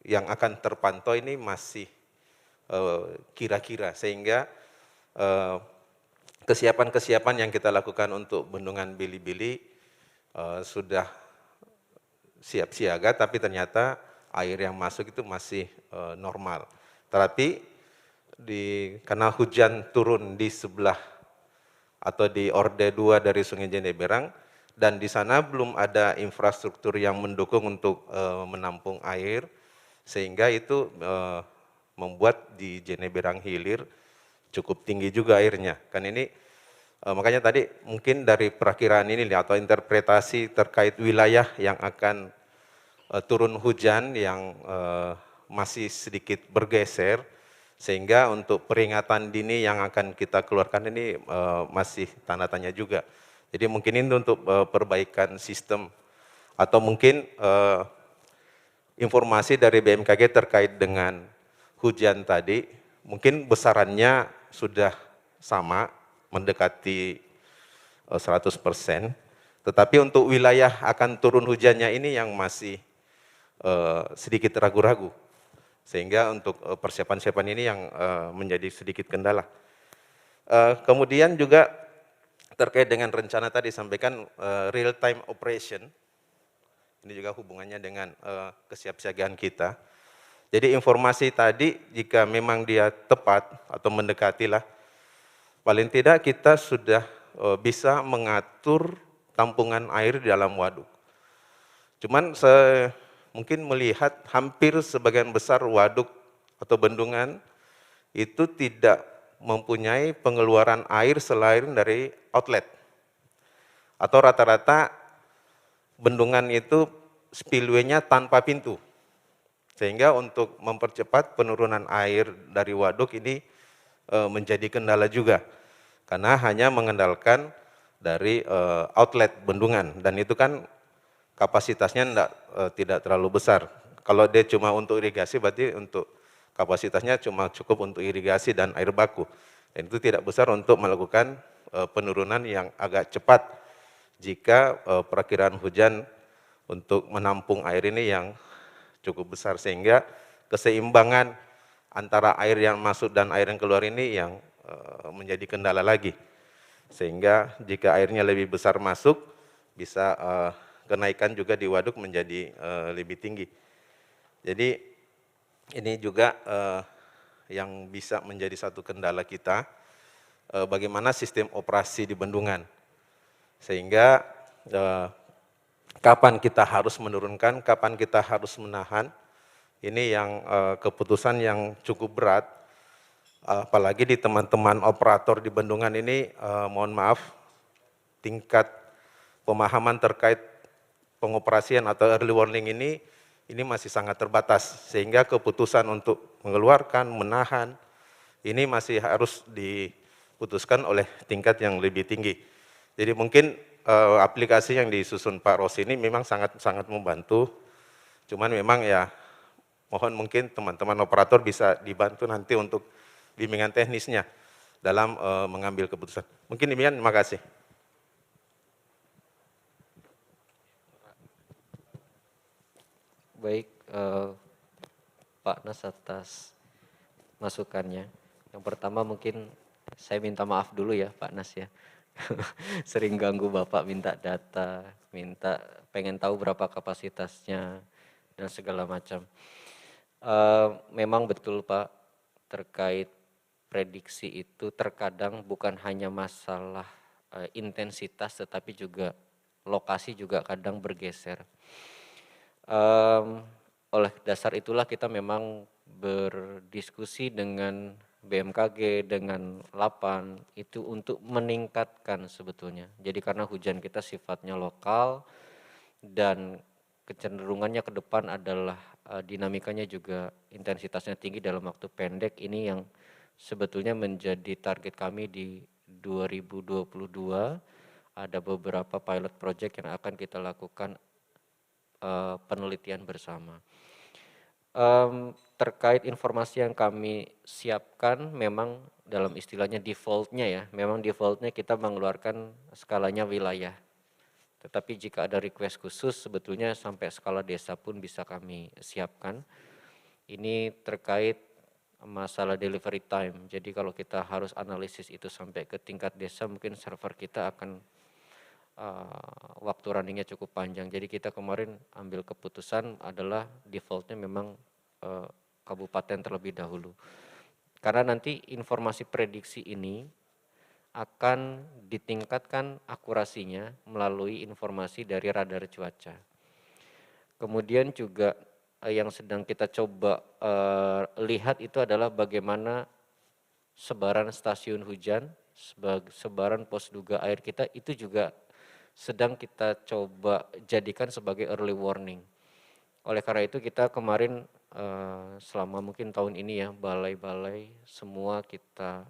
S19: yang akan terpantau ini masih kira-kira, sehingga kesiapan-kesiapan yang kita lakukan untuk bendungan Bili-Bili sudah siap siaga, tapi ternyata air yang masuk itu masih normal. Tapi karena hujan turun di sebelah atau di orde 2 dari Sungai Jeneberang, dan di sana belum ada infrastruktur yang mendukung untuk menampung air, sehingga itu membuat di Jeneberang Hilir cukup tinggi juga airnya. Kan ini makanya tadi mungkin dari perakiraan ini atau interpretasi terkait wilayah yang akan turun hujan yang masih sedikit bergeser, sehingga untuk peringatan dini yang akan kita keluarkan ini masih tanda tanya juga. Jadi mungkin ini untuk perbaikan sistem, atau mungkin informasi dari BMKG terkait dengan hujan tadi, mungkin besarannya sudah sama, mendekati 100%, tetapi untuk wilayah akan turun hujannya ini yang masih sedikit ragu-ragu, sehingga untuk persiapan-persiapan ini yang menjadi sedikit kendala. Kemudian juga terkait dengan rencana tadi sampaikan real time operation, ini juga hubungannya dengan kesiapsiagaan kita. Jadi informasi tadi jika memang dia tepat atau mendekati lah, paling tidak kita sudah bisa mengatur tampungan air di dalam waduk. Cuman saya mungkin melihat hampir sebagian besar waduk atau bendungan itu tidak mempunyai pengeluaran air selain dari outlet. Atau rata-rata bendungan itu spillway-nya tanpa pintu. Sehingga untuk mempercepat penurunan air dari waduk ini menjadi kendala juga. Karena hanya mengandalkan dari outlet bendungan, dan itu kan kapasitasnya tidak terlalu besar. Kalau dia cuma untuk irigasi berarti untuk kapasitasnya cuma cukup untuk irigasi dan air baku. Dan itu tidak besar untuk melakukan penurunan yang agak cepat jika perakiraan hujan untuk menampung air ini yang cukup besar, sehingga keseimbangan antara air yang masuk dan air yang keluar ini yang menjadi kendala lagi. Sehingga jika airnya lebih besar masuk, bisa kenaikan juga di waduk menjadi lebih tinggi. Jadi ini juga yang bisa menjadi satu kendala kita, bagaimana sistem operasi di bendungan. Sehingga kapan kita harus menurunkan, kapan kita harus menahan, Ini yang keputusan yang cukup berat, apalagi di teman-teman operator di bendungan ini, mohon maaf, tingkat pemahaman terkait pengoperasian atau early warning ini masih sangat terbatas, sehingga keputusan untuk mengeluarkan, menahan, ini masih harus diputuskan oleh tingkat yang lebih tinggi. Jadi mungkin aplikasi yang disusun Pak Ros ini memang sangat membantu, cuman memang ya mohon mungkin teman-teman operator bisa dibantu nanti untuk bimbingan teknisnya dalam mengambil keputusan. Mungkin demikian, terima kasih.
S18: Baik, Pak Nas atas masukannya. Yang pertama mungkin saya minta maaf dulu ya Pak Nas ya. Sering ganggu Bapak minta data, pengen tahu berapa kapasitasnya dan segala macam. Memang betul Pak, terkait prediksi itu terkadang bukan hanya masalah intensitas tetapi juga lokasi juga kadang bergeser. Oleh dasar itulah kita memang berdiskusi dengan BMKG, dengan Lapan, itu untuk meningkatkan sebetulnya. Jadi karena hujan kita sifatnya lokal dan kecenderungannya ke depan adalah dinamikanya juga intensitasnya tinggi dalam waktu pendek, ini yang sebetulnya menjadi target kami di 2022. Ada beberapa pilot project yang akan kita lakukan penelitian bersama. Terkait informasi yang kami siapkan, memang dalam istilahnya defaultnya ya, memang defaultnya kita mengeluarkan skalanya wilayah. Tetapi jika ada request khusus sebetulnya sampai skala desa pun bisa kami siapkan. Ini terkait masalah delivery time. Jadi kalau kita harus analisis itu sampai ke tingkat desa, mungkin server kita akan waktu runningnya cukup panjang. Jadi kita kemarin ambil keputusan adalah defaultnya memang kabupaten terlebih dahulu. Karena nanti informasi prediksi ini akan ditingkatkan akurasinya melalui informasi dari radar cuaca. Kemudian juga yang sedang kita coba lihat itu adalah bagaimana sebaran stasiun hujan, sebaran pos duga air kita itu juga sedang kita coba jadikan sebagai early warning. Oleh karena itu kita kemarin selama mungkin tahun ini ya, balai-balai semua kita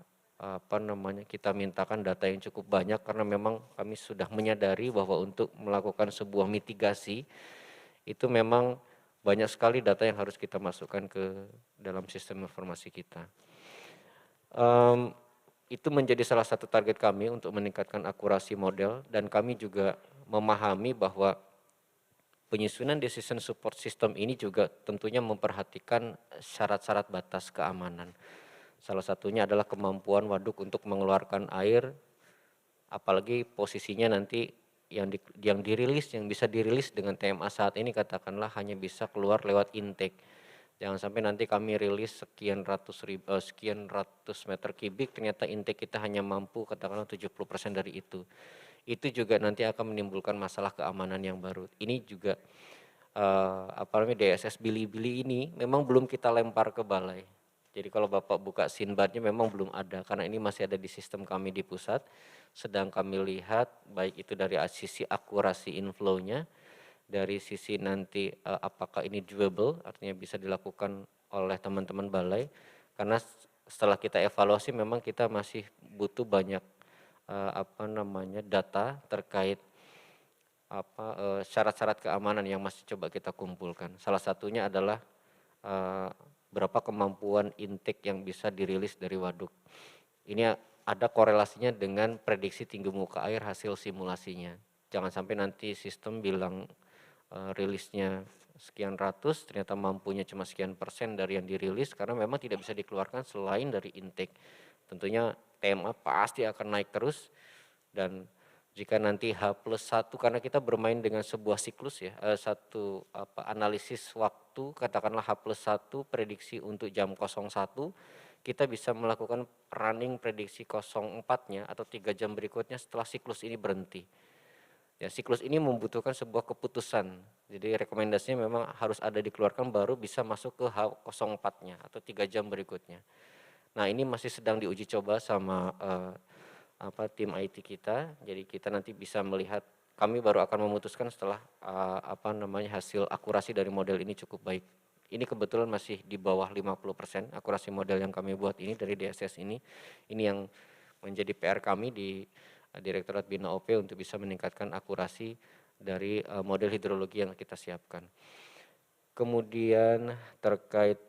S18: kita mintakan data yang cukup banyak karena memang kami sudah menyadari bahwa untuk melakukan sebuah mitigasi itu memang banyak sekali data yang harus kita masukkan ke dalam sistem informasi kita. Itu menjadi salah satu target kami untuk meningkatkan akurasi model, dan kami juga memahami bahwa penyusunan decision support system ini juga tentunya memperhatikan syarat-syarat batas keamanan. Salah satunya adalah kemampuan waduk untuk mengeluarkan air, apalagi posisinya nanti yang dirilis, yang bisa dirilis dengan TMA saat ini katakanlah hanya bisa keluar lewat intake. Jangan sampai nanti kami rilis sekian ratus meter kubik, ternyata intake kita hanya mampu katakanlah 70% dari itu. Itu juga nanti akan menimbulkan masalah keamanan yang baru. Ini juga DSS bili-bili ini memang belum kita lempar ke balai. Jadi kalau Bapak buka sinbarnya memang belum ada, karena ini masih ada di sistem kami di pusat. Sedang kami lihat baik itu dari sisi akurasi inflow-nya, dari sisi nanti apakah ini doable, artinya bisa dilakukan oleh teman-teman balai. Karena setelah kita evaluasi memang kita masih butuh banyak data terkait syarat-syarat keamanan yang masih coba kita kumpulkan. Salah satunya adalah berapa kemampuan intake yang bisa dirilis dari waduk. Ini ada korelasinya dengan prediksi tinggi muka air hasil simulasinya. Jangan sampai nanti sistem bilang rilisnya sekian ratus, ternyata mampunya cuma sekian persen dari yang dirilis, karena memang tidak bisa dikeluarkan selain dari intake. Tentunya TMA pasti akan naik terus, dan jika nanti H+1, karena kita bermain dengan sebuah siklus ya, analisis waktu, katakanlah H+1 prediksi untuk jam 01, kita bisa melakukan running prediksi 04-nya atau 3 jam berikutnya setelah siklus ini berhenti. Ya, siklus ini membutuhkan sebuah keputusan. Jadi rekomendasinya memang harus ada dikeluarkan baru bisa masuk ke H04-nya atau 3 jam berikutnya. Nah, ini masih sedang diuji coba sama tim IT kita. Jadi kita nanti bisa melihat, kami baru akan memutuskan setelah hasil akurasi dari model ini cukup baik. Ini kebetulan masih di bawah 50% akurasi model yang kami buat ini dari DSS ini. Ini yang menjadi PR kami di Direktorat Bina OP untuk bisa meningkatkan akurasi dari model hidrologi yang kita siapkan. Kemudian terkait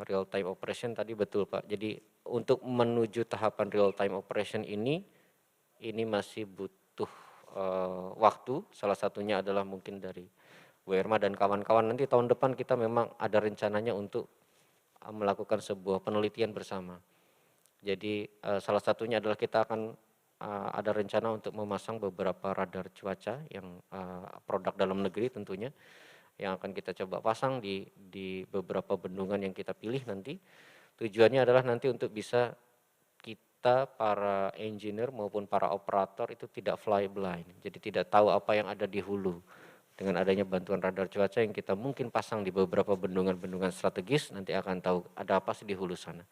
S18: real time operation tadi betul Pak. Jadi untuk menuju tahapan real time operation ini masih butuh waktu. Salah satunya adalah mungkin dari WRMA dan kawan-kawan. Nanti tahun depan kita memang ada rencananya untuk melakukan sebuah penelitian bersama. Jadi salah satunya adalah kita akan ada rencana untuk memasang beberapa radar cuaca yang produk dalam negeri tentunya, yang akan kita coba pasang di beberapa bendungan yang kita pilih nanti. Tujuannya adalah nanti untuk bisa kita para engineer maupun para operator itu tidak fly blind, jadi tidak tahu apa yang ada di hulu. Dengan adanya bantuan radar cuaca yang kita mungkin pasang di beberapa bendungan-bendungan strategis, nanti akan tahu ada apa sih di hulu sana.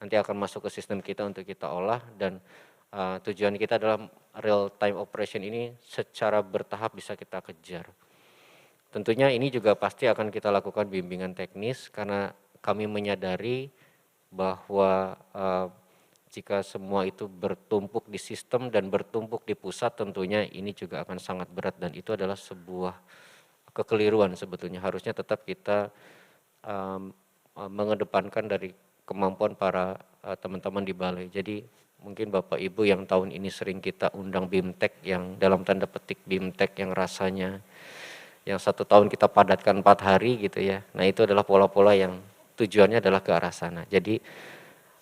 S18: Nanti akan masuk ke sistem kita untuk kita olah, dan tujuan kita adalah real time operation ini secara bertahap bisa kita kejar. Tentunya ini juga pasti akan kita lakukan bimbingan teknis karena kami menyadari bahwa jika semua itu bertumpuk di sistem dan bertumpuk di pusat, tentunya ini juga akan sangat berat, dan itu adalah sebuah kekeliruan sebetulnya. Harusnya tetap kita mengedepankan dari kemampuan para teman-teman di balai. Jadi mungkin Bapak Ibu yang tahun ini sering kita undang BIMTEK, yang dalam tanda petik BIMTEK yang rasanya yang 1 tahun kita padatkan 4 hari gitu ya. Nah, itu adalah pola-pola yang tujuannya adalah ke arah sana. Jadi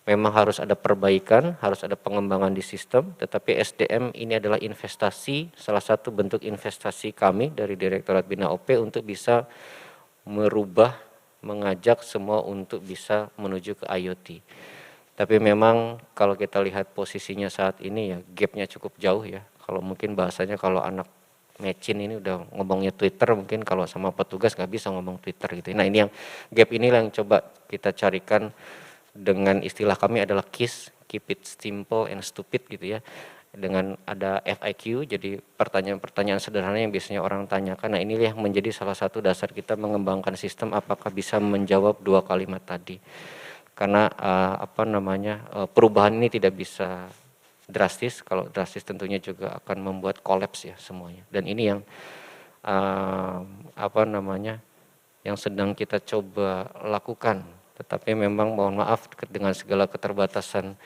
S18: memang harus ada perbaikan, harus ada pengembangan di sistem, tetapi SDM ini adalah investasi, salah satu bentuk investasi kami dari Direktorat Bina OP untuk bisa merubah, mengajak semua untuk bisa menuju ke IoT. Tapi memang kalau kita lihat posisinya saat ini ya gapnya cukup jauh ya. Kalau mungkin bahasanya kalau anak mecin ini udah ngomongnya Twitter, mungkin kalau sama petugas nggak bisa ngomong Twitter gitu. Nah, ini yang gap inilah yang coba kita carikan dengan istilah kami adalah KISS, keep it simple and stupid gitu ya. Dengan ada FIQ, jadi pertanyaan-pertanyaan sederhana yang biasanya orang tanyakan. Nah, inilah yang menjadi salah satu dasar kita mengembangkan sistem, apakah bisa menjawab 2 kalimat tadi. Karena perubahan ini tidak bisa drastis, kalau drastis tentunya juga akan membuat kolaps ya semuanya. Dan ini yang yang sedang kita coba lakukan. Tetapi memang mohon maaf dengan segala keterbatasan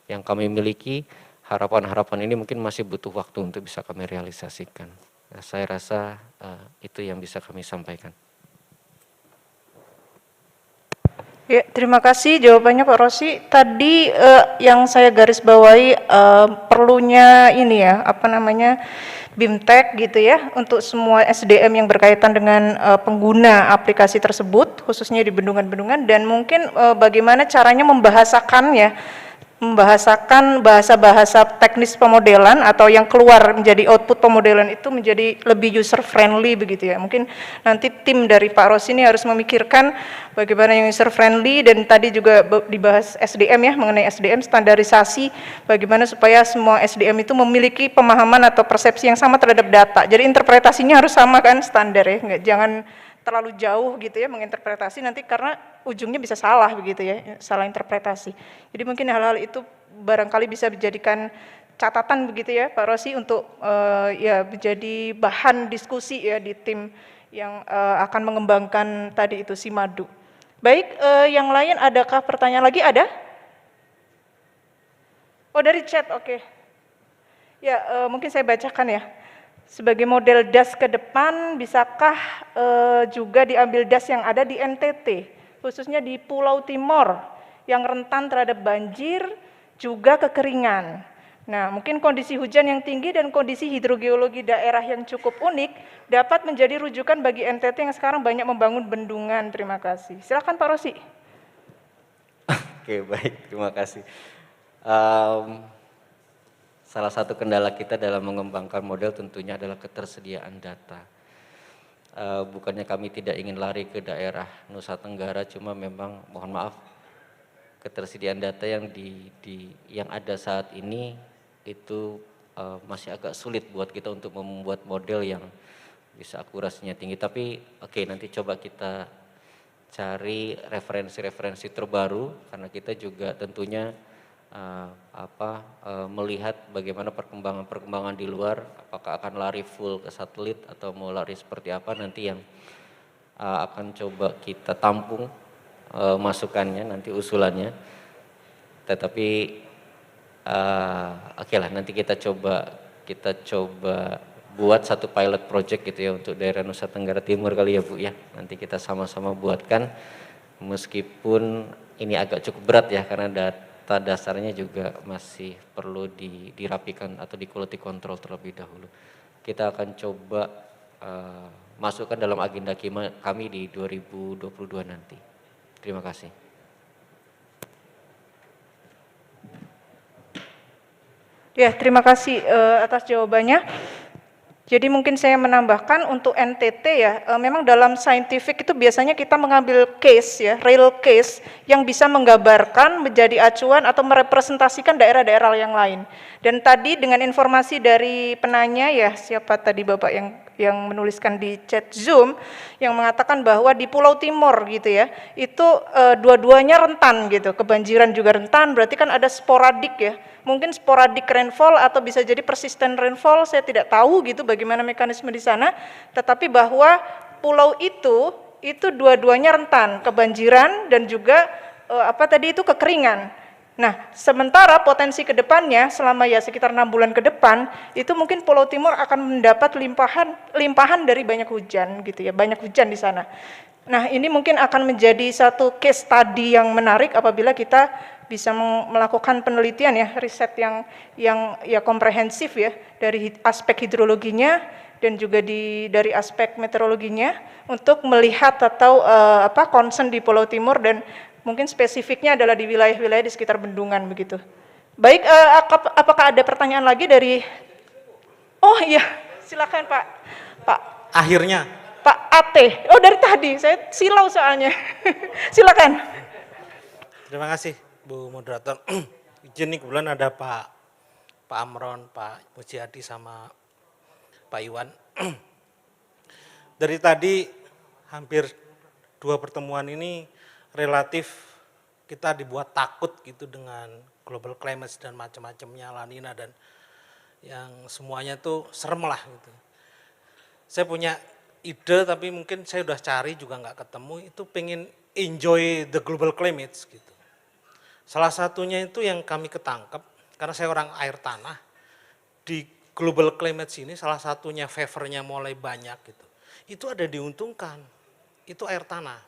S18: yang kami miliki, harapan-harapan ini mungkin masih butuh waktu untuk bisa kami realisasikan. Nah, saya rasa itu yang bisa kami sampaikan.
S15: Ya, terima kasih jawabannya Pak Rosi. Tadi yang saya garis bawahi perlunya ini ya, BIMTEK gitu ya, untuk semua SDM yang berkaitan dengan pengguna aplikasi tersebut, khususnya di bendungan-bendungan, dan mungkin bagaimana caranya membahasakan bahasa-bahasa teknis pemodelan atau yang keluar menjadi output pemodelan itu menjadi lebih user friendly begitu ya. Mungkin nanti tim dari Pak Ros ini harus memikirkan bagaimana yang user friendly, dan tadi juga dibahas SDM ya, mengenai SDM standarisasi, bagaimana supaya semua SDM itu memiliki pemahaman atau persepsi yang sama terhadap data. Jadi interpretasinya harus sama kan, standar ya, jangan terlalu jauh gitu ya menginterpretasi nanti, karena ujungnya bisa salah begitu ya, salah interpretasi. Jadi mungkin hal-hal itu barangkali bisa dijadikan catatan begitu ya Pak Rosi, untuk ya menjadi bahan diskusi ya di tim yang akan mengembangkan tadi itu si madu. Baik, yang lain adakah pertanyaan lagi? Ada? Oh, dari chat, oke. Ya, mungkin saya bacakan ya. Sebagai model DAS ke depan, bisakah juga diambil DAS yang ada di NTT, khususnya di Pulau Timor, yang rentan terhadap banjir, juga kekeringan. Nah, mungkin kondisi hujan yang tinggi dan kondisi hidrogeologi daerah yang cukup unik dapat menjadi rujukan bagi NTT yang sekarang banyak membangun bendungan. Terima kasih. Silakan Pak Rosi.
S18: Oke, baik, terima kasih. salah satu kendala kita dalam mengembangkan model tentunya adalah ketersediaan data. Bukannya kami tidak ingin lari ke daerah Nusa Tenggara, cuma memang mohon maaf ketersediaan data yang yang ada saat ini itu masih agak sulit buat kita untuk membuat model yang bisa akurasinya tinggi. Tapi oke, nanti coba kita cari referensi-referensi terbaru karena kita juga tentunya melihat bagaimana perkembangan di luar, apakah akan lari full ke satelit atau mau lari seperti apa nanti yang akan coba kita tampung masukannya, nanti usulannya. Tetapi oke lah, nanti kita coba buat satu pilot project gitu ya untuk daerah Nusa Tenggara Timur kali ya Bu ya. Nanti kita sama-sama buatkan, meskipun ini agak cukup berat ya karena data dasarnya juga masih perlu dirapikan atau di quality control terlebih dahulu. Kita akan coba masukkan dalam agenda kami di 2022 nanti. Terima kasih.
S15: Ya, terima kasih atas jawabannya. Jadi mungkin saya menambahkan untuk NTT ya, memang dalam scientific itu biasanya kita mengambil case ya, real case yang bisa menggambarkan, menjadi acuan atau merepresentasikan daerah-daerah yang lain. Dan tadi dengan informasi dari penanya ya, siapa tadi Bapak yang menuliskan di chat Zoom yang mengatakan bahwa di Pulau Timur gitu ya, itu dua-duanya rentan gitu, kebanjiran juga rentan, berarti kan ada sporadik ya. Mungkin sporadik rainfall atau bisa jadi persistent rainfall, saya tidak tahu gitu bagaimana mekanisme di sana, tetapi bahwa pulau itu dua-duanya rentan, kebanjiran dan juga kekeringan. Nah, sementara potensi ke depannya selama ya sekitar 6 bulan ke depan, itu mungkin Pulau Timur akan mendapat limpahan dari banyak hujan gitu ya, banyak hujan di sana. Nah, ini mungkin akan menjadi satu case study yang menarik apabila kita bisa melakukan penelitian ya, riset yang ya komprehensif ya dari aspek hidrologinya dan juga dari aspek meteorologinya untuk melihat atau concern di Pulau Timur dan mungkin spesifiknya adalah di wilayah-wilayah di sekitar bendungan begitu. Baik, apakah ada pertanyaan lagi dari? Oh iya, silakan Pak.
S20: Akhirnya.
S15: Pak Ate. Oh dari tadi, saya silau soalnya. Silakan.
S20: Terima kasih Bu Moderator. Izin nih kebetulan ada Pak Amron, Pak Mujiadi sama Pak Iwan. Dari tadi hampir 2 pertemuan ini relatif kita dibuat takut gitu dengan global climate dan macam-macamnya, La Nina dan yang semuanya tuh serem lah gitu. Saya punya ide tapi mungkin saya udah cari juga nggak ketemu, itu pengen enjoy the global climate gitu. Salah satunya itu yang kami ketangkep, karena saya orang air tanah, di global climate ini salah satunya favornya mulai banyak gitu. Itu ada diuntungkan, itu air tanah.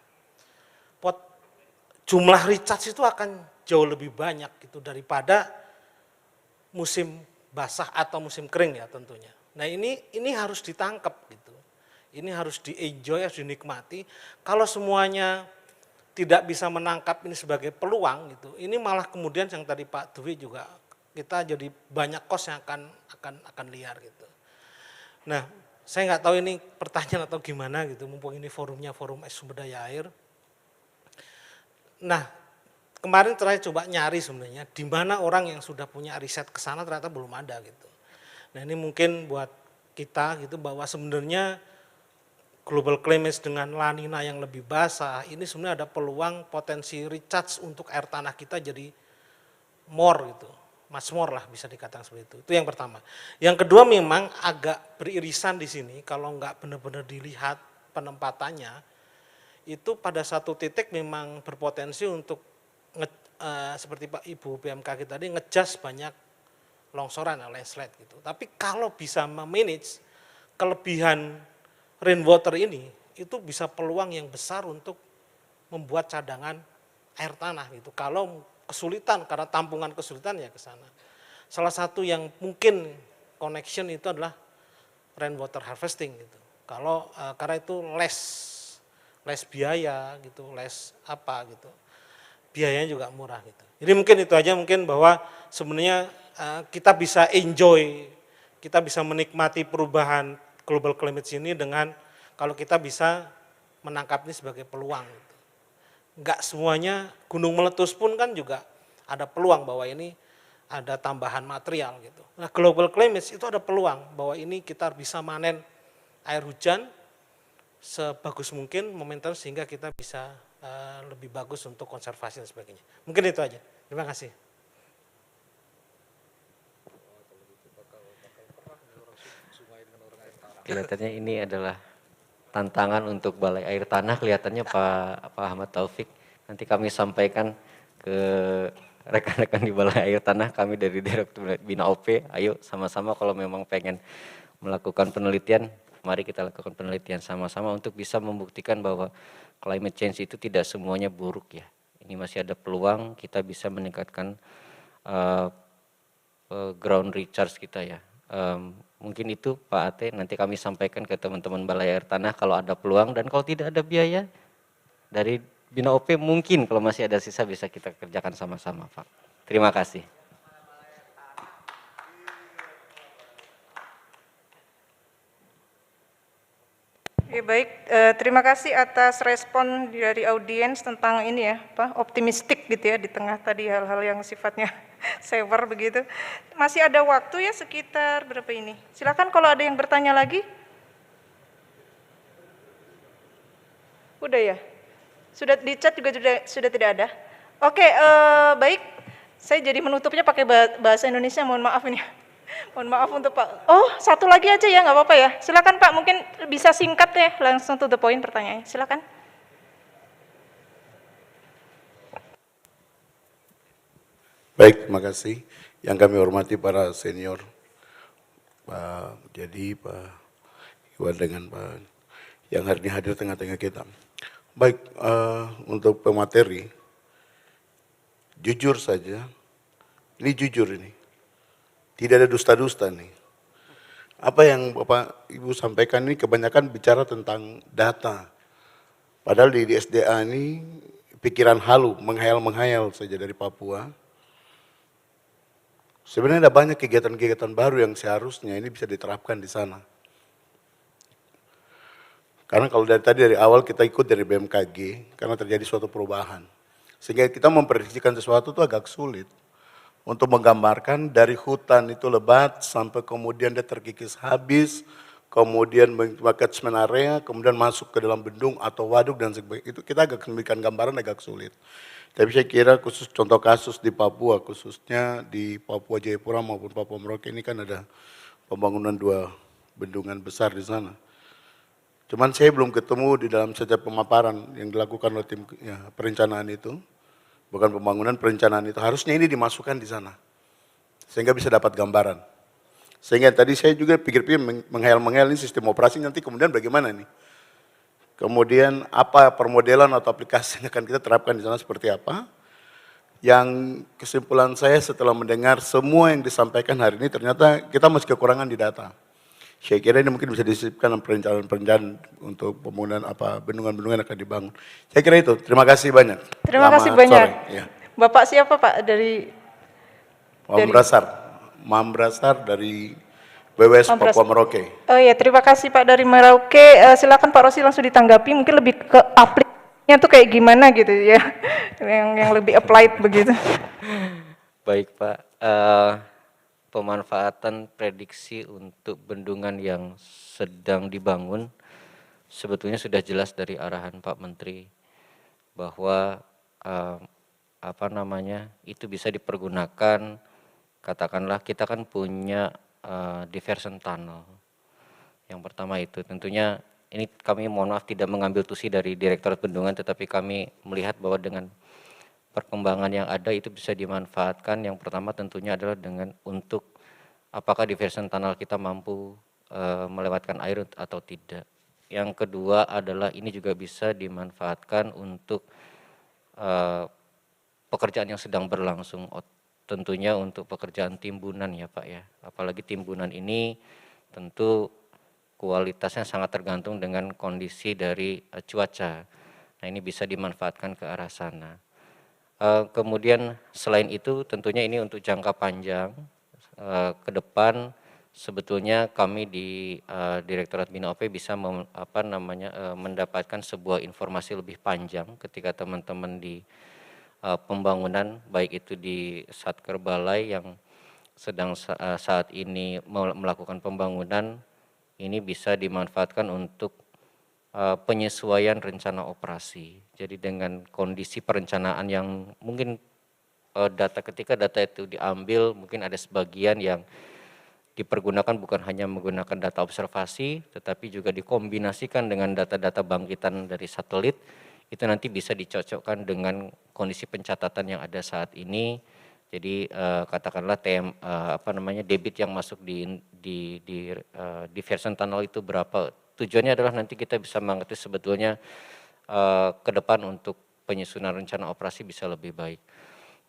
S20: Jumlah recharge itu akan jauh lebih banyak gitu daripada musim basah atau musim kering ya tentunya. Nah ini harus ditangkap gitu. Ini harus di-enjoy, harus dinikmati. Kalau semuanya tidak bisa menangkap ini sebagai peluang gitu, ini malah kemudian yang tadi Pak Dwi juga kita jadi banyak kos yang akan liar gitu. Nah, saya nggak tahu ini pertanyaan atau gimana gitu, mumpung ini forumnya forum sumber daya air. Nah, kemarin terakhir coba nyari sebenarnya di mana orang yang sudah punya riset ke sana ternyata belum ada gitu. Nah, ini mungkin buat kita gitu bahwa sebenarnya global climate dengan La Nina yang lebih basah, ini sebenarnya ada peluang potensi recharge untuk air tanah kita jadi more gitu. Much more lah bisa dikatakan seperti itu. Itu yang pertama. Yang kedua memang agak beririsan di sini kalau nggak benar-benar dilihat penempatannya, itu pada satu titik memang berpotensi untuk seperti Pak Ibu BMKG tadi ngejas banyak longsoran, landslide gitu. Tapi kalau bisa memanage kelebihan rainwater ini, itu bisa peluang yang besar untuk membuat cadangan air tanah gitu. Kalau kesulitan, karena tampungan kesulitan ya ke sana. Salah satu yang mungkin connection itu adalah rainwater harvesting gitu. Kalau karena itu less biaya gitu, less apa gitu. Biayanya juga murah gitu. Jadi mungkin itu aja mungkin bahwa sebenarnya kita bisa enjoy, kita bisa menikmati perubahan global climate change ini dengan kalau kita bisa menangkap ini sebagai peluang. Enggak semuanya gunung meletus pun kan juga ada peluang bahwa ini ada tambahan material gitu. Nah, global climate itu ada peluang bahwa ini kita bisa manen air hujan sebagus mungkin momentum sehingga kita bisa lebih bagus untuk konservasi dan sebagainya. Mungkin itu aja. Terima kasih.
S18: Kelihatannya ini adalah tantangan untuk Balai Air Tanah, kelihatannya Pak Ahmad Taufik. Nanti kami sampaikan ke rekan-rekan di Balai Air Tanah, kami dari Direktur Bina OP, ayo sama-sama kalau memang pengen melakukan penelitian, mari kita lakukan penelitian sama-sama untuk bisa membuktikan bahwa climate change itu tidak semuanya buruk ya. Ini masih ada peluang kita bisa meningkatkan ground recharge kita ya. Mungkin itu Pak Ate, nanti kami sampaikan ke teman-teman Balai Air Tanah kalau ada peluang, dan kalau tidak ada biaya dari Bina OP mungkin kalau masih ada sisa bisa kita kerjakan sama-sama Pak. Terima kasih.
S15: Ya, baik, terima kasih atas respon dari audiens tentang ini ya, optimistik gitu ya di tengah tadi hal-hal yang sifatnya sewer begitu. Masih ada waktu ya sekitar berapa ini? Silakan kalau ada yang bertanya lagi. Udah ya? Sudah di chat juga sudah tidak ada? Oke, baik. Saya jadi menutupnya pakai bahasa Indonesia, mohon maaf ini. Mohon maaf untuk Pak. Oh, satu lagi aja ya, nggak apa-apa ya. Silakan Pak, mungkin bisa singkat ya, langsung to the point pertanyaannya. Silakan.
S21: Baik, terima kasih. Yang kami hormati para senior, Pak Jadi, Pak Iwan dengan Pak yang hari ini hadir tengah-tengah kita. Baik, untuk pemateri, jujur saja, ini jujur ini. Tidak ada dusta-dusta nih. Apa yang Bapak Ibu sampaikan ini kebanyakan bicara tentang data. Padahal di SDA ini pikiran halu, menghayal-menghayal saja dari Papua. Sebenarnya ada banyak kegiatan-kegiatan baru yang seharusnya ini bisa diterapkan di sana. Karena kalau dari awal kita ikut dari BMKG, karena terjadi suatu perubahan. Sehingga kita memprediksikan sesuatu itu agak sulit. Untuk menggambarkan dari hutan itu lebat sampai kemudian dia terkikis habis, kemudian catchment area, kemudian masuk ke dalam bendung atau waduk dan sebagainya. Itu kita agak memberikan gambaran agak sulit. Tapi saya kira khusus contoh kasus di Papua, khususnya di Papua Jayapura maupun Papua Merauke ini kan ada pembangunan 2 bendungan besar di sana. Cuman saya belum ketemu di dalam setiap pemaparan yang dilakukan oleh tim ya, perencanaan itu. Bukan pembangunan, perencanaan itu. Harusnya ini dimasukkan di sana. Sehingga bisa dapat gambaran. Sehingga tadi saya juga pikir-pikir menghayal-menghayal ini sistem operasi nanti kemudian bagaimana nih. Kemudian apa permodelan atau aplikasi yang akan kita terapkan di sana seperti apa. Yang kesimpulan saya setelah mendengar semua yang disampaikan hari ini ternyata kita masih kekurangan di data. Saya kira ini mungkin bisa disisipkan dalam perencanaan untuk pembangunan bendungan-bendungan yang akan dibangun. Saya kira itu. Terima kasih banyak.
S15: Terima kasih banyak.
S21: Ya.
S15: Bapak siapa Pak dari?
S21: Mambrasar dari WWS Papua Merauke.
S15: Oh iya, terima kasih Pak dari Merauke. Silakan Pak Rosi langsung ditanggapi. Mungkin lebih ke aplikasinya tuh kayak gimana gitu ya, yang lebih applied begitu.
S18: Baik Pak. Pemanfaatan prediksi untuk bendungan yang sedang dibangun sebetulnya sudah jelas dari arahan Pak Menteri bahwa itu bisa dipergunakan, katakanlah kita kan punya diversion tunnel. Yang pertama itu tentunya ini kami mohon maaf tidak mengambil tusi dari Direktorat Bendungan, tetapi kami melihat bahwa dengan perkembangan yang ada itu bisa dimanfaatkan. Yang pertama tentunya adalah dengan untuk apakah diversion tunnel kita mampu melewatkan air atau tidak. Yang kedua adalah ini juga bisa dimanfaatkan untuk pekerjaan yang sedang berlangsung, tentunya untuk pekerjaan timbunan ya Pak ya. Apalagi timbunan ini tentu kualitasnya sangat tergantung dengan kondisi dari cuaca. Nah ini bisa dimanfaatkan ke arah sana. Kemudian selain itu tentunya ini untuk jangka panjang, ke depan sebetulnya kami di Direktorat Bina OP bisa mendapatkan sebuah informasi lebih panjang ketika teman-teman di pembangunan, baik itu di Satker Balai yang sedang saat ini melakukan pembangunan, ini bisa dimanfaatkan untuk penyesuaian rencana operasi. Jadi dengan kondisi perencanaan yang mungkin ketika data itu diambil, mungkin ada sebagian yang dipergunakan bukan hanya menggunakan data observasi, tetapi juga dikombinasikan dengan data-data bangkitan dari satelit, itu nanti bisa dicocokkan dengan kondisi pencatatan yang ada saat ini. Jadi katakanlah debit yang masuk di diversion tunnel itu berapa. Tujuannya adalah nanti kita bisa mengerti sebetulnya ke depan untuk penyusunan rencana operasi bisa lebih baik.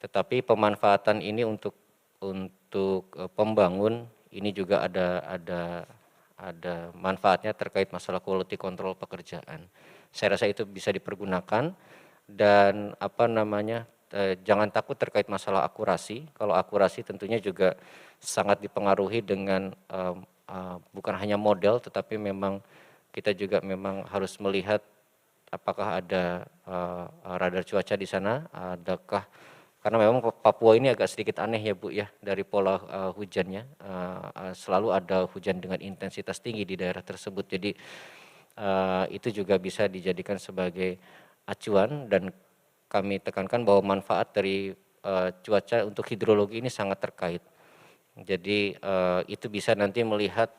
S18: Tetapi pemanfaatan ini untuk pembangun ini juga ada manfaatnya terkait masalah quality control pekerjaan. Saya rasa itu bisa dipergunakan dan jangan takut terkait masalah akurasi. Kalau akurasi tentunya juga sangat dipengaruhi dengan bukan hanya model, tetapi memang kita juga memang harus melihat apakah ada radar cuaca di sana, adakah, karena memang Papua ini agak sedikit aneh ya Bu ya, dari pola hujannya, selalu ada hujan dengan intensitas tinggi di daerah tersebut. Jadi itu juga bisa dijadikan sebagai acuan dan kami tekankan bahwa manfaat dari cuaca untuk hidrologi ini sangat terkait. Jadi itu bisa nanti melihat,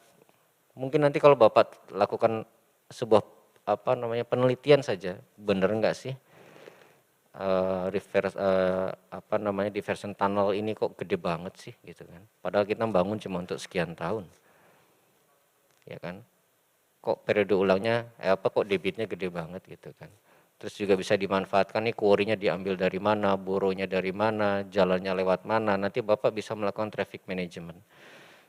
S18: mungkin nanti kalau Bapak lakukan sebuah penelitian saja, benar enggak sih diversion tunnel ini kok gede banget sih gitu kan. Padahal kita bangun cuma untuk sekian tahun. Ya kan? Kok periode ulangnya kok debitnya gede banget gitu kan. Terus juga bisa dimanfaatkan nih quarry-nya diambil dari mana, boronya dari mana, jalannya lewat mana. Nanti Bapak bisa melakukan traffic management.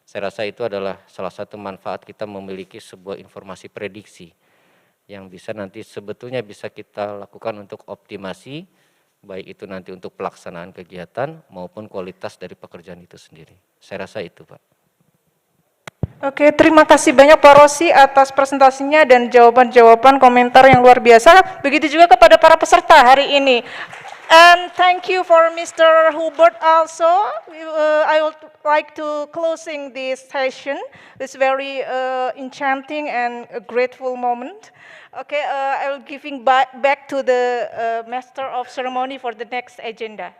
S18: Saya rasa itu adalah salah satu manfaat kita memiliki sebuah informasi prediksi yang bisa nanti sebetulnya bisa kita lakukan untuk optimasi, baik itu nanti untuk pelaksanaan kegiatan maupun kualitas dari pekerjaan itu sendiri. Saya rasa itu Pak.
S15: Oke, terima kasih banyak Pak Rossi atas presentasinya dan jawaban-jawaban komentar yang luar biasa. Begitu juga kepada para peserta hari ini. And thank you for Mr. Hubert also. I would like to closing this session. It's very enchanting and a grateful moment. Okay, I will giving back to the Master of Ceremony for the next agenda.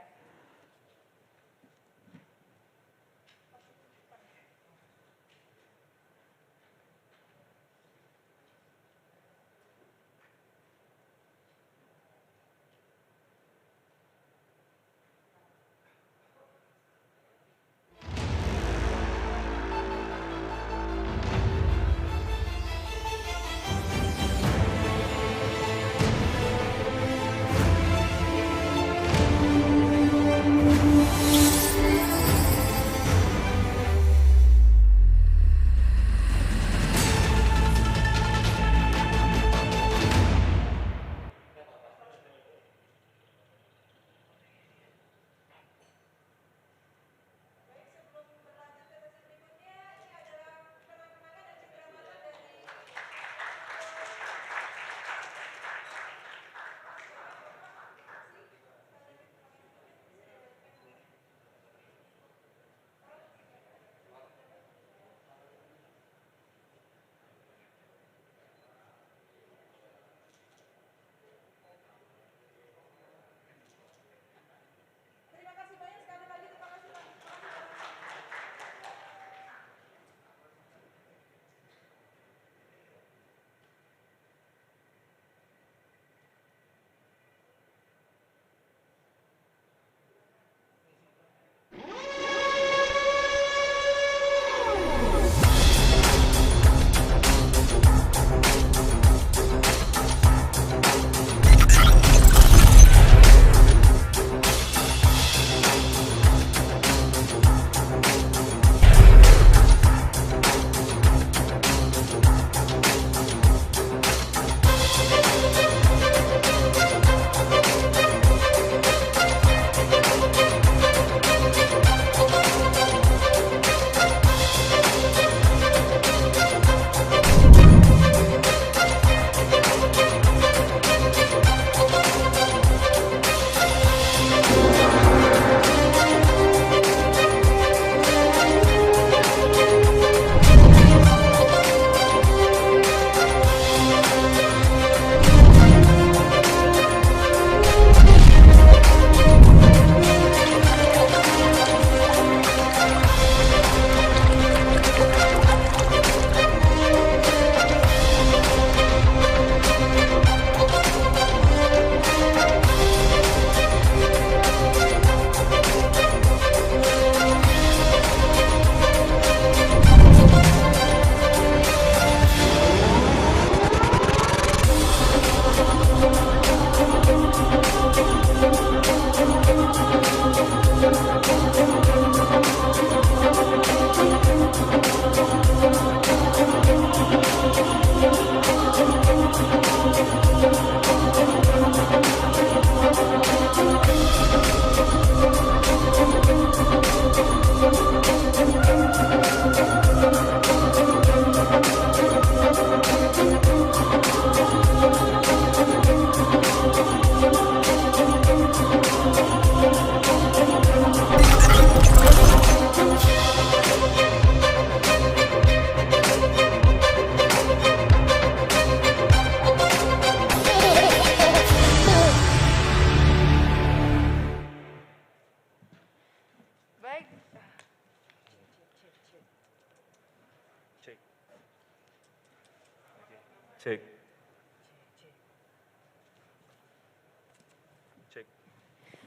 S1: Cek.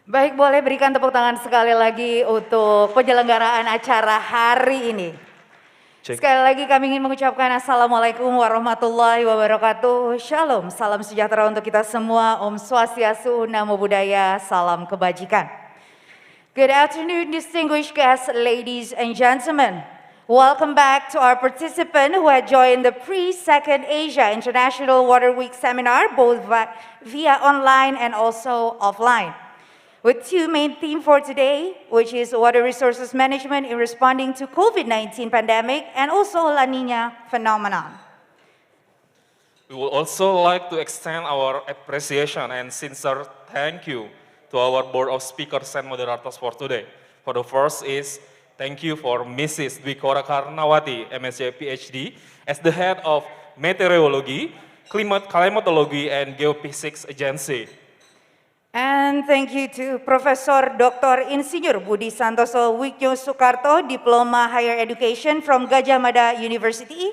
S2: Baik, boleh berikan tepuk tangan sekali lagi untuk penyelenggaraan acara hari ini.
S1: Cek.
S2: Sekali lagi kami ingin mengucapkan Assalamualaikum warahmatullahi wabarakatuh. Shalom, salam sejahtera untuk kita semua. Om Swastiastu, Namo Buddhaya, salam kebajikan. Good afternoon, distinguished guests, ladies and gentlemen. Welcome back to our participant who had joined the Pre-2nd Asia International Water Week seminar, both via online and also offline, with two main themes for today, which is water resources management in responding to COVID-19 pandemic and also La Nina phenomenon.
S1: We would also like to extend our appreciation and sincere thank you to our board of speakers and moderators for today. For the first is, thank you for Mrs. Dwikora Karnawati, MSc PhD, as the head of Meteorology, Climatology and Geophysics Agency.
S2: And thank you to Professor Dr. Insinyur Budi Santoso Wikyo Soekarto, Diploma Higher Education from Gajah Mada University.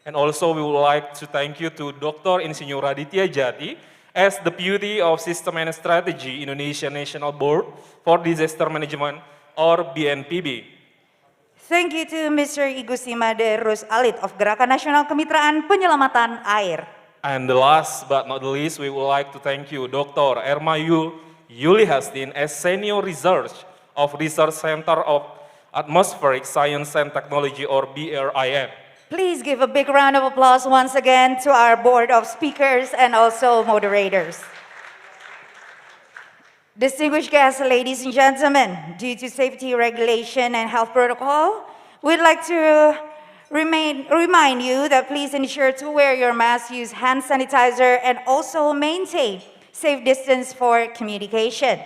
S1: And also we would like to thank you to Dr. Insinyur Raditya Jati as Deputy of System and Strategy Indonesia National Board for Disaster Management or BNPB.
S2: Thank you to Mr. Igusimade Rus Alit of Gerakan Nasional Kemitraan Penyelamatan Air.
S1: And the last but not the least, we would like to thank you, Dr. Erma Yuli Hastin, as Senior Research of Research Center of Atmospheric Science and Technology, or BRIN.
S2: Please give a big round of applause once again to our board of speakers and also moderators. Distinguished guests, ladies and gentlemen, due to safety regulation and health protocol, we'd like to remind you that please ensure to wear your mask, use hand sanitizer, and also maintain safe distance for communication.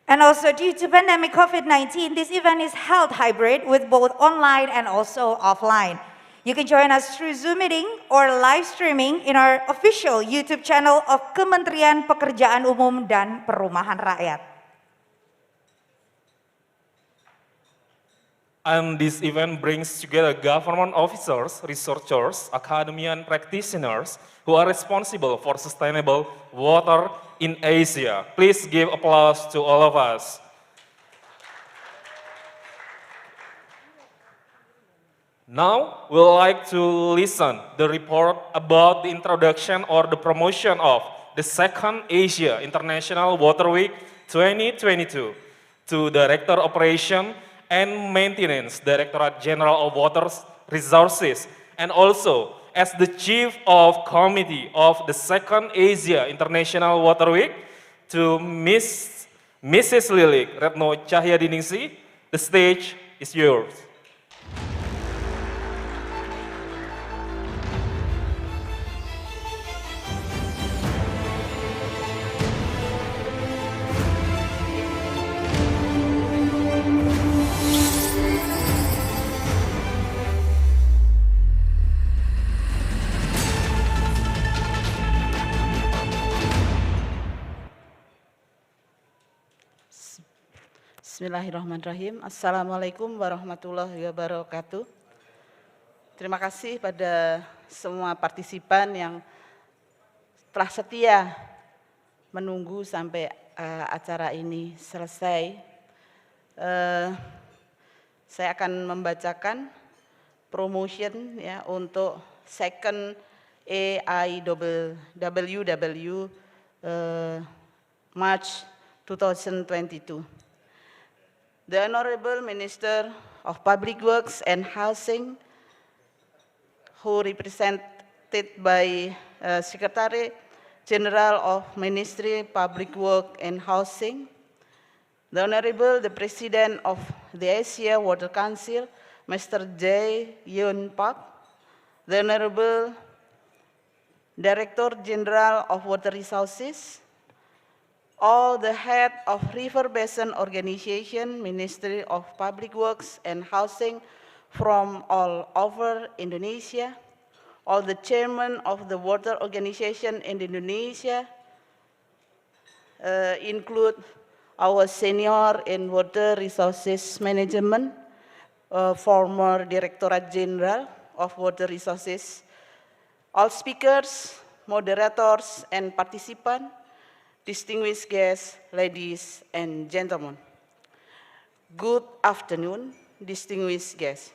S2: And also due to pandemic COVID-19, this event is held hybrid with both online and also offline. You can join us through Zoom meeting or live streaming in our official YouTube channel of Kementerian Pekerjaan Umum dan Perumahan Rakyat.
S1: And this event brings together government officers, researchers, academician practitioners who are responsible for sustainable water in Asia. Please give applause to all of us. Now, we'd like to listen the report about the introduction or the promotion of the 2nd Asia International Water Week 2022 to Director Operation and Maintenance, Directorate General of Water Resources, and also as the Chief of Committee of the 2nd Asia International Water Week to Mrs. Lilik Retno Cahyadiningsi. The stage is yours.
S5: Bismillahirrahmanirrahim. Assalamualaikum warahmatullahi wabarakatuh. Terima kasih pada semua partisipan yang telah setia menunggu sampai acara ini selesai. Saya akan membacakan promotion ya untuk 2nd AIWW March 2022. The Honorable Minister of Public Works and Housing, who represented by Secretary General of Ministry Public Work and Housing, the Honorable the President of the Asia Water Council, Mr. J. Yun Pak, the Honorable Director General of Water Resources, all the head of River Basin Organization, Ministry of Public Works and Housing from all over Indonesia, all the chairman of the water organization in Indonesia, include our senior in water resources management, former Directorate General of Water Resources, all speakers, moderators, and participants, distinguished guests, ladies and gentlemen. Good afternoon, distinguished guests.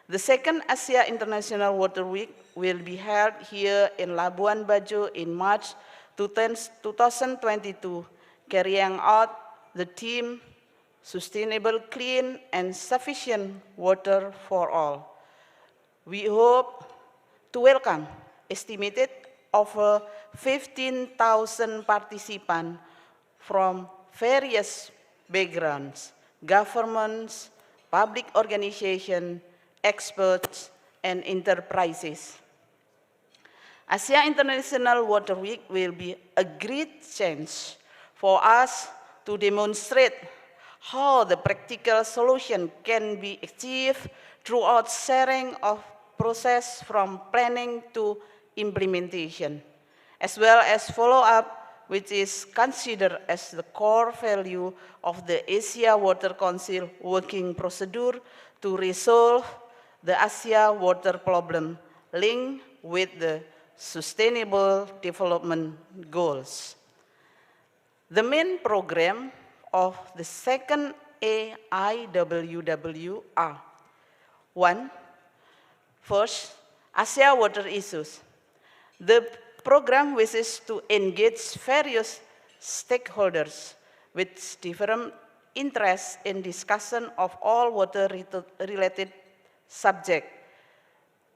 S5: The second Asia International Water Week will be held here in Labuan Bajo in March 2022, carrying out the theme Sustainable, Clean, and Sufficient Water for All. We hope to welcome estimated over 15,000 participants from various backgrounds, governments, public organizations, experts, and enterprises. Asia International Water Week will be a great chance for us to demonstrate how the practical solution can be achieved throughout sharing of process from planning to implementation, as well as follow-up, which is considered as the core value of the Asia Water Council working procedure to resolve the Asia water problem linked with the Sustainable Development Goals. The main program of the second AIWW are: 1. First, Asia water issues. The program wishes to engage various stakeholders with different interests in discussion of all water-related subjects.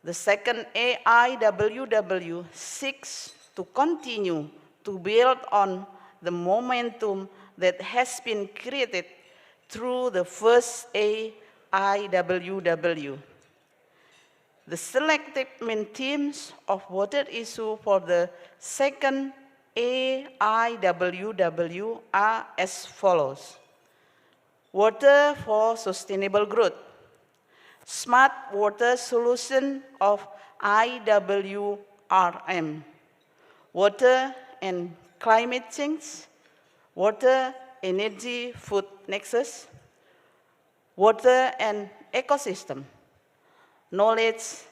S5: The second AIWW seeks to continue to build on the momentum that has been created through the first AIWW. The selected main themes of water issue for the second AIWW are as follows: water for sustainable growth, smart water solution of IWRM, water and climate change, water, energy, food nexus, water and ecosystem, knowledge,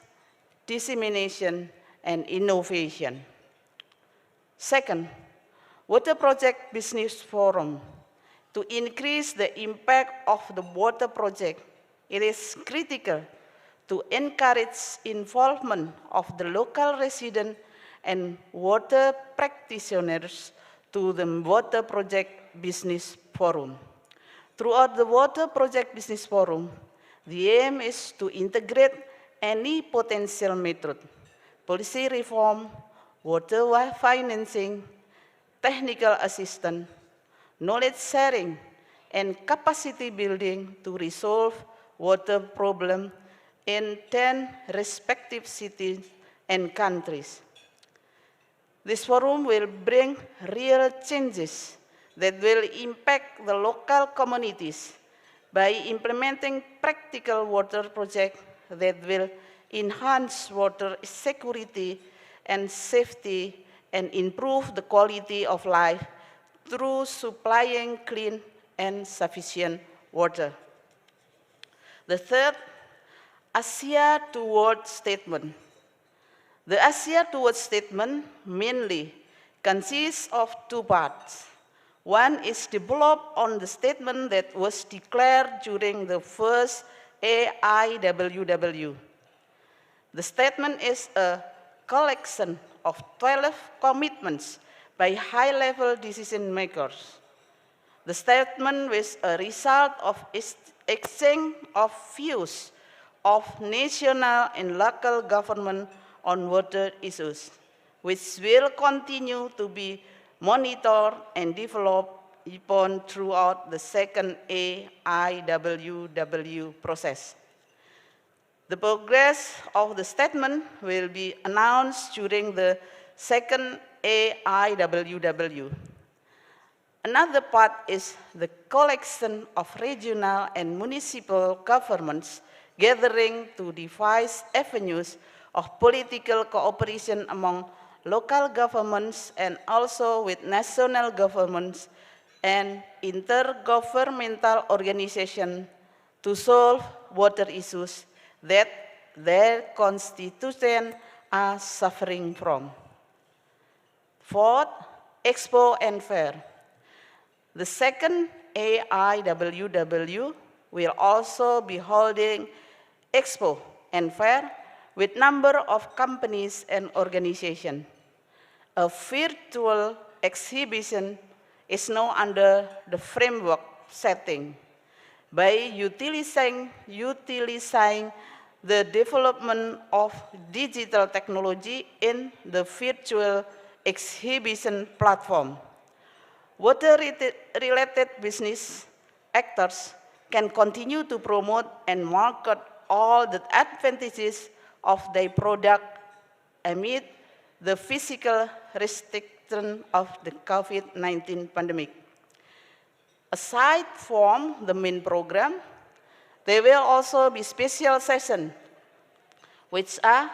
S5: dissemination, and innovation. Second, Water Project Business Forum. To increase the impact of the water project, it is critical to encourage involvement of the local residents and water practitioners to the Water Project Business Forum. Throughout the Water Project Business Forum, the aim is to integrate any potential method, policy reform, water financing, technical assistance, knowledge sharing, and capacity building to resolve water problems in 10 respective cities and countries. This forum will bring real changes that will impact the local communities by implementing practical water projects that will enhance water security and safety and improve the quality of life through supplying clean and sufficient water. The third, Asia Towards Statement. The Asia Towards Statement mainly consists of two parts. One is developed on the statement that was declared during the first AIWW. The statement is a collection of 12 commitments by high-level decision makers. The statement was a result of exchange of views of national and local government on water issues, which will continue to be monitored and developed upon throughout the second AIWW process. The progress of the statement will be announced during the second AIWW. Another part is the collection of regional and municipal governments gathering to devise avenues of political cooperation among local governments and also with national governments and intergovernmental organizations to solve water issues that their constituents are suffering from. Fourth, Expo and Fair. The second AIWW will also be holding Expo and Fair with number of companies and organizations. A virtual exhibition is now under the framework setting. By utilizing the development of digital technology in the virtual exhibition platform, water-related business actors can continue to promote and market all the advantages of their product amid the physical restriction of the COVID-19 pandemic. Aside from the main program, there will also be special sessions, which are,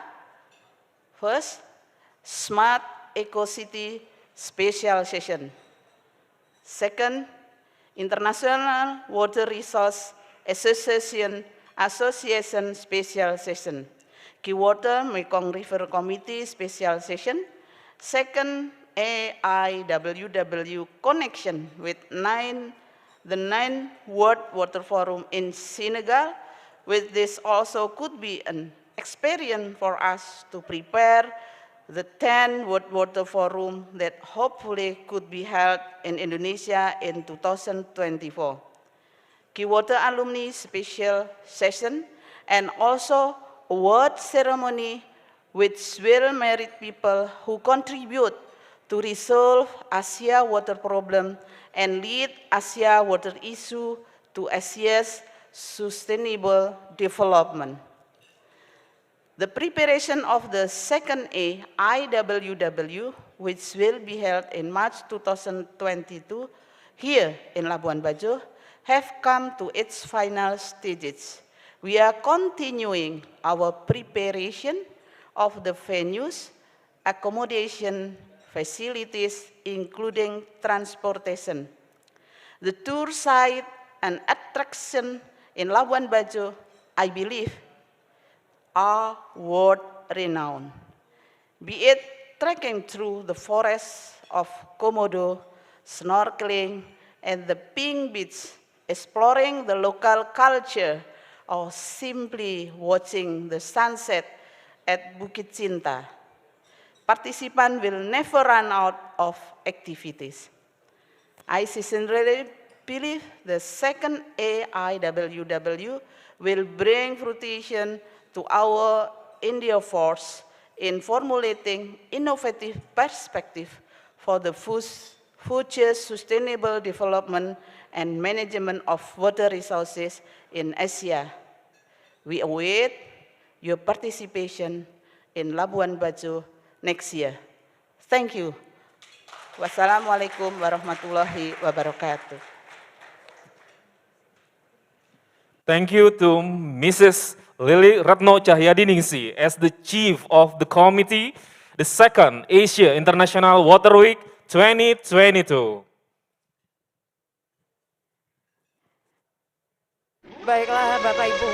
S5: first, Smart Eco-City Special Session. Second, International Water Resource Association Special Session. Key Water Mekong River Committee Special Session. Second, AIWW connection with the 9 World Water Forum in Senegal. With this also could be an experience for us to prepare the 10 World Water Forum that hopefully could be held in Indonesia in 2024. Key Water Alumni Special Session and also award ceremony which will merit people who contribute to resolve Asia water problem and lead Asia water issue to Asia's sustainable development. The preparation of the second AIWW, which will be held in March 2022 here in Labuan Bajo, have come to its final stages. We are continuing our preparation of the venues, accommodation, facilities, including transportation. The tour site and attraction in Labuan Bajo, I believe, are world-renowned. Be it trekking through the forests of Komodo, snorkeling at the Pink Beach, exploring the local culture, or simply watching the sunset at Bukit Cinta. Participants will never run out of activities. I sincerely believe the second AIWW will bring fruition to our India force in formulating innovative perspective for the future sustainable development and management of water resources in Asia. We await your participation in Labuan Bajo next year. Thank you. Wassalamualaikum warahmatullahi wabarakatuh.
S1: Thank you to Mrs. Lily Ratno Cahyadiningsi as the Chief of the Committee, the second Asia International Water Week 2022.
S2: Baiklah Bapak Ibu.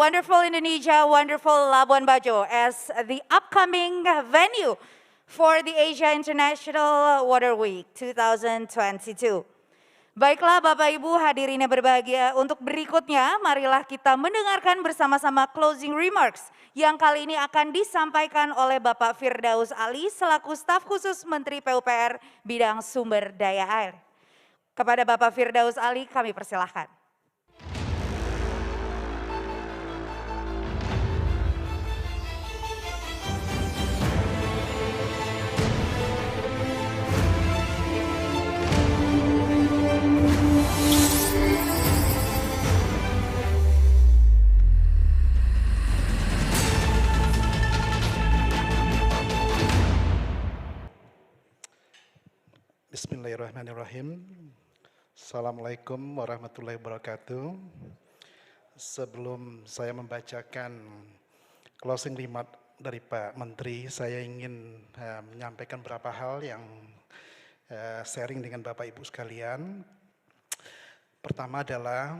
S2: wonderful Indonesia, wonderful Labuan Bajo as the upcoming venue for the Asia International Water Week 2022. Baiklah Bapak Ibu hadirin yang berbahagia, untuk berikutnya marilah kita mendengarkan bersama-sama closing remarks yang kali ini akan disampaikan oleh Bapak Firdaus Ali selaku staf khusus Menteri PUPR bidang sumber daya air. Kepada Bapak Firdaus Ali kami persilahkan.
S3: Bismillahirrahmanirrahim. Assalamualaikum warahmatullahi wabarakatuh. Sebelum saya membacakan closing remark dari Pak Menteri, saya ingin menyampaikan beberapa hal yang sharing dengan Bapak Ibu sekalian. Pertama adalah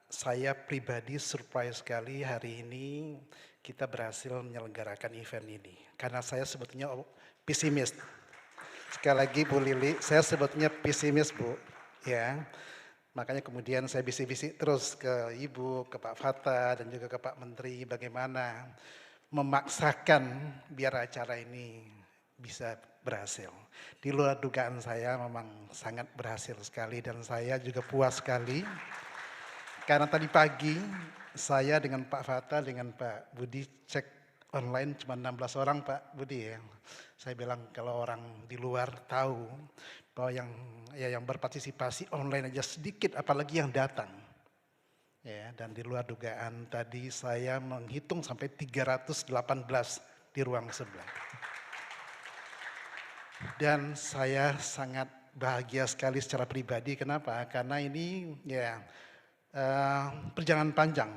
S3: saya pribadi surprise sekali hari ini kita berhasil menyelenggarakan event ini. Karena saya sebetulnya pesimis. Sekali lagi Bu Lili, saya sebetulnya pesimis Bu, ya. Makanya kemudian saya bisik-bisik terus ke Ibu, ke Pak Fatta dan juga ke Pak Menteri bagaimana memaksakan biar acara ini bisa berhasil. Di luar dugaan saya memang sangat berhasil sekali dan saya juga puas sekali. Karena tadi pagi saya dengan Pak Fatta dengan Pak Budi cek online cuma 16 orang Pak Budi ya. Saya bilang kalau orang di luar tahu bahwa yang berpartisipasi online aja sedikit apalagi yang datang. Ya, dan di luar dugaan tadi saya menghitung sampai 318 di ruang sebelah. Dan saya sangat bahagia sekali secara pribadi. Kenapa? Karena ini ya perjalanan panjang.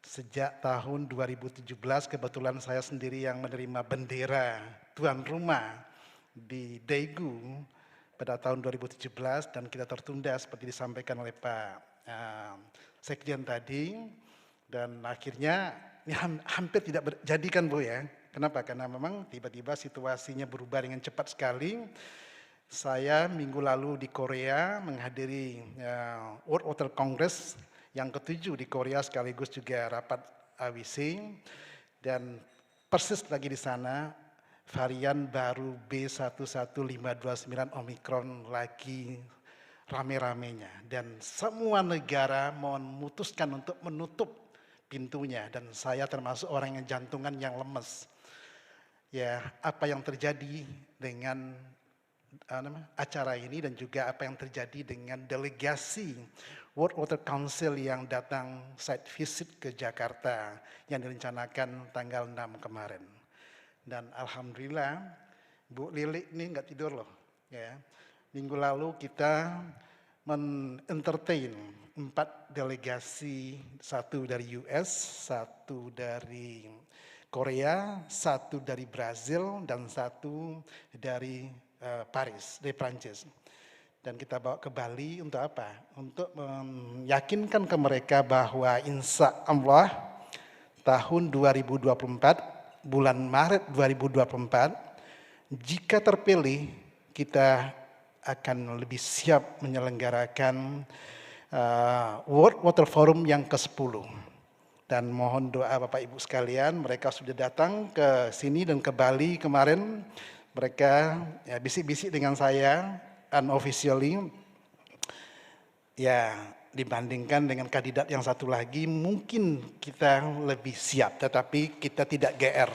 S3: Sejak tahun 2017 kebetulan saya sendiri yang menerima bendera tuan rumah di Daegu pada tahun 2017 dan kita tertunda seperti disampaikan oleh Pak Sekjen tadi dan akhirnya ini hampir tidak terjadi kan Bu ya. Kenapa? Karena memang tiba-tiba situasinya berubah dengan cepat sekali. Saya minggu lalu di Korea menghadiri World Water Congress yang ke-7 di Korea sekaligus juga rapat AWC dan persis lagi di sana varian baru B11529 Omicron lagi rame-ramenya dan semua negara memutuskan untuk menutup pintunya dan saya termasuk orang yang jantungan yang lemes. Ya, apa yang terjadi dengan acara ini dan juga apa yang terjadi dengan delegasi World Water Council yang datang site visit ke Jakarta yang direncanakan tanggal 6 kemarin. Dan alhamdulillah Bu Lili ini nggak tidur loh. Ya. Minggu lalu kita men-entertain 4 delegasi, 1 dari US, 1 dari Korea, 1 dari Brazil, dan 1 dari Paris, dari Prancis. Dan kita bawa ke Bali untuk apa? Untuk meyakinkan ke mereka bahwa insya Allah tahun 2024, bulan Maret 2024, jika terpilih kita akan lebih siap menyelenggarakan World Water Forum yang ke-10. Dan mohon doa Bapak Ibu sekalian, mereka sudah datang ke sini dan ke Bali kemarin. Mereka ya, bisik-bisik dengan saya unofficially, ya dibandingkan dengan kandidat yang satu lagi mungkin kita lebih siap, tetapi kita tidak GR.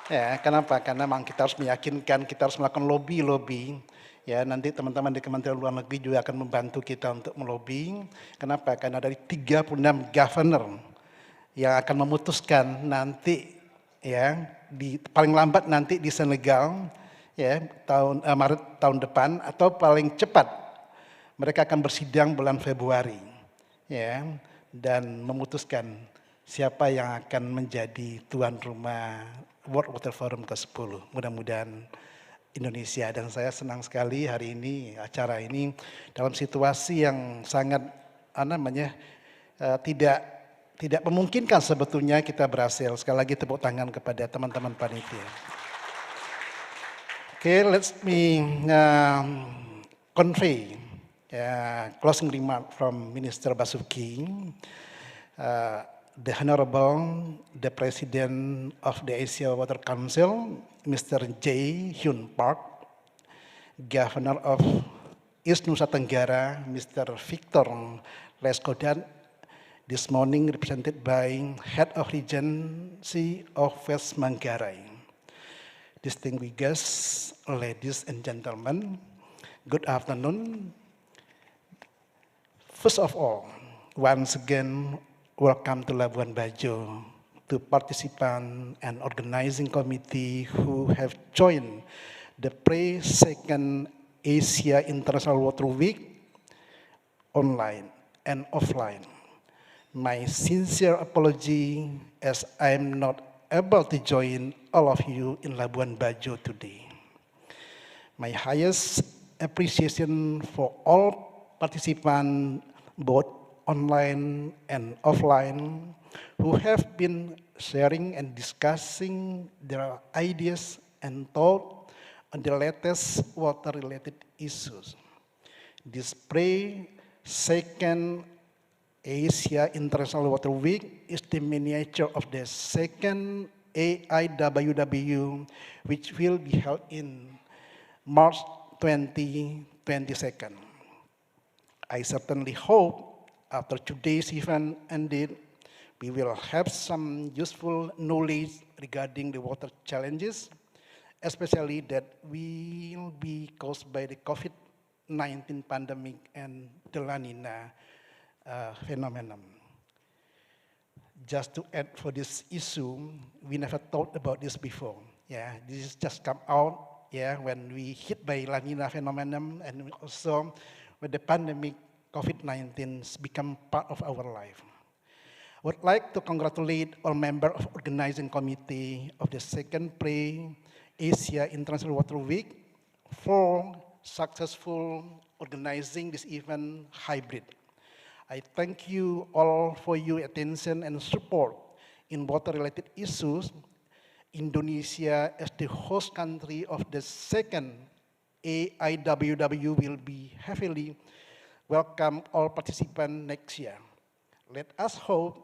S3: Ya, kenapa? Karena memang kita harus meyakinkan, kita harus melakukan lobby. Ya, nanti teman-teman di Kementerian Luar Negeri juga akan membantu kita untuk melobi. Kenapa? Karena dari 36 governor yang akan memutuskan nanti ya paling lambat nanti di Senegal ya Maret tahun depan atau paling cepat mereka akan bersidang bulan Februari ya dan memutuskan siapa yang akan menjadi tuan rumah World Water Forum ke-10. Mudah-mudahan Indonesia, dan saya senang sekali hari ini acara ini dalam situasi yang sangat tidak tidak memungkinkan sebetulnya kita berhasil. Sekali lagi tepuk tangan kepada teman-teman panitia. Okay, let me convey closing remark from Minister Basuki. The Honorable, the President of the Asia Water Council, Mr. Jae Hyun Park, Governor of East Nusa Tenggara, Mr. Victor Leskodat, this morning represented by Head of Regency of West Manggarai. Distinguished guests, ladies and gentlemen, good afternoon. First of all, once again, welcome to Labuan Bajo, to participants and organizing committee who have joined the Pre-2nd Asia International Water Week online and offline. My sincere apology as I am not able to join all of you in Labuan Bajo today. My highest appreciation for all participants, both online and offline, who have been sharing and discussing their ideas and thoughts on the latest water-related issues. This Pre-2nd Asia International Water Week is the miniature of the second AIWW, which will be held in March 2022. I certainly hope after today's event ended, we will have some useful knowledge regarding the water challenges, especially that will be caused by the COVID-19 pandemic and the La Nina phenomenon. Just to add for this issue, we never thought about this before. Yeah, this is just come out, yeah, when we hit by La Nina phenomenon, and also when the pandemic COVID-19 become part of our life. I would like to congratulate all members of organizing committee of the second Pre-Asia International Water Week for successful organizing this event hybrid. I thank you all for your attention and support in water-related issues. Indonesia, as the host country of the second AIWW, will be heavily welcome all participants next year. Let us hope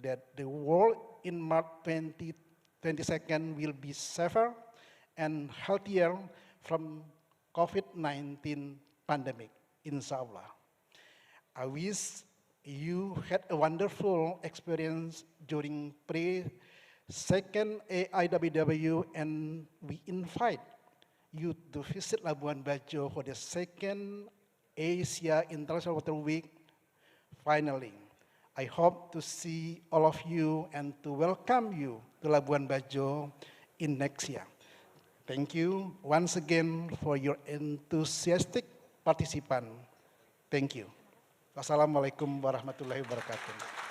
S3: that the world in March 2022 will be safer and healthier from COVID-19 pandemic, inshallah. I wish you had a wonderful experience during Pre-2nd AIWW, and we invite you to visit Labuan Bajo for the second Asia International Water Week. Finally, I hope to see all of you and to welcome you to Labuan Bajo in next year. Thank you once again for your enthusiastic participation. Thank you. Wassalamualaikum warahmatullahi wabarakatuh.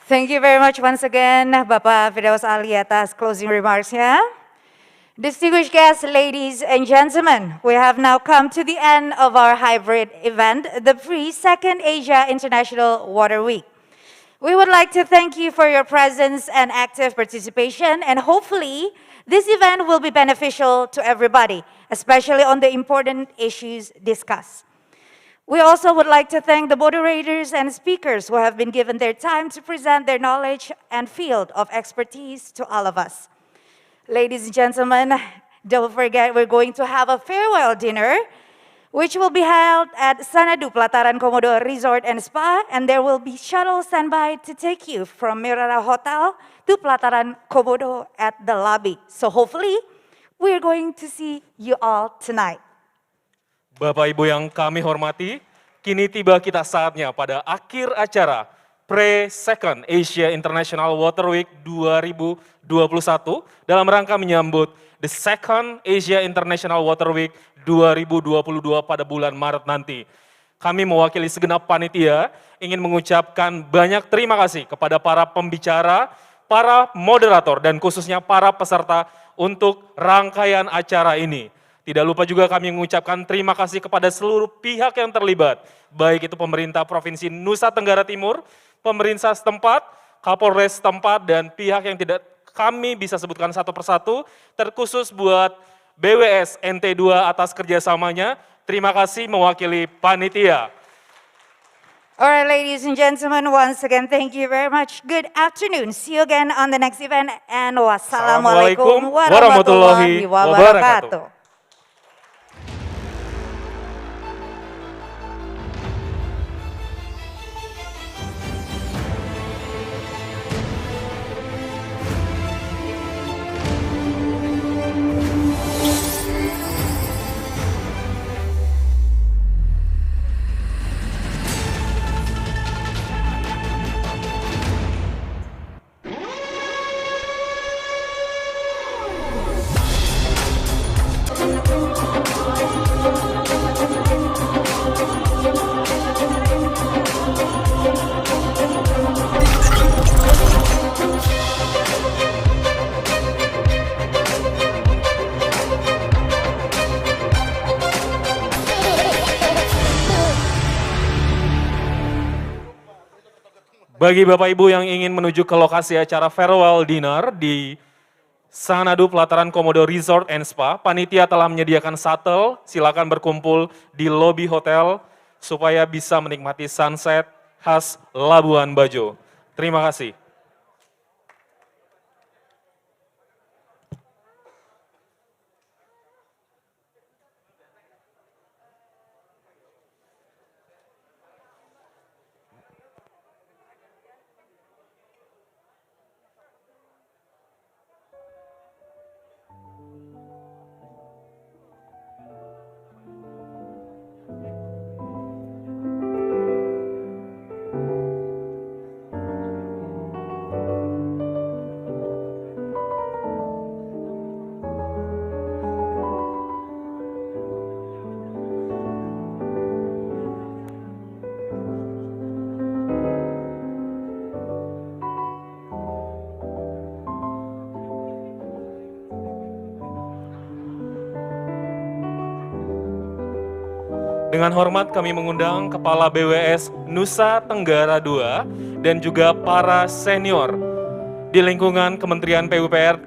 S2: Thank you very much once again, Bapak Firdaus Ali atas closing remarks-nya. Distinguished guests, ladies and gentlemen, we have now come to the end of our hybrid event, the Pre-2nd Asia International Water Week. We would like to thank you for your presence and active participation, and hopefully this event will be beneficial to everybody, especially on the important issues discussed. We also would like to thank the moderators and speakers who have been given their time to present their knowledge and field of expertise to all of us. Ladies and gentlemen, don't forget we're going to have a farewell dinner, which will be held at Sanadu Pelataran Komodo Resort and Spa, and there will be shuttle standby to take you from Mirara Hotel to Pelataran Komodo at the lobby. So hopefully, we're going to see you all tonight.
S1: Bapak Ibu yang kami hormati, kini tiba kita saatnya pada akhir acara Pre-2nd Asia International Water Week 2021 dalam rangka menyambut The 2nd Asia International Water Week 2022 pada bulan Maret nanti. Kami mewakili segenap panitia ingin mengucapkan banyak terima kasih kepada para pembicara, para moderator, dan khususnya para peserta untuk rangkaian acara ini. Tidak lupa juga kami mengucapkan terima kasih kepada seluruh pihak yang terlibat, baik itu pemerintah Provinsi Nusa Tenggara Timur, pemerintah setempat, Kapolres setempat, dan pihak yang tidak kami bisa sebutkan satu persatu, terkhusus buat BWS NT2 atas kerjasamanya. Terima kasih mewakili panitia.
S2: Alright, ladies and gentlemen, once again, thank you very much. Good afternoon. See you again on the next event, and wassalamualaikum warahmatullahi wabarakatuh.
S1: Bagi Bapak Ibu yang ingin menuju ke lokasi acara farewell dinner di Sanadu Pelataran Komodo Resort and Spa, panitia telah menyediakan shuttle, silakan berkumpul di lobi hotel supaya bisa menikmati sunset khas Labuan Bajo. Terima kasih. Dengan hormat kami mengundang Kepala BWS Nusa Tenggara II dan juga para senior di lingkungan Kementerian PUPR